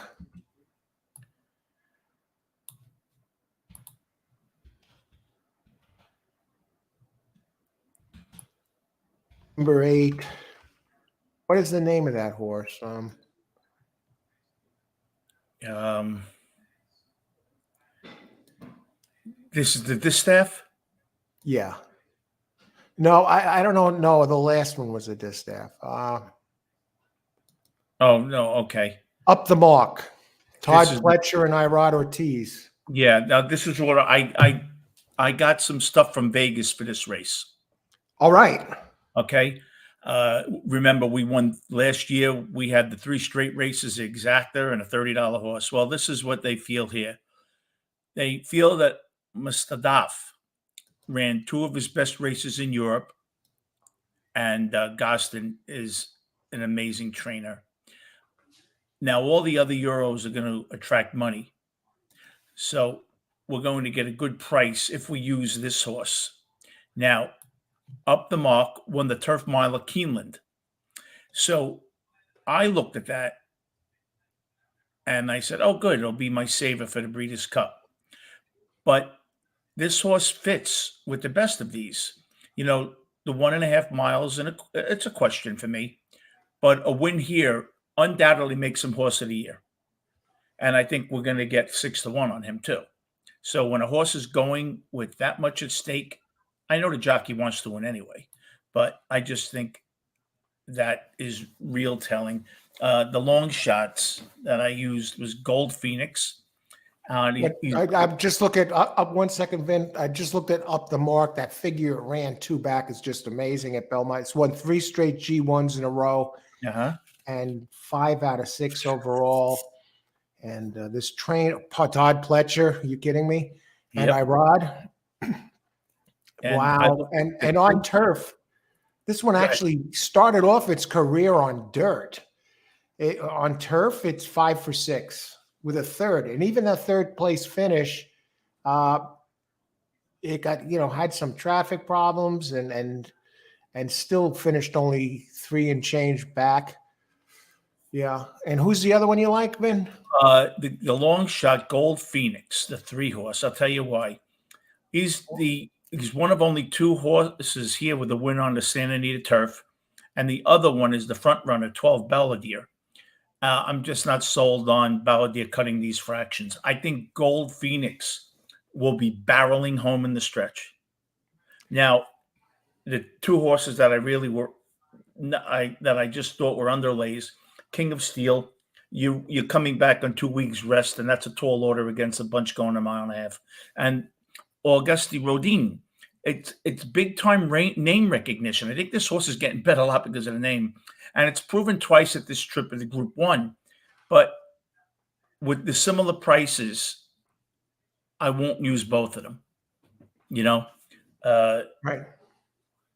Number 8. What is the name of that horse? This is the distaff. Yeah. No, I don't know. No, the last one was a distaff. Oh no, okay. Up the Mark. Todd This is Pletcher and Irad Ortiz. yeah. Now this is what I got some stuff from Vegas for this race. All right. Okay. Remember, we won last year. We had the 3 straight races, exacta, and a $30 horse. Well, this is what they feel here. They feel that Mustadaf ran 2 of his best races in Europe, and Gaston is an amazing trainer. Now, all the other Euros are going to attract money. So we're going to get a good price if we use this horse. Now, Up the Mark won the Turf Mile of Keeneland. So I looked at that and I said, oh, good, it'll be my saver for the Breeders' Cup. But this horse fits with the best of these. You know, the 1.5 miles, and it's a question for me. But a win here undoubtedly makes him horse of the year. And I think we're going to get 6-1 on him too. So when a horse is going with that much at stake, I know the jockey wants to win anyway, but I just think that is real telling. The long shots that I used was Gold Phoenix. I'm just looking up 1 second, Vin. I just looked at Up the Mark. That figure it ran 2 back is just amazing at Belmont. It's won 3 straight G1s in a row and 5 out of 6 overall. And this train, Todd Pletcher, are you kidding me? And Yep. Irad. And Wow. And on turf, this one actually started off its career on dirt. On turf, it's 5 for 6 with a third. And even that third place finish, it got, had some traffic problems and still finished only 3 and change back. Yeah. And who's the other one you like, Vin? The long shot, Gold Phoenix, the 3 horse. I'll tell you why. He's one of only 2 horses here with a win on the Santa Anita turf, and the other one is the front runner, 12 Balladeer. I'm just not sold on Balladeer cutting these fractions. I think Gold Phoenix will be barreling home in the stretch. Now, the 2 horses that I really that I just thought were underlays, King of Steel. You're coming back on 2 weeks rest, and that's a tall order against a bunch going 1.5 miles. And Auguste Rodin, it's big time name recognition. I think this horse is getting better a lot because of the name, and it's proven twice at this trip in the Group 1. But with the similar prices, I won't use both of them. Right.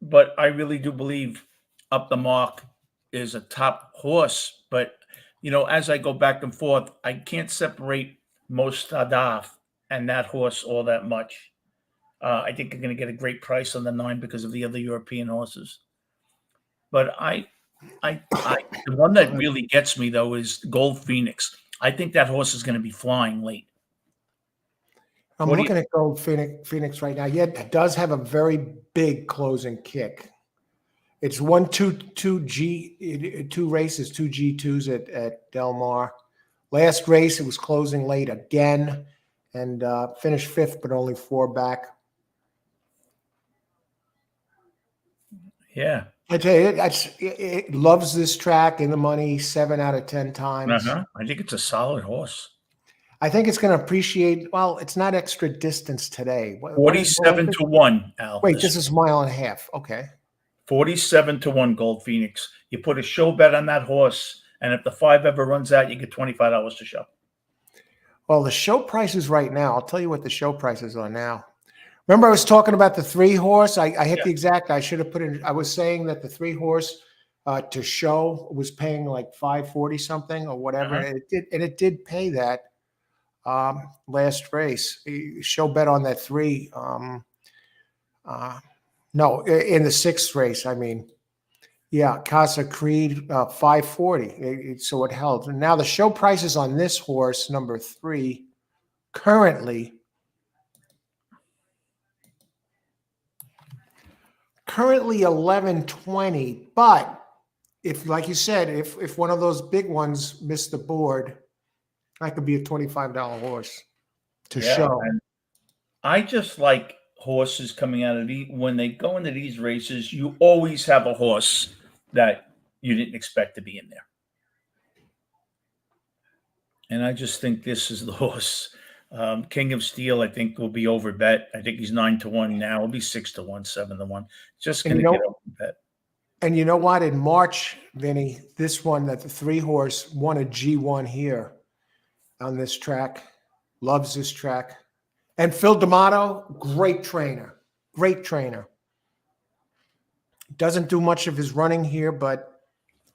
But I really do believe Up the Mark is a top horse. But as I go back and forth, I can't separate Mostadaf and that horse all that much. I think you're going to get a great price on the 9 because of the other European horses. But the one that really gets me though is Gold Phoenix. I think that horse is going to be flying late. I'm looking at Gold Phoenix right now. Yeah, it does have a very big closing kick. It's won 2 races, 2 G2s at Del Mar. Last race, it was closing late again and finished 5th, but only 4 back. Yeah. I tell you, it loves this track in the money 7 out of 10 times. I think it's a solid horse. I think it's going to appreciate. Well, it's not extra distance today. 47-1, Al. Wait, this is 1.5 miles. Okay. 47-1 Gold Phoenix. You put a show bet on that horse, and if the 5 ever runs out, you get $25 to show. Well, the show prices right now, I'll tell you what the show prices are now. Remember I was talking about the 3 horse? I hit the exact, I should have put in, I was saying that the 3 horse to show was paying like 540 something or whatever. And it did pay that last race. Show bet on that 3. No, in the 6th race, I mean. Yeah, Casa Creed 540. So it held. And now the show prices on this horse, number 3, currently 1120. But if, like you said, if one of those big ones missed the board, that could be a $25 horse to show. And I just like horses coming out of when they go into these races, you always have a horse that you didn't expect to be in there. And I just think this is the horse. King of Steel, I think, will be over bet. I think he's 9-1 now. It'll be 6-1, 7-1. Just going to get over bet. And you know what? In March, Vinny, this one, that the 3-horse won a G1 here on this track. Loves this track. And Phil D'Amato, great trainer. Great trainer. Doesn't do much of his running here, but,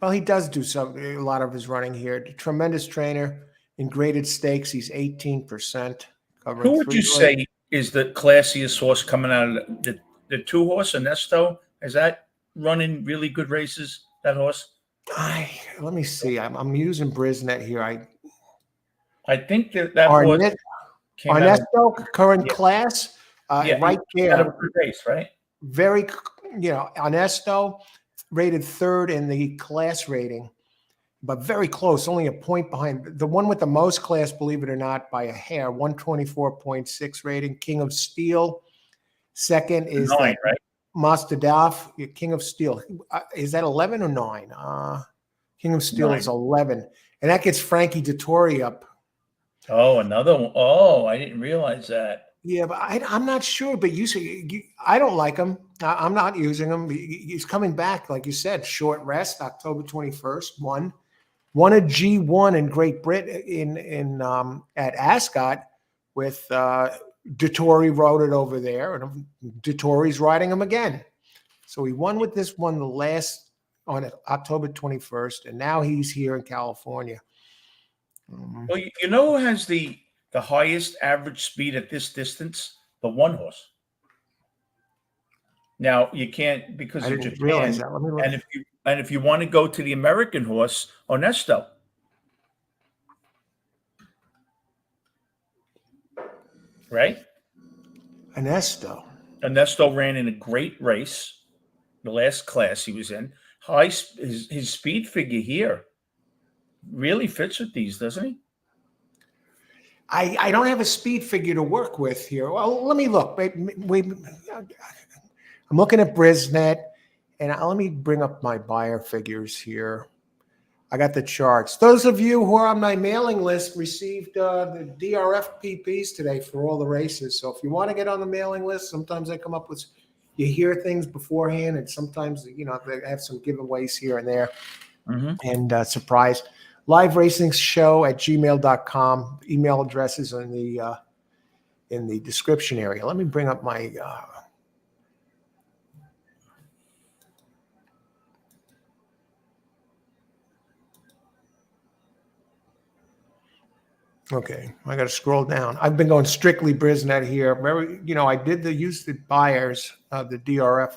well, he does do a lot of his running here. Tremendous trainer in graded stakes. He's 18%. Who would you say is the classiest horse coming out of the 2-horse, Ernesto? Is that running really good races, that horse? Let me see. I'm using Brisnet here. I think that horse came Ernesto, current class, right there. Out of a good race, right? Very, Ernesto rated 3rd in the class rating, but very close, only a point behind. The one with the most class, believe it or not, by a hair, 124.6 rating. King of Steel. Second is 9, right? Mostadaf, King of Steel. Is that 11 or 9? King of Steel 9. Is 11. And that gets Frankie Dettori up. Oh, another one. Oh, I didn't realize that. Yeah, but I'm not sure. But I don't like him. I'm not using him. He's coming back, like you said, short rest, October 21st. Won a G1 in Great Britain at Ascot with Dettori rode it over there, and Dettori's riding him again. So he won with this one on October 21st, and now he's here in California. Well, you know who has the highest average speed at this distance? The 1-horse. Now you can't because I of didn't Japan. realize that. Let me look. And if you want to go to the American horse, Ernesto. Right? Ernesto ran in a great race, the last class he was in. His speed figure here really fits with these, doesn't he? I don't have a speed figure to work with here. Well, let me look. I'm looking at Brisnet, and let me bring up my buyer figures here. I got the charts. Those of you who are on my mailing list received the DRF PPs today for all the races. So if you want to get on the mailing list, sometimes I come up with, you hear things beforehand, and sometimes, they have some giveaways here and there. And surprise. Live Racing Show at gmail.com. Email addresses in the description area. Let me bring up my okay, I got to scroll down. I've been going strictly Brisnet here. Remember, I did use the buyers, the DRF.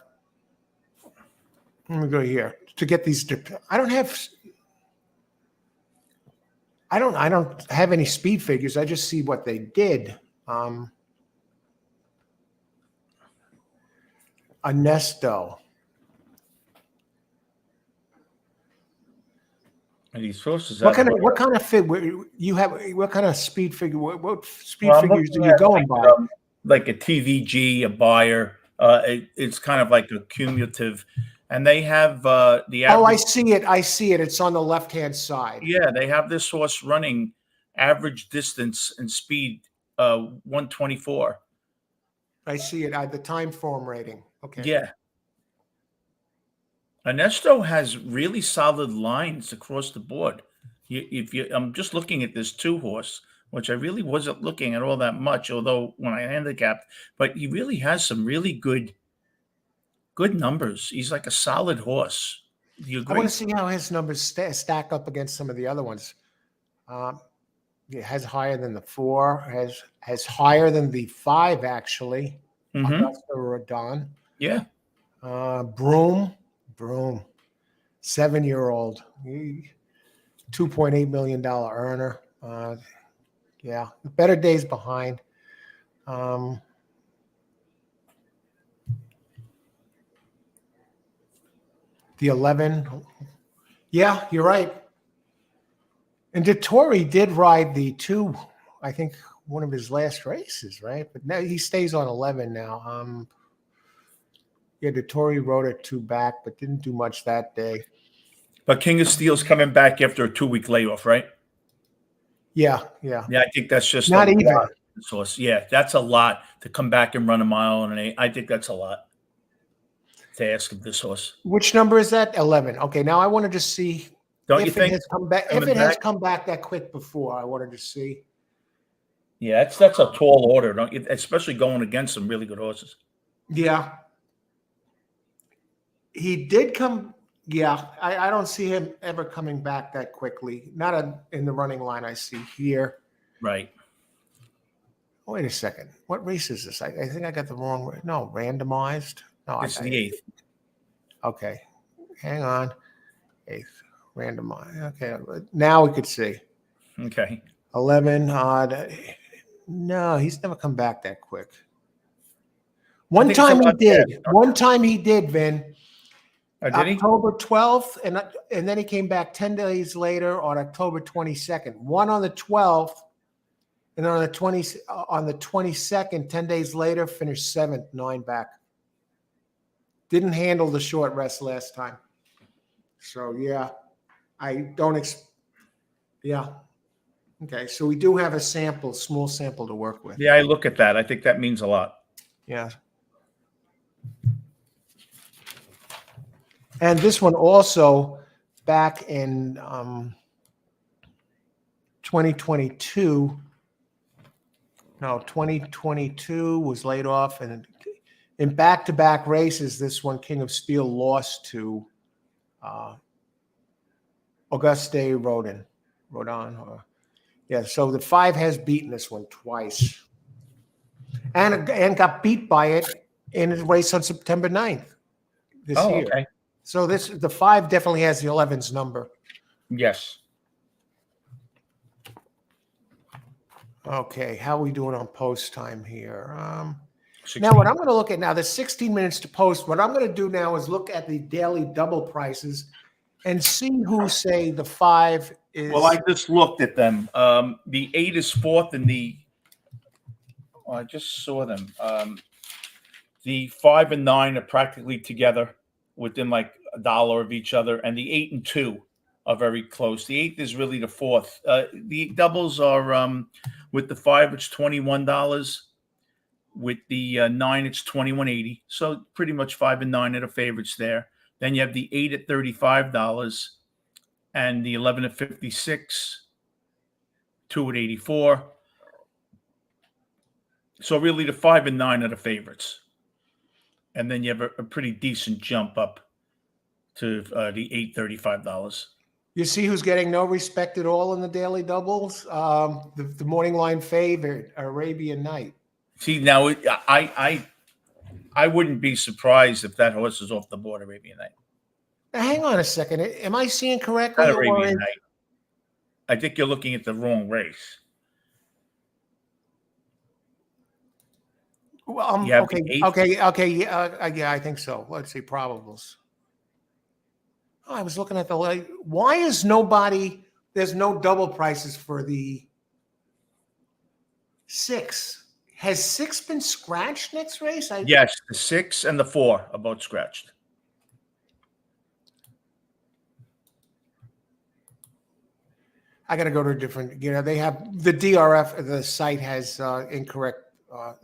Let me go here to get these. I don't have any speed figures. I just see what they did. Ernesto. And these horses. What kind of fit you have? What kind of speed figure? What speed figures are you going by? Like a TVG, a buyer. It's kind of like a cumulative, and they have the average. Oh, I see it. It's on the left-hand side. Yeah, they have this horse running average distance and speed 124. I see it. The time form rating. Okay. Yeah. Ernesto has really solid lines across the board. I'm just looking at this 2-horse, which I really wasn't looking at all that much, although when I handicapped, but he really has some really good numbers. He's like a solid horse. Do you agree? I want to see how his numbers stack up against some of the other ones. It has higher than the 4, has higher than the 5, actually. Augusta Rodon. Yeah. Broom, 7-year-old, $2.8 million earner. Yeah, better days behind. The 11. Yeah, you're right. And Dettori did ride the 2, I think, one of his last races, right? But now he stays on 11 now. Yeah, Dettori rode it 2 back, but didn't do much that day. But King of Steel's coming back after a 2-week layoff, right? Yeah. Yeah, I think that's just Not a even. lot. So yeah, that's a lot to come back and run a mile and an 8. I think that's a lot to ask of this horse. Which number is that? 11. Okay, now I want to just see Don't you if it think? has come back. If Coming it has back? come back that quick before, I wanted to see. Yeah, that's a tall order, don't you? Especially going against some really good horses. Yeah. He did come. Yeah, I don't see him ever coming back that quickly. Not in the running line I see here. Right. Wait a second. What race is this? I think I got the wrong. No, randomized. No, It's the 8th. Okay, hang on. 8th randomized. Okay, now we could see Okay. 11. No, he's never come back that quick. One think it's a time he lot did. fast. One time he did, Vin. Did he? October 12th, and then he came back 10 days later on October 22nd. One on the 12th, and on the 22nd, 10 days later, finished 7th, 9 back. Didn't handle the short rest last time. So yeah, I don't. Yeah. Okay, so we do have a sample, small sample to work with. Yeah, I look at that. I think that means a lot. Yeah. And this one also back in 2022. No, 2022 was laid off. And in back-to-back races, this one, King of Steel, lost to Auguste Rodin. Yeah, so the 5 has beaten this one twice. And got beat by it in a race on September 9th this year. Okay. So the 5 definitely has the 11's number. Yes. Okay, how are we doing on post time here? 16. Now, what I'm going to look at now, there's 16 minutes to post. What I'm going to do now is look at the daily double prices and see who say the 5 is. Well, I just looked at them. The 8 is 4th, and I just saw them. The 5 and 9 are practically together within like $1 of each other, and the 8 and 2 are very close. The 8th is really the 4th. The doubles are with the 5, it's $21. With the 9, it's $21.80. So pretty much 5 and 9 are the favorites there. Then you have the 8 at $35, and the 11 at $56, 2 at $84. So really, the 5 and 9 are the favorites, and then you have a pretty decent jump up to the $8, $35. You see who's getting no respect at all in the daily doubles? The morning line favorite, Arabian Night. See, now I wouldn't be surprised if that horse is off the board, Arabian Night. Now, hang on a second. Am I seeing correctly? Not Arabian Night. I think you're looking at the wrong race. Well, You have okay, the 8th. okay, yeah, I think so. Let's see, probables. Oh, I was looking at why is there's no double prices for the 6? Has 6 been scratched next race? Yes, the 6 and the 4 are both scratched. I got to go to a different, they have the DRF, the site has incorrect. I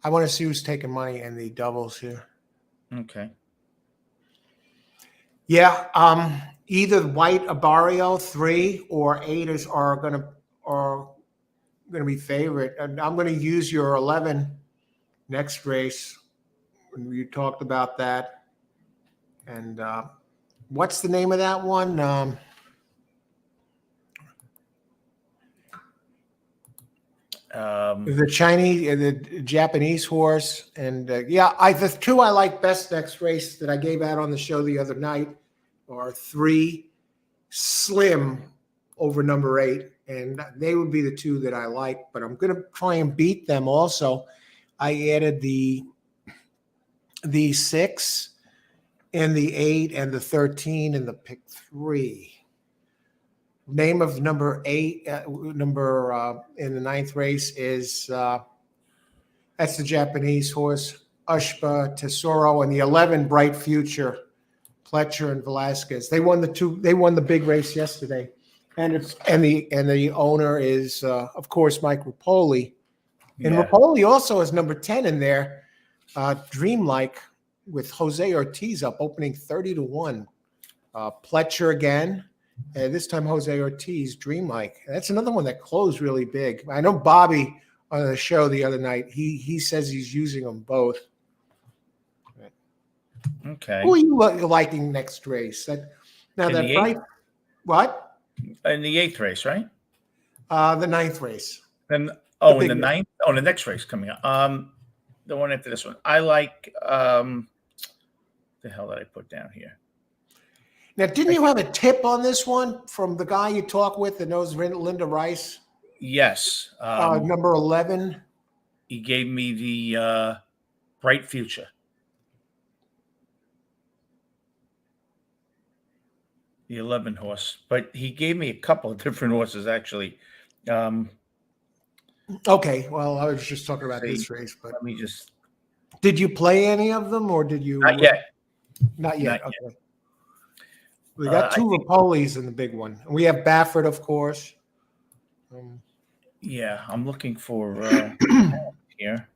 want to see who's taking money in the doubles here. Okay. Yeah, either White Abario 3 or 8 are going to be favorite, and I'm going to use your 11 next race. When you talked about that, and what's the name of that one? The Chinese, the Japanese horse, and the 2 I like best next race that I gave out on the show the other night are 3 Slim over number 8, and they would be the 2 that I like. But I'm going to try and beat them. Also, I added the 6 and the 8 and the 13 and the pick 3. Name of number 8, in the 9th race is that's the Japanese horse Ushba Tesoro, and the 11 Bright Future, Pletcher and Velasquez. They won the big race yesterday, and the owner is of course Mike Rapoli, and Yeah. Rapoli also has number 10 in there, Dreamlike, with Jose Ortiz up, opening 30-1. Pletcher again. And this time, Jose Ortiz, Dreamlike. That's another one that closed really big. I know Bobby on the show the other night, he says he's using them both. Okay. Who are you liking next race? Now In that the bright, what? In the 8th race, right? The 9th race. Then The in big the race. 9th. Oh, the next race coming up. The one after this one. I like the hell did I put down here? Now, didn't you have a tip on this one from the guy you talk with that knows Linda Rice? Yes. Number 11. He gave me the Bright Future. The 11 horse, but he gave me a couple of different horses actually. Okay, well, I was just talking about this race, but Let me just. did you play any of them, or did you? Not yet. Not yet. Not Okay. We got two Rapolis in the big one. We have Baffert, of course. Yeah, I'm looking for here.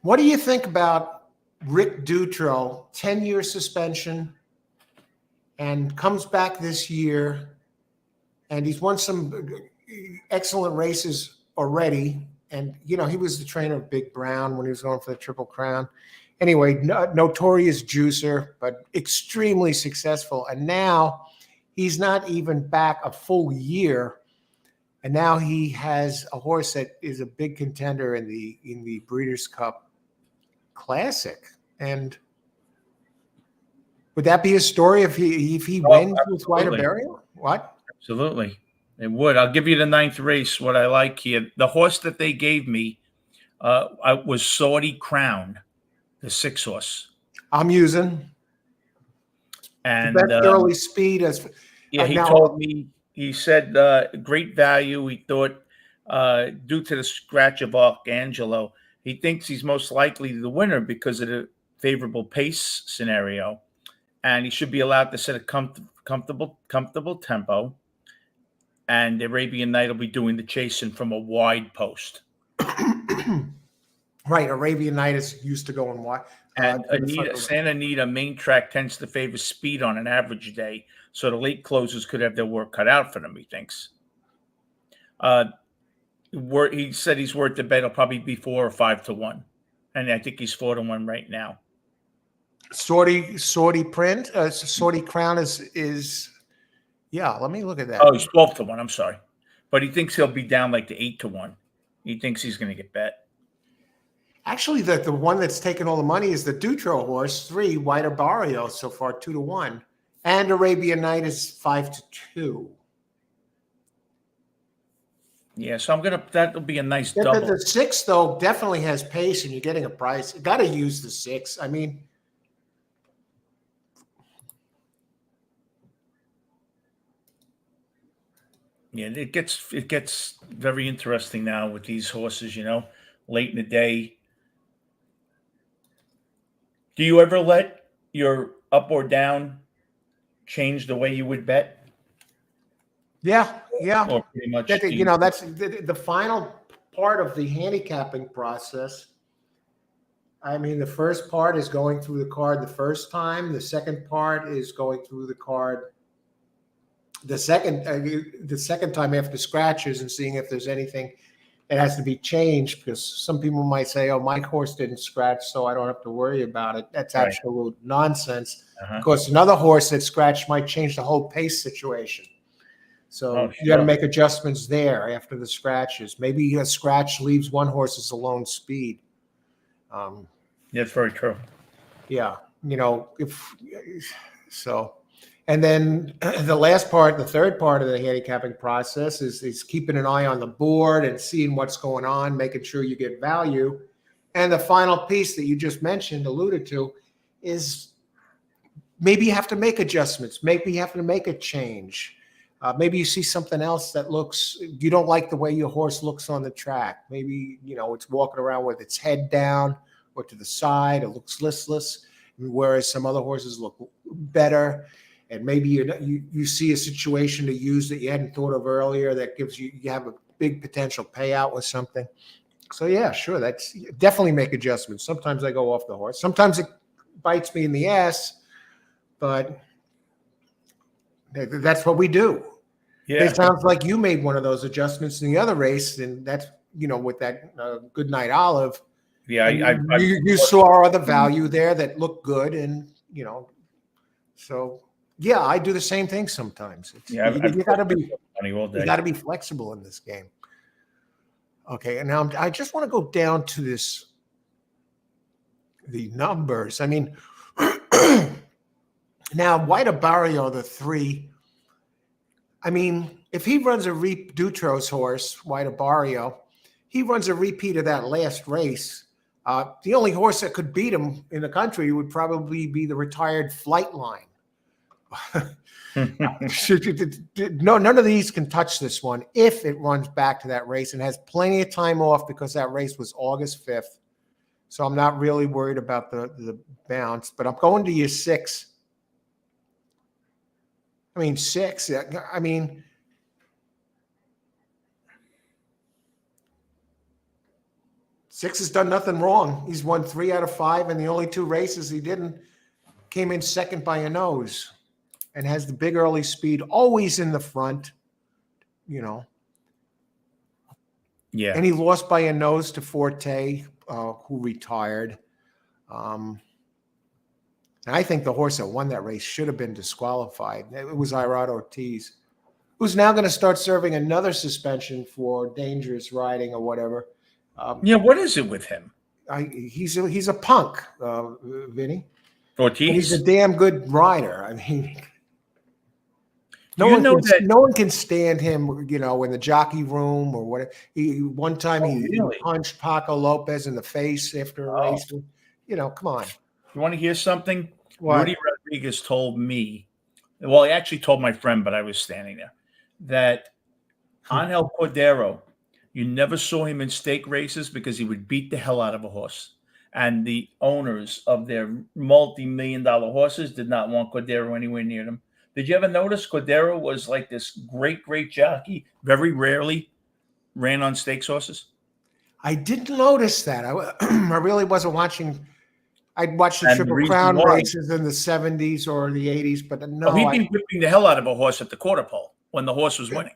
What do you think about Rick Dutro, 10-year suspension, and comes back this year, and he's won some excellent races already. And, he was the trainer of Big Brown when he was going for the Triple Crown. Anyway, notorious juicer, but extremely successful. And now he's not even back a full year. And now he has a horse that is a big contender in the Breeders' Cup Classic. And would that be a story if he wins with White Burial? What? Absolutely. It would. I'll give you the 9th race. What I like here, the horse that they gave me was Saudi Crown, the 6 horse. I'm using. And the best early speed as he told me, he said great value. He thought due to the scratch of Arcangelo, he thinks he's most likely the winner because of the favorable pace scenario. And he should be allowed to set a comfortable tempo. And Arabian Night will be doing the chasing from a wide post. Right. Arabian Night is used to going wide. And Santa Anita main track tends to favor speed on an average day. So the late closers could have their work cut out for them, he thinks. He said he's worth the bet. It'll probably be 4 or 5-1. And I think he's 4-1 right now. Saudi print, Saudi Crown is yeah. Let me look at that. Oh, he's 12-1. I'm sorry, but he thinks he'll be down like to 8-1. He thinks he's going to get bet. Actually, the one that's taking all the money is the Dutro horse, 3 White Barrio so far, 2-1, and Arabian Night is 5-2. Yeah, so that'll be a nice double. The 6 though definitely has pace, and you're getting a price. You got to use the 6. I mean. Yeah, it gets very interesting now with these horses, late in the day. Do you ever let your up or down change the way you would bet? Yeah. Or pretty much, that's the final part of the handicapping process. I mean, the first part is going through the card the first time. The second part is going through the card the second time after scratches and seeing if there's anything that has to be changed, because some people might say, oh, my horse didn't scratch, so I don't have to worry about it. That's Right. absolute nonsense. Uh-huh. Of course, another horse that scratched might change the whole pace situation. So you got to sure. make adjustments there after the scratches. Maybe a scratch leaves one horse's alone speed. That's very true. Yeah, and then the last part, the third part of the handicapping process is keeping an eye on the board and seeing what's going on, making sure you get value. And the final piece that you just alluded to, is maybe you have to make adjustments. Maybe you have to make a change. Maybe you see something else that looks, you don't like the way your horse looks on the track. Maybe, it's walking around with its head down or to the side. It looks listless, whereas some other horses look better. And maybe you see a situation to use that you hadn't thought of earlier that gives you have a big potential payout with something. So yeah, sure. That's definitely make adjustments. Sometimes I go off the horse. Sometimes it bites me in the ass, but that's what we do. Yeah. It sounds like you made one of those adjustments in the other race, and that's with that Good Night Olive. Yeah. You saw other value there that looked good, and so yeah, I do the same thing sometimes. You got to be you got to be flexible in this game. Okay, and now I just want to go down to the numbers. I mean, now White Barrio, the 3. I mean, if he runs a Dutro's horse, White Barrio, he runs a repeat of that last race. The only horse that could beat him in the country would probably be the retired Flightline. No, none of these can touch this one if it runs back to that race and has plenty of time off, because that race was August 5th. So I'm not really worried about the bounce, but I'm going to your 6. I mean, 6. I mean, Six has done nothing wrong. He's won 3 out of 5, and the only 2 races he didn't came in second by a nose, and has the big early speed, always in the front, Yeah. And he lost by a nose to Forte, who retired. And I think the horse that won that race should have been disqualified. It was Irad Ortiz, who's now going to start serving another suspension for dangerous riding or whatever. What is it with him? He's a punk, Vinnie. Ortiz? And he's a damn good rider. I mean, no one can stand him, in the jockey room or whatever. One time he punched Paco Lopez in the face after a race. Come on. You want to hear something? What? Rudy Rodriguez told me, well, he actually told my friend, but I was standing there, that Angel Cordero, you never saw him in stake races because he would beat the hell out of a horse. And the owners of their multi-million-dollar horses did not want Cordero anywhere near them. Did you ever notice Cordero was like this great, great jockey, very rarely ran on stakes horses? I didn't notice that. I really wasn't watching. I'd watched the And Triple the Crown reason why- races in the 70s or the 80s, but no. He'd be whipping the hell out of a horse at the quarter pole when the horse was winning.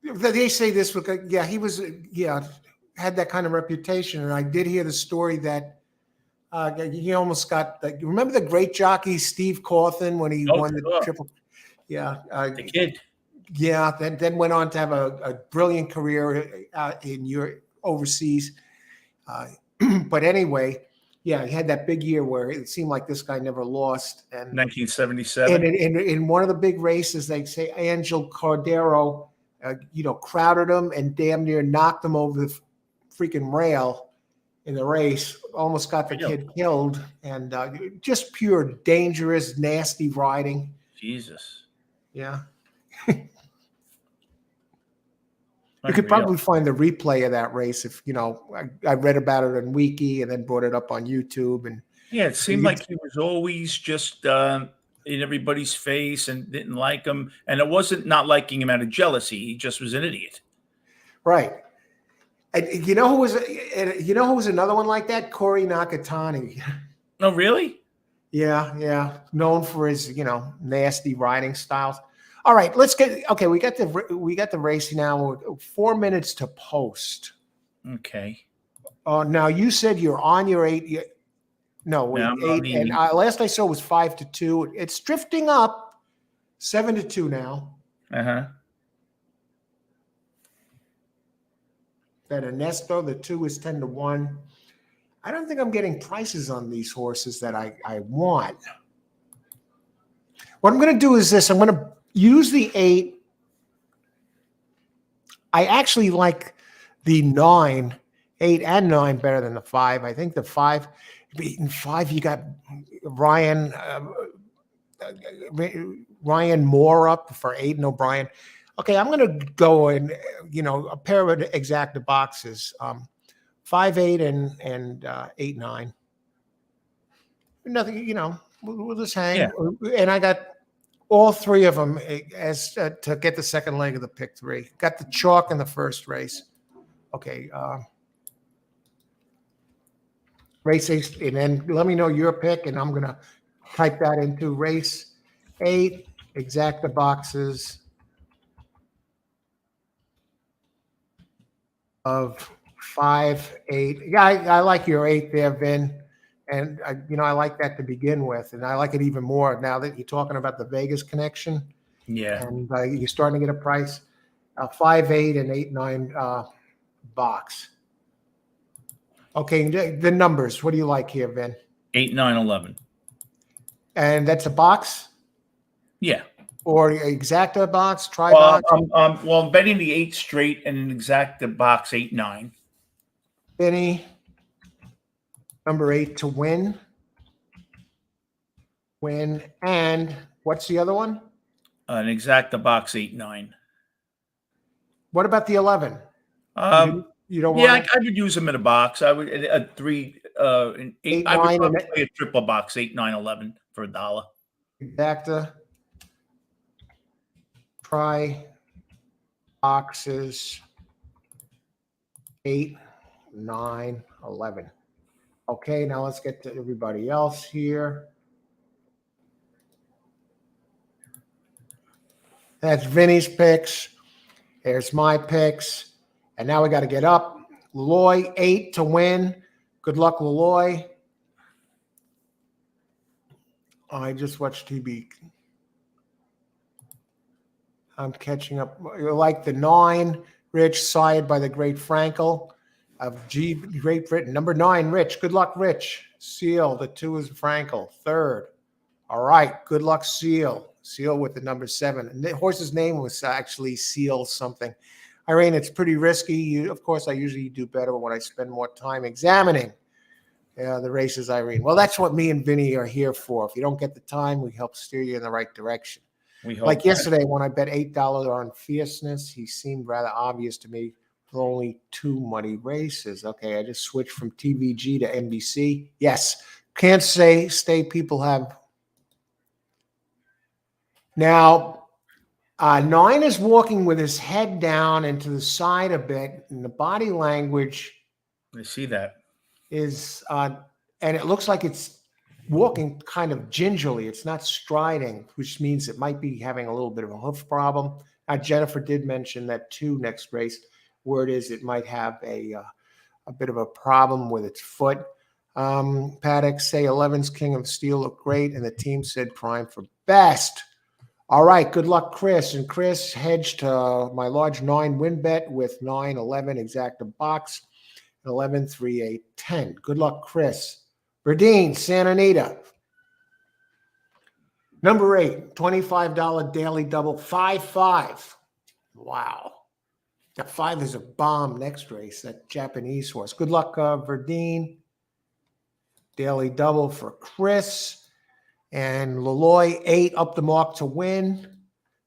They say this because he was had that kind of reputation, and I did hear the story that he almost got. Remember the great jockey Steve Cawthon when he won the Triple? Yeah, The kid. Yeah, then went on to have a brilliant career in Europe, overseas. But anyway, he had that big year where it seemed like this guy never lost. And 1977. And in one of the big races, they say Angel Cordero, crowded him and damn near knocked him over the freaking rail in the race. Almost got the kid killed, and just pure dangerous, nasty riding. Jesus. Yeah. You could probably find the replay of that race if I read about it on Wiki and then brought it up on YouTube. And it seemed like he was always just in everybody's face and didn't like him. And it wasn't not liking him out of jealousy. He just was an idiot. Right. And you know who was another one like that? Corey Nakatani. Oh, really? Yeah. Known for his nasty riding styles. All right, let's get okay. We got the race now. 4 minutes to post. Okay. Now you said you're on your 8. No, 8. And last I saw was 5-2. It's drifting up, 7-2 now. That Ernesto, the 2 is 10-1. I don't think I'm getting prices on these horses that I want. What I'm going to do is this. I'm going to use the 8. I actually like the 9, 8 and 9 better than the 5. I think the 5, beating 5, you got Ryan Ryan Moore up for Aiden O'Brien. Okay, I'm going to go and, a pair of exacta boxes, 5-8 and 8-9. Nothing, we'll just hang. Yeah. And I got all three of them as to get the second leg of the pick three. Got the chalk in the first race. Okay. Race 8, and then let me know your pick, and I'm going to type that into race 8, exacta boxes of 5, 8. Yeah, I like your 8 there, Vin. And, I like that to begin with. And I like it even more now that you're talking about the Vegas connection. Yeah. And you're starting to get a price. 5, 8, and 8, 9 box. Okay, the numbers. What do you like here, Vin? 8, 9, 11. And that's a box? Yeah. Or exacta box, try Well, box? I'm betting the 8 straight and an exacta box 8, 9. Vinnie, number 8 to win. Win. And what's the other one? An exacta box 8, 9. What about the 11? You don't Yeah, want I would use them in a box. I would a 3, an 8. 8, I would 9, probably and play a triple box 8, 9, 11 for $1. exacta try boxes 8, 9, 11. Okay, now let's get to everybody else here. That's Vinny's picks. There's my picks. And now we got to get up. Leloy, 8 to win. Good luck, Leloy. I just watched TV. I'm catching up. You like the 9, Rich, sired by the great Frankel of Great Britain. Number 9, Rich. Good luck, Rich. Seal, the 2 is Frankel. 3rd. All right. Good luck, Seal. Seal with the number 7. And the horse's name was actually Seal something. Irene, it's pretty risky. Of course, I usually do better when I spend more time examining the races, Irene. Well, that's what me and Vinny are here for. If you don't get the time, we help steer you in the right direction. We hope. Like yesterday, when I bet $8 on Fierceness, he seemed rather obvious to me with only 2 muddy races. Okay, I just switched from TVG to NBC. Yes, can't stay people have. Now, 9 is walking with his head down and to the side a bit, and the body language I see that. is, and it looks like it's walking kind of gingerly. It's not striding, which means it might be having a little bit of a hoof problem. Jennifer did mention that too next race. Word is it might have a bit of a problem with its foot. Paddock say 11's King of Steel looked great, and the team said prime for best. All right, good luck, Chris. And Chris hedged my large 9 win bet with 9, 11 exacta box, 11, 3, 8, 10. Good luck, Chris. Verdine, Santa Anita. Number 8, $25 daily double, 5-5. Wow. That 5 is a bomb next race, that Japanese horse. Good luck, Verdine. Daily double for Chris. And Leloy, 8 up the mark to win.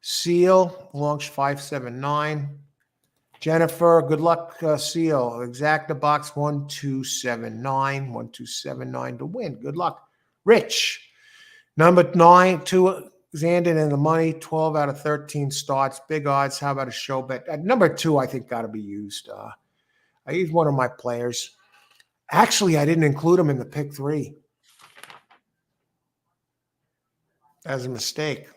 Seal, launch 579. Jennifer, good luck, Seal. Exacta box 1279. 1279 to win. Good luck. Rich, number 9, 2 Xandon in the money, 12 out of 13 starts. Big odds. How about a show bet? Number 2, I think, got to be used. I used one of my players. Actually, I didn't include him in the pick 3. As a mistake.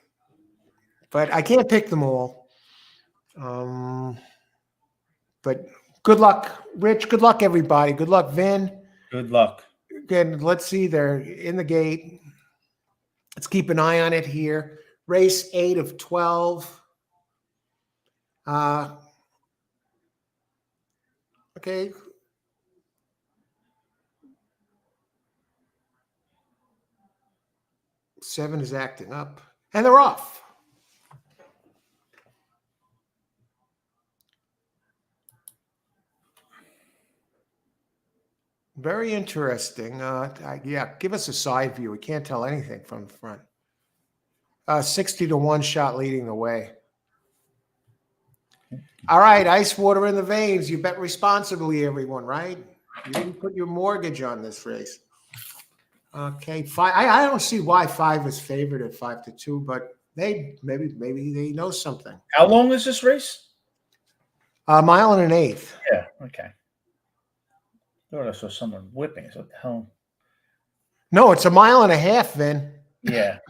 But I can't pick them all. But good luck, Rich. Good luck, everybody. Good luck, Vin. Good luck. Again, let's see. They're in the gate. Let's keep an eye on it here. Race 8 of 12. Okay. Seven is acting up. And they're off. Very interesting. Yeah, give us a side view. We can't tell anything from the front. 60 to 1 shot leading the way. All right, ice water in the veins. You bet responsibly, everyone, right? You didn't put your mortgage on this race. Okay, 5. I don't see why 5 is favored at 5 to 2, but maybe they know something. How long is this race? A mile and an eighth. Yeah. Okay. Thought I saw someone whipping. What the hell? No, it's a mile and a half, Vin. Yeah.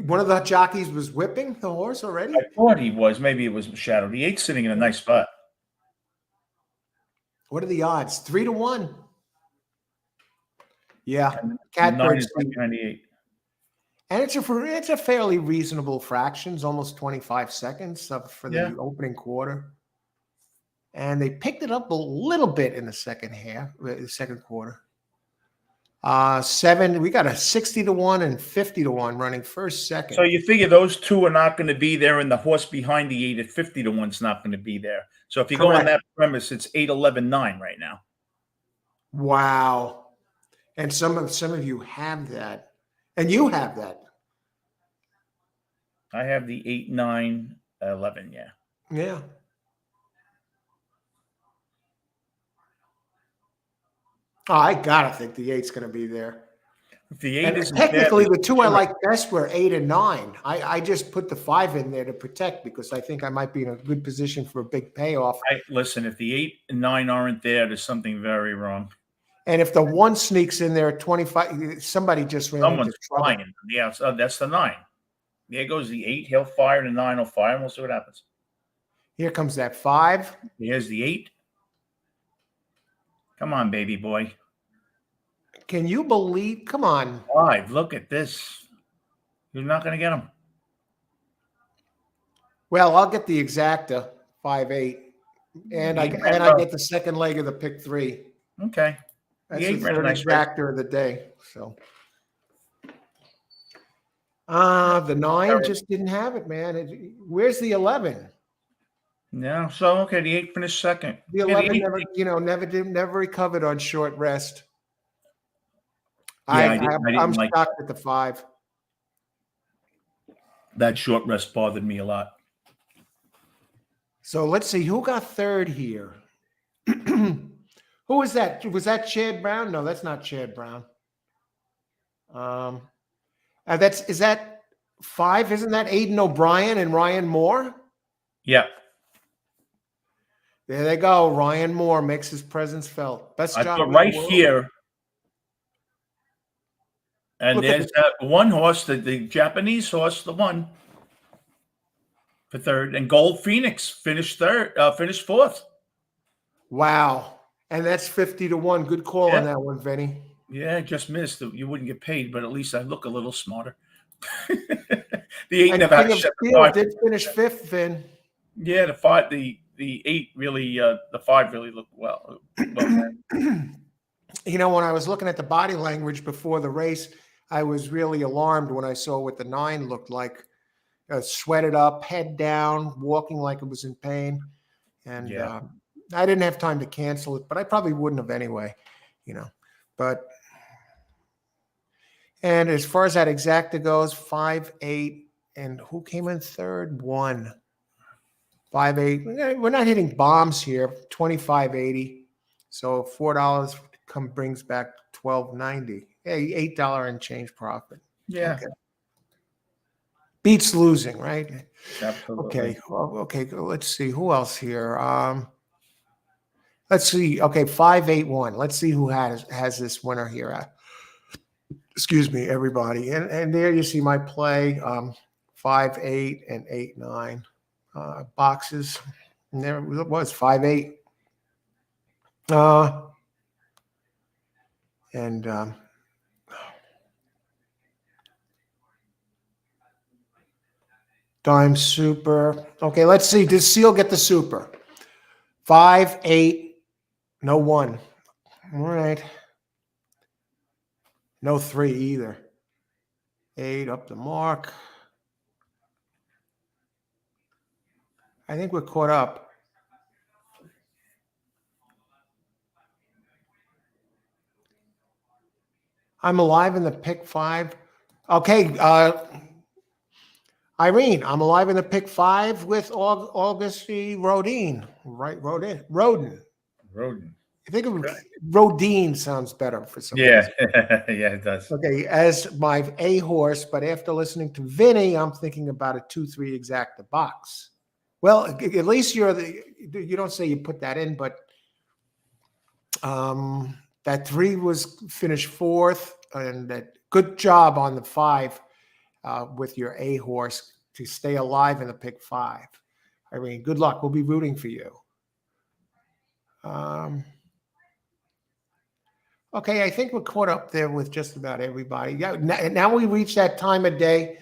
One of the jockeys was whipping the horse already. I thought he was. Maybe it was Shadow. The 8's sitting in a nice spot. What are the odds? 3 to 1. Yeah, And Catbird 9 is seat. like 98. And it's a fairly reasonable fractions, almost 25 seconds for the opening quarter. And they picked it up a little bit in the second quarter. 7, we got a 60 to 1 and 50 to 1 running first, second. So you figure those two are not going to be there, and the horse behind the 8 at 50 to 1 is not going to be there. So if you go on that premise, it's 8, 11, 9 right now. Wow. And some of you have that. And you have that. I have the 8, 9, 11. Yeah. Yeah. Oh, I gotta think the 8's going to be there. If the 8 And isn't technically, there, the two I like best were 8 and 9. I just put the 5 in there to protect because I think I might be in a good position for a big payoff. listen, if the 8 and 9 aren't there, there's something very wrong. And if the 1 sneaks in there at 25, somebody just ran Someone's into trouble. flying. Yeah, that's the 9. There goes the 8. He'll fire. The 9 will fire, and we'll see what happens. Here comes that 5. Here's the 8. Come on, baby boy. Can you believe? Come on. 5. Look at this. You're not going to get him. Well, I'll get the exacta 5-8, and I get the second leg of the pick 3. Okay. That's The the 8 ran a third nice exacta of the day. So, the 9 just didn't have it, man. Where's the 11? Yeah. So okay, the 8 finished second. The 11 never recovered on short rest. Yeah, I'm shocked at the 5. That short rest bothered me a lot. So let's see who got third here. Who was that? Was that Chad Brown? No, that's not Chad Brown. Is that 5? Isn't that Aiden O'Brien and Ryan Moore? Yeah. There they go. Ryan Moore makes his presence felt. Best I job put in the right world. here. And Look at there's that one horse, the Japanese horse, the one for third. And Gold Phoenix finished fourth. Wow. And that's 50 to 1. Good call on that one, Vinnie. Yeah, just missed. You wouldn't get paid, but at least I look a little smarter. The 8 never had a shot. Did finish 5th, Vin. Yeah, the 8 really, the 5 really looked well. You know, when I was looking at the body language before the race, I was really alarmed when I saw what the 9 looked like. Sweated up, head down, walking like it was in pain. And I didn't have time to cancel it, but I probably wouldn't have anyway, And as far as that exacta goes, 5-8. And who came in third? 1. 5-8. We're not hitting bombs here. 25.80. So $4 brings back $12.90. Hey, $8 and change profit. Yeah. Okay. Beats losing, right? Absolutely. Okay. Okay. Let's see who else here. Let's see. Okay, 5-8-1. Let's see who has this winner here. Excuse me, everybody. And there you see my play. 5-8 and 8-9 boxes. And there it was 5-8. Dime super. Okay, let's see. Does Seal get the super? 5-8, no 1. All right. No 3 either. 8 up the mark. I think we're caught up. I'm alive in the pick 5. Okay, Irene, I'm alive in the pick 5 with Augusty Rodin. Right, Rodin. Rodin. I think of Okay. Rodin sounds better for some Yeah, reason. yeah, it does. Okay, as my A horse, but after listening to Vinnie, I'm thinking about a 2-3 exacta box. Well, at least you don't say you put that in, but that 3 was finished 4th, and that good job on the 5 with your A horse to stay alive in the pick 5. I mean, good luck. We'll be rooting for you. Okay, I think we're caught up there with just about everybody. Yeah, now we reach that time of day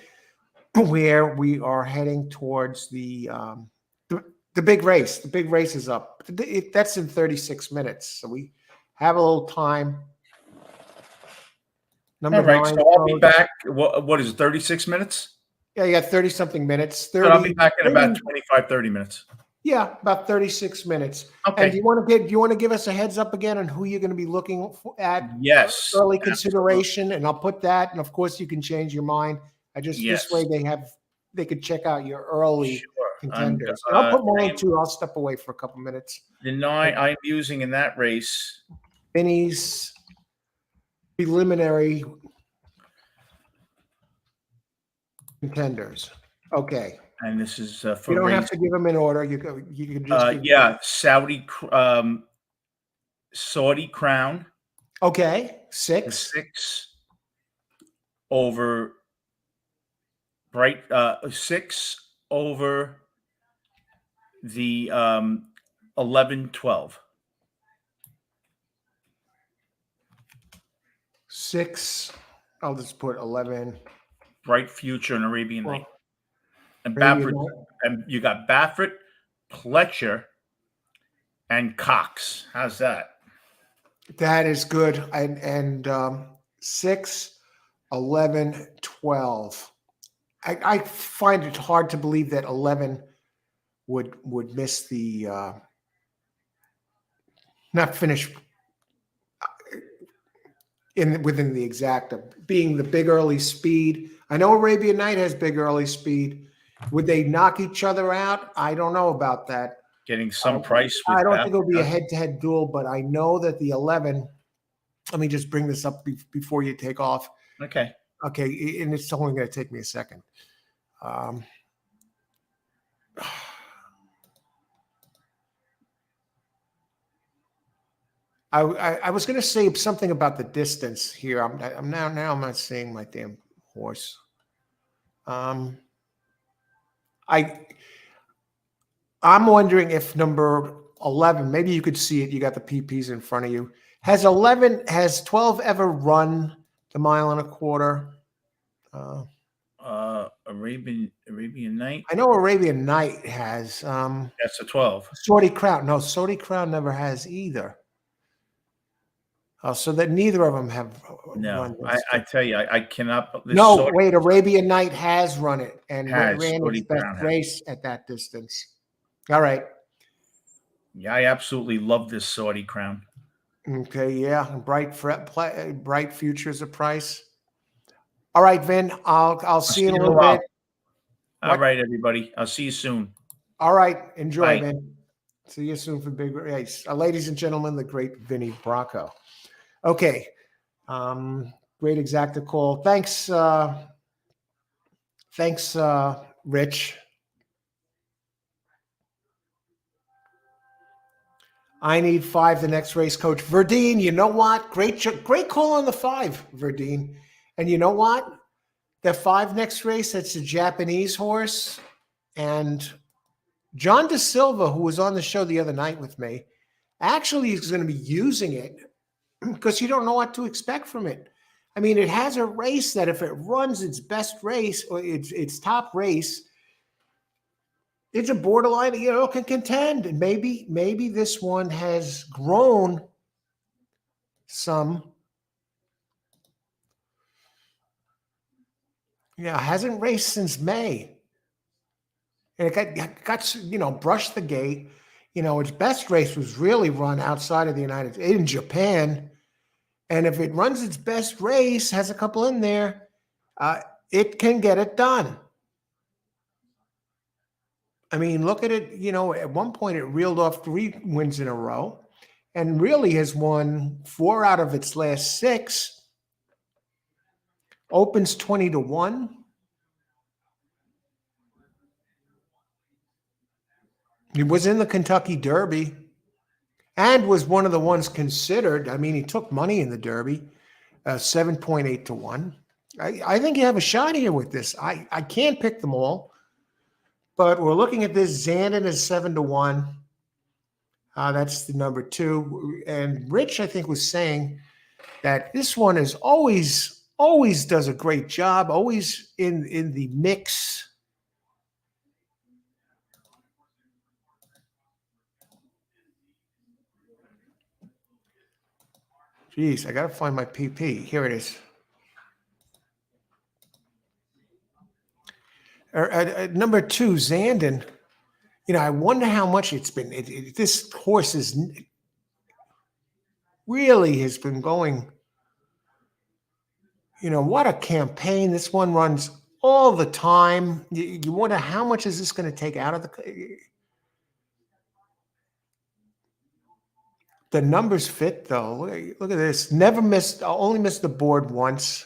where we are heading towards the big race. The big race is up. That's in 36 minutes, so we have a little time. Number All right, 9. so I'll be back. What is it, 36 minutes? Yeah, you got 30 something minutes. 30. So I'll be back in about 25, 30 minutes. Yeah, about 36 minutes. Okay. And do you want to give us a heads up again on who you're going to be looking at? Yes. Early consideration, and I'll put that. And of course, you can change your mind. This way they could check out your early contenders. And I'll put mine too. I'll step away for a couple minutes. The 9 I'm using in that race. Vinnie's preliminary contenders. Okay. And this is for you don't race. have to give them in order. You can just Saudi Crown. Okay, 6. 6 over 6 over the 11-12. 6. I'll just put 11. Bright Future and Arabian Night. And Arabian Baffert, Night. and you got Baffert, Pletcher, and Cox. How's that? That is good. And 6, 11, 12. I find it hard to believe that 11 would miss the not finish within the exacta, being the big early speed. I know Arabian Night has big early speed. Would they knock each other out? I don't know about that. Getting some price. With I don't think it'll be a head-to-head duel, but I know that the 11. Let me just bring this up before you take off. Okay. Okay, and it's only going to take me a second. I was going to say something about the distance here. I'm not saying my damn horse. I'm wondering if number 11, maybe you could see it. You got the PPs in front of you. Has 12 ever run the 1.25 miles? Arabian Night. I know Arabian Night has. That's a 12. Saudi Crown. No, Saudi Crown never has either. So that neither of them have run No, this. I tell you, I cannot. Wait, Arabian Night has run it and ran Saudi its best Crown has. race at that distance. All right. Yeah, I absolutely love this Saudi Crown. Okay, yeah. Bright Future's a price. All right, Vin. I'll see you in a little bit. All right, everybody. I'll see you soon. All right. Enjoy, Bye. Vin. See you soon for big race. Ladies and gentlemen, the great Vinnie Bronco. Okay. Great exacta call. Thanks, Rich. I need 5 the next race, Coach Verdine. You know what? Great call on the 5, Verdine. And you know what? The 5 next race, that's a Japanese horse. And John De Silva, who was on the show the other night with me, actually is going to be using it because you don't know what to expect from it. I mean, it has a race that if it runs its best race or its top race, it's a borderline, can contend. And maybe this one has grown some. Yeah, hasn't raced since May. And it got brushed the gate. Its best race was really run outside of the United States, in Japan. And if it runs its best race, has a couple in there, it can get it done. I mean, look at it. You know, at one point it reeled off 3 wins in a row and really has won 4 out of its last 6. Opens 20-1. He was in the Kentucky Derby and was one of the ones considered. I mean, he took money in the Derby, 7.8-1. I think you have a shot here with this. I can't pick them all, but we're looking at this. Zandon is 7-1. That's the number 2. And Rich, I think, was saying that this one is always does a great job, always in the mix. Jeez, I got to find my PP. Here it is. Number 2, Zandon. You know, I wonder how much it's been. This horse is really has been going. You know, what a campaign. This one runs all the time. You wonder how much is this going to take out of the numbers fit, though. Look at this. Never missed, only missed the board once.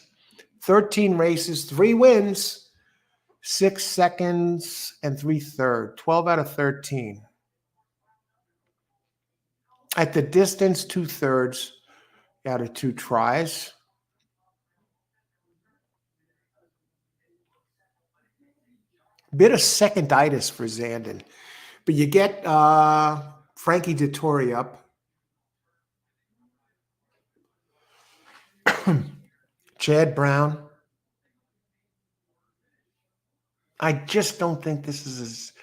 13 races, 3 wins, 6 seconds, and 3/3. 12 out of 13. At the distance, 2/3 out of 2 tries. Bit of seconditis for Zandon. But you get Frankie Dettori up. Chad Brown. I just don't think this is as,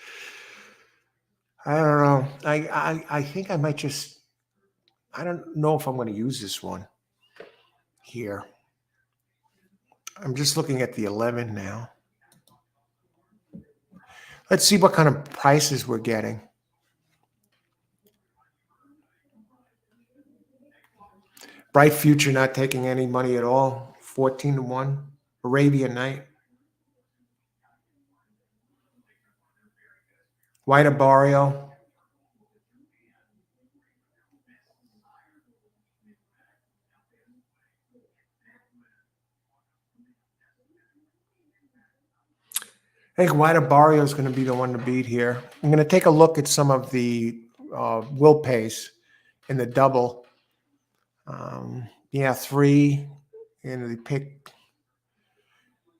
I don't know. I think I might just, I don't know if I'm going to use this one here. I'm just looking at the 11 now. Let's see what kind of prices we're getting. Bright Future not taking any money at all. 14-1. Arabian Night. White Barrio. I think White Barrio is going to be the one to beat here. I'm going to take a look at some of the will pays in the double. Yeah, 3 in the pick.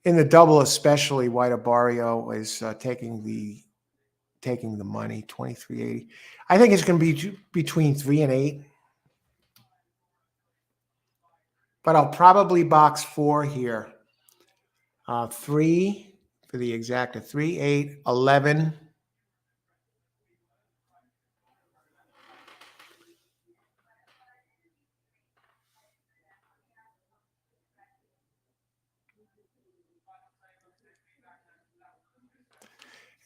In the double, especially, White Barrio is taking the money, 23.80. I think it's going to be between 3 and 8. But I'll probably box 4 here. 3 for the exacta. 3, 8, 11.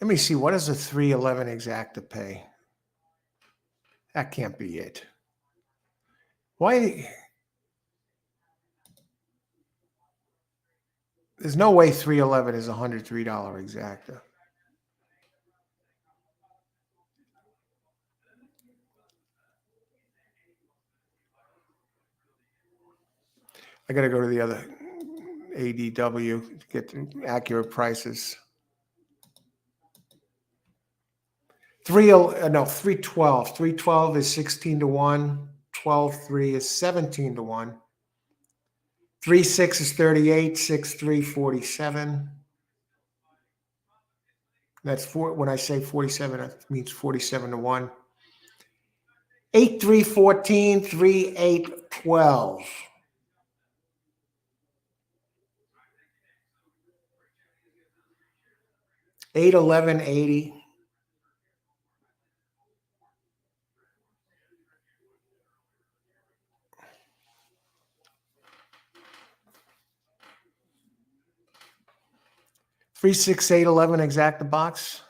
Let me see. What does a 311 exacta pay? That can't be it. Why? There's no way 311 is $103 exacta. I got to go to the other ADW to get the accurate prices. 312. 312 is 16-1. 12-3 is 17-1. 3-6 is 38. 6-3, 47. That's 4. When I say 47, that means 47-1. 8-3, 14. 3-8, 12. 8-11, 80. 3, 6, 8, 11 exacta box.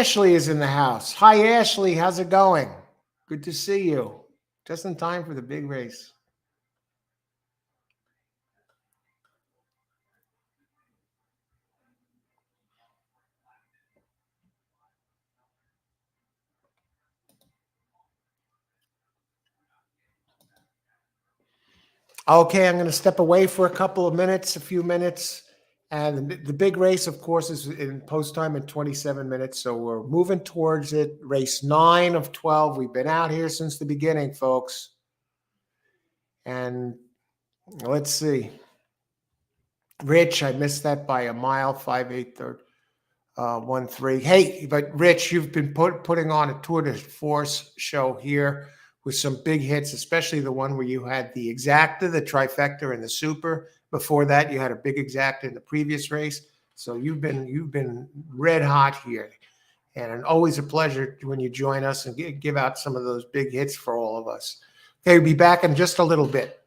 Ashley is in the house. Hi, Ashley. How's it going? Good to see you. Just in time for the big race. Okay, I'm going to step away for a couple of minutes, a few minutes. And the big race, of course, is in post time in 27 minutes. So we're moving towards it. Race 9 of 12. We've been out here since the beginning, folks. And let's see. Rich, I missed that by a mile, 5/8 third, 1-3. Hey, but Rich, you've been putting on a tour de force show here with some big hits, especially the one where you had the exacta, the trifecta, and the super. Before that, you had a big exacta in the previous race. So you've been red hot here, and always a pleasure when you join us and give out some of those big hits for all of us. Okay, we'll be back in just a little bit.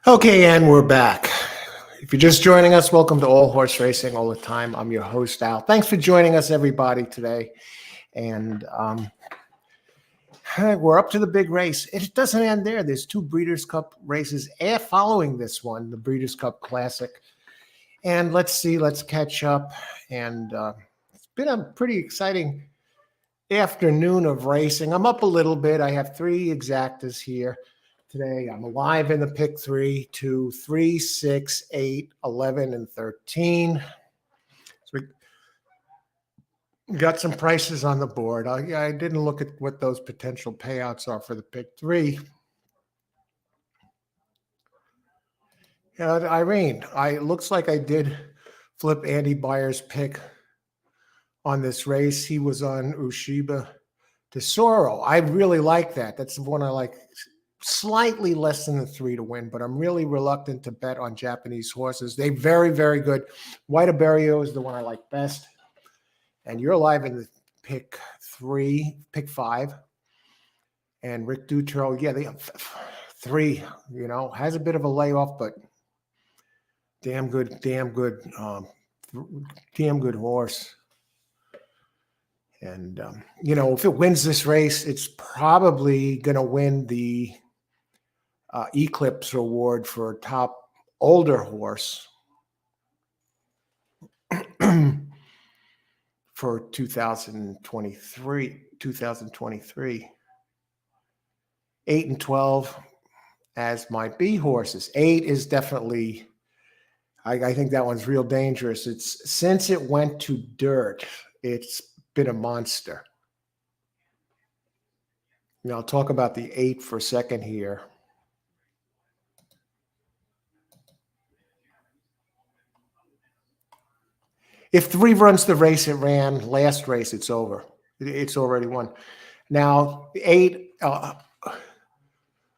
Okay, and we're back. If you're just joining us, welcome to All Horse Racing All the Time. I'm your host, Al. Thanks for joining us, everybody, today. And we're up to the big race. It doesn't end there. There's 2 Breeders' Cup races following this one, the Breeders' Cup Classic. And let's catch up. And it's been a pretty exciting afternoon of racing. I'm up a little bit. I have 3 exactas here today. I'm alive in the pick 3, 2, 3, 6, 8, 11, and 13. So we got some prices on the board. I didn't look at what those potential payouts are for the pick 3. Irene, it looks like I did flip Andy Byers' pick on this race. He was on Ushiba Tesoro. I really like that. That's the one I like. Slightly less than the 3 to win, but I'm really reluctant to bet on Japanese horses. They're very, very good. White Aberio is the one I like best. And you're alive in the pick 5. And Rick Dutro, yeah, they have 3, has a bit of a layoff, but damn good horse. And, if it wins this race, it's probably going to win the Eclipse Award for top older horse for 2023. 8 and 12 as my B horses. 8 is definitely, I think that one's real dangerous. It's since it went to dirt, it's been a monster. I'll talk about the 8 for a second here. If 3 runs the race it ran, last race it's over. It's already won. Now, 8,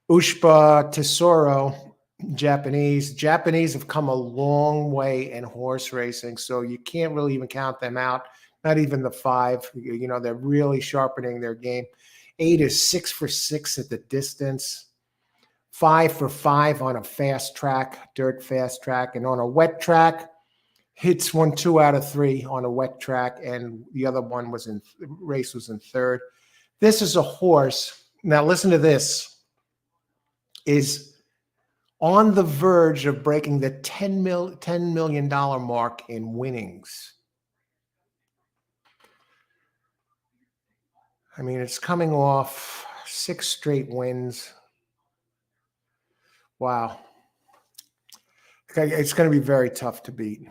Ushba Tesoro, Japanese. Japanese have come a long way in horse racing, so you can't really even count them out. Not even the 5. They're really sharpening their game. 8 is 6 for 6 at the distance. 5 for 5 on a fast track, dirt fast track, and on a wet track. Hits 1 2 out of 3 on a wet track, and the other one was in 3rd. This is a horse. Now listen to this. Is on the verge of breaking the $10 million mark in winnings. I mean, it's coming off 6 straight wins. Wow. It's going to be very tough to beat.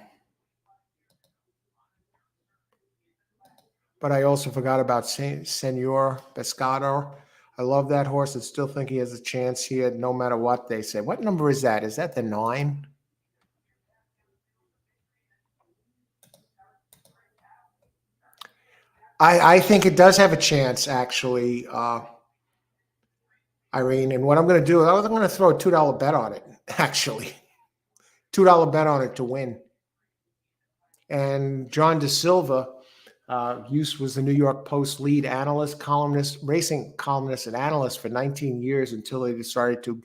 But I also forgot about Senor Pescado. I love that horse. I still think he has a chance here, no matter what they say. What number is that? Is that the 9? I think it does have a chance, actually, Irene. And what I'm going to do, I'm going to throw a $2 bet on it, actually. $2 bet on it to win. And John De Silva, was the New York Post lead analyst, columnist, racing columnist and analyst for 19 years until they decided to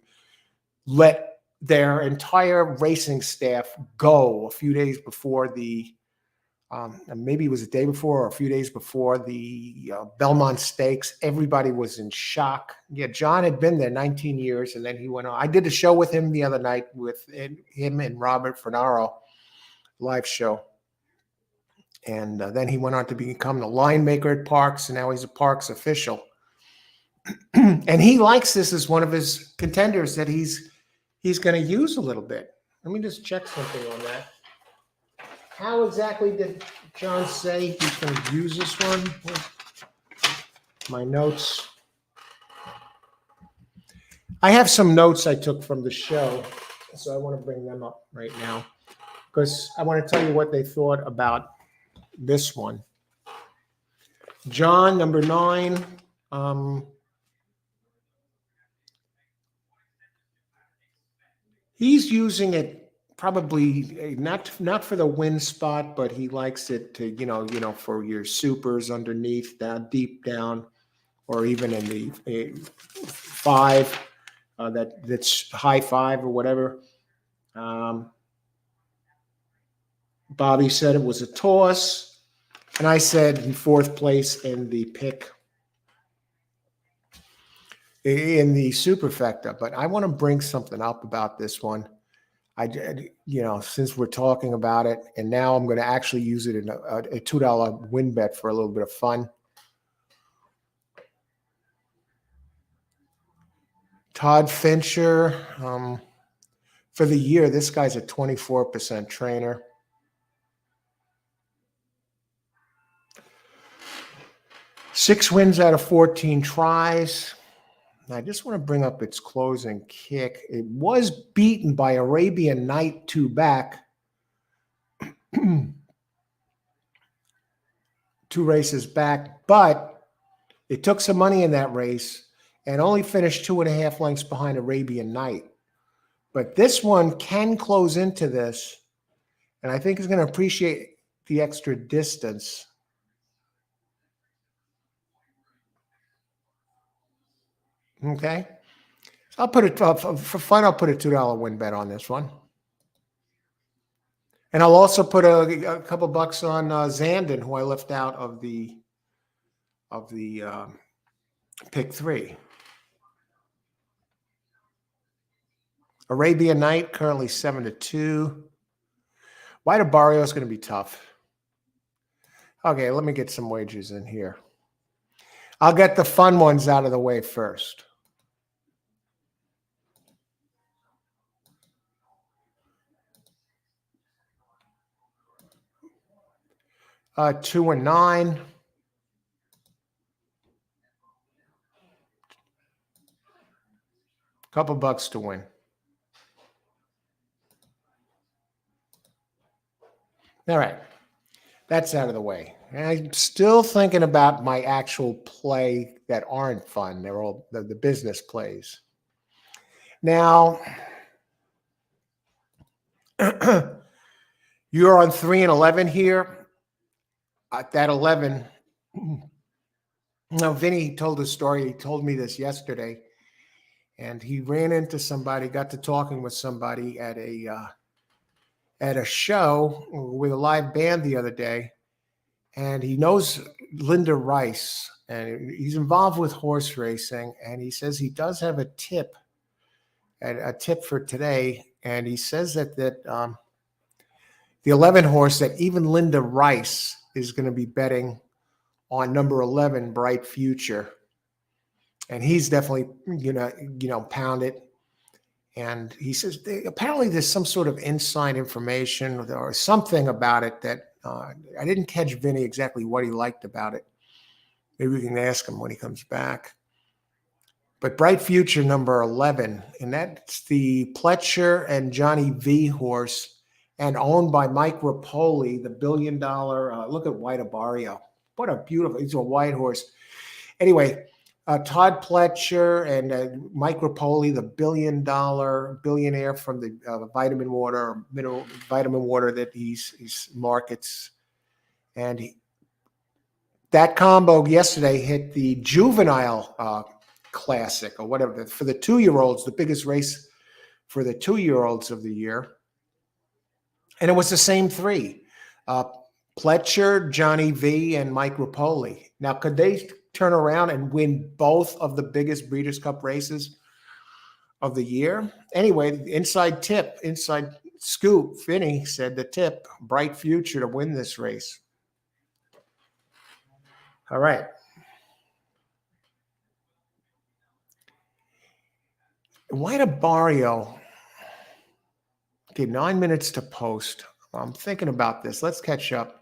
let their entire racing staff go a few days before the, maybe it was a day before or a few days before the Belmont Stakes. Everybody was in shock. Yeah, John had been there 19 years and then he went on. I did a show with him the other night with him and Robert Fararo, live show. And then he went on to become the line maker at Parks, and now he's a Parks official. And he likes this as one of his contenders that he's going to use a little bit. Let me just check something on that. How exactly did John say he's going to use this one? My notes. I have some notes I took from the show, so I want to bring them up right now because I want to tell you what they thought about this one. John, number 9. He's using it probably not for the win spot, but he likes it to, for your supers underneath, down deep down, or even in the 5. that's high five or whatever. Bobby said it was a toss, and I said in fourth place in the pick in the superfecta. But I want to bring something up about this one. Since we're talking about it, and now I'm going to actually use it in a $2 win bet for a little bit of fun. Todd Fincher, for the year, this guy's a 24% trainer. Six wins out of 14 tries. I just want to bring up its closing kick. It was beaten by Arabian Night 2 back. 2 races back, but it took some money in that race and only finished 2.5 lengths behind Arabian Night. But this one can close into this, and I think is going to appreciate the extra distance. Okay. I'll put it for fun. I'll put a $2 win bet on this one. And I'll also put a couple bucks on Zandon, who I left out of the pick 3. Arabian Night currently 7-2. White Barrio is going to be tough. Okay, let me get some wagers in here. I'll get the fun ones out of the way first. Uh, 2 and 9. Couple bucks to win. All right. That's out of the way. And I'm still thinking about my actual play that aren't fun. They're all the business plays. Now, you're on 3 and 11 here. At that 11, now Vinnie told a story. He told me this yesterday. And he ran into somebody, got to talking with somebody at a show with a live band the other day. And he knows Linda Rice, and he's involved with horse racing. And he says he does have a tip for today. And he says that the 11 horse that even Linda Rice is going to be betting on number 11, Bright Future. And he's definitely pound it. And he says apparently there's some sort of inside information or something about it that I didn't catch Vinnie exactly what he liked about it. Maybe we can ask him when he comes back. But Bright Future number 11, and that's the Pletcher and Johnny V horse, and owned by Mike Rapoli, the $1 billion. Look at White Barrio. What a beautiful! He's a white horse. Anyway. Todd Pletcher and Mike Rapoli, the billionaire from the vitamin water, mineral vitamin water that he's markets. And that combo yesterday hit the juvenile classic or whatever for the 2-year-olds, the biggest race for the 2-year-olds of the year. And it was the same 3, Pletcher, Johnny V, and Mike Rapoli. Now, could they turn around and win both of the biggest Breeders' Cup races of the year? Anyway, inside scoop, Vinnie said the tip, Bright Future to win this race. All right. White Barrio. Okay, 9 minutes to post. I'm thinking about this. Let's catch up.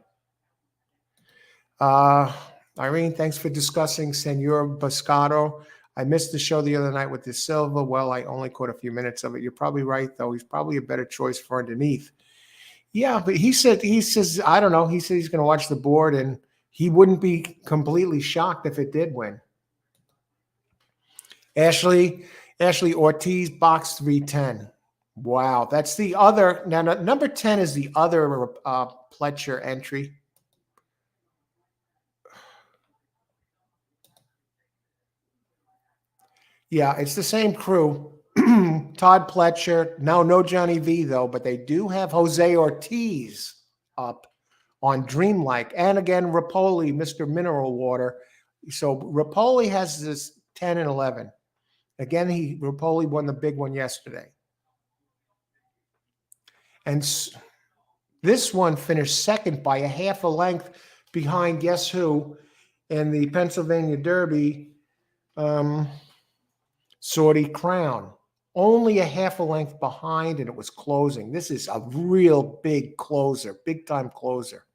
Irene, thanks for discussing Senor Boscato. I missed the show the other night with the Silva. Well, I only caught a few minutes of it. You're probably right, though. He's probably a better choice for underneath. Yeah, but he says, I don't know. He said he's going to watch the board, and he wouldn't be completely shocked if it did win. Ashley Ortiz, box 310. Wow, that's the other. Now, number 10 is the other Pletcher entry. Yeah, it's the same crew. Todd Pletcher. No Johnny V though, but they do have Jose Ortiz up on Dreamlike. And again, Rapoli, Mr. Mineral Water. So Rapoli has this 10 and 11. Again, Rapoli won the big one yesterday. And this one finished second by a half a length behind guess who in the Pennsylvania Derby, Saudi Crown. Only a half a length behind, and it was closing. This is a real big closer, big time closer.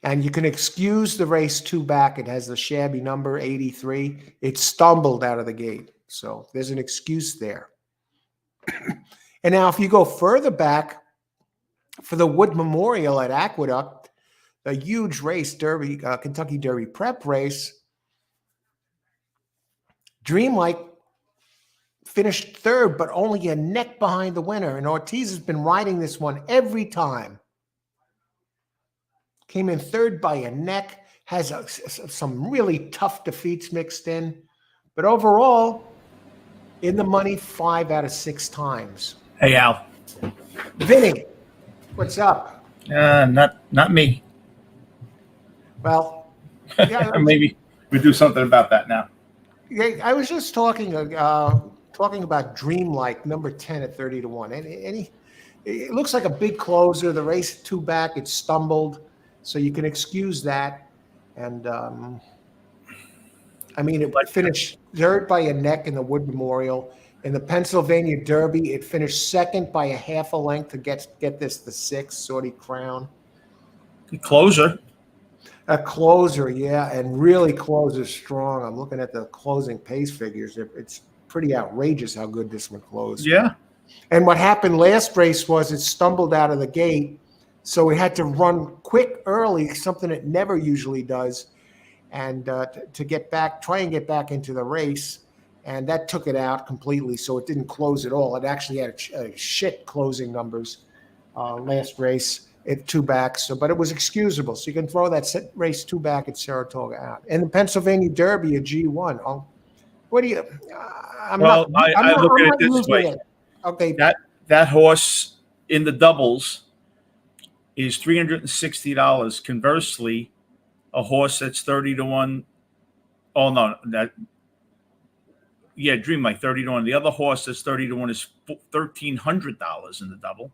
And you can excuse the race 2 back. It has the shabby number 83. It stumbled out of the gate. So there's an excuse there. And now if you go further back for the Wood Memorial at Aqueduct, a huge race, Derby, Kentucky Derby prep race, Dreamlike finished third, but only a neck behind the winner. And Ortiz has been riding this one every time. Came in third by a neck, has some really tough defeats mixed in. But overall, in the money 5 out of 6 times. Hey, Al. Vinnie, what's up? Not me. Well, yeah, Maybe we do something about that now. yeah, I was just talking about Dreamlike, number 10 at 30 to 1. And it looks like a big closer. The race 2 back, it stumbled. So you can excuse that. And I mean, it finished third by a neck in the Wood Memorial. In the Pennsylvania Derby, it finished second by a half a length to get this, the 6th, Saudi Crown. Closer. A closer, yeah, and really closes strong. I'm looking at the closing pace figures. It's pretty outrageous how good this one closed. Yeah. And what happened last race was it stumbled out of the gate, so it had to run quick early, something it never usually does, and to get back, try and get back into the race, and that took it out completely. So it didn't close at all. It actually had a shit closing numbers last race. It 2 back, but it was excusable. So you can throw that race 2 back at Saratoga out. And the Pennsylvania Derby, a G1. Oh, what do you? I look at it this way. Okay, that horse in the doubles is $360. Conversely, a horse that's 30 to 1. Oh no, Dreamlike 30 to 1. The other horse that's 30 to 1 is $1,300 in the double.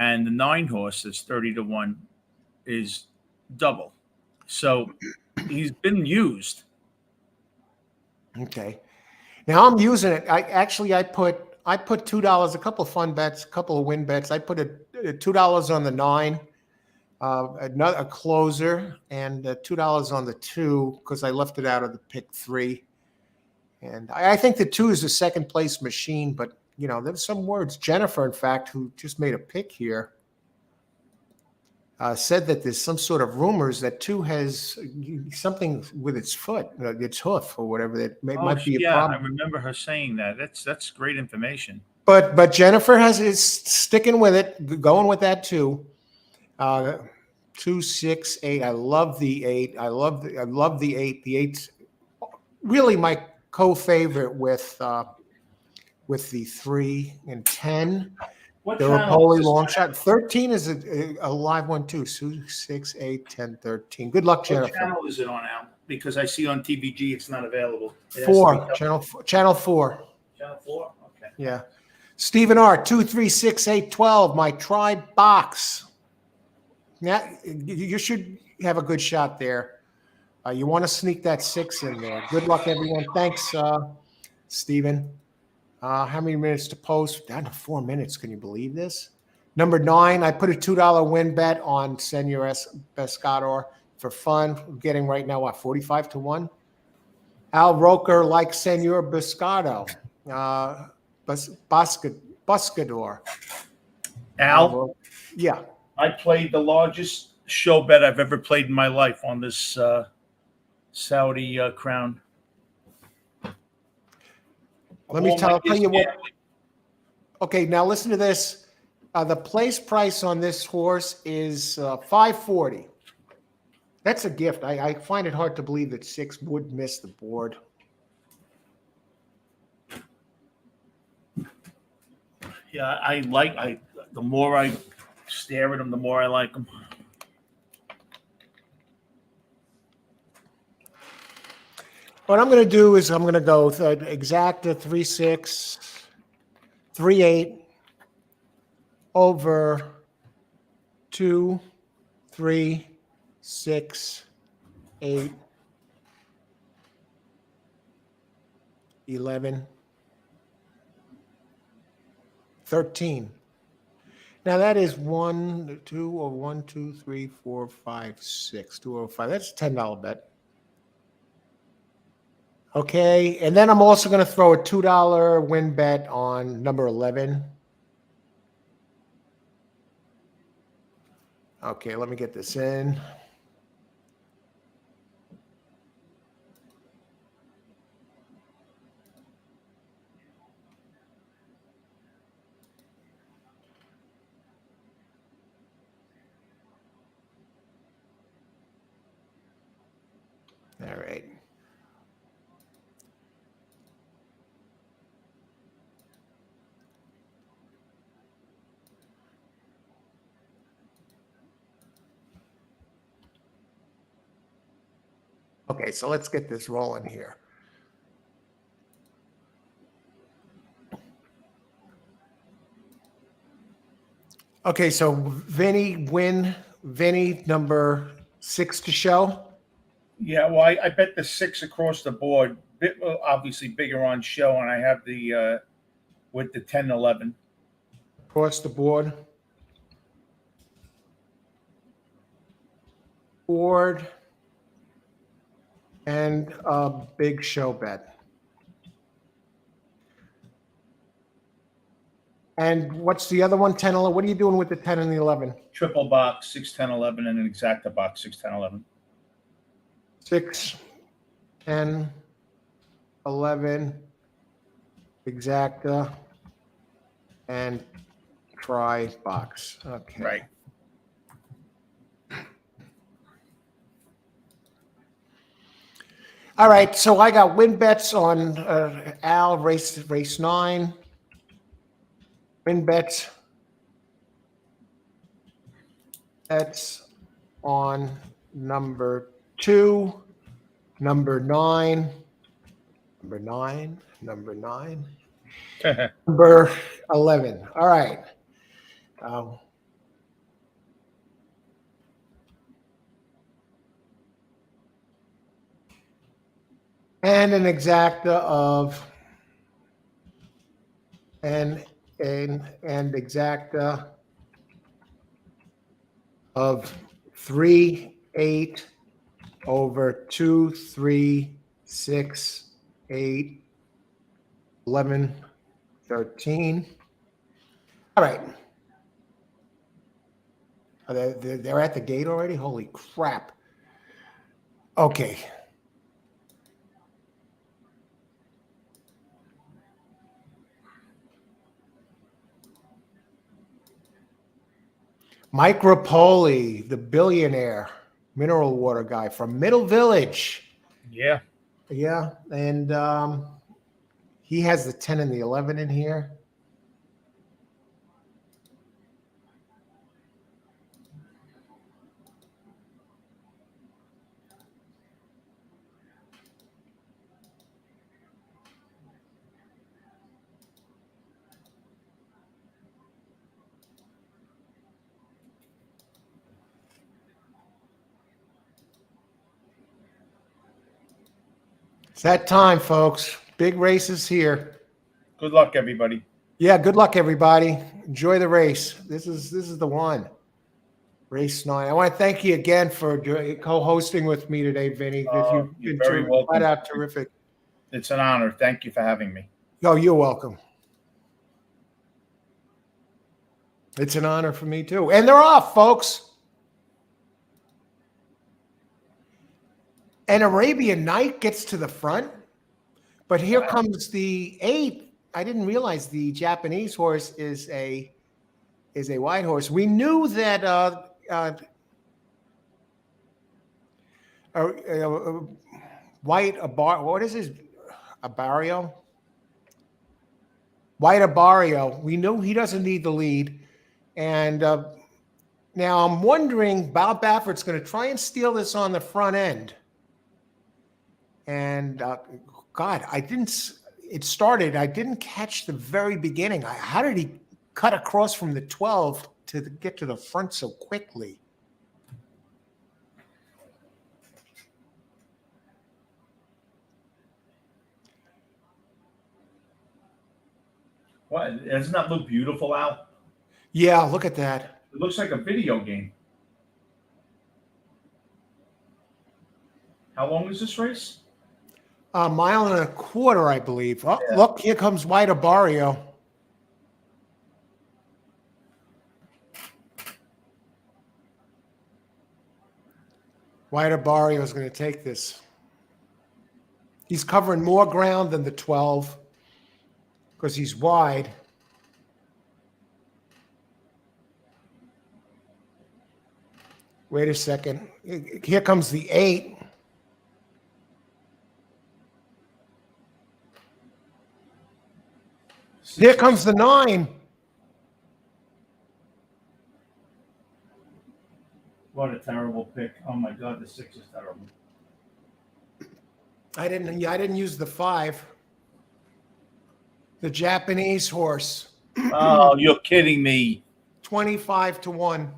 And the 9 horse that's 30 to 1 is double. So he's been used. Okay. Now I'm using it. I put $2, a couple of fun bets, a couple of win bets. I put $2 on the 9, a closer, and $2 on the 2 because I left it out of the pick 3. And I think the 2 is a second place machine, but you know, there's some words. Jennifer, in fact, who just made a pick here, said that there's some sort of rumors that 2 has something with its foot, its hoof, or whatever that might be a problem. I remember her saying that. That's great information. But Jennifer is sticking with it, going with that too. 2, 6, 8. I love the 8. I love the 8. The 8's really my co-favorite with the 3 and 10. The Rapoli long shot. 13 is a live one too. 2, 6, 8, 10, 13. Good luck, Jennifer. What channel is it on, Al? Because I see on TVG it's not available. 4, channel 4. Channel 4? Okay. Yeah. Stephen R, 2, 3, 6, 8, 12. My tribe box. Yeah, you should have a good shot there. You want to sneak that 6 in there. Good luck, everyone. Thanks, Stephen. How many minutes to post? Down to 4 minutes. Can you believe this? Number 9, I put a $2 win bet on Senor Pescador for fun. We're getting right now, 45 to 1? Al Roker likes Senor Pescado. Buscador. Al? Yeah. I played the largest show bet I've ever played in my life on this Saudi Crown. Let me tell you what. Okay, now listen to this. The place price on this horse is $540. That's a gift. I find it hard to believe that 6 would miss the board. Yeah, the more I stare at them, the more I like them. What I'm going to do is I'm going to go with exacta 3-6, 3-8 over 2, 3, 6, 8, 11, 13. Now that is 1, 2, or 1, 2, 3, 4, 5, 6, 205. That's a $10 bet. Okay, and then I'm also going to throw a $2 win bet on number 11. Okay, let me get this in. All right. Okay, so let's get this rolling here. Okay, so Vinnie number 6 to show. Yeah, well, I bet the 6 across the board. Obviously bigger on show, and I have the with the 10, 11. Across the board. Board and a big show bet. And what's the other one? 10, 11. What are you doing with the 10 and the 11? Triple box, 6, 10, 11, and an exacta box, 6, 10, 11. 6, 10, 11, exacta, and try box. Okay. Right. All right, so I got win bets on Al race 9. Win bets. That's on number 2, number 9, number 9, number 9, number 11. All right. And an exacta of and exacta of 3, 8 over 2, 3, 6, 8, 11, 13. All right. They're at the gate already? Holy crap. Okay. Mike Rapoli, the billionaire mineral water guy from Middle Village. Yeah. Yeah, and he has the 10 and the 11 in here. It's that time, folks. Big races here. Good luck, everybody. Yeah, good luck, everybody. Enjoy the race. This is the one. Race 9. I want to thank you again for co-hosting with me today, Vinny. You've You're been very welcome. flat out terrific. It's an honor. Thank you for having me. Oh, you're welcome. It's an honor for me too. And they're off, folks. And Arabian Night gets to the front, but here comes the 8. I didn't realize the Japanese horse is a white horse. We knew that white what is his a barrio? White Barrio. We knew he doesn't need the lead. And now I'm wondering, Bob Baffert's going to try and steal this on the front end. And God, it started, I didn't catch the very beginning. How did he cut across from the 12 to get to the front so quickly? What? Doesn't that look beautiful, Al? Yeah, look at that. It looks like a video game. How long is this race? A mile and a quarter, I believe. Oh, Yeah. Look, here comes White Barrio. White Barrio is going to take this. He's covering more ground than the 12 because he's wide. Wait a second. Here comes the 8. Here comes the 9. What a terrible pick. Oh my God, the 6 is terrible. I didn't use the 5. The Japanese horse. Oh, you're kidding me. 25-1.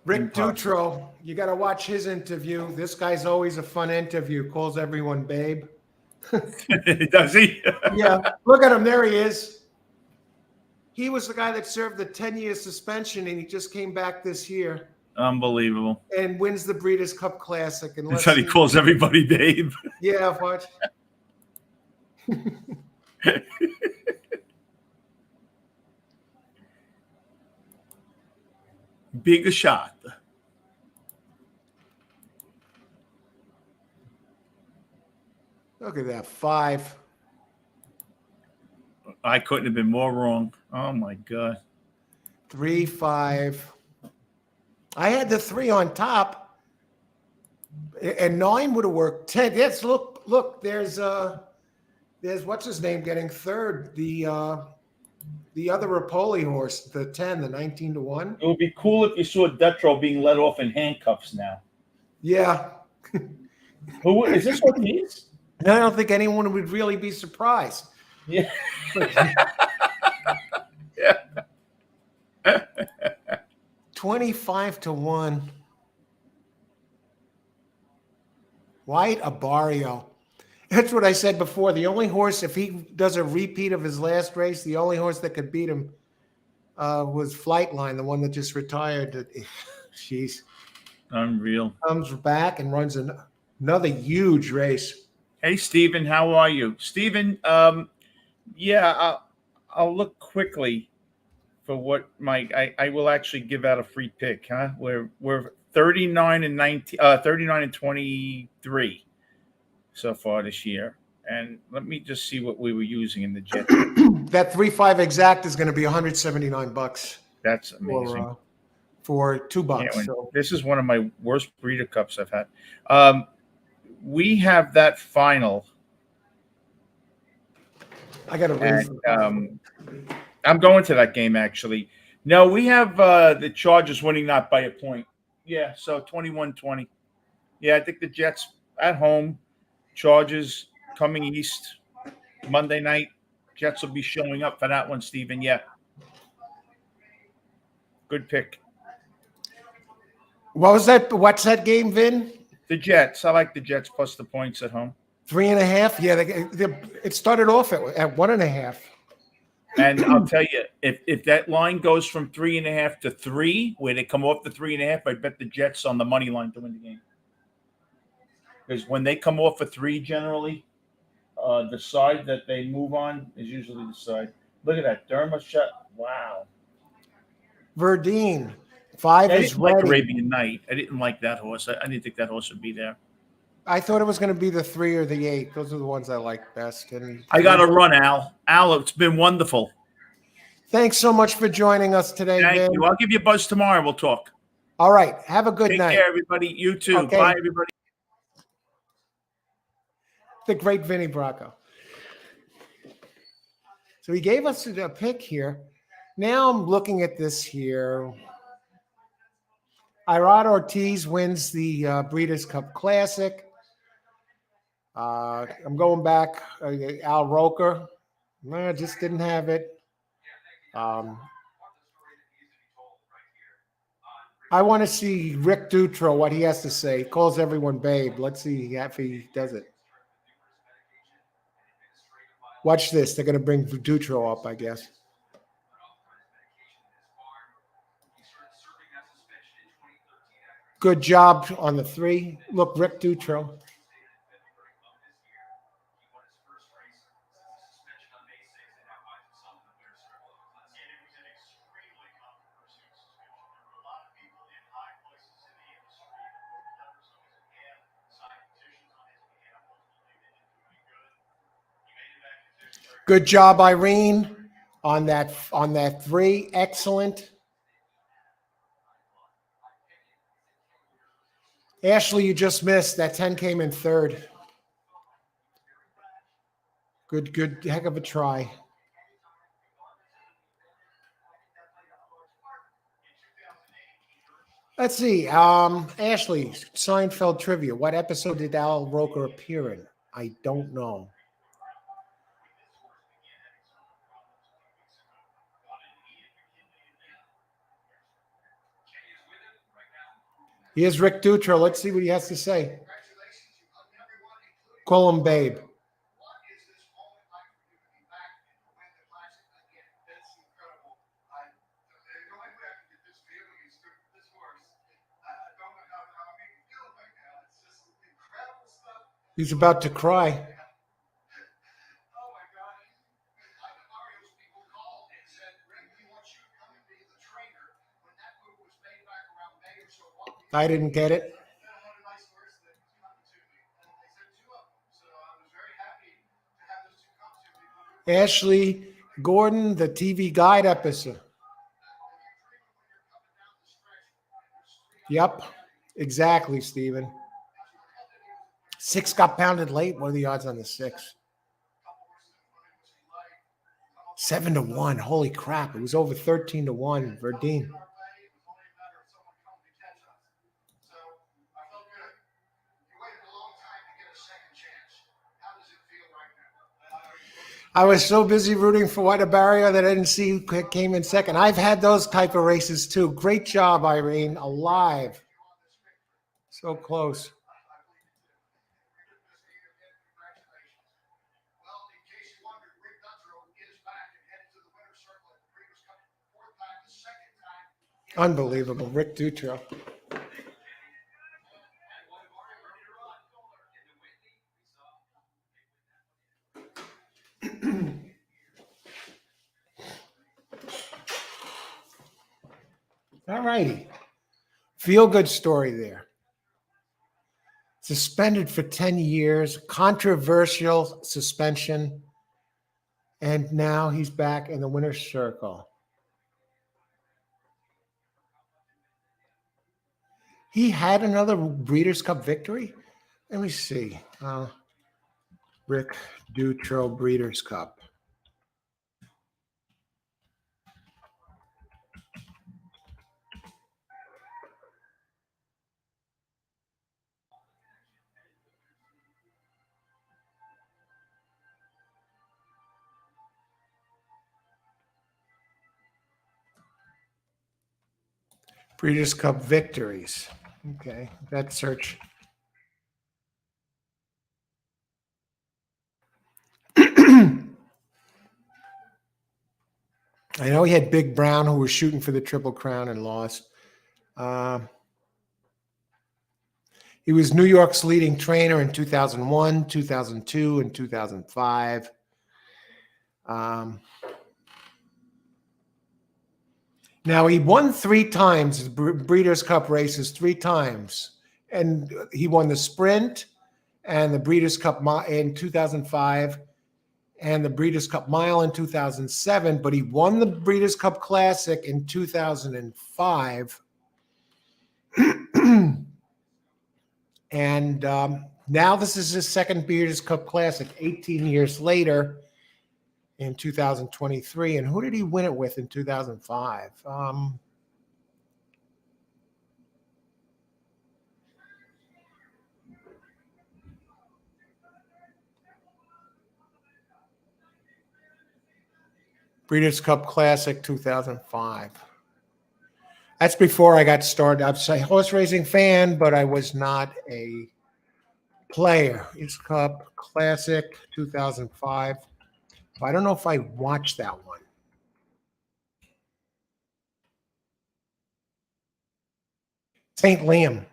Rick Dutro, you got to watch his interview. This guy's always a fun interview. Calls everyone babe. Does he? Yeah, look at him. There he is. He was the guy that served the 10-year suspension, and he just came back this year Unbelievable. and wins the Breeders' Cup Classic. And That's how he calls everybody babe. Yeah, watch. Big shot. Look at that 5. I couldn't have been more wrong. Oh my God. 3, 5. I had the 3 on top, and 9 would have worked. 10. Yes, look. There's what's his name getting third. The other Rapoli horse, the 10, the 19-1. It would be cool if you saw Detro being let off in handcuffs now. Yeah. Who is this? Ortiz? I don't think anyone would really be surprised. Yeah. 25-1. White Barrio. That's what I said before. The only horse, if he does a repeat of his last race, the only horse that could beat him was Flightline, the one that just retired. Jeez. Unreal. Comes back and runs another huge race. Hey, Stephen, how are you? Stephen, yeah, I'll look quickly for what I will actually give out a free pick, huh? We're 39 and 19, 39 and 23 so far this year. And let me just see what we were using in the jet. That 3-5 exact is going to be $179 That's amazing. For $2. Yeah, So. This is one of my worst breeder cups I've had. We have that final. I got to raise. I'm going to that game actually. No, we have the Chargers winning that by a point. Yeah, so 21-20. Yeah, I think the Jets at home, Chargers coming east Monday night. Jets will be showing up for that one, Stephen. Yeah. Good pick. What was that? What's that game, Vin? The Jets. I like the Jets plus the points at home. 3.5. Yeah, it started off at 1.5. And I'll tell you, if that line goes from 3.5 to 3, where they come off the 3.5, I bet the Jets on the money line to win the game. Because when they come off a 3, generally, the side that they move on is usually the side. Look at that, Derma shot. Wow. Verdine. 5 is like ready. Arabian Night. I didn't like that horse. I didn't think that horse would be there. I thought it was going to be the 3 or the 8. Those are the ones I like best. And I got to run, Al. Al, it's been wonderful. Thanks so much for joining us today, Thank Vin. you. I'll give you a buzz tomorrow. We'll talk. All right. Have a good Take night. care, everybody. You too. Okay. Bye, everybody. The great Vinnie Bracco. So he gave us a pick here. Now I'm looking at this here. Irad Ortiz wins the Breeders' Cup Classic. I'm going back. Al Roker. No, just didn't have it. I want to see Rick Dutro, what he has to say. He calls everyone babe. Let's see if he does it. Watch this. They're going to bring Dutro up, I guess. Good job on the 3. Look, Rick Dutro. Good job, Irene, on that 3. Excellent. Ashley, you just missed. That 10 came in 3rd. Good, heck of a try. Let's see. Ashley, Seinfeld trivia. What episode did Al Roker appear in? I don't know. Here's Rick Dutro. Let's see what he has to say. Call him babe. He's about to cry. I didn't get it. Ashley Gordon, the TV Guide episode. Yep, exactly, Stephen. 6 got pounded late. What are the odds on the 6? 7-1. Holy crap. It was over 13-1. Verdine. I was so busy rooting for White Barrier that I didn't see who came in second. I've had those type of races too. Great job, Irene. Alive. So close. Unbelievable. Rick Dutro. All righty. Feel good story there. Suspended for 10 years, controversial suspension, and now he's back in the winner's circle. He had another Breeders' Cup victory? Let me see. Rick Dutro Breeders' Cup. Breeders' Cup victories. Okay, that search. I know he had Big Brown, who was shooting for the Triple Crown and lost. He was New York's leading trainer in 2001, 2002, and 2005. Now, he won 3 times, Breeders' Cup races 3 times. And he won the Sprint and the Breeders' Cup in 2005 and the Breeders' Cup Mile in 2007. But he won the Breeders' Cup Classic in 2005. And now this is his second Breeders' Cup Classic, 18 years later in 2023. And who did he win it with in 2005? Breeders' Cup Classic 2005. That's before I got started. I was a horse racing fan, but I was not a player. Breeders' Cup Classic 2005. I don't know if I watched that one. St. Liam.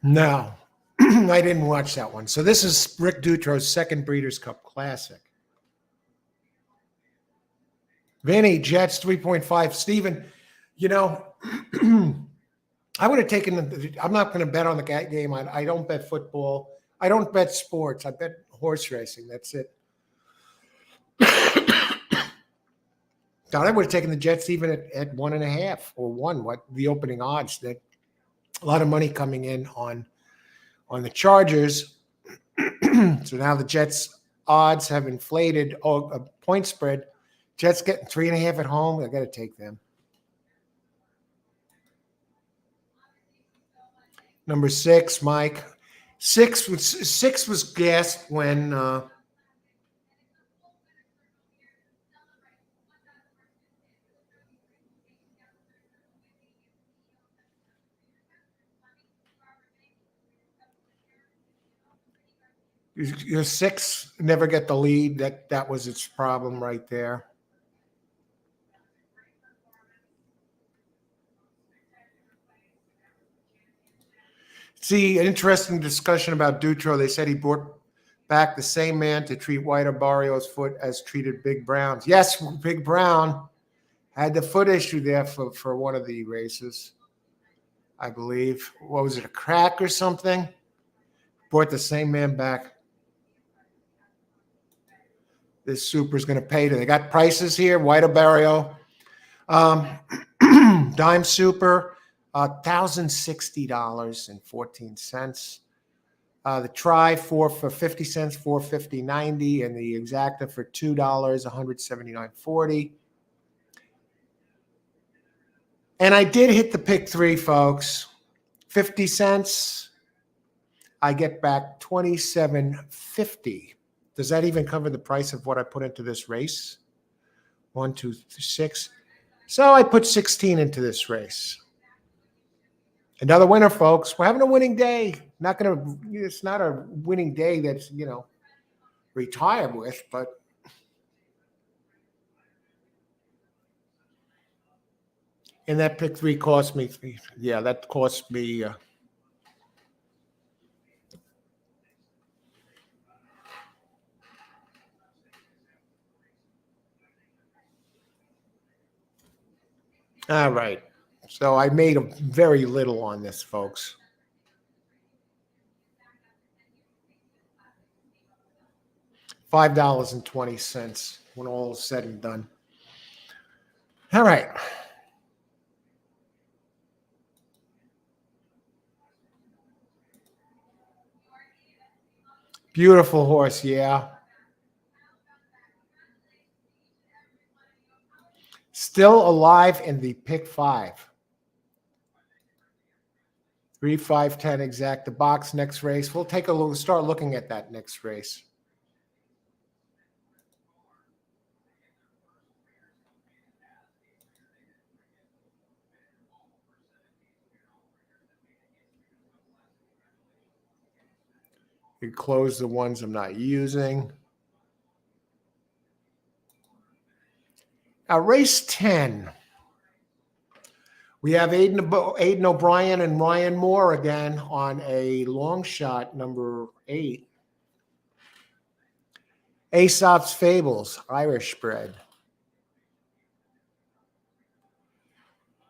No, I didn't watch that one. So this is Rick Dutro's second Breeders' Cup Classic. Vinnie, Jets 3.5. Steven, you know, I would have taken I'm not going to bet on the game. I don't bet football. I don't bet sports. I bet horse racing. That's it. God, I would have taken the Jets even at 1.5 or 1. What the opening odds? That a lot of money coming in on the Chargers. So now the Jets odds have inflated. Oh, a point spread. Jets getting 3.5 at home. I got to take them. Number 6, Mike. 6 was gassed when your 6 never get the lead. That was its problem right there. See, an interesting discussion about Dutro. They said he brought back the same man to treat White Barrio's foot as treated Big Brown's. Yes, Big Brown had the foot issue there for one of the races, I believe. What was it, a crack or something? Brought the same man back. This super's going to pay. They got prices here. White Barrio, Dime Super, $1,060.14. The try for 50 cents, $450.90, and the exacta for $2, $179.40. And I did hit the pick 3, folks. 50 cents. I get back $27.50. Does that even cover the price of what I put into this race? 1, 2, 6. So I put 16 into this race. Another winner, folks. We're having a winning day. It's not a winning day that's, retire with, but and that pick 3 cost me. Yeah, that cost me. All right. So I made very little on this, folks. $5.20 when all is said and done. All right. Beautiful horse, yeah. Still alive in the pick 5. 3, 5, 10 exact. The box next race. We'll take a look. Start looking at that next race. You close the ones I'm not using. Now, race 10. We have Aiden O'Brien and Ryan Moore again on a long shot, number 8. Aesop's Fables, Irish bred.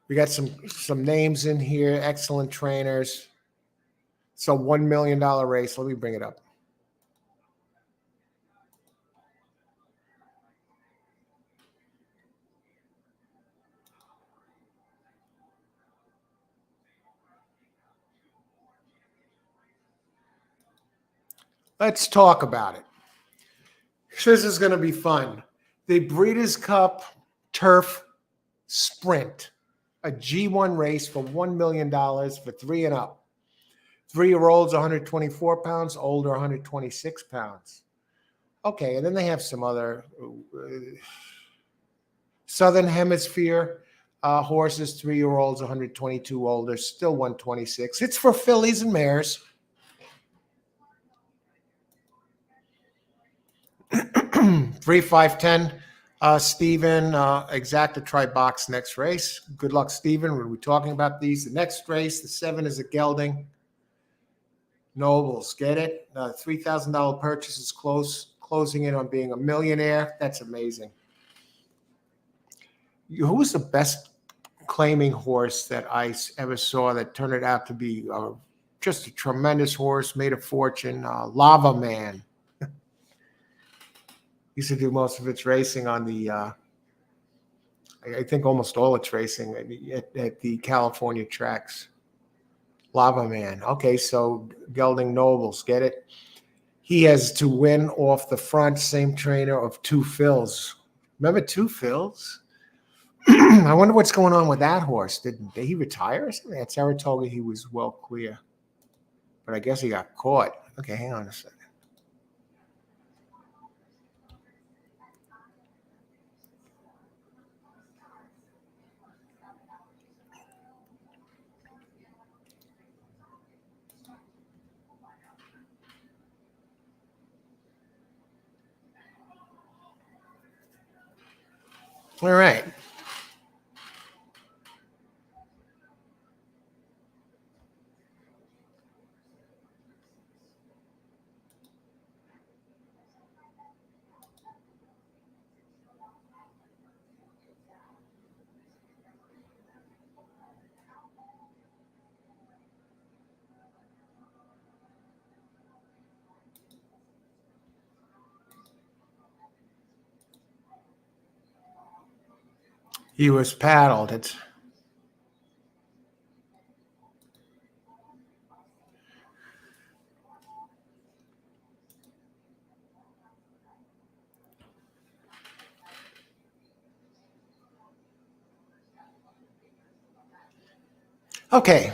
We got some names in here, excellent trainers. It's a $1 million race. Let me bring it up. Let's talk about it. This is going to be fun. The Breeders' Cup Turf Sprint, a G1 race for $1 million for 3 and up. 3-year-olds 124 pounds, older 126 pounds. Okay, and then they have some other Southern Hemisphere horses, 3-year-olds 122, older, still 126. It's for fillies and mares. 3, 5, 10. Stephen, exacta try box next race. Good luck, Stephen. We'll be talking about these. The next race, the 7 is a gelding. Nobles, get it? $3,000 purchase is closing in on being a millionaire. That's amazing. Who was the best claiming horse that I ever saw that turned it out to be just a tremendous horse, made a fortune? Lava Man. Used to do most of its racing on the, I think almost all its racing at the California tracks. Lava Man. Okay, so gelding Nobles, get it? He has to win off the front, same trainer of Two Phils. Remember Two Phils? I wonder what's going on with that horse. Did he retire or something? At Saratoga, he was well clear. But I guess he got caught. Okay, hang on a second. All right. He was paddled. It's okay.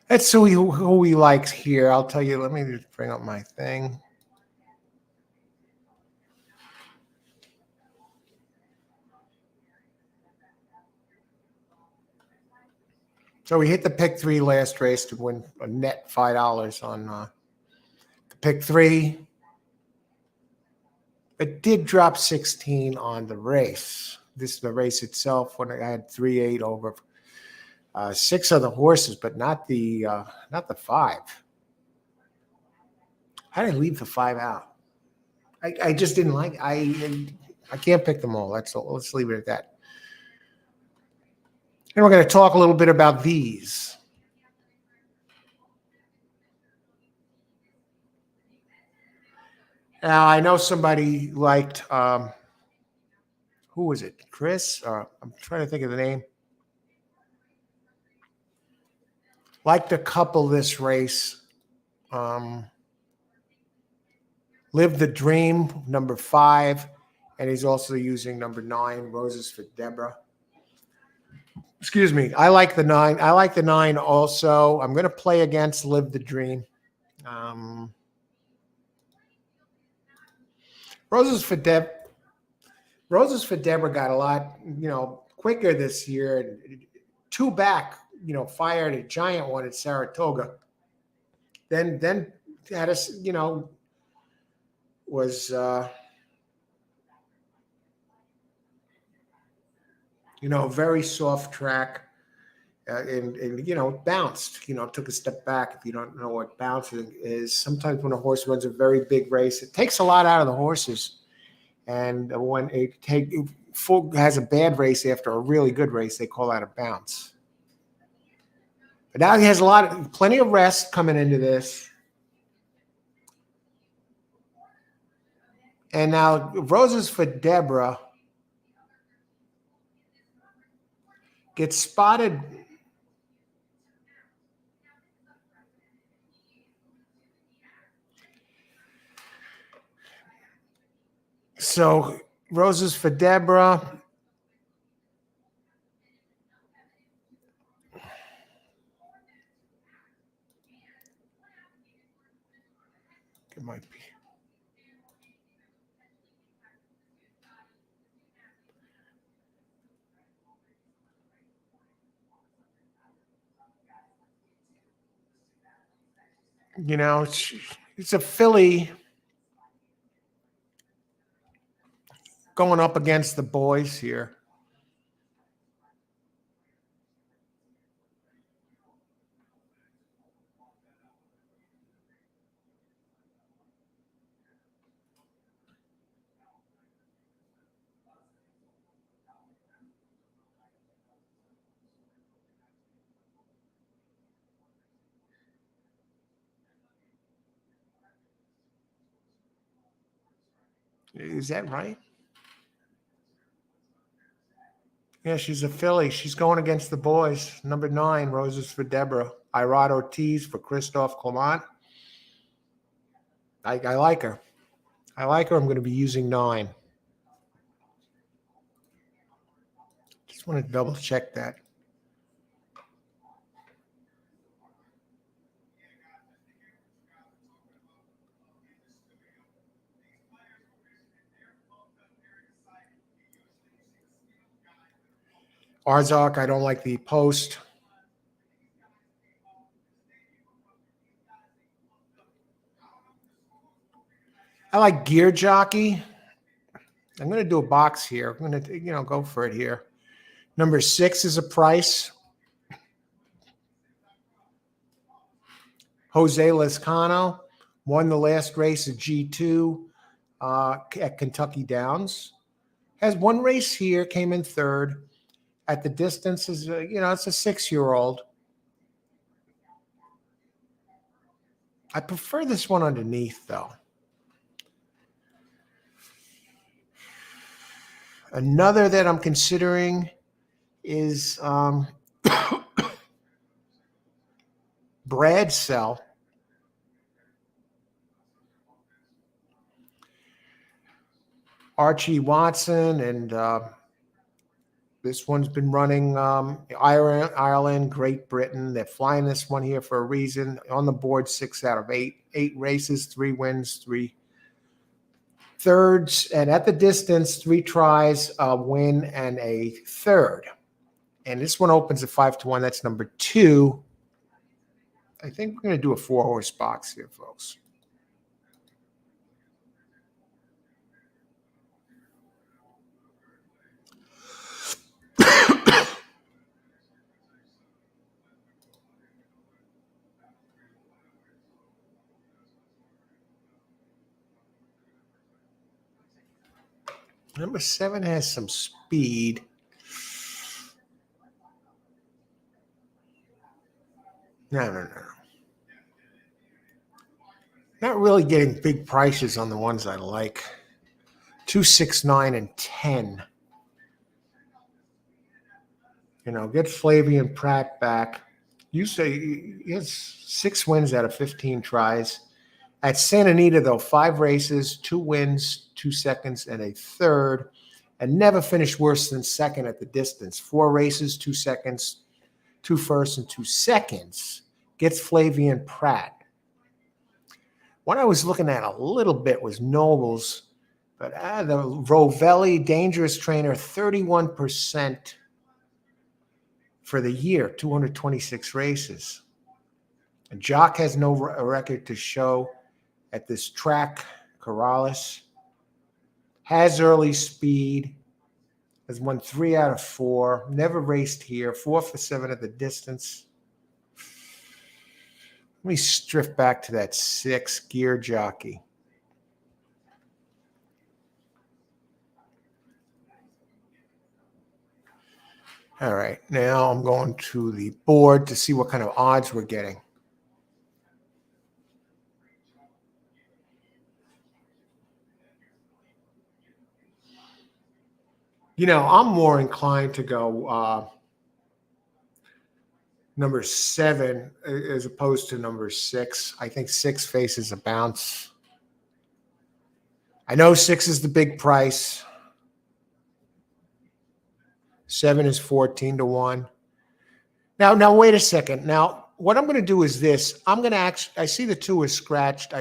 Let's see who we like here. I'll tell you. Let me just bring up my thing. So we hit the pick 3 last race to win a net $5 on the pick 3. It did drop 16 on the race. This is the race itself when I had 3-8 over 6 other horses, but not the 5. How did I leave the 5 out? I just didn't like. I can't pick them all. Let's leave it at that. And we're going to talk a little bit about these. Now, I know somebody liked, who was it? Chris? I'm trying to think of the name. Liked a couple this race. Live the Dream, number 5. And he's also using number 9, Roses for Deborah. Excuse me. I like the 9. I like the 9 also. I'm going to play against Live the Dream. Roses for Deborah got a lot, quicker this year. 2 back, fired a giant one at Saratoga. Then had us, was very soft track, and bounced. Took a step back. If you don't know what bouncing is, sometimes when a horse runs a very big race, it takes a lot out of the horses. And when it has a bad race after a really good race, they call that a bounce. But now he has plenty of rest coming into this. And now Roses for Deborah gets spotted. So roses for Deborah. It might be. You know, it's a filly going up against the boys here. Is that right? Yeah, she's a filly. She's going against the boys. Number 9, roses for Deborah. Irad Ortiz for Christophe Clement. I like her. I like her. I'm going to be using 9. Just want to double check that. Arzak, I don't like the post. I like Gear Jockey. I'm going to do a box here. I'm going to, go for it here. Number 6 is a price. Jose Lezcano won the last race at G2 at Kentucky Downs. Has one race here, came in 3rd. At the distance is, it's a 6-year-old. I prefer this one underneath, though. Another that I'm considering is Brad Cell. Archie Watson, and this one's been running Ireland, Great Britain. They're flying this one here for a reason. On the board, 6 out of 8. 8 races, 3 wins, 3 thirds, and at the distance, 3 tries, a win, and a third. And this one opens at 5-1. That's number 2. I think we're going to do a 4-horse box here, folks. Number 7 has some speed. No. Not really getting big prices on the ones I like. 2, 6, 9, and 10. Get Flavian Pratt back. You say he has 6 wins out of 15 tries. At Santa Anita, though, 5 races, 2 wins, 2 seconds, and a third, and never finished worse than second at the distance. 4 races, 2 seconds, 2 firsts, and 2 seconds. Gets Flavian Pratt. One I was looking at a little bit was Nobles, but the Rovelli Dangerous Trainer, 31% for the year, 226 races. And Jock has no record to show at this track. Corrales has early speed, has won 3 out of 4, never raced here, 4 for 7 at the distance. Let me drift back to that 6, Gear Jockey. All right, now I'm going to the board to see what kind of odds we're getting. I'm more inclined to go number 7 as opposed to number 6. I think 6 faces a bounce. I know 6 is the big price. 7 is 14 to 1. Now wait a second. Now, what I'm going to do is this. I'm going to actually, I see the 2 is scratched.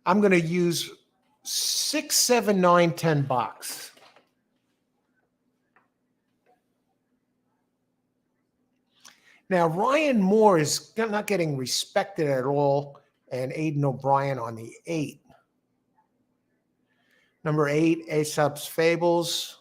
I'm going to use 6, 7, 9, 10 box. Now, Ryan Moore is not getting respected at all, and Aiden O'Brien on the 8. Number 8, Aesop's Fables.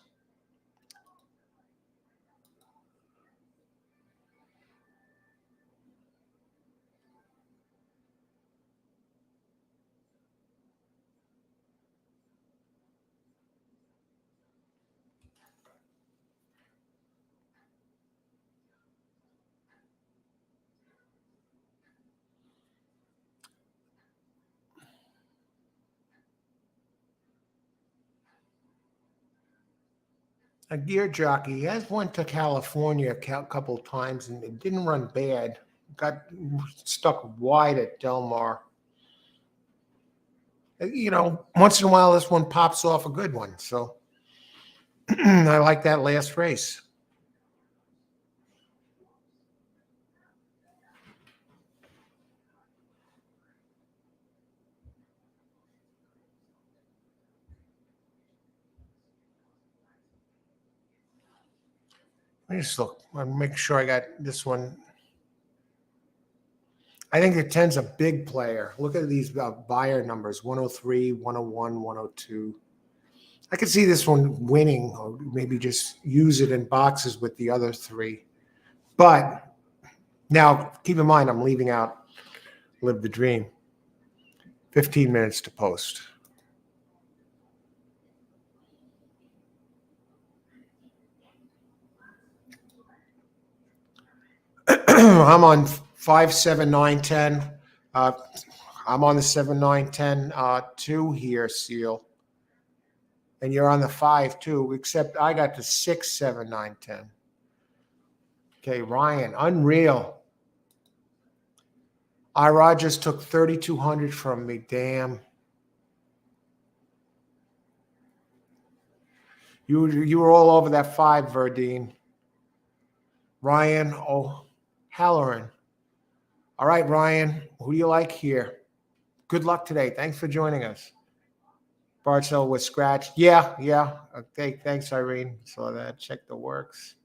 A gear jockey. He has went to California a couple times and it didn't run bad. Got stuck wide at Del Mar. You know, once in a while this one pops off a good one. So I like that last race. Let me just look. I'll make sure I got this one. I think the 10's a big player. Look at these buyer numbers, 103, 101, 102. I could see this one winning, or maybe just use it in boxes with the other 3. But now, keep in mind, I'm leaving out Live the Dream. 15 minutes to post. I'm on 5, 7, 9, 10. I'm on the 7, 9, 10 2 here, Seal. And you're on the 5 too, except I got the 6, 7, 9, 10. Okay, Ryan, unreal. Rogers took 3,200 from me. Damn. You were all over that 5, Verdine. Ryan O'Halloran. All right, Ryan, who do you like here? Good luck today. Thanks for joining us. Barcel was scratched. Yeah. Okay, thanks, Irene. Saw that. Check the works.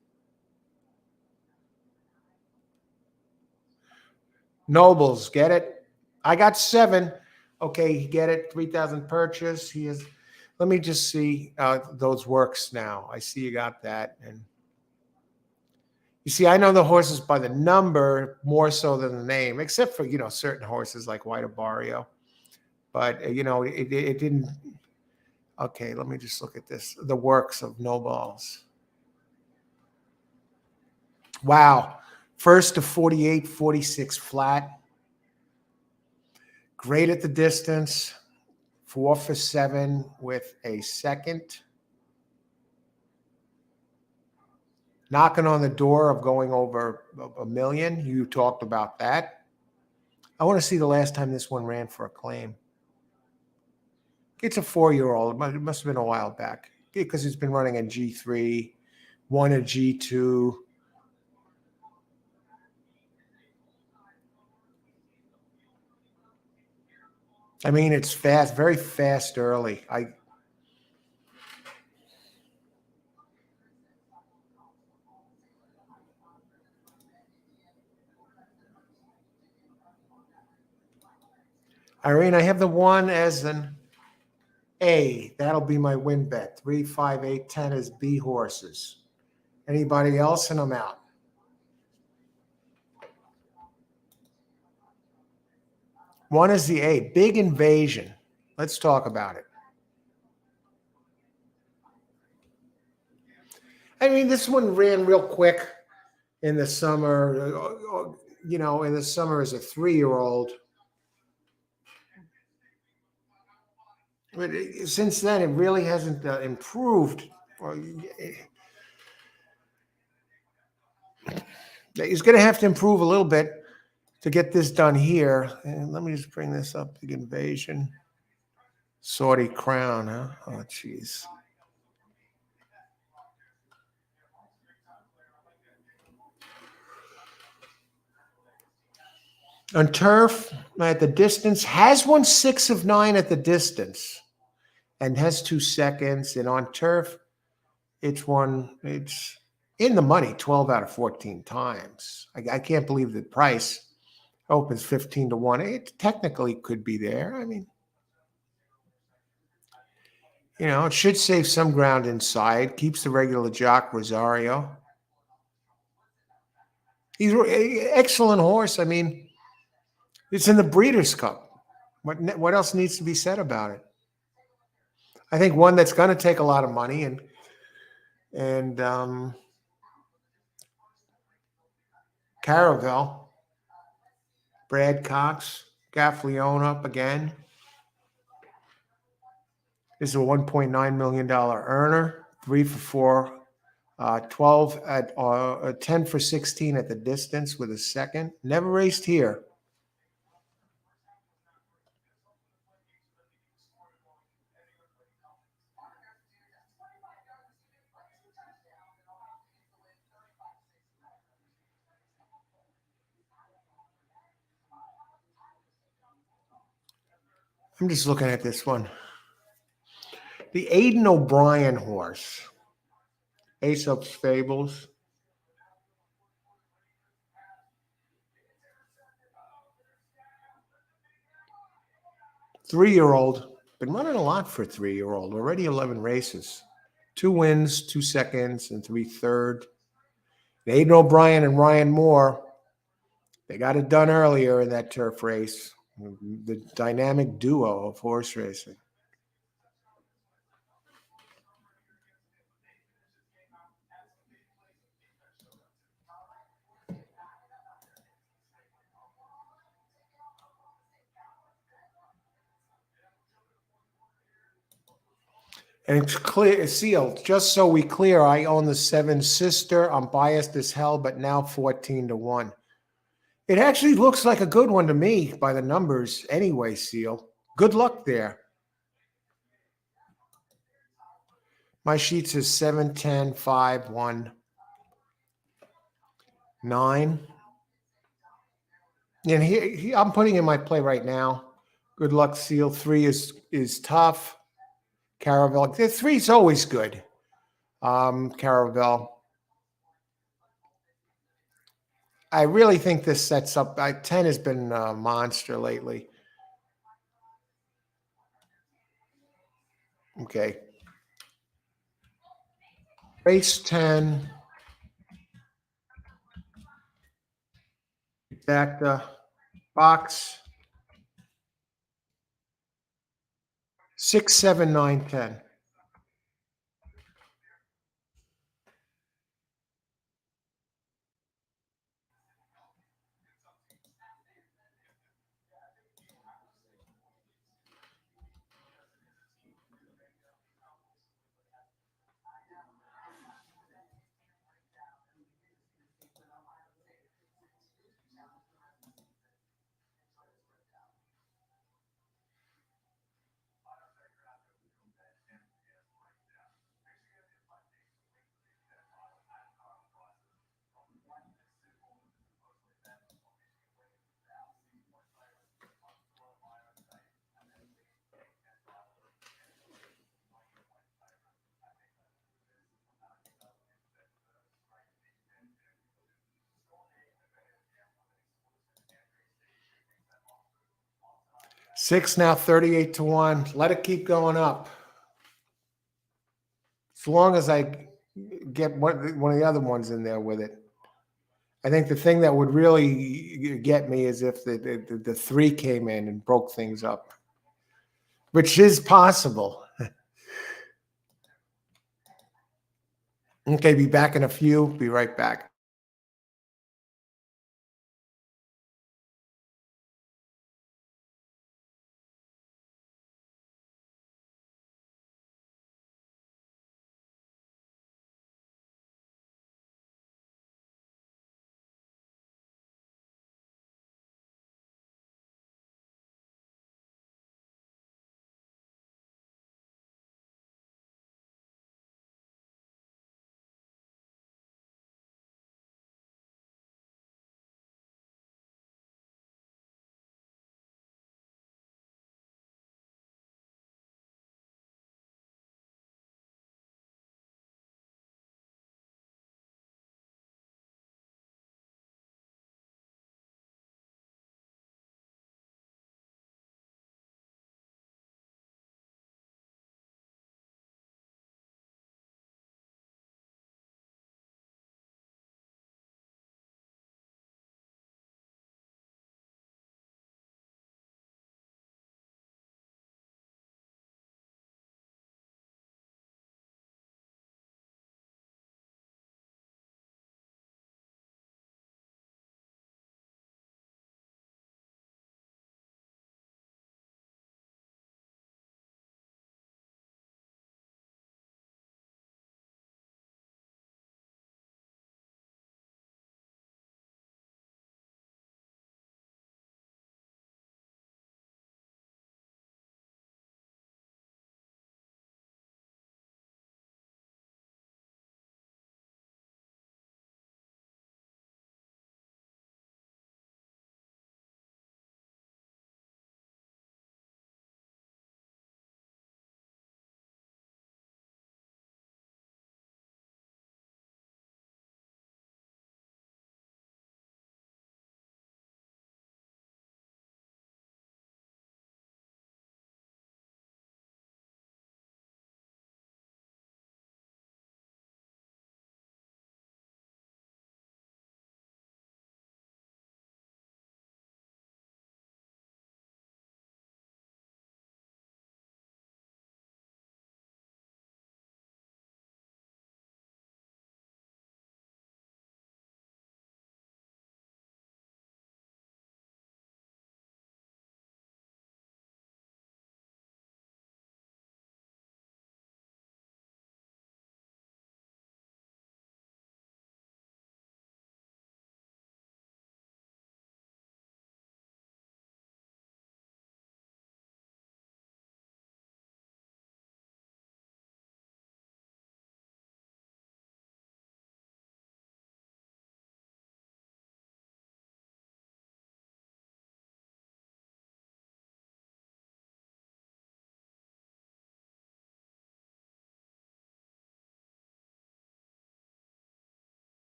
Nobles, get it? I got 7. Okay, get it. 3,000 purchase. He is. Let me just see those works now. I see you got that. And you see, I know the horses by the number more so than the name, except for, certain horses like White Barrio. But, it didn't. Okay, let me just look at this. The works of No Balls. Wow. First to 48, 46 flat. Great at the distance. 4 for 7 with a second. Knocking on the door of going over a million. You talked about that. I want to see the last time this one ran for a claim. It's a 4-year-old. It must have been a while back because it's been running a G3, won a G2. I mean, it's fast, very fast early. Irene, I have the 1 as an A. That'll be my win bet. 3, 5, 8, 10 is B horses. Anybody else? And I'm out. One is the A. Big Invasion. Let's talk about it. I mean, this one ran real quick in the summer. In the summer as a 3-year-old. But since then, it really hasn't improved. He's going to have to improve a little bit to get this done here. And let me just bring this up, the Invasion. Saudi crown, huh? Oh, jeez. On turf, at the distance, has won 6 of 9 at the distance and has 2 seconds. And on turf, it's in the money 12 out of 14 times. I can't believe the price opens 15 to 1. It technically could be there. I mean, it should save some ground inside, keeps the regular jock Rosario. He's an excellent horse. I mean, it's in the Breeders' Cup. What else needs to be said about it? I think one that's going to take a lot of money and Caravel, Brad Cox, Gaffleone up again. This is a $1.9 million earner, 3 for 4, 12 at 10 for 16 at the distance with a second. Never raced here. I'm just looking at this one. The Aidan O'Brien horse, Aesop's Fables. 3-year-old, been running a lot for a 3-year-old, already 11 races. 2 wins, 2 seconds, and 3 third. Aidan O'Brien and Ryan Moore, they got it done earlier in that turf race. The dynamic duo of horse racing. And it's clear, it's sealed. Just so we clear, I own the 7 Sister. I'm biased as hell, but now 14 to 1. It actually looks like a good one to me by the numbers anyway, Seal. Good luck there. My sheet says 7, 10, 5, 1, 9. And I'm putting in my play right now. Good luck, Seal. 3 is tough. Caravel. 3 is always good. Caravel. I really think this sets up. 10 has been a monster lately. Okay. Race 10. Back the box. 6, 7, 9, 10. Six now 38 to 1. Let it keep going up. As long as I get one of the other ones in there with it. I think the thing that would really get me is if the 3 came in and broke things up, which is possible. Okay, be back in a few. Be right back.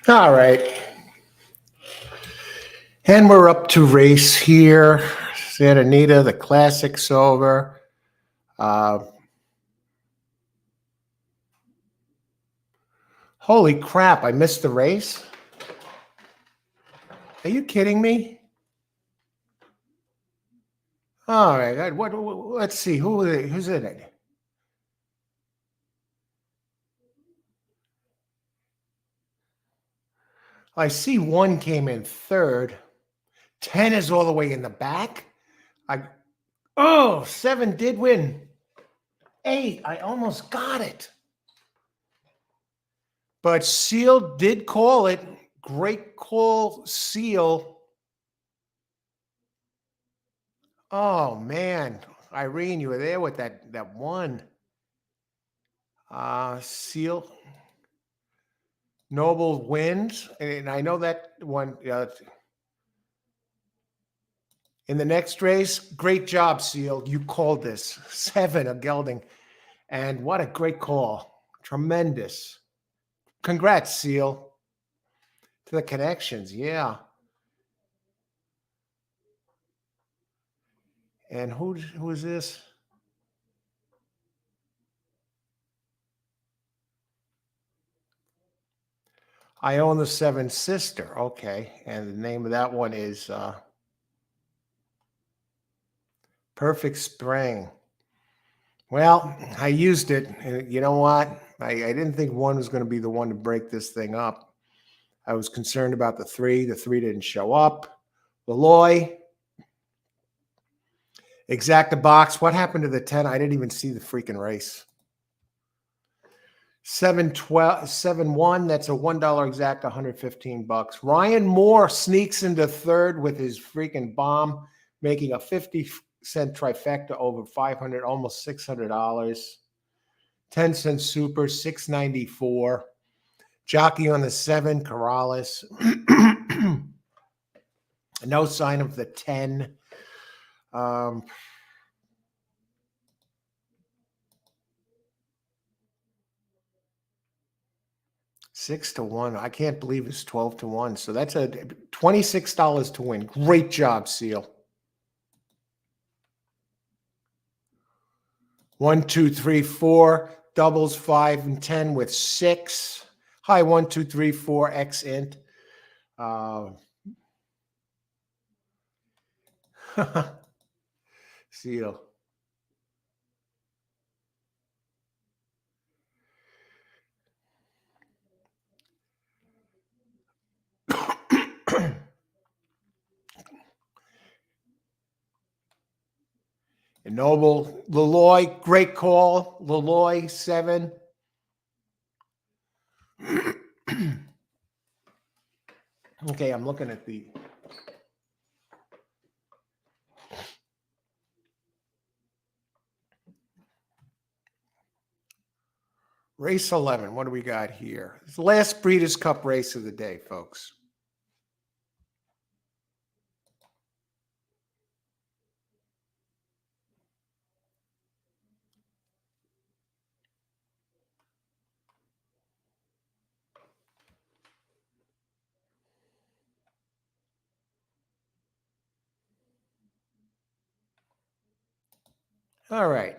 All right. And we're up to race here. Santa Anita, the classic's over. Holy crap, I missed the race? Are you kidding me? All right, let's see, who's in it? I see 1 came in 3rd. 10 is all the way in the back. 7 did win. 8, I almost got it. But Seal did call it. Great call, Seal. Oh, man. Irene, you were there with that one. Seal. Noble wins. And I know that one. In the next race, great job, Seal. You called this. 7, a gelding. And what a great call. Tremendous. Congrats, Seal. To the connections, yeah. And who is this? I own the 7 sister. Okay. And the name of that one is Perfect Spring. Well, I used it. And you know what? I didn't think 1 was going to be the one to break this thing up. I was concerned about the 3. The 3 didn't show up. Leloy. Exacta box. What happened to the 10? I didn't even see the freaking race. 7-1. That's a $1 exact, $115. Ryan Moore sneaks into 3rd with his freaking bomb, making a 50-cent trifecta over 500, almost $600. 10-cent super, $694. Jockey on the 7, Corrales. No sign of the 10. 6-1. I can't believe it's 12-1. So that's a $26 to win. Great job, Seal. 1, 2, 3, 4. Doubles 5 and 10 with 6. High 1, 2, 3, 4. X int. Seal. And Noble, Leloy, great call. Leloy, 7. Okay, I'm looking at the race 11. What do we got here? It's the last Breeders' Cup race of the day, folks. All right.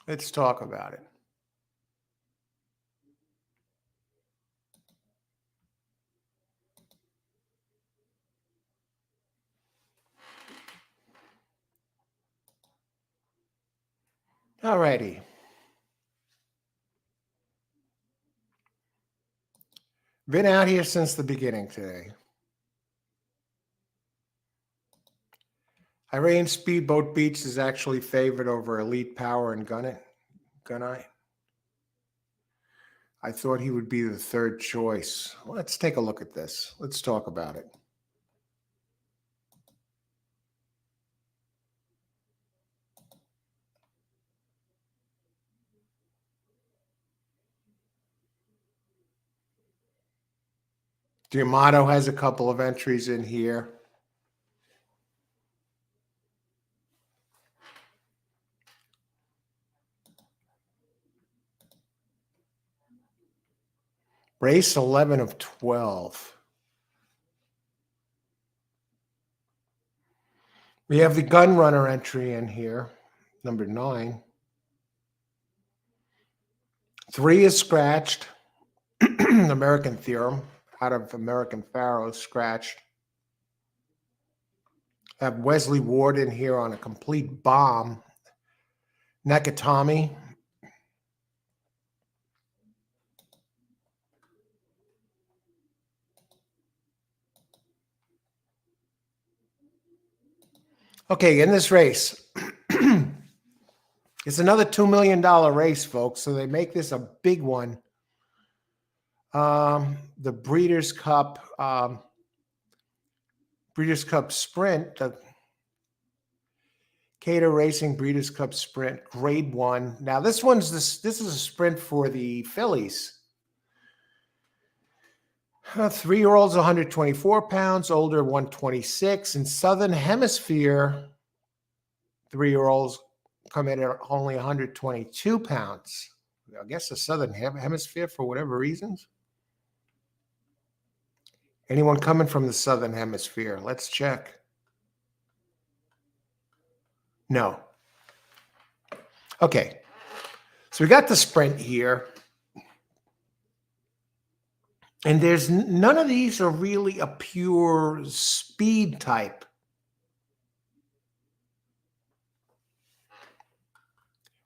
Let's talk about it. All righty. Been out here since the beginning today. Irene Speedboat Beach is actually favored over Elite Power and Gunite. I thought he would be the 3rd choice. Let's take a look at this. Let's talk about it. D'Amato has a couple of entries in here. Race 11 of 12. We have the gun runner entry in here, number 9. 3 is scratched. American Theorem out of American Fararo scratched. Have Wesley Ward in here on a complete bomb. Nakatomi. Okay, in this race, it's another $2 million race, folks. So they make this a big one. The Breeders' Cup Sprint, the Cater Racing Breeders' Cup Sprint, Grade 1. Now this is a sprint for the fillies. 3-year-olds 124 pounds, older 126. In Southern Hemisphere, 3-year-olds come in at only 122 pounds. I guess the Southern Hemisphere for whatever reasons. Anyone coming from the Southern Hemisphere? Let's check. No. Okay. So we got the sprint here. And there's none of these are really a pure speed type.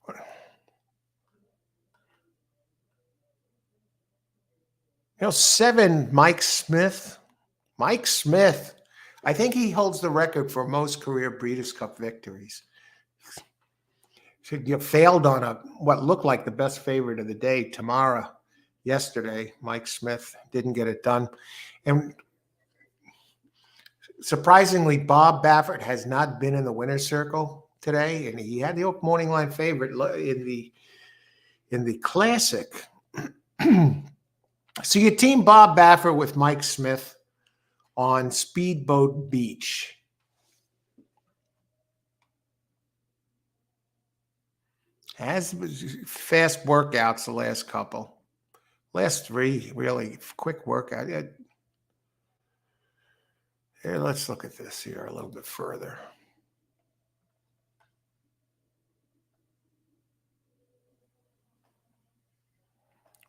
You know, 7, Mike Smith. Mike Smith, I think he holds the record for most career Breeders' Cup victories. You failed on what looked like the best favorite of the day, Tamara, yesterday. Mike Smith didn't get it done. And surprisingly, Bob Baffert has not been in the winner's circle today, and he had the morning line favorite in the Classic. So you team Bob Baffert with Mike Smith on Speedboat Beach. Has fast workouts the last couple. Last 3, really quick workout. Here, let's look at this here a little bit further.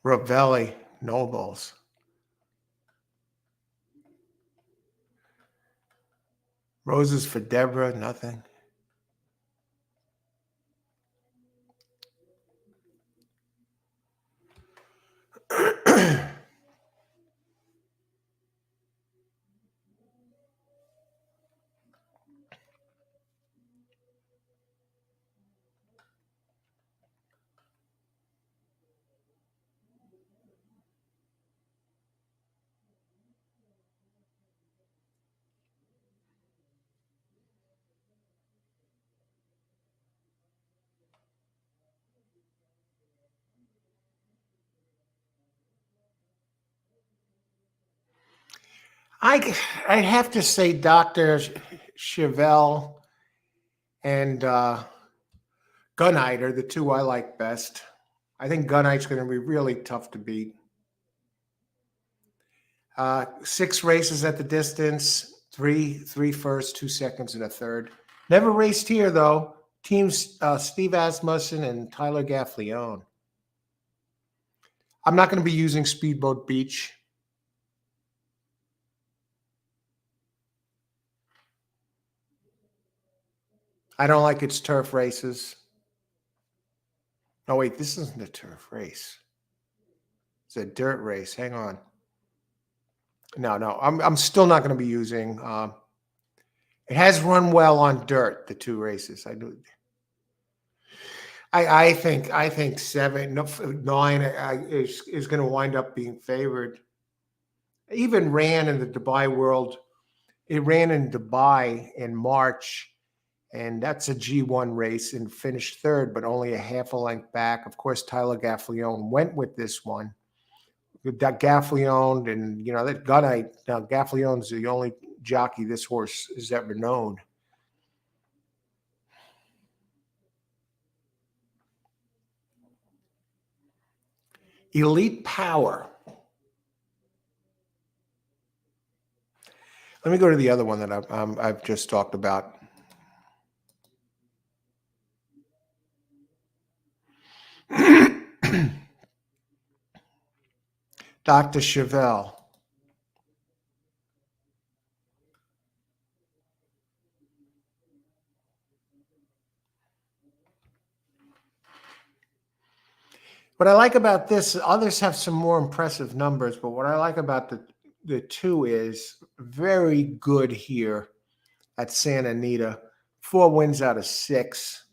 Ravelli, Nobles. Roses for Deborah, nothing. I have to say Dr. Chevelle and Gunite are the 2 I like best. I think Gunite's going to be really tough to beat. 6 races at the distance, 3 firsts, 2 seconds, and a third. Never raced here, though. Teams Steve Asmussen and Tyler Gaffleone. I'm not going to be using Speedboat Beach. I don't like its turf races. Oh, wait, this isn't a turf race. It's a dirt race. Hang on. No, I'm still not going to be using. It has run well on dirt, the 2 races. I do. I think 7, 9 is going to wind up being favored. Even ran in the Dubai World. It ran in Dubai in March. And that's a G1 race and finished 3rd, but only a half a length back. Of course, Tyler Gaffleone went with this one. that Gaffleon, and that Gunite. Now Gaffleon's the only jockey this horse has ever known. Elite Power. Let me go to the other one that I've just talked about. Dr. Chevelle. What I like about this, others have some more impressive numbers, but what I like about the two is very good here at Santa Anita. 4 wins out of 6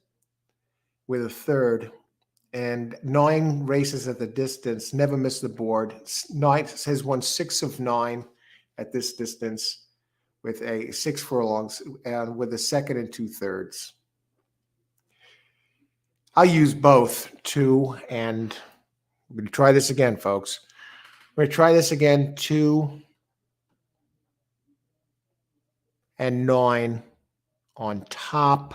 with a third, and 9 races at the distance, never missed the board. 9 has won 6 of 9 at this distance with a 6 furlongs and with a second and 2/3. I'll use both 2 and I'm going to try this again, folks. We're going to try this again, 2 and 9 on top.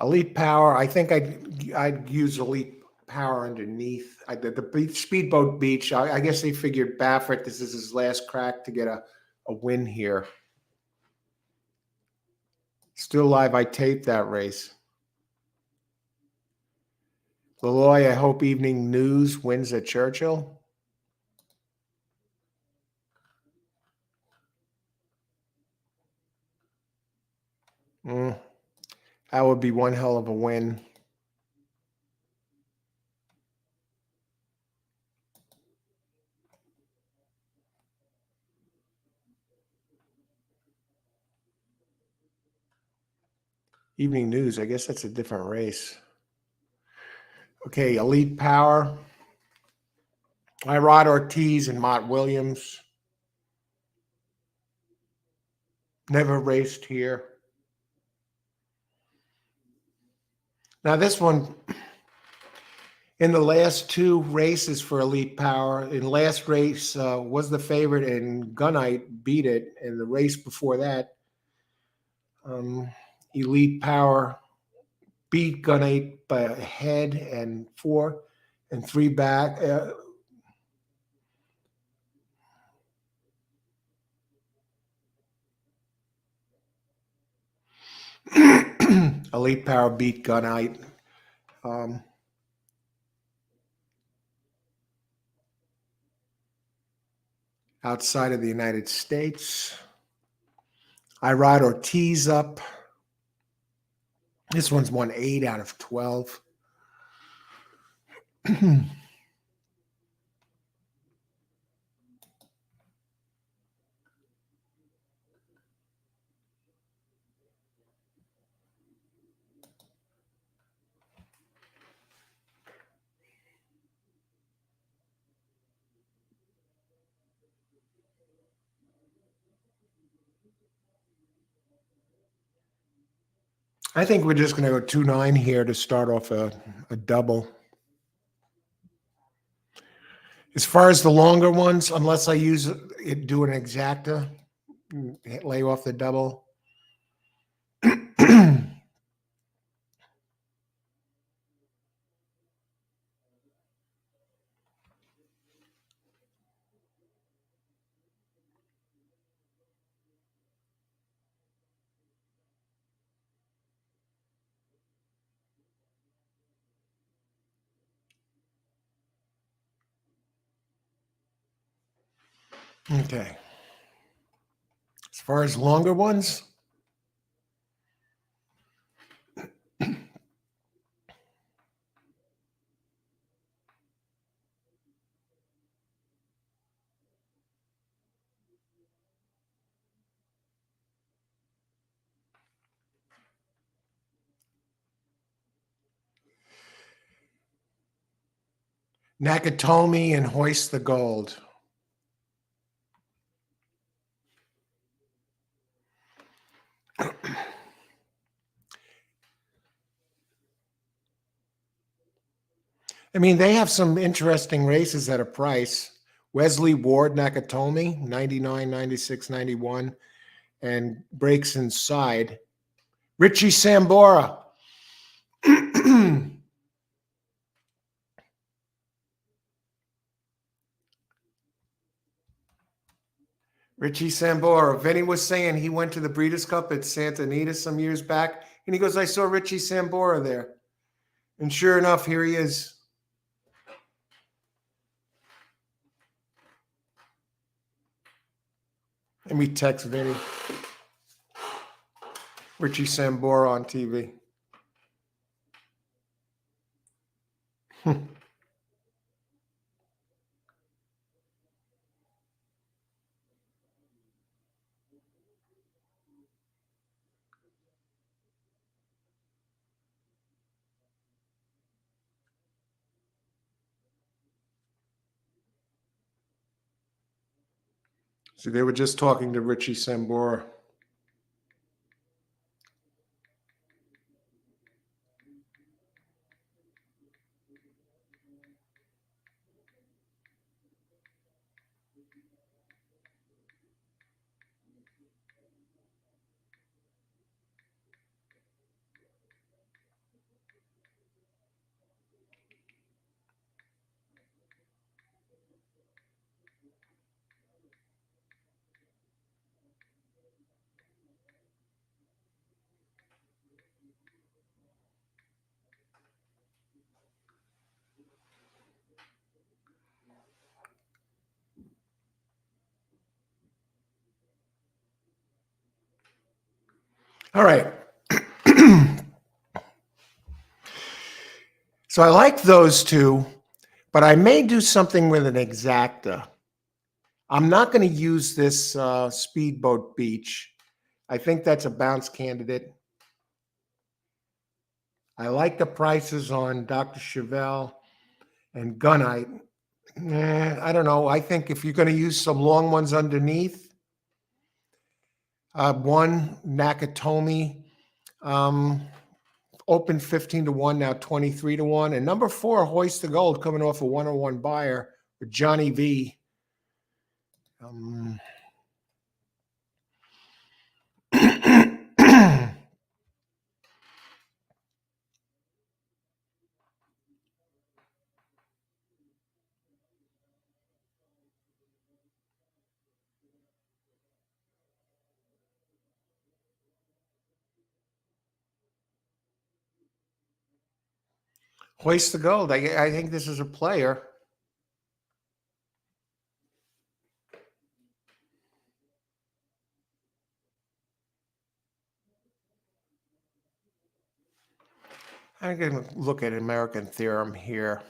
Elite Power, I think I'd use Elite Power underneath. The Speedboat Beach, I guess they figured Baffert, this is his last crack to get a win here. Still live, I taped that race. Leloy, I hope Evening News wins at Churchill. That would be one hell of a win. Evening News, I guess that's a different race. Okay, Elite Power. Rod Ortiz and Mott Williams. Never raced here. Now this one, in the last 2 races for Elite Power, in last race was the favorite and Gunite beat it. In the race before that, Elite Power beat Gunite by a head and 4 and 3 back. Elite Power beat Gunite. Outside of the United States, I ride Ortiz up. This one's won 8 out of 12. I think we're just going to go 2-9 here to start off a double. As far as the longer ones, unless I use it, do an exacta, lay off the double. Okay. As far as longer ones, Nakatomi and Hoist the Gold. I mean, they have some interesting races at a price. Wesley Ward Nakatomi, 99, 96, 91, and breaks inside. Richie Sambora. Richie Sambora. Vinnie was saying he went to the Breeders' Cup at Santa Anita some years back, and he goes, I saw Richie Sambora there. And sure enough, here he is. Let me text Vinnie. Richie Sambora on TV. So they were just talking to Richie Sambora. All right. So I like those two, but I may do something with an exacta. I'm not going to use this Speedboat Beach. I think that's a bounce candidate. I like the prices on Dr. Chevelle and Gunite. I don't know. I think if you're going to use some long ones underneath, one Nakatomi, open 15 to 1, now 23 to 1. And number 4, Hoist the Gold, coming off a 101 buyer with Johnny V. Hoist the Gold. I think this is a player. I'm going to look at American Theorem here.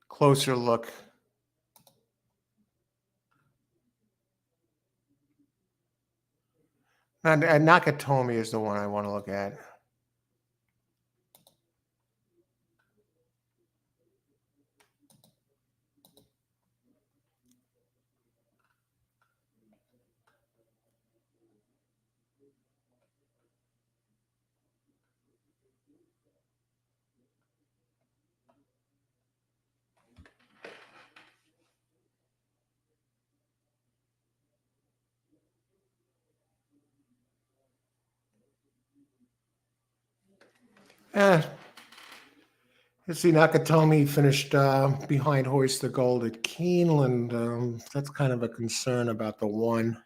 Closer look. And Nakatomi is the one I want to look at. Let's see, Nakatomi finished behind Hoist the Gold at Keeneland. That's kind of a concern about the one.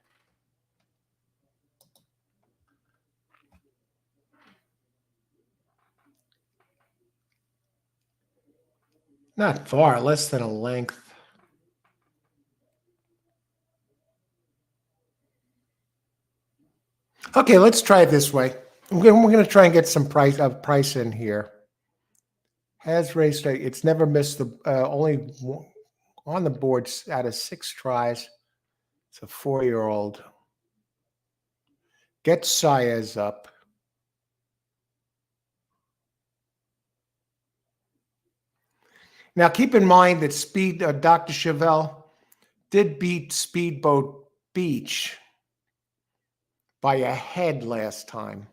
Not far, less than a length. Okay, let's try it this way. We're going to try and get some price in here. Has raced, it's never missed the, only on the boards out of 6 tries. It's a 4-year-old. Get Saez up. Now, keep in mind that Dr. Chevelle did beat Speedboat Beach by a head last time.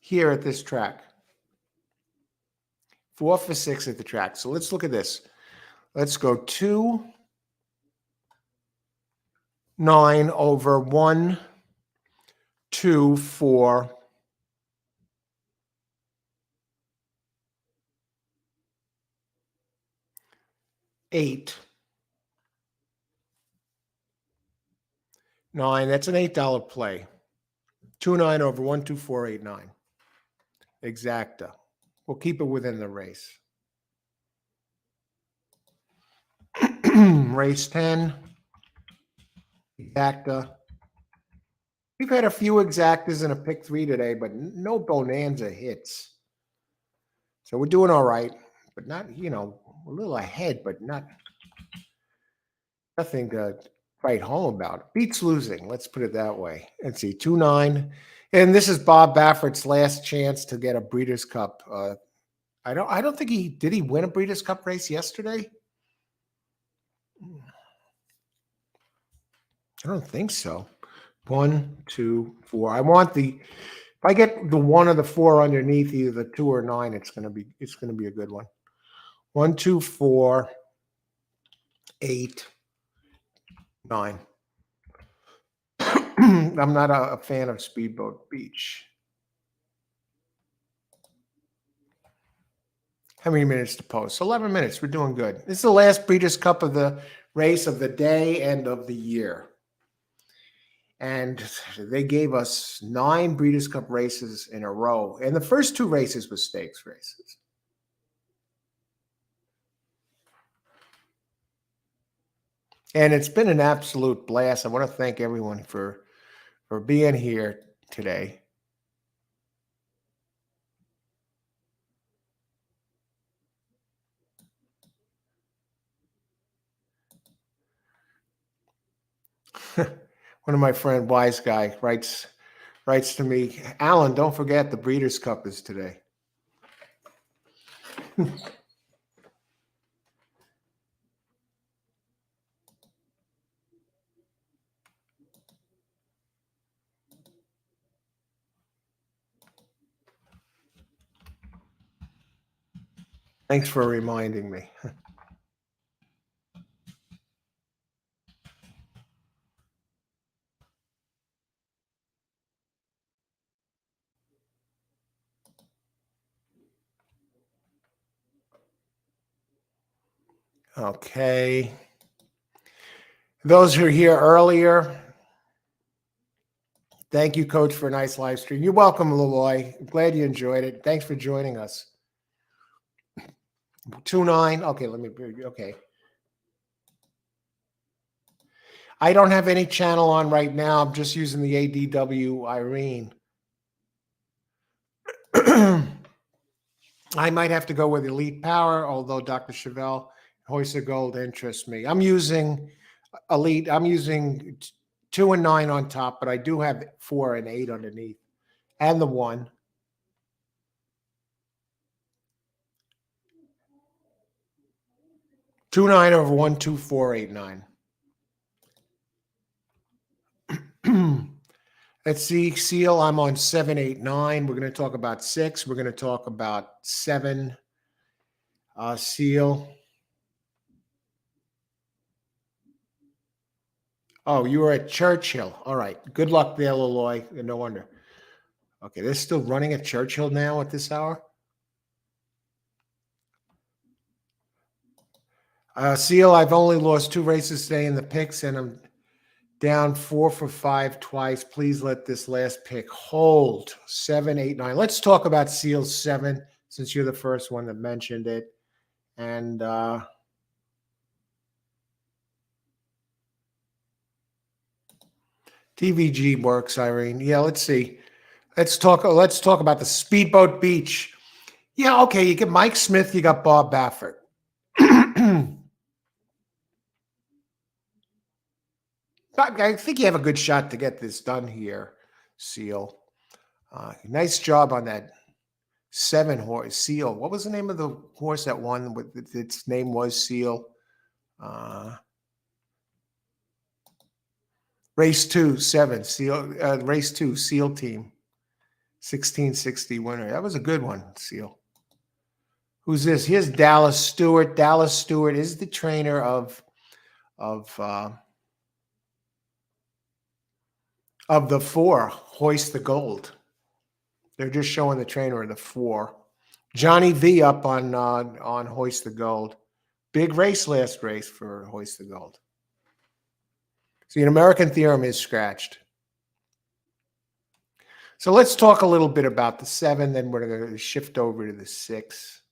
here at this track. 4 for 6 at the track. So let's look at this. Let's go 2, 9 over 1, 2, 4, 8, 9. That's an $8 play. 2, 9 over 1, 2, 4, 8, 9. Exacta. We'll keep it within the race. Race 10. Exacta. We've had a few exactas and a pick 3 today, but no bonanza hits. So we're doing all right, but not, a little ahead, but nothing to write home about. Beats losing. Let's put it that way. Let's see, 2, 9. And this is Bob Baffert's last chance to get a Breeders' Cup. I don't think did he win a Breeders' Cup race yesterday? I don't think so. 1, 2, 4. If I get the 1 or the 4 underneath either the 2 or 9, it's gonna be a good one. 1, 2, 4, 8, 9. I'm not a fan of Speedboat Beach. How many minutes to post? 11 minutes. We're doing good. This is the last Breeders' Cup of the race of the day and of the year. And they gave us 9 Breeders' Cup races in a row. And the first 2 races were stakes races. And it's been an absolute blast. I want to thank everyone for being here today. One of my friend, Wise Guy, writes to me, Alan, don't forget the Breeders' Cup is today. Thanks for reminding me. Okay. Those who are here earlier, thank you, Coach, for a nice live stream. You're welcome, Leroy. I'm glad you enjoyed it. Thanks for joining us. 2-9. Okay, okay. I don't have any channel on right now. I'm just using the ADW Irene. I might have to go with Elite Power, although Dr. Chevelle, Hoist of Gold interests me. I'm using Elite. I'm using 2 and 9 on top, but I do have 4 and 8 underneath, and the 1. Two 9 over 1, 2, 4, 8, 9. Let's see, Seal, I'm on 7, 8, 9. We're going to talk about 6. We're going to talk about 7. Seal. Oh, you were at Churchill. All right. Good luck there, Leroy. No wonder. Okay, they're still running at Churchill now at this hour? Seal, I've only lost 2 races today in the picks, and I'm down 4 for 5 twice. Please let this last pick hold. 7, 8, 9. Let's talk about Seal 7 since you're the first one that mentioned it. And TVG works, Irene. Yeah, let's see. Let's talk about the Speedboat Beach. Yeah, okay. You get Mike Smith, you got Bob Baffert. I think you have a good shot to get this done here, Seal. Nice job on that 7 horse, Seal. What was the name of the horse that won? Its name was Seal. Race 2, 7, Seal. Race 2, Seal team. 1660 winner. That was a good one, Seal. Who's this? Here's Dallas Stewart. Dallas Stewart is the trainer of the 4, Hoist the Gold. They're just showing the trainer of the 4. Johnny V up on Hoist the Gold. Big race last race for Hoist the Gold. See, an American Theorem is scratched. So let's talk a little bit about the 7, then we're going to shift over to the 6.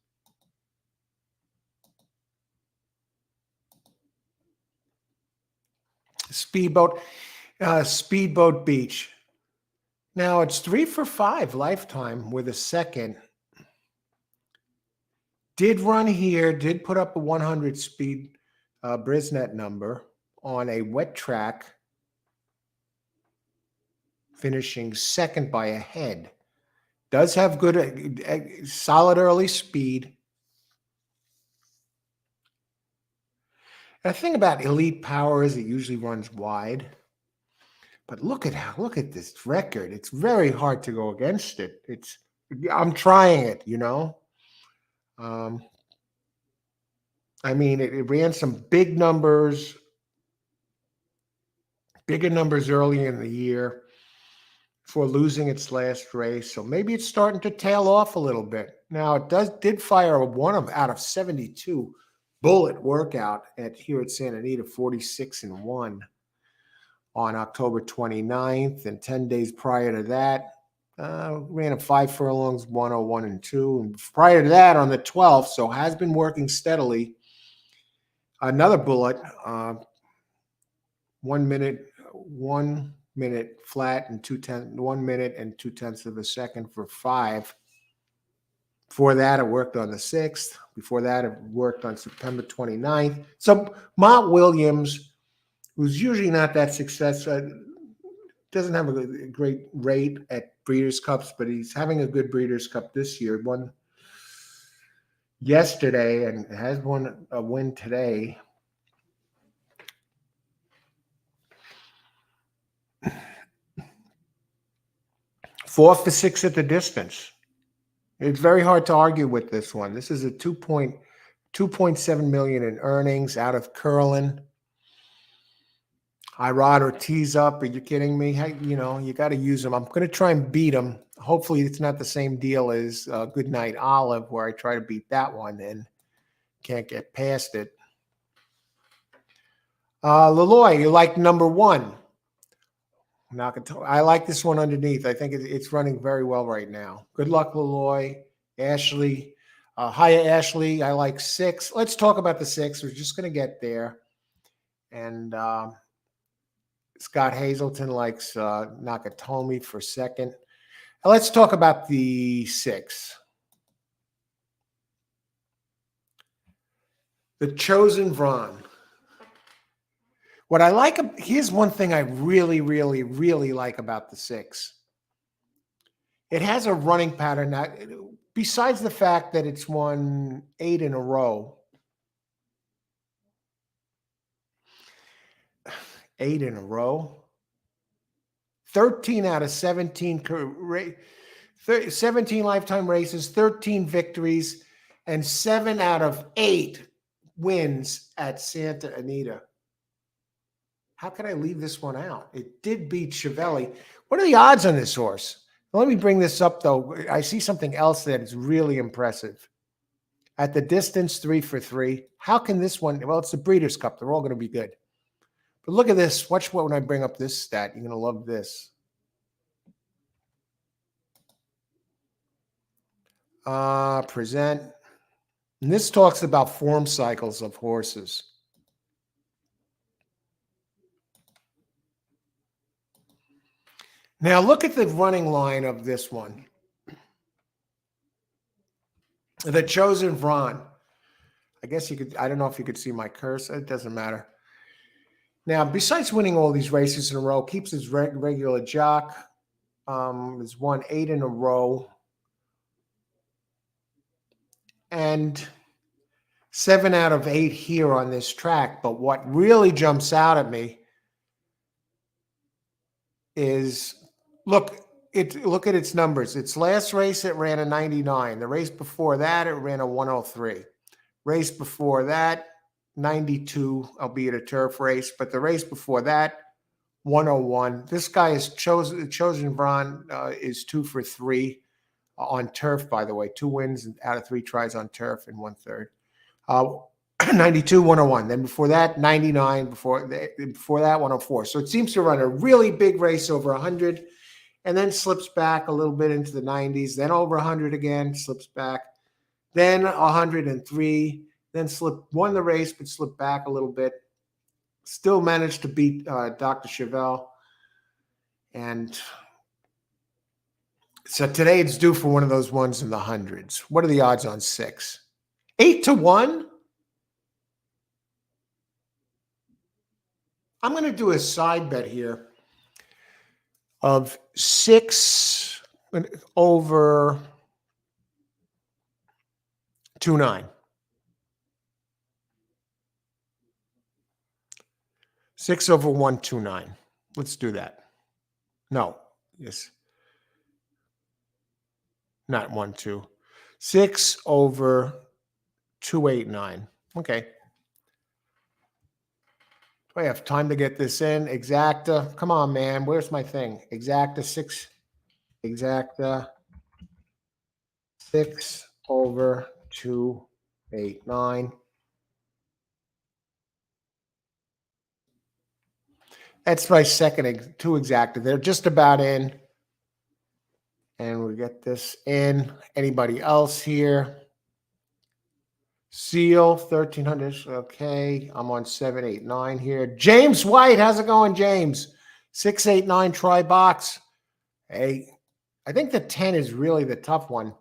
Speedboat Beach. Now it's 3 for 5 lifetime with a second. Did run here, did put up a 100 speed Brisnet number on a wet track, finishing second by a head. Does have good, solid early speed. And the thing about Elite Power is it usually runs wide. But look at this record. It's very hard to go against it. I'm trying it, you know. I mean, it ran some bigger numbers early in the year before losing its last race. So maybe it's starting to tail off a little bit. Now it did fire a 1 out of 72 bullet workout here at Santa Anita, 46-1 on October 29th, and 10 days prior to that, ran a 5 furlongs, 101-2. And prior to that, on the 12th, so has been working steadily. Another bullet, 1 minute flat and 1 minute and 2/10 of a second for 5. Before that, it worked on the 6th. Before that, it worked on September 29th. So Mont Williams, who's usually not that successful, doesn't have a great rate at Breeders' Cups, but he's having a good Breeders' Cup this year. Won yesterday and has won a win today. Fourth for 6 at the distance. It's very hard to argue with this one. This is a 2.7 million in earnings out of Curlin. I rod or tease up. Are you kidding me? Hey, you know, you got to use them. I'm going to try and beat them. Hopefully it's not the same deal as Goodnight Olive, where I try to beat that one and can't get past it. Leloy, you like number 1. I like this one underneath. I think it's running very well right now. Good luck, Leloy. Ashley. Hiya, Ashley. I like 6. Let's talk about the 6. We're just going to get there. And Scott Hazelton likes Nakatomi for 2nd. Now let's talk about the 6. The Chosen Vron. What I like, here's one thing I really, really, really like about the 6. It has a running pattern that, besides the fact that it's won 8 in a row. 8 in a row. 13 out of 17 lifetime races, 13 victories, and 7 out of 8 wins at Santa Anita. How could I leave this one out? It did beat Chiavelli. What are the odds on this horse? Let me bring this up, though. I see something else that is really impressive. At the distance, 3 for 3. How can this one? Well, it's the Breeders' Cup. They're all going to be good. But look at this. Watch when I bring up this stat. You're going to love this. Present. And this talks about form cycles of horses. Now look at the running line of this one. The Chosen Vron. I guess you could, I don't know if you could see my cursor. It doesn't matter. Now, besides winning all these races in a row, keeps his regular jock. Has won 8 in a row. And 7 out of 8 here on this track. But what really jumps out at me is, look, look at its numbers. Its last race, it ran a 99. The race before that, it ran a 103. Race before that, 92, albeit a turf race. But the race before that, 101. This guy is chosen Vron is 2 for 3 on turf, by the way. 2 wins out of 3 tries on turf and 1/3. 92, 101. Then before that, 99. Before that, 104. So it seems to run a really big race over 100 and then slips back a little bit into the 90s. Then over 100 again, slips back. Then 103. Then won the race, but slipped back a little bit. Still managed to beat Dr. Chevelle. And so today it's due for one of those ones in the hundreds. What are the odds on 6? 8-1? I'm going to do a side bet here of 6 over 2-9. 6 over 1-2-9. Let's do that. No. Yes. Not 1-2. 6 over 2-8-9. Okay. Do I have time to get this in? Exacta. Come on, man. Where's my thing? Exacta 6. Exacta 6 over 2-8-9. That's my second 2 exacta. They're just about in. And we get this in. Anybody else here? Seal 1300. Okay, I'm on 789 here. James White, how's it going, James? 689 try box. Hey, I think the 10 is really the tough one,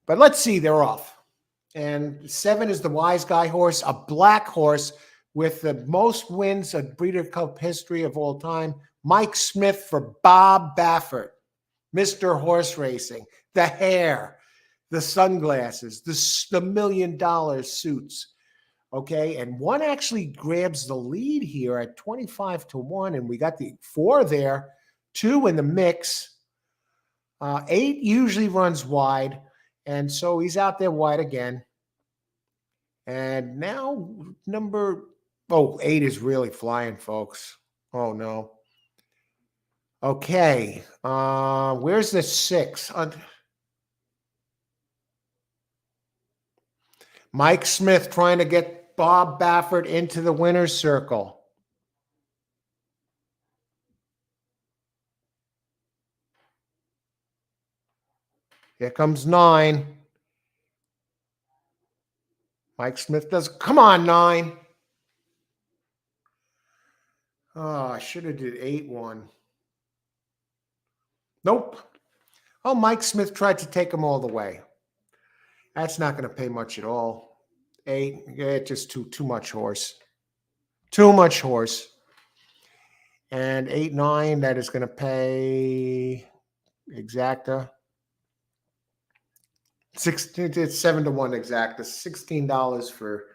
but let's see. They're off. And 7 is the wise guy horse, a black horse with the most wins of Breeder Cup history of all time. Mike Smith for Bob Baffert, Mr. Horse Racing, the hair, the sunglasses, the $1 million suits. Okay. And one actually grabs the lead here at 25-1. And we got the 4 there, 2 in the mix. 8 usually runs wide. And so he's out there wide again. And now 8 is really flying, folks. Oh, no. Okay. Where's the 6? Mike Smith trying to get Bob Baffert into the winner's circle. Here comes 9. Mike Smith does. Come on, 9. Oh, I should have did 8-1. Nope. Oh, Mike Smith tried to take him all the way. That's not going to pay much at all. 8, yeah, just too much horse. Too much horse. And 8-9, that is going to pay exacta. 16, it's 7-1 exacta. $16 for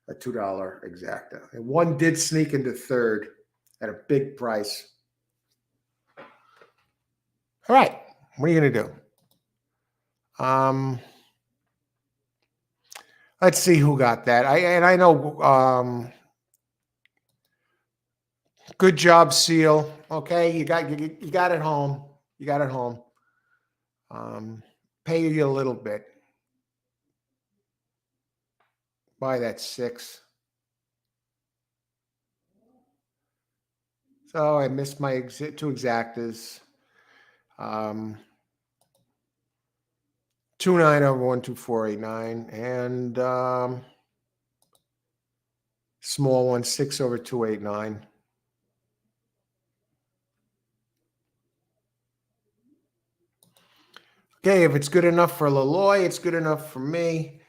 a $2 exacta. And one did sneak into third at a big price. All right, what are you going to do? Let's see who got that. I know. Good job, Seal. Okay, you got it home. You got it home. Pay you a little bit. Buy that 6. So I missed my 2 exactas. 2-9 over 12489 and small one 6 over 289. Okay, if it's good enough for Laloy, it's good enough for me.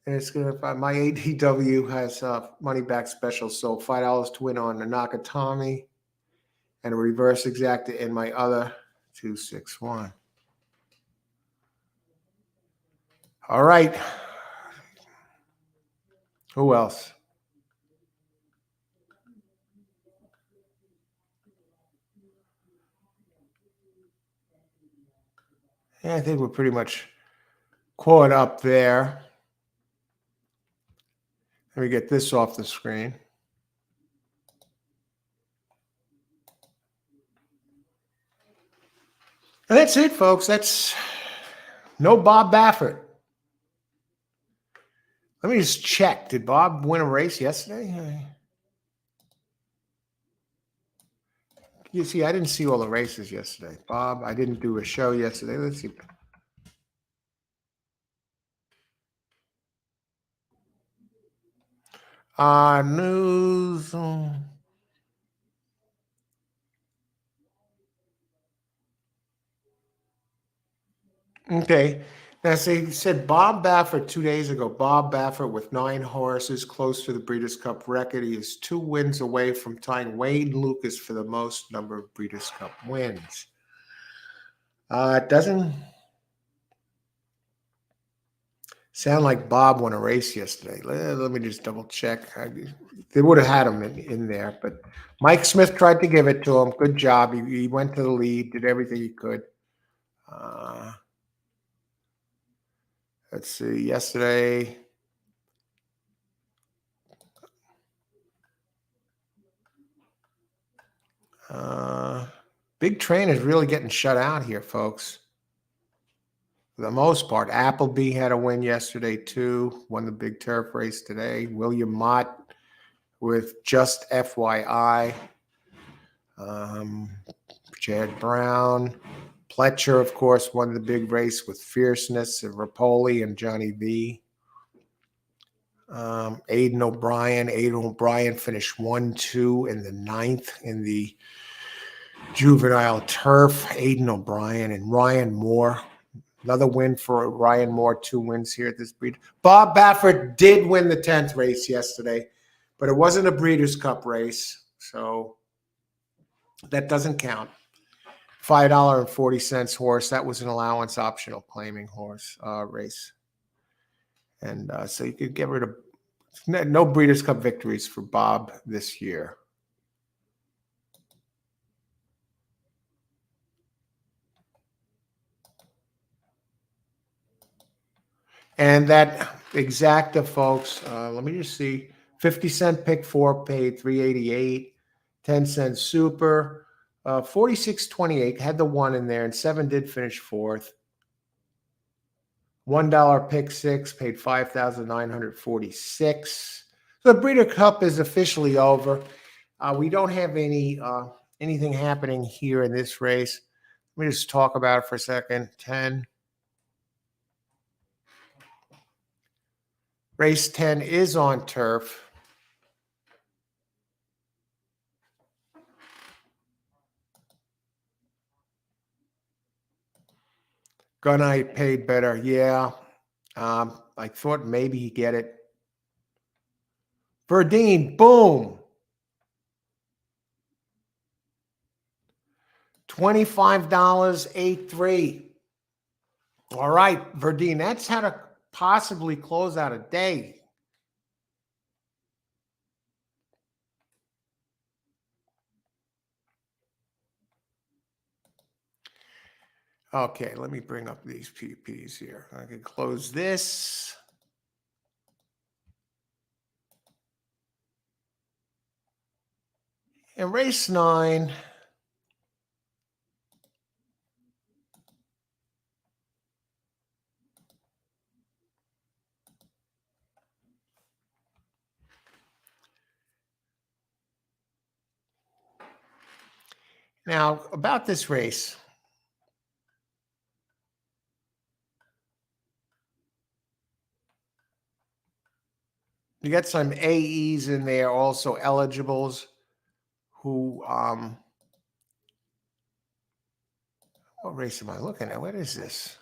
And it's good enough. My ADW has money back special, so $5 to win on a Nakatomi and a reverse exacta in my other 261. All right. Who else? Yeah, I think we're pretty much caught up there. Let me get this off the screen. And that's it, folks. That's no Bob Baffert. Let me just check. Did Bob win a race yesterday? You see, I didn't see all the races yesterday. Bob, I didn't do a show yesterday. Let's see. News. Okay. Now, they said Bob Baffert 2 days ago. Bob Baffert with 9 horses, close to the Breeders' Cup record. He is 2 wins away from tying Wayne Lucas for the most number of Breeders' Cup wins. It doesn't sound like Bob won a race yesterday. Let me just double check. They would have had him in there, but Mike Smith tried to give it to him. Good job. He went to the lead, did everything he could. Let's see. Yesterday, Big Train is really getting shut out here, folks. For the most part, Appleby had a win yesterday too. Won the big turf race today. William Mott with Just FYI. Chad Brown. Pletcher, of course, won the big race with Fierceness and Rapoli and Johnny V. Aiden O'Brien finished 1-2 in the 9th in the juvenile turf. Aiden O'Brien and Ryan Moore. Another win for Ryan Moore, 2 wins here at this breed. Bob Baffert did win the 10th race yesterday, but it wasn't a Breeders' Cup race, so that doesn't count. $5.40 horse. That was an allowance optional claiming horse race. And so you could get rid of no Breeders' Cup victories for Bob this year. And that exacta, folks, let me just see. 50-cent pick 4 paid $3.88. 10-cent super. 46.28 had the 1 in there, and 7 did finish 4th. $1 pick 6 paid $5,946. So the Breeder Cup is officially over. We don't have anything happening here in this race. Let me just talk about it for a second. 10. Race 10 is on turf. Gunite paid better. Yeah. I thought maybe he'd get it. Verdine, boom. $25.83. All right, Verdine, that's how to possibly close out a day. Okay, let me bring up these PPs here. I can close this. And race 9. Now, about this race. You got some AEs in there, also eligibles who, what race am I looking at? What is this?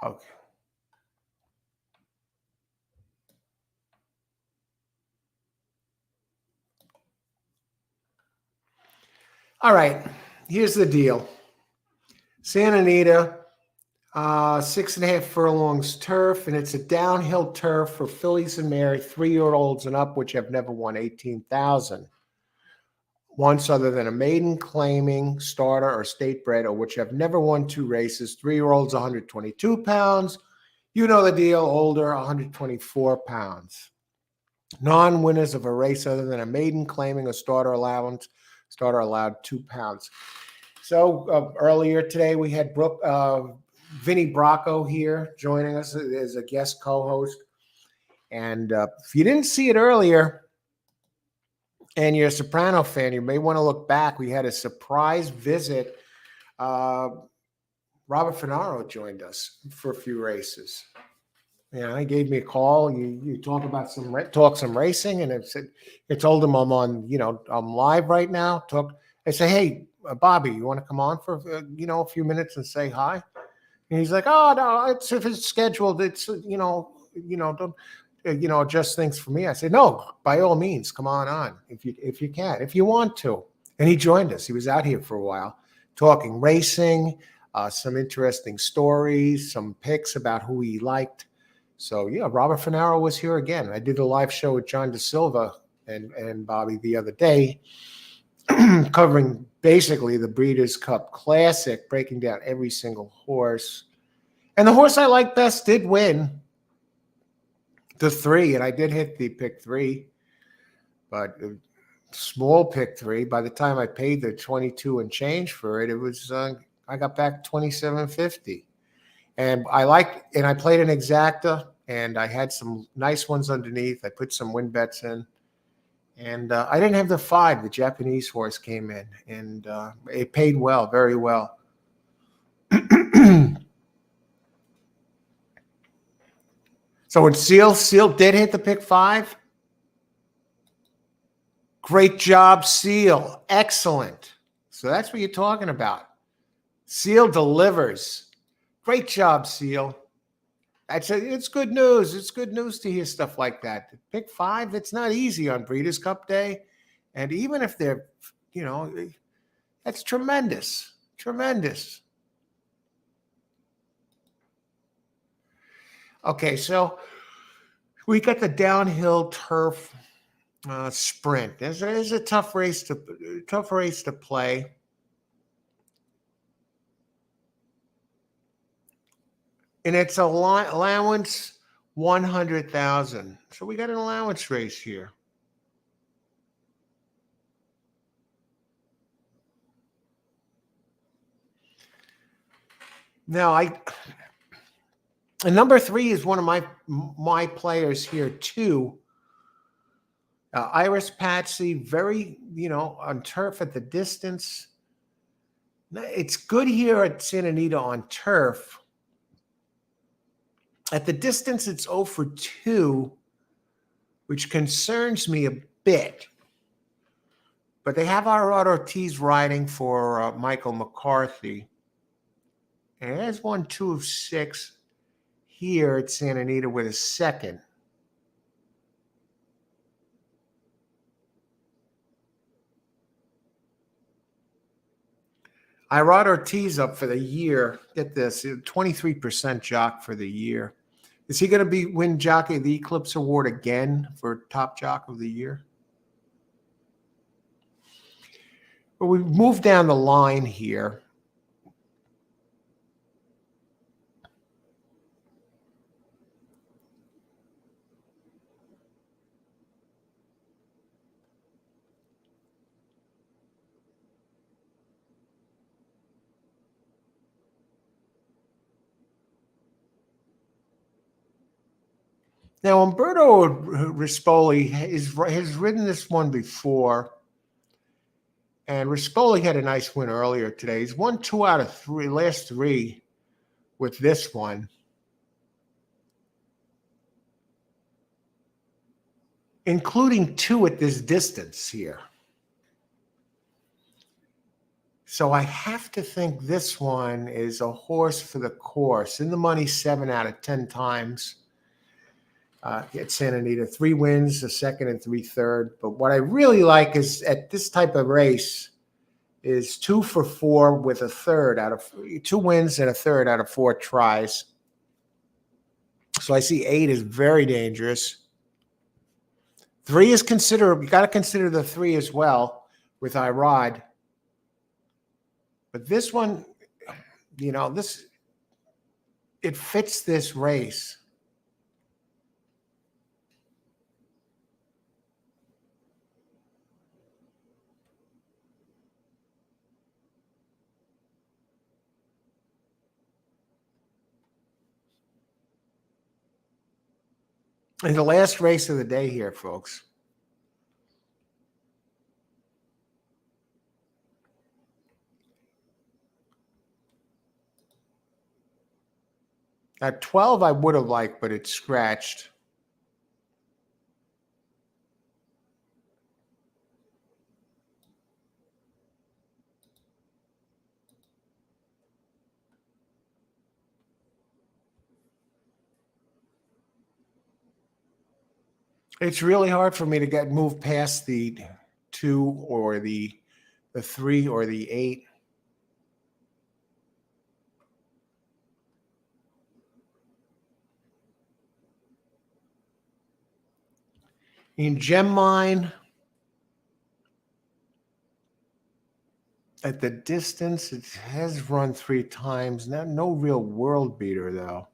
Okay. All right, here's the deal. Santa Anita, 6.5 furlongs turf, and it's a downhill turf for fillies and mares, 3-year-olds and up, which have never won 18,000. once other than a maiden claiming starter or state bred or which have never won 2 races. 3-year-olds 122 pounds. You know the deal, older 124 pounds. Non-winners of a race other than a maiden claiming a starter allowance. Starter allowed 2 pounds. So earlier today we had Vinnie Bracco here joining us as a guest co-host. And if you didn't see it earlier and you're a Soprano fan, you may want to look back. We had a surprise visit. Robert Fararo joined us for a few races. He gave me a call. You talk about some racing, and I told him I'm on. I'm live right now. I say, hey, Bobby, you want to come on for a few minutes and say hi? And he's like, oh no, if it's scheduled, it's don't adjust things for me. I said, no, by all means, come on if you can, if you want to. And he joined us. He was out here for a while talking racing, some interesting stories, some picks about who he liked. So yeah, Robert Fararo was here again. I did a live show with John Da Silva and Bobby the other day, covering basically the Breeders' Cup Classic, breaking down every single horse. And the horse I like best did win the 3, and I did hit the pick 3, but small pick 3. By the time I paid the 22 and change for it, it was I got back $27.50. And I played an exacta, and I had some nice ones underneath. I put some win bets in, and I didn't have the 5. The Japanese horse came in, and it paid well, very well. So when Seal did hit the pick 5, great job, Seal, excellent. So that's what you're talking about. Seal delivers. Great job, Seal. It's good news. It's good news to hear stuff like that. Pick 5, it's not easy on Breeders' Cup Day. And even if they're, that's tremendous. Tremendous. Okay, so we got the downhill turf sprint. It's a tough race to play. And it's allowance 100,000. So we got an allowance race here. Now and number 3 is one of my players here too. Iris Patsy, very on turf at the distance. It's good here at Santa Anita on turf. At the distance, it's 0 for 2, which concerns me a bit. But they have our Ortiz riding for Michael McCarthy. And it has 1, 2 of 6 here at Santa Anita with a second. I brought Ortiz up for the year. Get this, 23% jock for the year. Is he going to win Jockey of the Eclipse Award again for top jock of the year? But we moved down the line here. Now, Umberto Rispoli has ridden this one before, and Rispoli had a nice win earlier today. He's won 2 out of 3, last 3 with this one, including 2 at this distance here. So I have to think this one is a horse for the course. In the money 7 out of 10 times. At Santa Anita, 3 wins, a second and 3 third. But what I really like is at this type of race is 2 for 4 with a third out of 2 wins and a third out of 4 tries. So I see 8 is very dangerous. 3 is considered. You got to consider the 3 as well. with Irod. But this one, you know, it fits this race. And the last race of the day here, folks. At 12, I would have liked, but it's scratched. It's really hard for me to get moved past the 2 or the 3 or the 8. In Gem Mine, at the distance, it has run 3 times. No real world beater, though.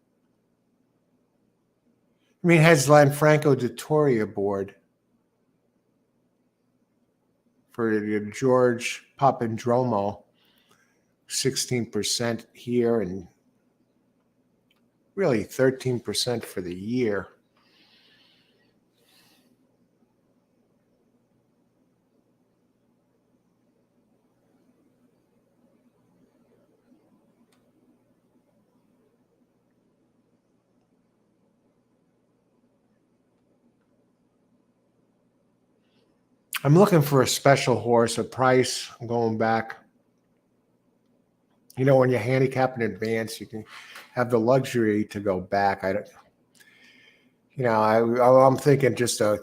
I mean, it has Lanfranco Dettori aboard for the George Papandreou, 16% here and really 13% for the year. I'm looking for a special horse, a price. I'm going back. You know, when you handicap in advance, you can have the luxury to go back. I'm thinking just a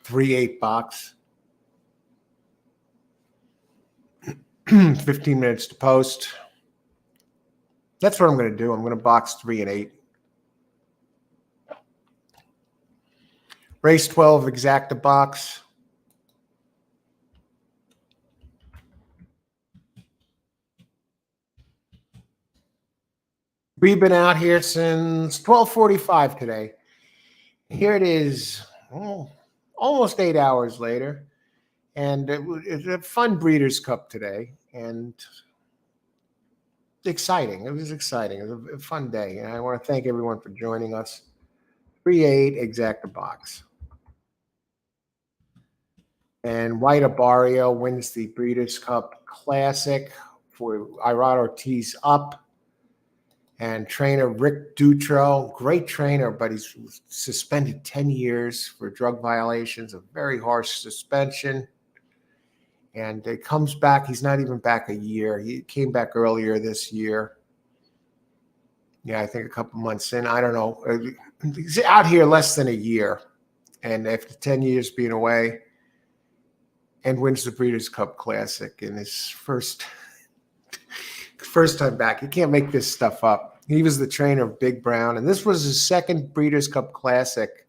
3-8 box. 15 minutes to post. That's what I'm going to do. I'm going to box 3 and 8. Race 12 exacta box. We've been out here since 12:45 today. Here it is, almost 8 hours later. And it's a fun Breeders' Cup today. And exciting. It was exciting. It was a fun day. And I want to thank everyone for joining us. 3-8 exacta box. And White Abario wins the Breeders' Cup Classic for Irad Ortiz up. And trainer Rick Dutro, great trainer, but he's suspended 10 years for drug violations, a very harsh suspension. And it comes back. He's not even back a year. He came back earlier this year. Yeah, I think a couple months in. I don't know. He's out here less than a year. And after 10 years being away, and wins the Breeders' Cup Classic in his first time back. You can't make this stuff up. He was the trainer of Big Brown, and this was his second Breeders' Cup Classic.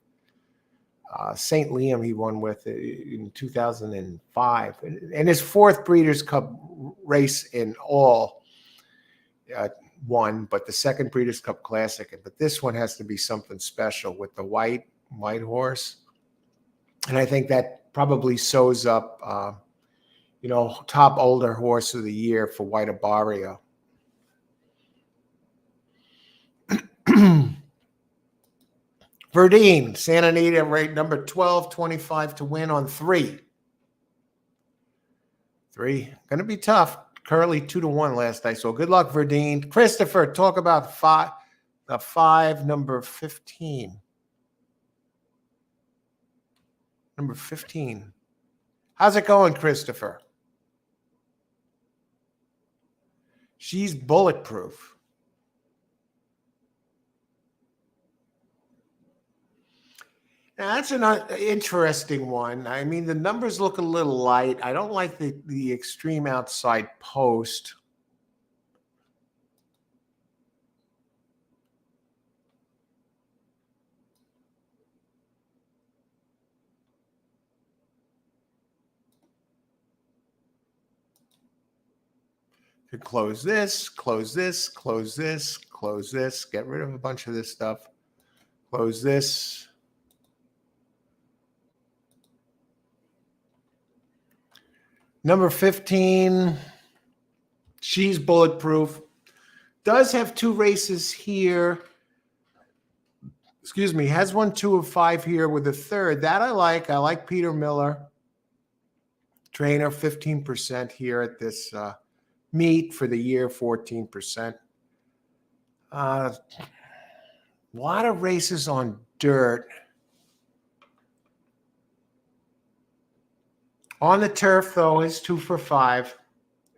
St. Liam he won with in 2005. And his 4th Breeders' Cup race in all won, but the 2nd Breeders' Cup Classic. But this one has to be something special with the white horse. And I think that probably sews up, top older horse of the year for White Abario. Verdine, Santa Anita, rate number 12, 25 to win on 3. 3, going to be tough. Currently 2-1 last I saw. Good luck, Verdine. Christopher, talk about 5, number 15. Number 15. How's it going, Christopher? She's bulletproof. Now, that's an interesting one. I mean, the numbers look a little light. I don't like the extreme outside post. Could close this, close this, close this, close this, get rid of a bunch of this stuff. Close this. Number 15, she's bulletproof. Does have 2 races here. Excuse me, has 1, 2 of 5 here with a third. That I like. I like Peter Miller. Trainer, 15% here at this meet for the year, 14%. A lot of races on dirt. On the turf, though, is 2 for 5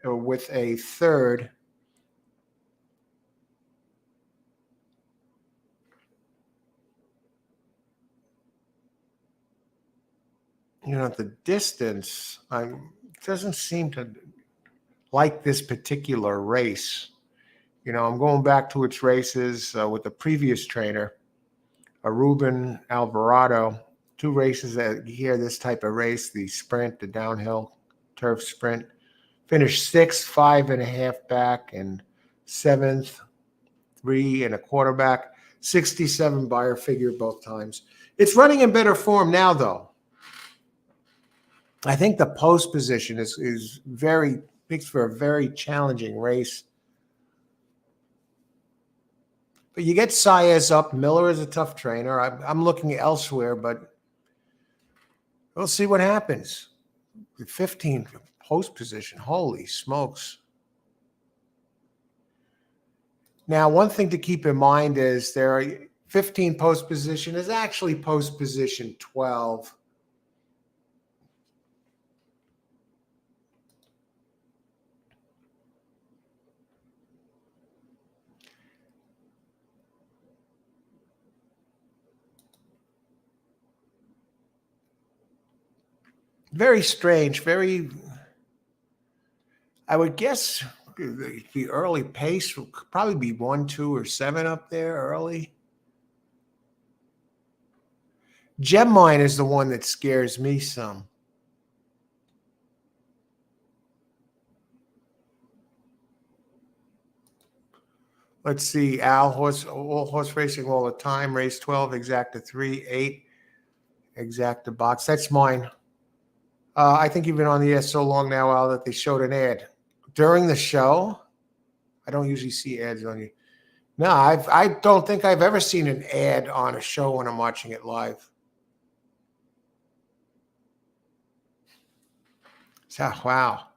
with a third. You know, the distance, doesn't seem to like this particular race. You know, I'm going back to its races with the previous trainer, Ruben Alvarado. 2 races that here, this type of race, the sprint, the downhill turf sprint. Finished 6th, 5.5 back, and 7th, 3 1/4 back. 67 buyer figure both times. It's running in better form now, though. I think the post position is very, makes for a very challenging race. But you get Saez up. Miller is a tough trainer. I'm looking elsewhere, but we'll see what happens. The 15 post position, holy smokes. Now, one thing to keep in mind is there are 15 post position is actually post position 12. Very strange, very, I would guess the early pace will probably be 1, 2, or 7 up there early. Gem Mine is the one that scares me some. Let's see, all horse racing all the time, race 12, exacta 3, 8, exacta box. That's mine. I think you've been on the air so long now, Al, that they showed an ad during the show. I don't usually see ads on you. No, I don't think I've ever seen an ad on a show when I'm watching it live. So, wow.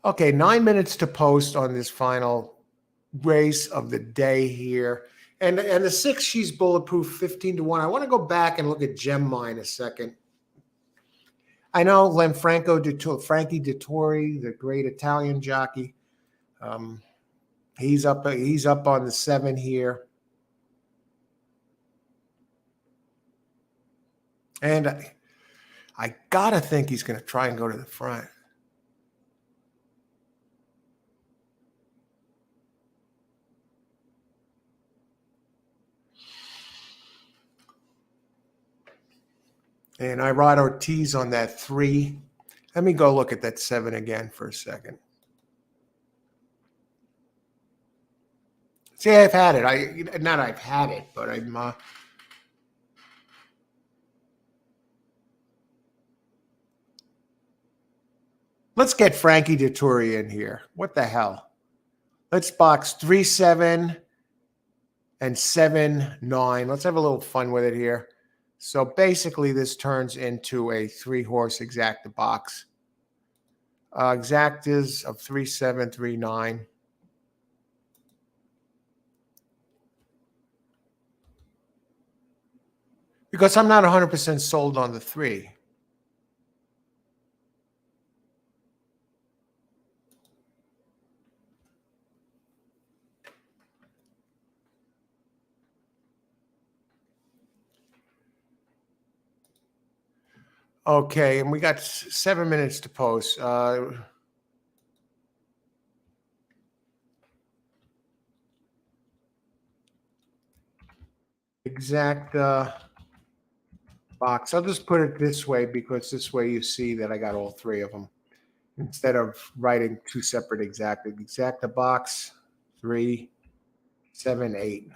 Okay, 9 minutes to post on this final race of the day here. And the 6, she's bulletproof, 15 to 1. I want to go back and look at Gem Mine a second. I know Frankie Dettori, the great Italian jockey. He's up on the 7 here. And I gotta think he's going to try and go to the front. And I ride Ortiz on that 3. Let me go look at that 7 again for a second. See, I've had it. I've had it, but I'm. Let's get Frankie Dettori in here. What the hell? Let's box 3, 7, and 7, 9. Let's have a little fun with it here. So basically, this turns into a 3-horse exacta box. Exactas of 3, 7, 3, 9. Because I'm not 100% sold on the 3. Okay, and we got 7 minutes to post. Exact box. I'll just put it this way because this way you see that I got all three of them instead of writing two separate exacta. Exacta box 3, 7, 8.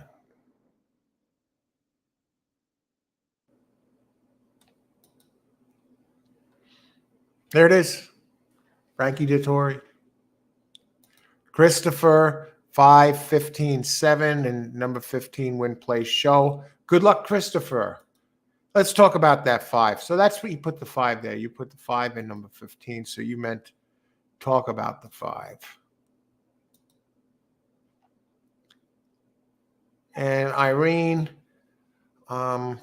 There it is. Frankie Dettori. Christopher 5, 15, 7, and number 15 win play show. Good luck, Christopher. Let's talk about that 5. So that's what you put the 5 there. You put the 5 in number 15. So you meant talk about the 5. And Irene, I'm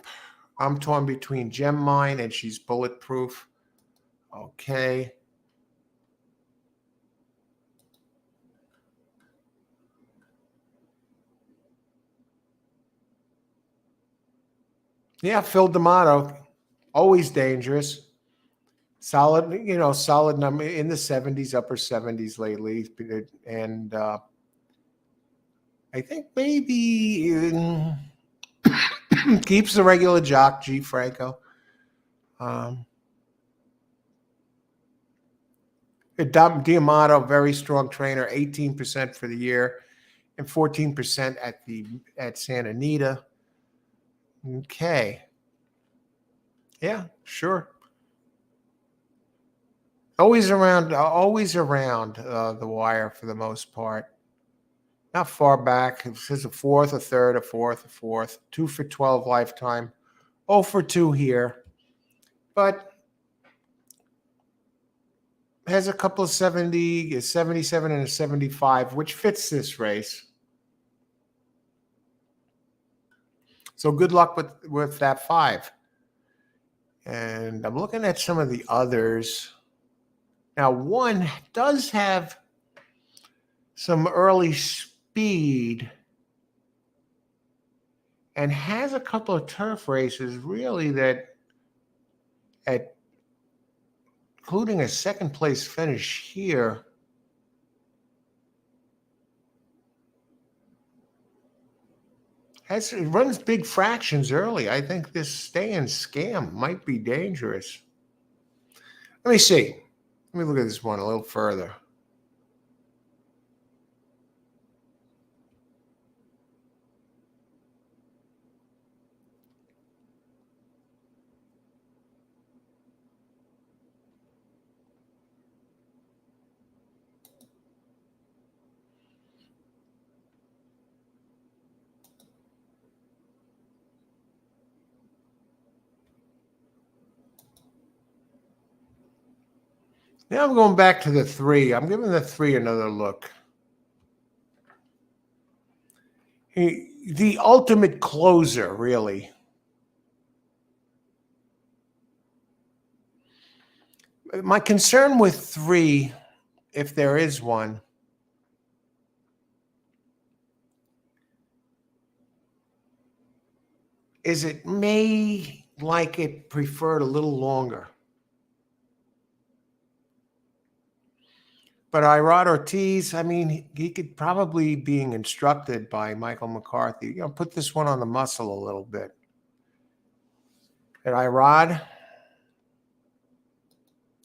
torn between Gem Mine and she's bulletproof. Okay. Yeah, Phil D'Amato, always dangerous. Solid, solid number in the 70s, upper 70s lately. And I think maybe keeps the regular jock, G. Franco. D'Amato, very strong trainer, 18% for the year and 14% at Santa Anita. Okay. Yeah, sure. Always around the wire for the most part. Not far back. It says a fourth, a third, a fourth. 2 for 12 lifetime. 0 for 2 here. But has a couple of 70, a 77 and a 75, which fits this race. So good luck with that 5. And I'm looking at some of the others. Now, one does have some early speed and has a couple of turf races really that including a second place finish here. It runs big fractions early. I think this stay and scam might be dangerous. Let me see. Let me look at this one a little further. Now I'm going back to the 3. I'm giving the 3 another look. The ultimate closer, really. My concern with 3, if there is one, is it may like it preferred a little longer. But Irad Ortiz, I mean, he could probably being instructed by Michael McCarthy, put this one on the muscle a little bit. And Irad,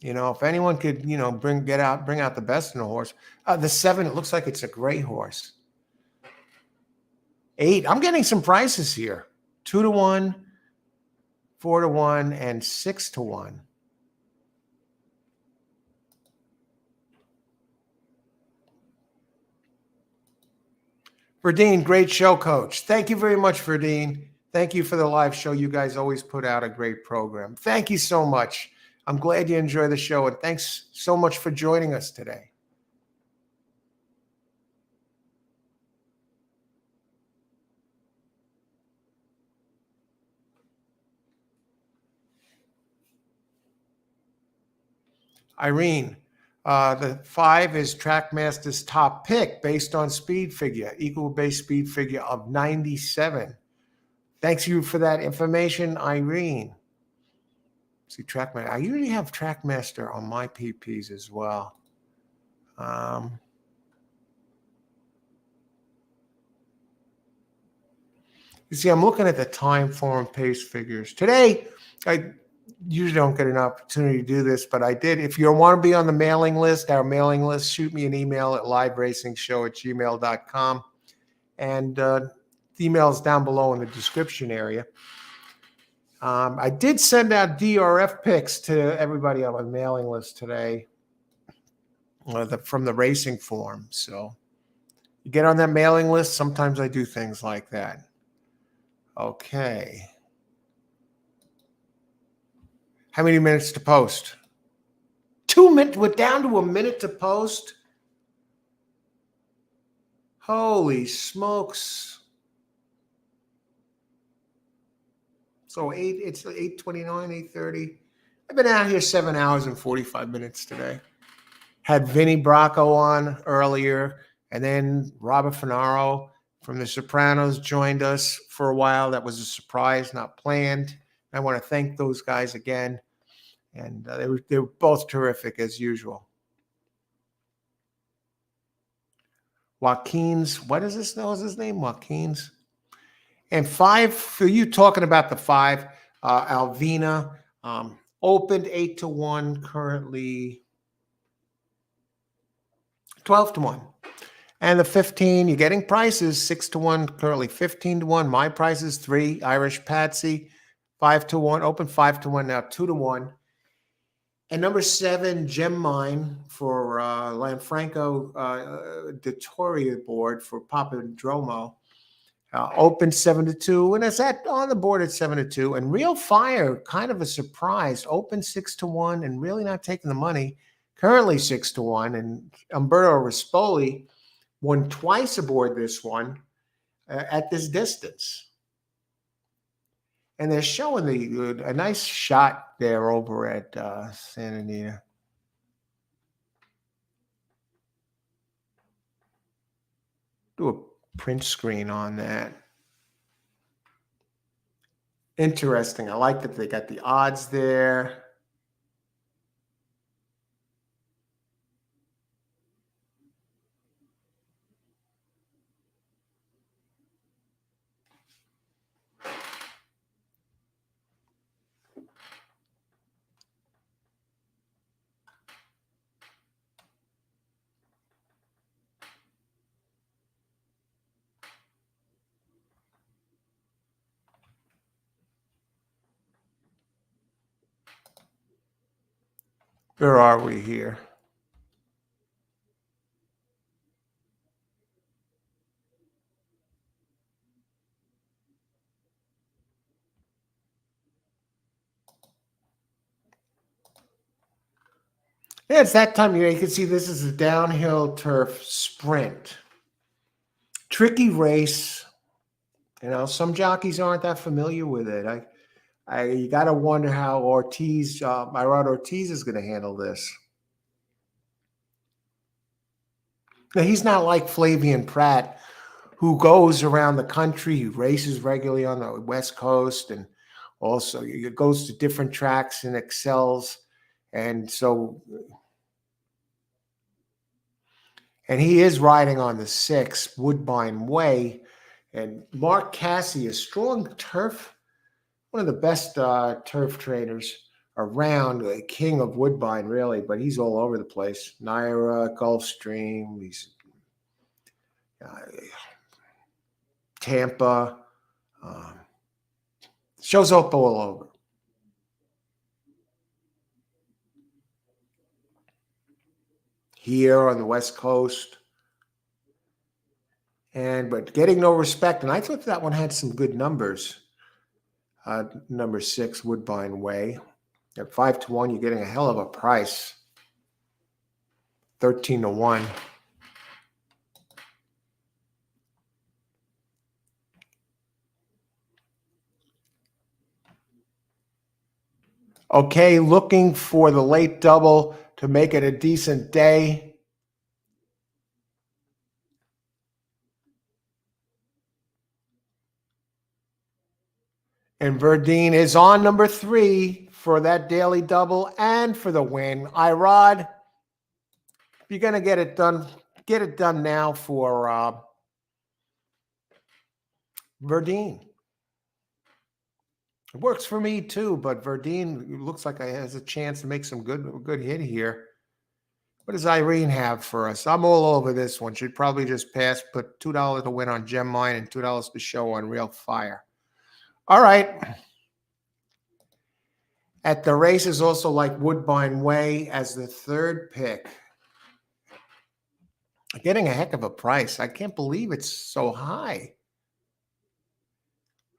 if anyone could, bring out the best in a horse. The 7, it looks like it's a gray horse. 8, I'm getting some prices here. 2 to 1, 4 to 1, and 6 to 1. Verdine, great show, Coach. Thank you very much, Verdine. Thank you for the live show. You guys always put out a great program. Thank you so much. I'm glad you enjoy the show, and thanks so much for joining us today. Irene, the 5 is Trackmaster's top pick based on speed figure, equal base speed figure of 97. Thanks you for that information, Irene. See, Trackmaster. I usually have Trackmaster on my PPs as well. You see, I'm looking at the time form pace figures. Today, I usually don't get an opportunity to do this, but I did. If you want to be on the mailing list, our mailing list, shoot me an email at liveracing@gmail.com. And the email is down below in the description area. I did send out DRF picks to everybody on my mailing list today from the racing forum. So you get on that mailing list. Sometimes I do things like that. Okay. How many minutes to post? 2 minutes. We're down to a minute to post. Holy smokes. So it's 8:29, 8:30. I've been out here 7 hours and 45 minutes today. Had Vinnie Bracco on earlier, and then Robert Fararo from The Sopranos joined us for a while. That was a surprise, not planned. I want to thank those guys again. And they were both terrific as usual. Joaquin's, what is this? Know his name? Joaquin's. And 5 for you talking about the 5. Alvina opened 8-1, currently 12-1. And the 15, you're getting prices 6-1, currently 15-1. My price is 3. Irish Patsy 5-1, open 5-1 now, 2-1. And number 7, Gem Mine for Lanfranco Dettoria board for Papadromo. Open 7-2, and it's on the board at 7-2. And Real Fire, kind of a surprise, open 6-1, and really not taking the money. Currently 6-1, and Umberto Rispoli won twice aboard this one at this distance. And they're showing a nice shot there over at Santa Anita. Do a print screen on that. Interesting. I like that they got the odds there. Where are we here? Yeah, it's that time of year. You can see this is a downhill turf sprint. Tricky race. You know, some jockeys aren't that familiar with it. You got to wonder how Irad Ortiz is going to handle this. Now, he's not like Flavian Pratt, who goes around the country, who races regularly on the West Coast, and also goes to different tracks and excels. And he is riding on the 6, Woodbine Way. And Mark Cassie, a strong turf, one of the best turf trainers around, the king of Woodbine, really, but he's all over the place. Naira, Gulfstream, he's Tampa, shows up all over. Here on the West Coast. But getting no respect. And I thought that one had some good numbers. Number 6, Woodbine Way. At 5-1, you're getting a hell of a price. 13-1. Okay, looking for the late double to make it a decent day. And Verdine is on number 3 for that daily double and for the win. Irad, if you're going to get it done now for Verdine. It works for me too, but Verdine looks like he has a chance to make some good hit here. What does Irene have for us? I'm all over this one. Should probably just pass, put $2 to win on Gem Mine and $2 to show on Real Fire. All right. At the races, also like Woodbine Way as the third pick. Getting a heck of a price. I can't believe it's so high.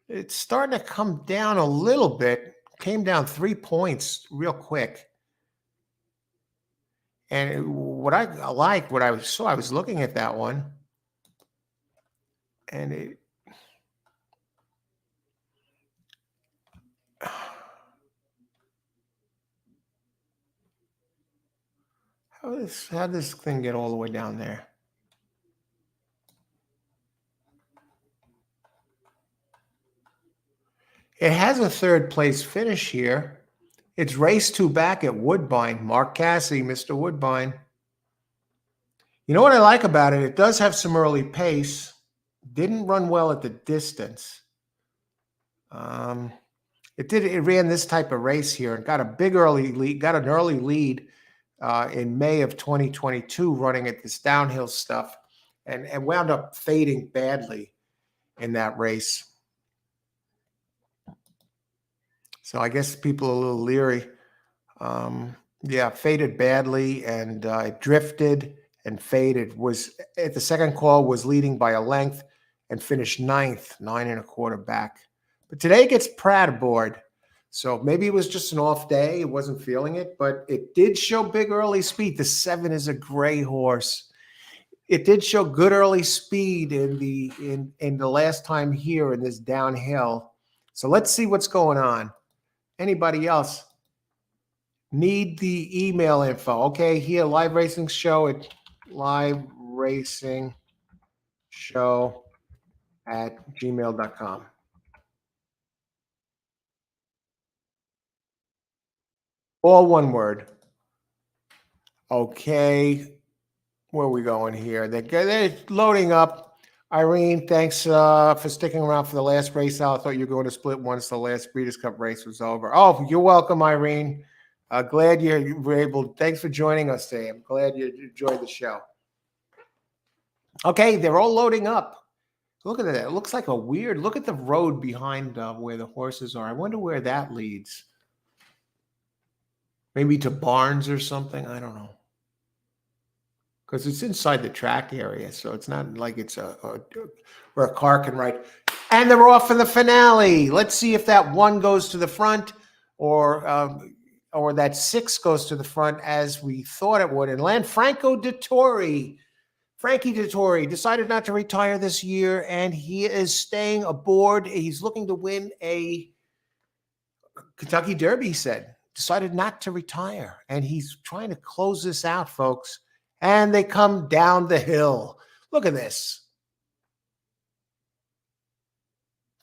It's starting to come down a little bit. Came down 3 points real quick. And what I like, what I saw, I was looking at that one. And it, how did this thing get all the way down there? It has a third place finish here. It's race 2 back at Woodbine. Mark Cassidy, Mr. Woodbine. You know what I like about it? It does have some early pace. Didn't run well at the distance. It ran this type of race here and got a big early lead, got an early lead in May of 2022 running at this downhill stuff and wound up fading badly in that race. So I guess people are a little leery. Yeah, faded badly and it drifted and faded. Was at the second call was leading by a length and finished 9th, 9 1/4 back. But today gets Pratt aboard. So maybe it was just an off day. It wasn't feeling it, but it did show big early speed. The 7 is a gray horse. It did show good early speed in the last time here in this downhill. So let's see what's going on. Anybody else need the email info? Okay, here, live racing show at liveracing@gmail.com. All one word. Okay, where are we going here? They're loading up. Irene, thanks for sticking around for the last race out. I thought you were going to split once the last Breeders' Cup race was over. Oh, you're welcome, Irene. Glad you were able. Thanks for joining us today. I'm glad you enjoyed the show. Okay, they're all loading up. Look at that. It looks like a weird. Look at the road behind where the horses are. I wonder where that leads. Maybe to barns or something. I don't know. Because it's inside the track area, so it's not like it's where a car can ride. And they're off in the finale. Let's see if that 1 goes to the front or that 6 goes to the front as we thought it would. And Frankie Dettori decided not to retire this year, and he is staying aboard. He's looking to win a Kentucky Derby, he said. Decided not to retire, and he's trying to close this out, folks. And they come down the hill. Look at this.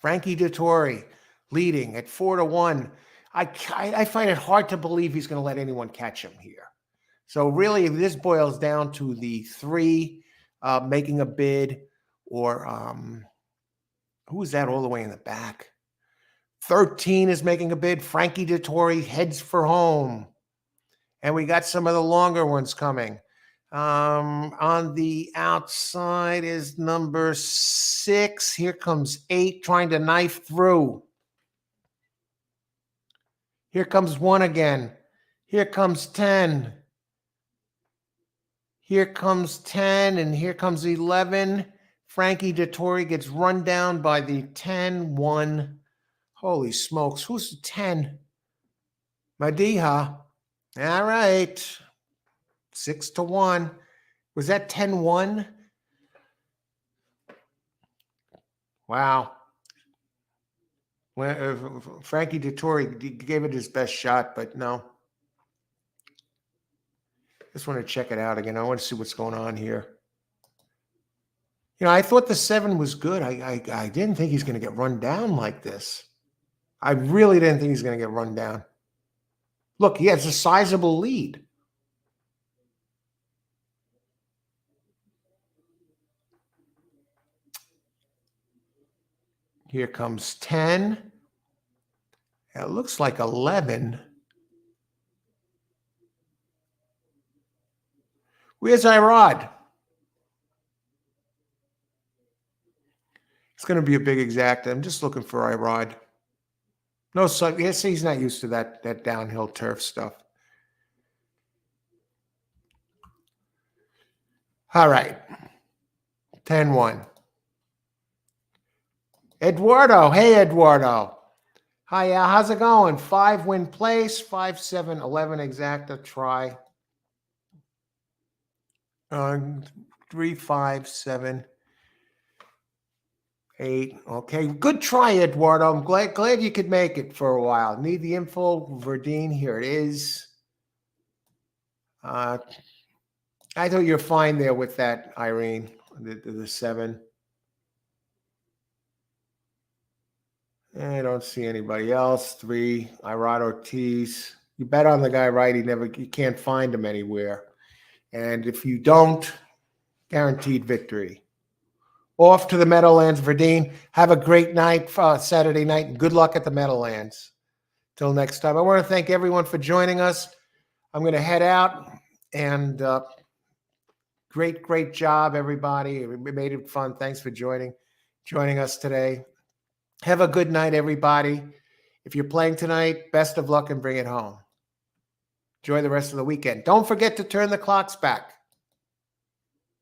Frankie Dettori leading at 4-1. I find it hard to believe he's going to let anyone catch him here. So really, if this boils down to the 3 making a bid, or who is that all the way in the back? 13 is making a bid. Frankie Dettori heads for home. And we got some of the longer ones coming. On the outside is number 6. Here comes 8 trying to knife through. Here comes 1 again. Here comes 10. Here comes 10, and here comes 11. Frankie Dettori gets run down by the 10-1. Holy smokes. Who's the 10? Madiha. All right. 6-1. Was that 10-1? Wow. Frankie Dettori gave it his best shot, but no. Just want to check it out again. I want to see what's going on here. You know, I thought the 7 was good. I didn't think he's going to get run down like this. I really didn't think he's going to get run down. Look, he has a sizable lead. Here comes 10. It looks like 11. Where's Irod? It's going to be a big exacta. I'm just looking for Irod. No, so yes, he's not used to that downhill turf stuff. All right. 10-1. Eduardo. Hey, Eduardo. Hi, how's it going? 5-win place, 5-7-11 exacta try. 3, 5, 7, 8. Okay, good try, Eduardo. I'm glad you could make it for a while. Need the info, Verdine. Here it is. I thought you're fine there with that, Irene. The 7. I don't see anybody else. 3, Irad Ortiz. You bet on the guy, right? You can't find him anywhere. And if you don't, guaranteed victory. Off to the Meadowlands, Verdine. Have a great night, Saturday night, and good luck at the Meadowlands. Till next time. I want to thank everyone for joining us. I'm going to head out, and great job, everybody. We made it fun. Thanks for joining us today. Have a good night, everybody. If you're playing tonight, best of luck and bring it home. Enjoy the rest of the weekend. Don't forget to turn the clocks back.